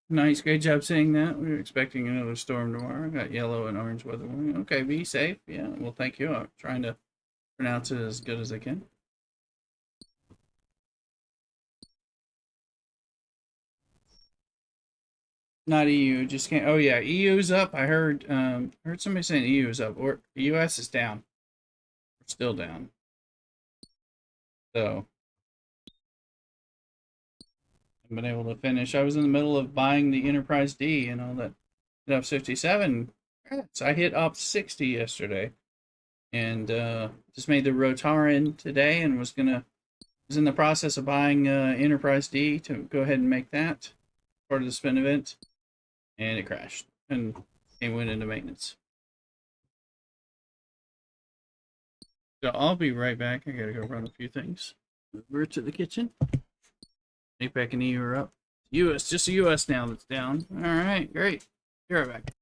Nice, great job saying that. We were expecting another storm tomorrow. Got yellow and orange weather warning. Okay, be safe. Yeah, well, thank you. I'm trying to pronounce it as good as I can. Not EU, just can't. Oh yeah, EU's up. I heard somebody saying EU is up, or US is down. We're still down. So I've been able to finish. I was in the middle of buying the Enterprise D, that hit up 57. So I hit up 60 yesterday, and just made the Rotaran today, and was in the process of buying Enterprise D to go ahead and make that part of the spin event, and it crashed and it went into maintenance. So I'll be right back. I gotta go run a few things. Over to the kitchen. APEC and EU are up. US, just the US now that's down. All right, great. Be right back.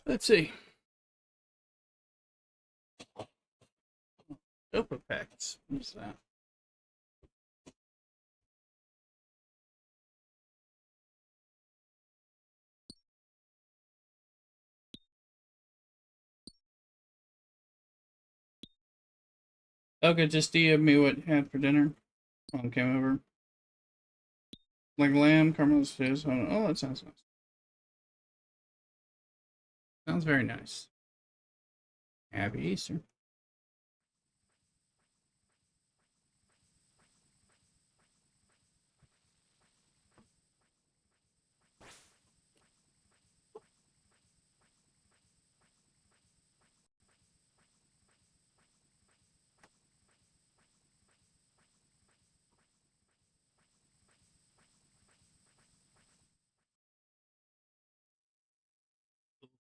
Let's see. Dopa packs. What's that? Okay, just DM me what you had for dinner. Mom came over. Like lamb, caramelized fish. Oh, that sounds nice. Sounds very nice. Happy Easter.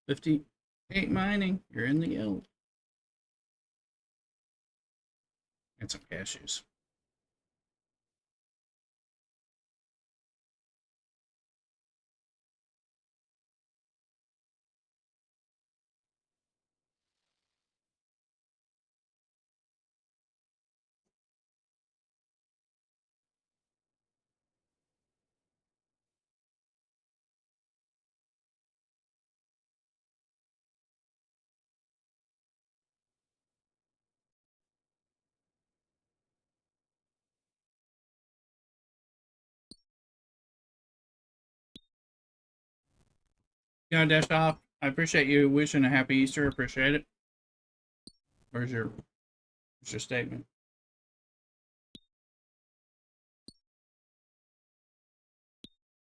Level 58 mining. You're in the guild. And some cashews. You gotta dash off. I appreciate you wishing a happy Easter. Appreciate it. Where's your statement?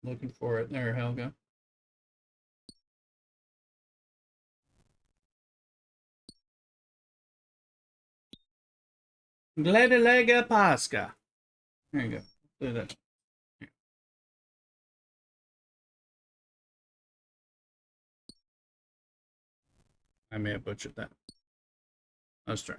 Looking for it there, Helga. Gladilega Pasca. There you go. Do that. I may have butchered that. Let's try.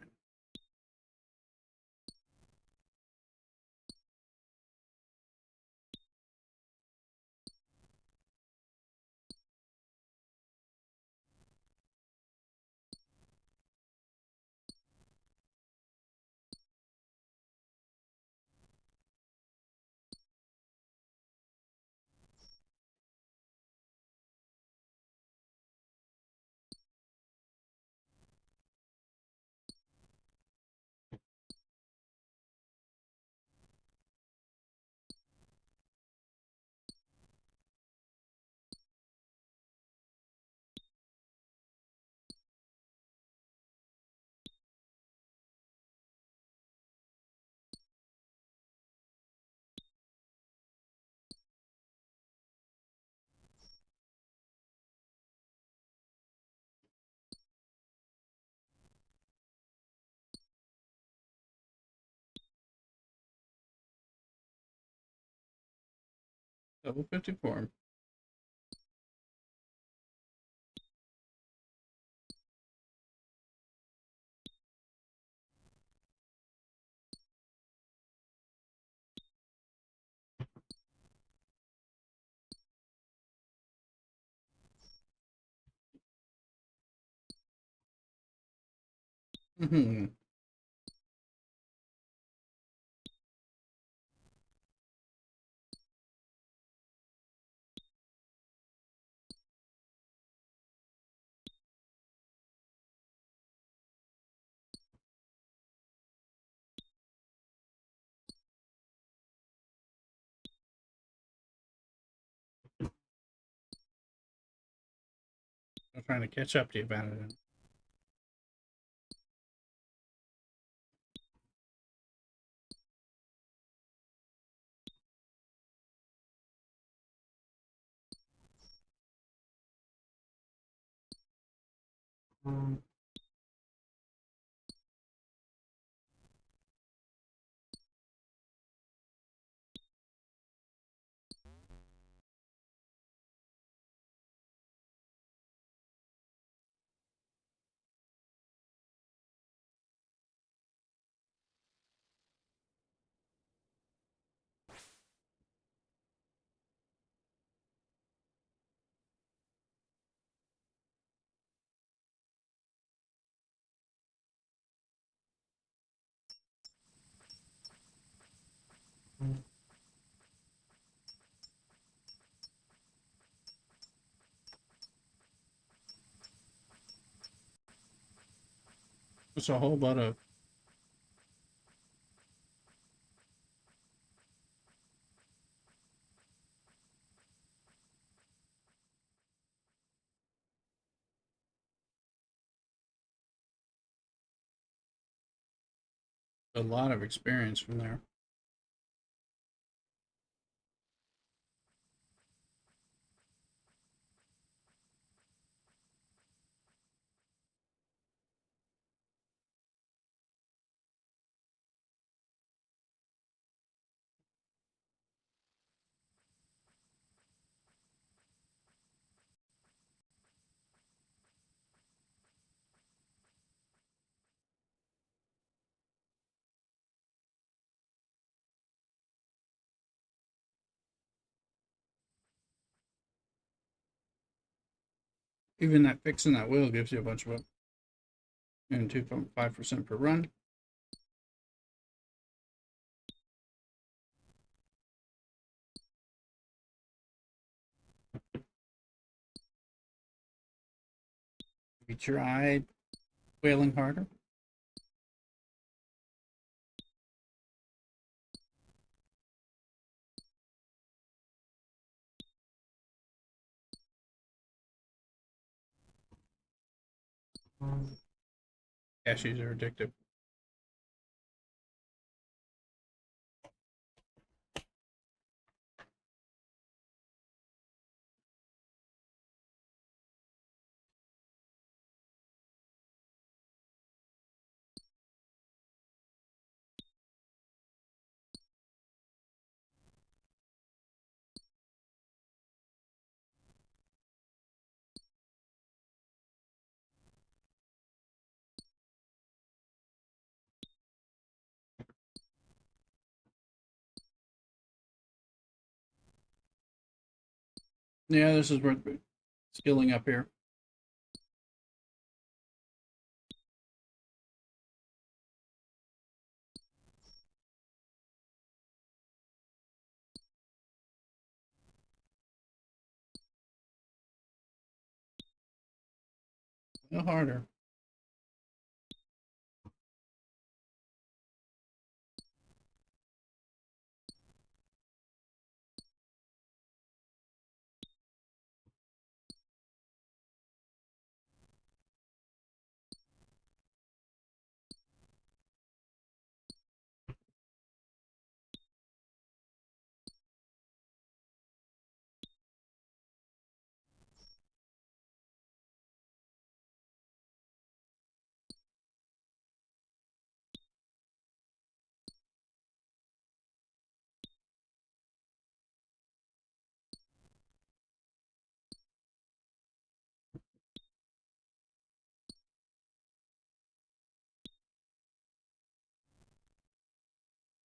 Double 54. I'm trying to catch up to you about it. It's a whole lot of experience from there. Even that fixing that wheel gives you a bunch of it. And 2.5% per run. Have you tried whaling harder? Cashews are addictive. Yeah, this is worth skilling up here. A little harder.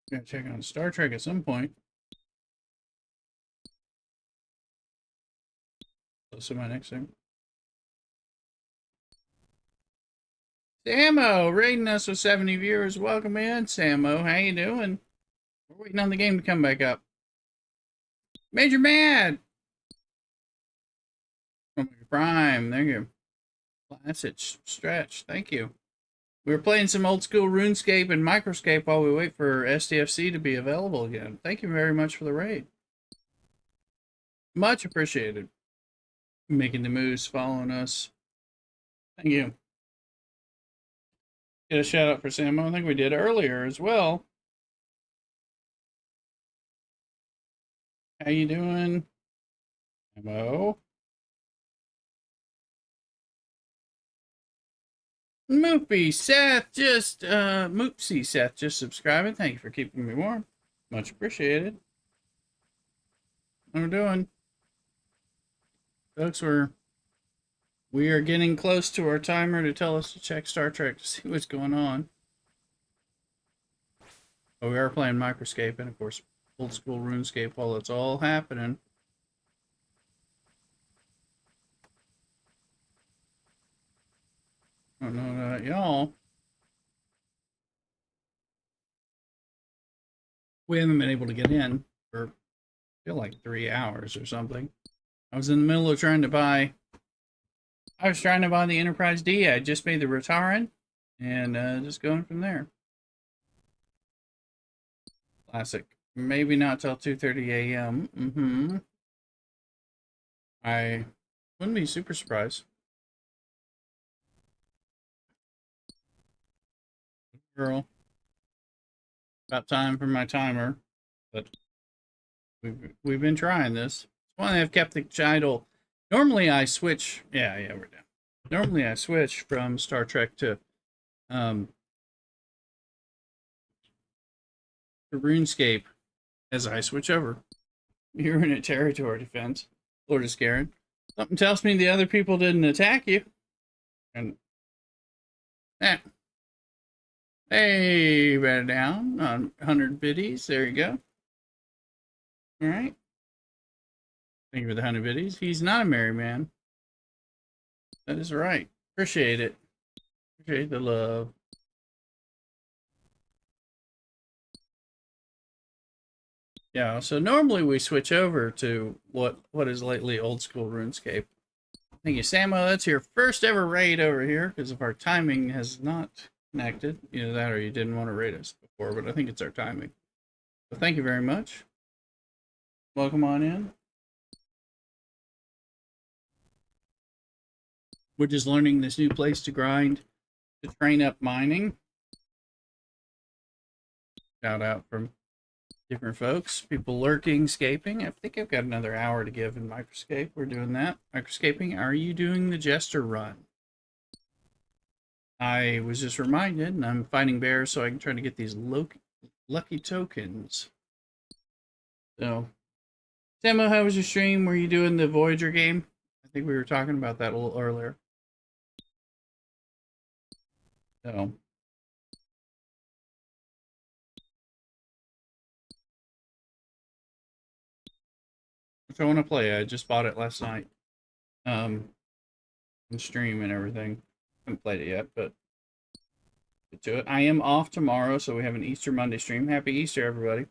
Gotta check on Star Trek at some point. That's my next thing. Samo rating us with 70 viewers. Welcome in, Samo. How you doing? We're waiting on the game to come back up. Major Mad! From Prime. There you go. Classic stretch. Thank you. We were playing some old school RuneScape and Microscape while we wait for STFC to be available again. Thank you very much for the raid. Much appreciated. Making the moves, following us. Thank you. Get a shout out for Samo. I think we did earlier as well. How you doing? Hello? Moopy Seth just Moopsy Seth just subscribing. Thank you for keeping me warm. Much appreciated. How we doing? Folks, we are getting close to our timer to tell us to check Star Trek to see what's going on. But we are playing Microscape and of course old school RuneScape while it's all happening. I don't know about y'all. We haven't been able to get in for I feel like 3 hours or something. I was in the middle of trying to buy the Enterprise D. I just made the Rataran. and just going from there. Classic. Maybe not till 2:30 a.m. I wouldn't be super surprised. Girl, about time for my timer, but we've been trying this. It's why I've kept the idle. Normally I switch. Yeah, we're down. Normally I switch from Star Trek um to RuneScape as I switch over. You're in a territory defense, Lord of Scarin. Something tells me the other people didn't attack you. And eh. Hey, better down on 100 biddies. There you go. All right. Thank you for the 100 biddies. He's not a merry man. That is right. Appreciate it. Appreciate the love. Yeah, so normally we switch over to what is lately old school RuneScape. Thank you, Samo. That's your first ever raid over here because if our timing has not connected, either that or you didn't want to raid us before, but I think it's our timing. So thank you very much. Welcome on in. We're just learning this new place to grind to train up mining. Shout out from different folks, people lurking, scaping. I think I've got another hour to give in Microscape. We're doing that. Microscaping, are you doing the Jester run? I was just reminded, and I'm fighting bears so I can try to get these lucky tokens. So, Samo, how was your stream? Were you doing the Voyager game? I think we were talking about that a little earlier. So, if I want to play, I just bought it last night. And stream and everything. Haven't played it yet, but get to it. I am off tomorrow, so we have an Easter Monday stream. Happy Easter, everybody.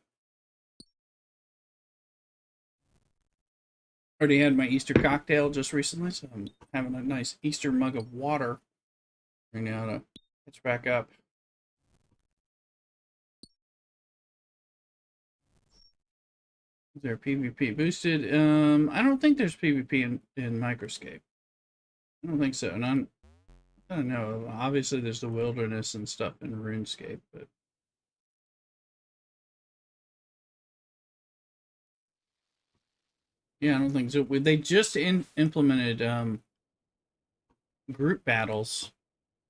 Already had my Easter cocktail just recently, so I'm having a nice Easter mug of water right now to catch back up. Is there PvP boosted? I don't think there's PvP in Microscape. I don't think so. And I don't know. Obviously, there's the wilderness and stuff in RuneScape, but yeah, I don't think so. They just implemented group battles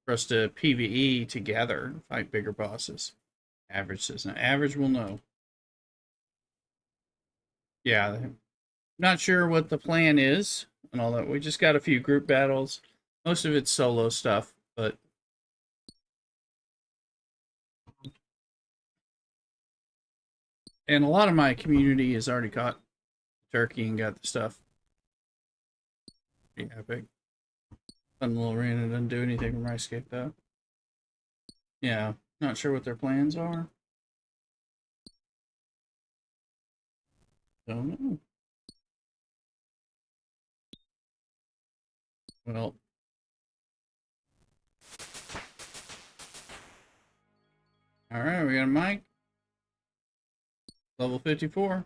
for us to PvE together and fight bigger bosses. Average says now. Average will know. Yeah, not sure what the plan is and all that. We just got a few group battles. Most of it's solo stuff, but and a lot of my community has already caught turkey and got the stuff. Pretty epic. Fun little arena, doesn't do anything from Microscape though. Yeah, not sure what their plans are. Don't know. Well, all right, we got a mic. Level 54.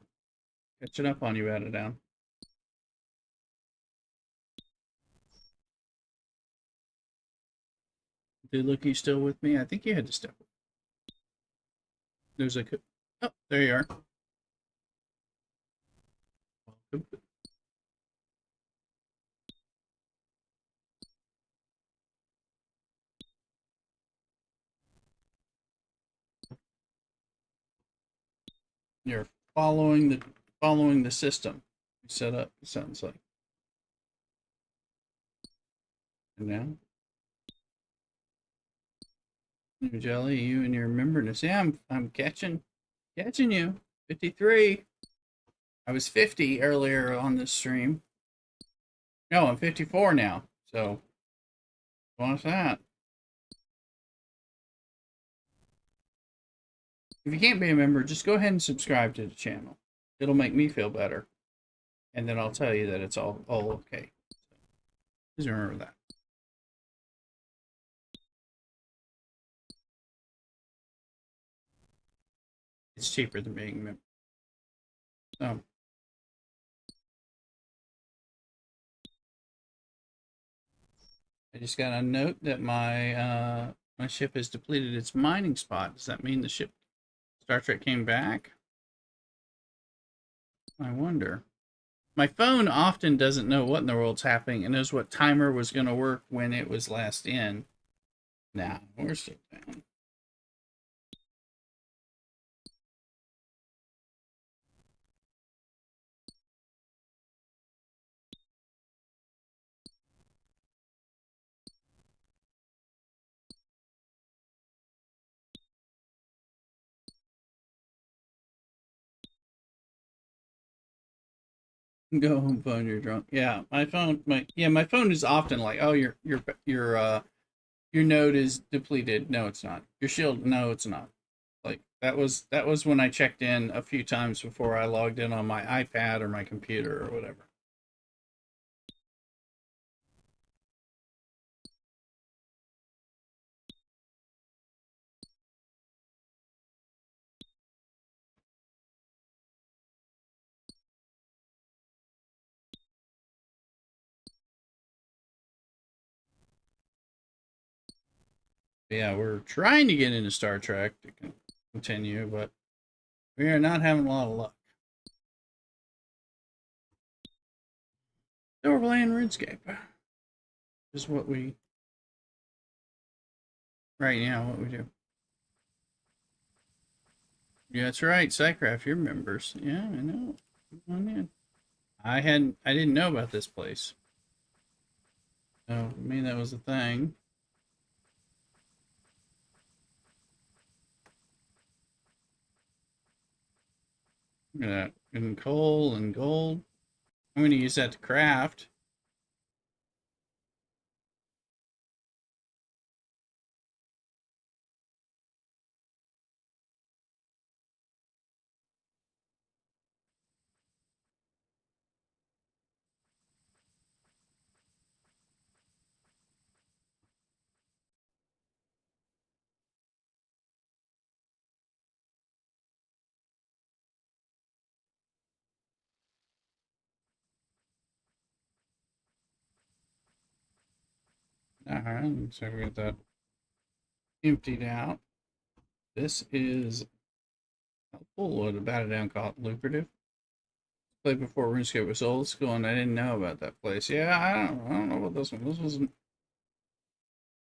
Catching up on you, added down. Dude, look, you still with me? I think you had to step. There's a. Oh, there you are. Welcome. You're following the system you set up. It sounds like. And now, New Jelly, you and your memberness. Yeah, I'm catching you. 53. I was 50 earlier on this stream. No, I'm 54 now. So, what's that? If you can't be a member, just go ahead and subscribe to the channel. It'll make me feel better. And then I'll tell you that it's all okay. So, please remember that. It's cheaper than being a member. So I just got a note that my ship has depleted its mining spot. Does that mean the ship Star Trek came back? I wonder. My phone often doesn't know what in the world's happening and knows what timer was going to work when it was last in. Now, we're still down. Go home phone, you're drunk. Yeah, my phone is often like, oh, your node is depleted. No, it's not. Your shield, no, it's not. Like that was when I checked in a few times before I logged in on my iPad or my computer or whatever. But yeah, we're trying to get into Star Trek to continue, but we are not having a lot of luck. So we're playing RuneScape. Is what we right now what we do. Yeah, that's right, Psycraft, you're members. Yeah, I know. Come on in. I didn't know about this place. So I mean that was a thing. Look at that. And coal and gold. I'm gonna use that to craft. Alright, so we got that emptied out. This is helpful. What about it down called lucrative? Played before RuneScape was old school and I didn't know about that place. Yeah, I don't know about this one. This wasn't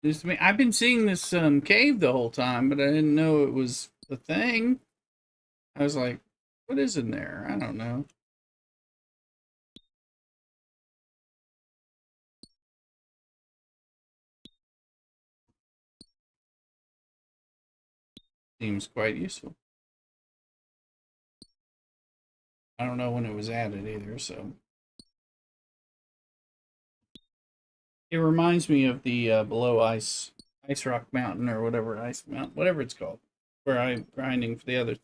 news to me. I've been seeing this cave the whole time, but I didn't know it was a thing. I was like, what is in there? I don't know. Seems quite useful. I don't know when it was added either, so it reminds me of the below ice rock mountain or whatever ice mountain, whatever it's called, where I'm grinding for the other.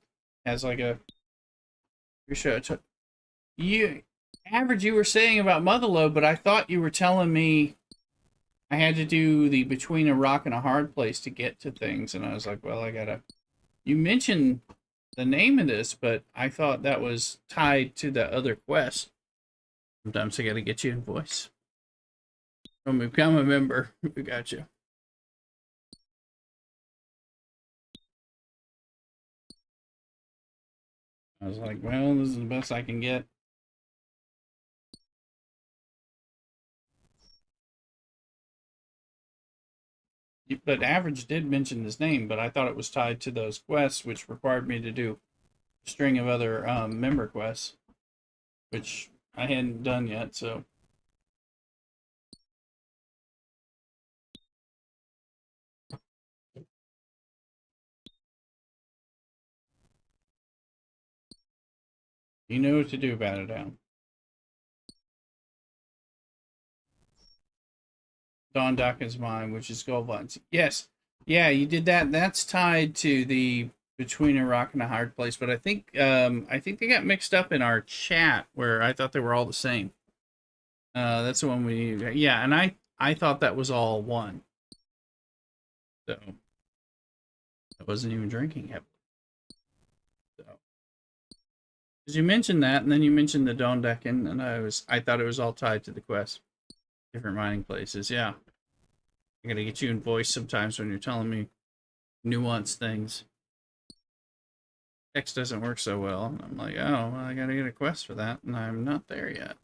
Has like a show. You average you were saying about Motherlode, but I thought you were telling me I had to do the between a rock and a hard place to get to things, and I was like, well, I gotta. You mentioned the name of this, but I thought that was tied to the other quest. Sometimes I gotta get you in voice. When we become a member, we got you. I was like, well, this is the best I can get. But Average did mention his name, but I thought it was tied to those quests, which required me to do a string of other member quests, which I hadn't done yet. So you know what to do about it now. Don Duncan's mine, which is gold buttons. Yes, yeah, you did that. That's tied to the between a rock and a hard place. But I think they got mixed up in our chat where I thought they were all the same. That's the one we yeah, and I thought that was all one. So I wasn't even drinking heavily. So Because you mentioned that, and then you mentioned the Dondecken, and I thought it was all tied to the quest. Different mining places, yeah. I gotta get you in voice sometimes when you're telling me nuanced things. Text doesn't work so well. And I'm like, oh, well, I gotta get a quest for that, and I'm not there yet.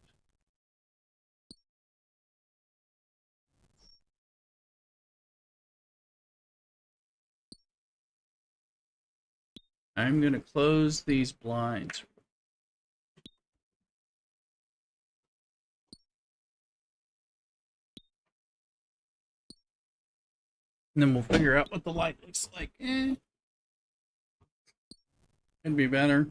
I'm gonna close these blinds. And then we'll figure out what the light looks like. Could be better.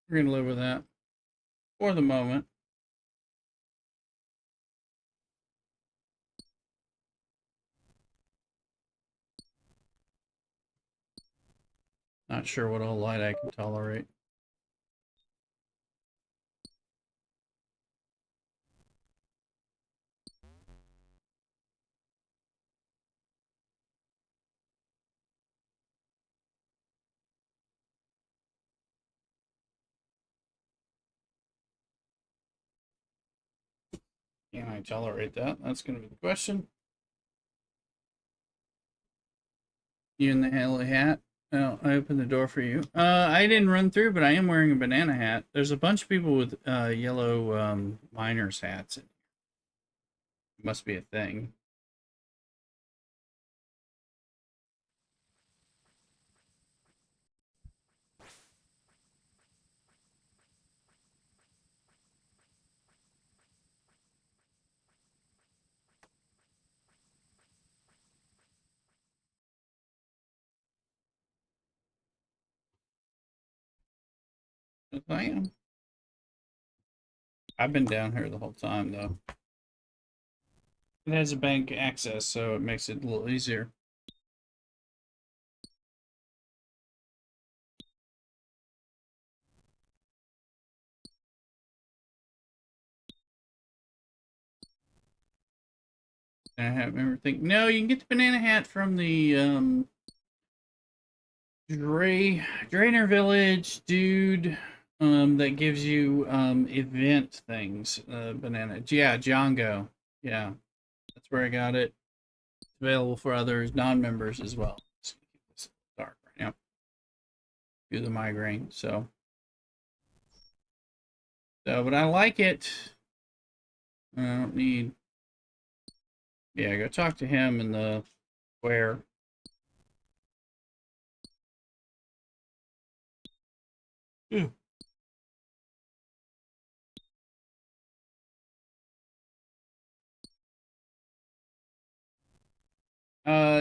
We're gonna live with that for the moment. Not sure what all light I can tolerate. Can I tolerate that? That's gonna be the question. You in the hairy hat? Oh, I opened the door for you. I didn't run through, but I am wearing a banana hat. There's a bunch of people with yellow miners hats. It must be a thing. Yes, I am. I've been down here the whole time, though. It has a bank access, so it makes it a little easier. I have everything. No, you can get the banana hat from the Drainer Village dude that gives you event things. Banana. Yeah, Django. Yeah, that's where I got it. It's available for others, non-members as well. Just keep this dark right now. Do the migraine. But I like it. I don't need. Yeah, go talk to him in the square. Ooh.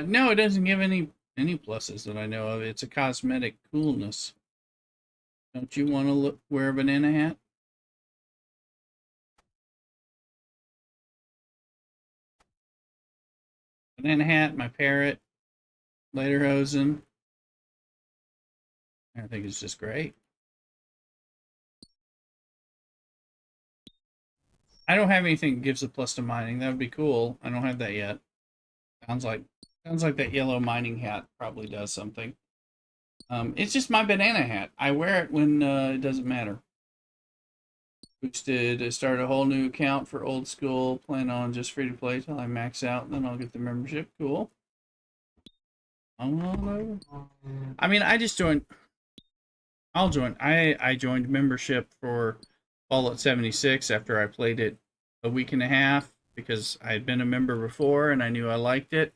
No, it doesn't give any pluses that I know of. It's a cosmetic coolness. Don't you want to wear a banana hat? Banana hat, my parrot, Lederhosen. I think it's just great. I don't have anything that gives a plus to mining. That would be cool. I don't have that yet. Sounds like that yellow mining hat probably does something. It's just my banana hat. I wear it when it doesn't matter. Boosted. I started a whole new account for old school. Plan on just free to play till I max out, and then I'll get the membership. Cool. I mean, I just joined. I'll join. I joined membership for Fallout 76 after I played it a week and a half because I had been a member before and I knew I liked it.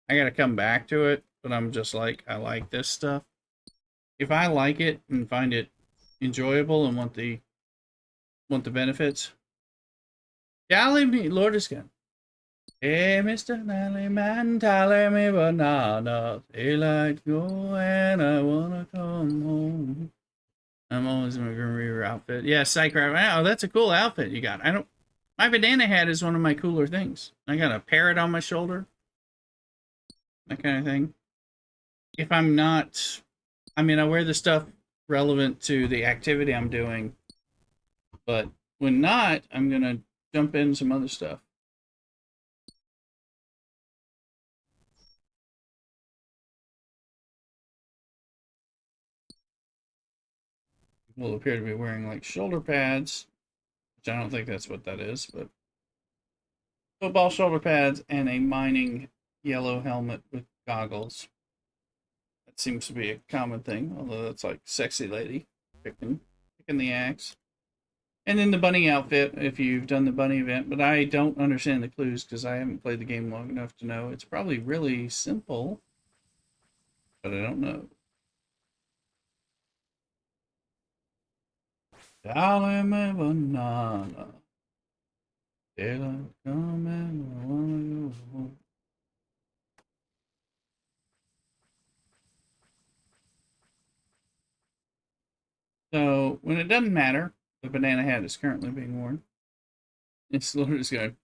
I got to come back to it, but I'm just like I like this stuff. If I like it and find it enjoyable and want the benefits, yeah, leave me Lord is good. Hey, Mr. Manly Man, tally me banana, daylight go and I wanna come home. I'm always in my Grim Reaper outfit. Yeah, Psych Rabbit. Wow, that's a cool outfit you got. I don't. My banana hat is one of my cooler things. I got a parrot on my shoulder, that kind of thing. If I'm not, I mean, I wear the stuff relevant to the activity I'm doing, but when not, I'm gonna jump in some other stuff. People appear to be wearing like shoulder pads, which I don't think that's what that is, but football shoulder pads and a mining yellow helmet with goggles. That seems to be a common thing, although that's like sexy lady picking the axe. And then the bunny outfit, if you've done the bunny event, but I don't understand the clues because I haven't played the game long enough to know. It's probably really simple, but I don't know. Dale me banana. Daylight come and I wanna go home. So when it doesn't matter, the banana hat is currently being worn. It's literally just going,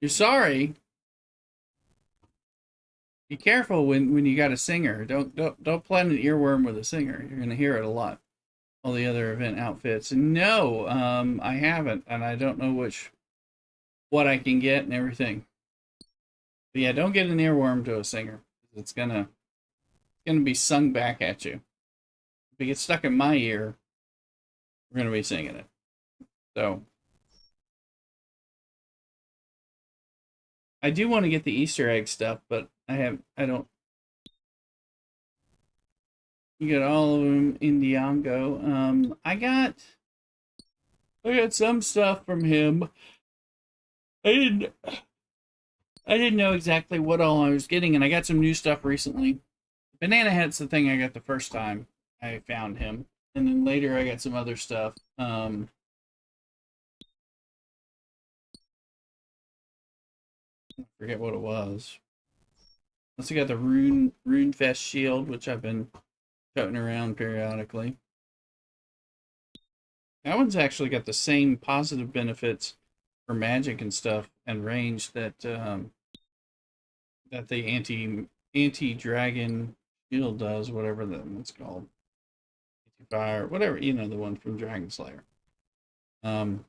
"You're sorry. Be careful when you got a singer. Don't plant an earworm with a singer. You're gonna hear it a lot." All the other event outfits. No, I haven't, and I don't know what I can get and everything. But yeah, don't get an earworm to a singer. It's gonna be sung back at you. If it gets stuck in my ear, we're gonna be singing it. So I do want to get the Easter egg stuff, but I don't. You got all of them in Diongo. I got some stuff from him. I didn't I didn't know exactly what all I was getting, and I got some new stuff recently. Banana Hat's the thing I got the first time I found him, and then later I got some other stuff. I forget what it was. Also got the Rune Fest shield, which I've been toting around periodically. That one's actually got the same positive benefits for magic and stuff and range that the anti dragon shield does, whatever that one's called, anti fire, whatever, the one from Dragon Slayer. Um,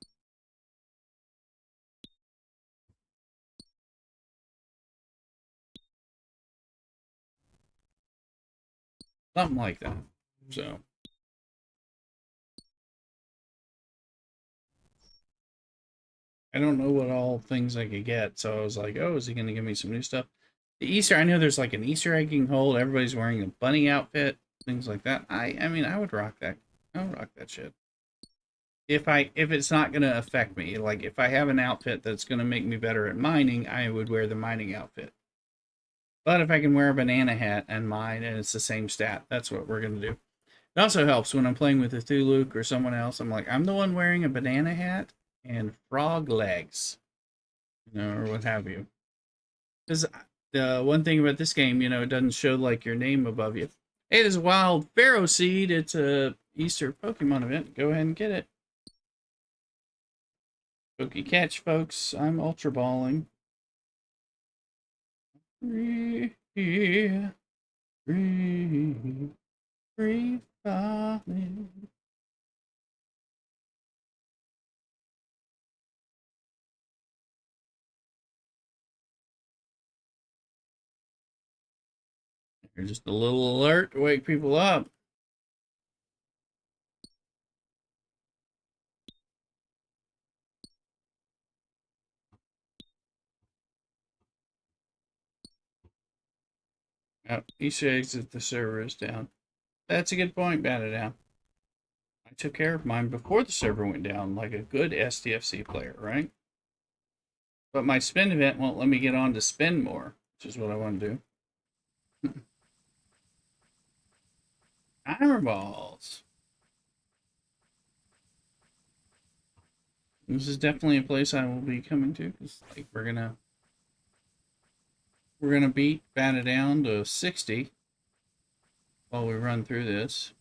Something like that. So I don't know what all things I could get. So I was like, oh, is he going to give me some new stuff? The Easter, I know there's like an Easter egg you can hold. Everybody's wearing a bunny outfit, things like that. I mean, I would rock that. I would rock that shit. If it's not going to affect me, like if I have an outfit that's going to make me better at mining, I would wear the mining outfit. But if I can wear a banana hat and mine and it's the same stat, that's what we're going to do. It also helps when I'm playing with a Thuluk or someone else. I'm like, I'm the one wearing a banana hat and frog legs, or what have you. Because the one thing about this game, it doesn't show like your name above you. Hey, there's a wild Pharaoh seed. It's a Easter Pokemon event. Go ahead and get it. Poke catch, folks. I'm ultra balling. Free, free, free falling. Here's just a little alert to wake people up. Easter eggs if the server is down. That's a good point, Bat It Down. I took care of mine before the server went down, like a good STFC player, right? But my spin event won't let me get on to spin more, which is what I want to do. Hammer balls. This is definitely a place I will be coming to because, like, we're gonna beat Bat It Down to 60 while we run through this.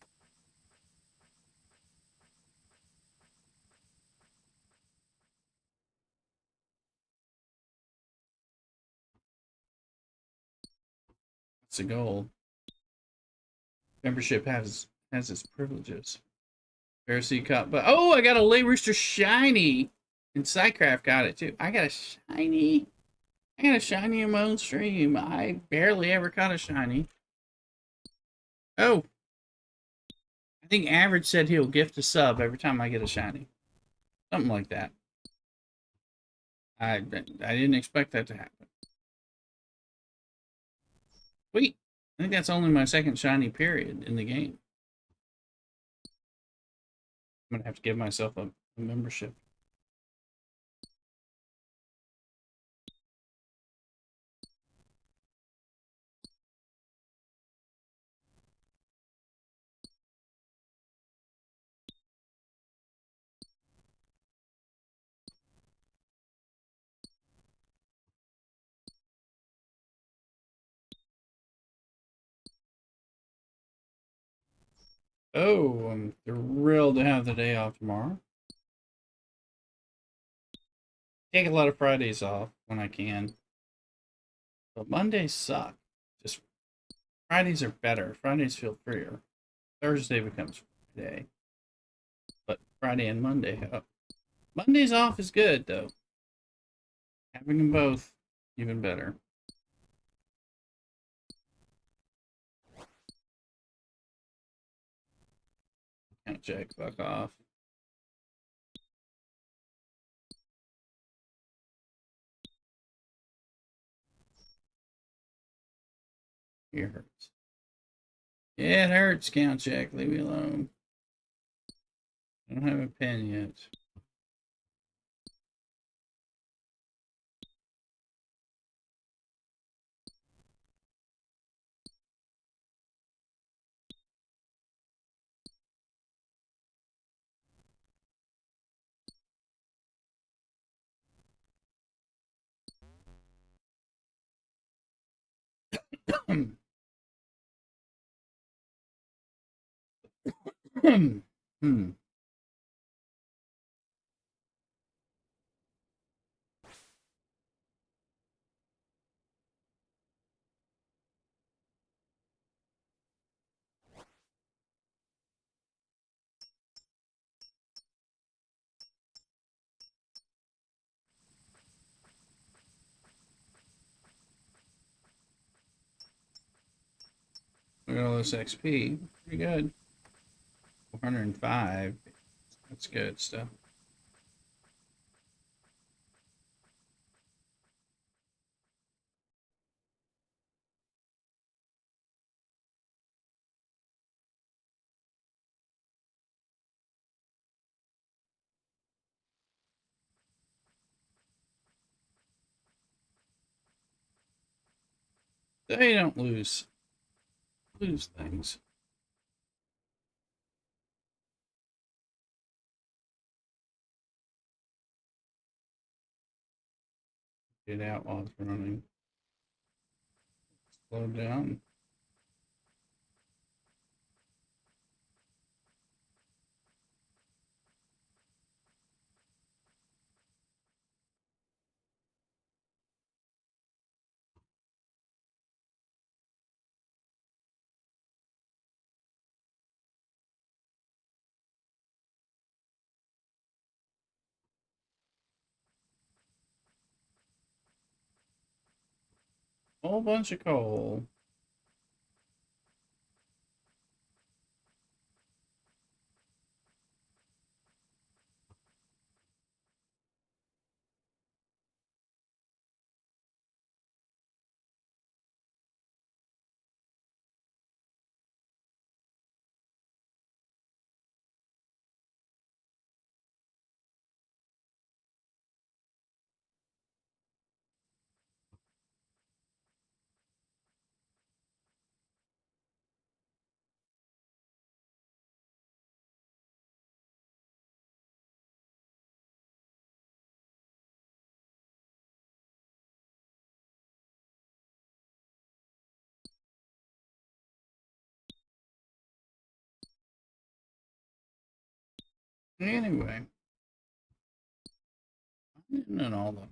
It's a goal. Membership has its privileges. Pharisee Cup, but oh, I got a Lay Rooster shiny, and Psycraft got it too. I got a shiny. I got a shiny in my own stream. I barely ever caught a shiny. Oh, I think Average said he'll gift a sub every time I get a shiny, something like that. I didn't expect that to happen. Wait, I think that's only my second shiny period in the game. I'm gonna have to give myself a membership. Oh, I'm thrilled to have the day off tomorrow. Take a lot of Fridays off when I can, but Mondays suck. Just Fridays are better. Fridays feel freer. Thursday becomes Friday, but Friday and Monday. Oh, Mondays off is good though. Having them both, even better. Count check. Fuck off. It hurts. Yeah, it hurts. Count check. Leave me alone. I don't have a pen yet. Hmm. Look at all this XP. Pretty good. 405. That's good stuff. They don't lose things. Get out while it's running. Slow down. Whole bunch of coal. Anyway, and all the